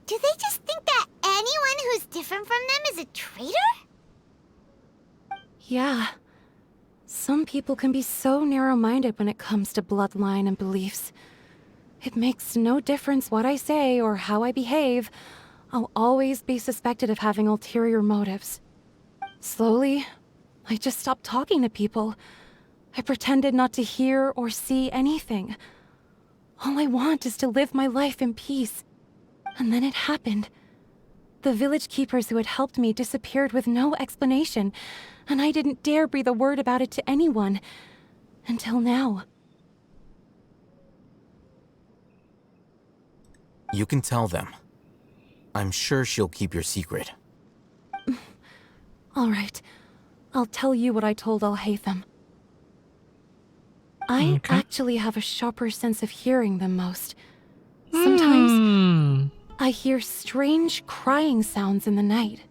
Do they just think that anyone who's different from them is a traitor? Yeah. Some people can be so narrow-minded when it comes to bloodline and beliefs. It makes no difference what I say or how I behave. I'll always be suspected of having ulterior motives. Slowly, I just stopped talking to people. I pretended not to hear or see anything. All I want is to live my life in peace. And then it happened. The village keepers who had helped me disappeared with no explanation, and I didn't dare breathe a word about it to anyone. Until now. You can tell them. I'm sure she'll keep your secret. All right. I'll tell you what I told Alhaitham. I actually have a sharper sense of hearing than most. Sometimes I hear strange crying sounds in the night.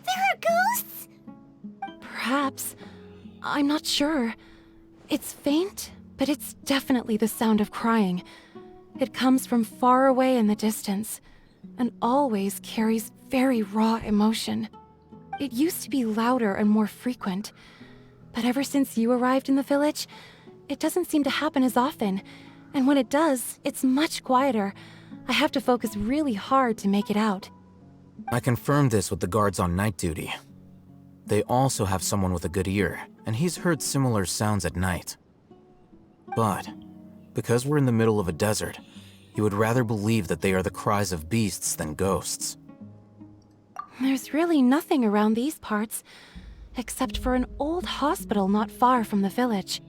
There are ghosts? Perhaps. I'm not sure. It's faint, but it's definitely the sound of crying. It comes from far away in the distance, and always carries very raw emotion. It used to be louder and more frequent, but ever since you arrived in the village, it doesn't seem to happen as often, and when it does, it's much quieter. I have to focus really hard to make it out. I confirmed this with the guards on night duty. They also have someone with a good ear, and he's heard similar sounds at night. But, because we're in the middle of a desert, he would rather believe that they are the cries of beasts than ghosts. There's really nothing around these parts, except for an old hospital not far from the village.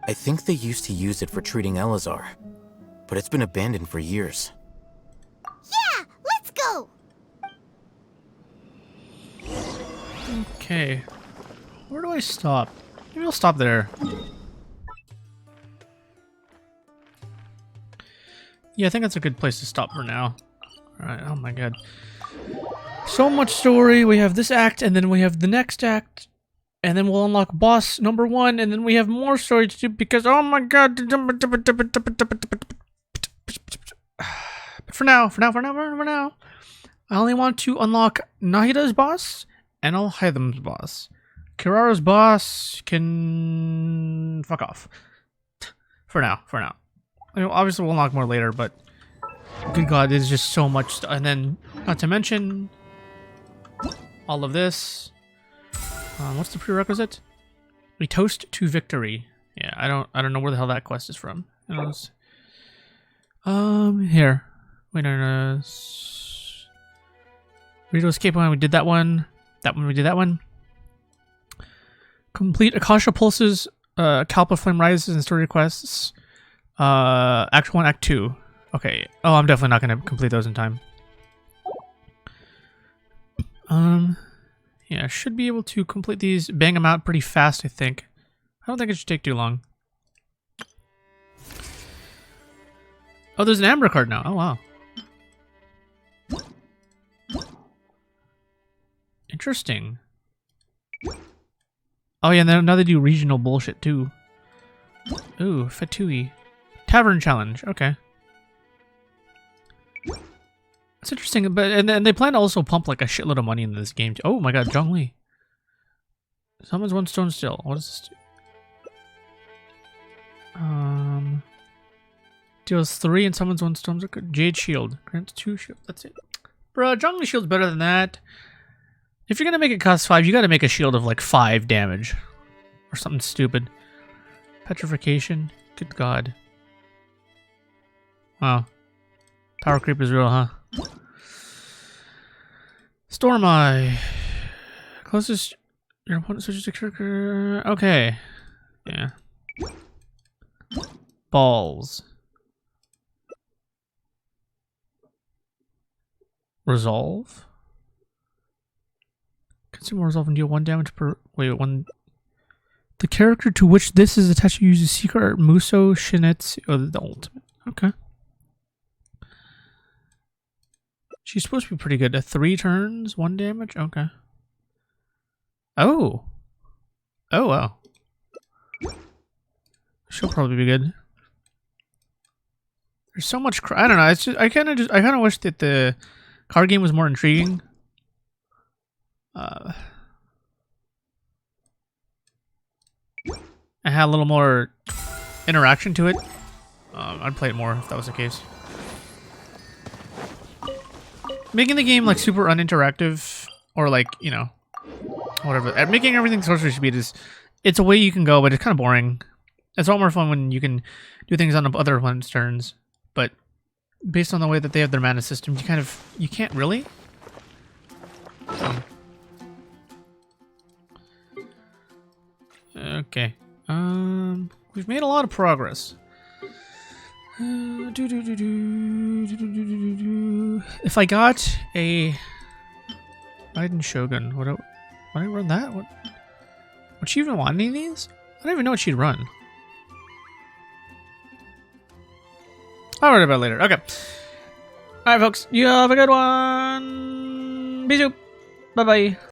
I think they used to use it for treating Elazar, but it's been abandoned for years. Yeah, let's go! Okay. Where do I stop? Maybe I'll stop there. Yeah, I think that's a good place to stop for now. Alright, oh my god. So much story. We have this act, and then we have the next act, and then we'll unlock boss number 1, and then we have more story to do because, oh my god. But for now, I only want to unlock Nahida's boss and Alhaitham's boss. Kirara's boss can fuck off. For now. I mean, obviously we'll unlock more later, but good god, there's just so much stuff. And then, not to mention, all of this. What's the prerequisite? We toast to victory. Yeah, I don't know where the hell that quest is from. Here. Wait, no. Read escape when we did that one. We did that one. Complete Akasha Pulses, Kalpa Flame Rises, and story quests. Act 1, Act 2. Okay. Oh, I'm definitely not going to complete those in time. Yeah, I should be able to complete these, bang them out pretty fast, I think. I don't think it should take too long. Oh, there's an Amber card now. Oh, wow. Interesting. Oh, yeah, and now they do regional bullshit, too. Ooh, Fatui. Tavern Challenge. Okay. That's interesting, but and they plan to also pump like a shitload of money into this game. Oh my god, Zhongli. Summons 1 stone still. What does this do? Deals 3 and summons 1 stone. Jade Shield. Grants 2 shield. That's it. Bro, Zhongli Shield's better than that. If you're gonna make it cost 5, you gotta make a shield of like 5 damage. Or something stupid. Petrification. Good god. Wow. Power creep is real, huh? Storm Eye. Closest your opponent switches to character. Okay. Yeah. Balls. Resolve. Consume resolve and deal 1 damage per. Wait, 1. The character to which this is attached uses secret art Muso Shinetsu. Oh, the ultimate. Okay. She's supposed to be pretty good. 3 turns, 1 damage? Okay. Oh. Oh, wow. She'll probably be good. There's so much I don't know. It's just I kind of wish that the card game was more intriguing. I had a little more interaction to it. I'd play it more if that was the case. Making the game like super uninteractive or like, you know, whatever. Making everything sorcery speed is, it's a way you can go, but it's kind of boring. It's a lot more fun when you can do things on other one's turns. But based on the way that they have their mana system, you can't really. Okay. We've made a lot of progress. If I got a Raiden Shogun, would I run that? Would she even want any of these? I don't even know what she'd run. I'll worry about it later. Okay. Alright, folks. You have a good one. Baizhu. Bye-bye.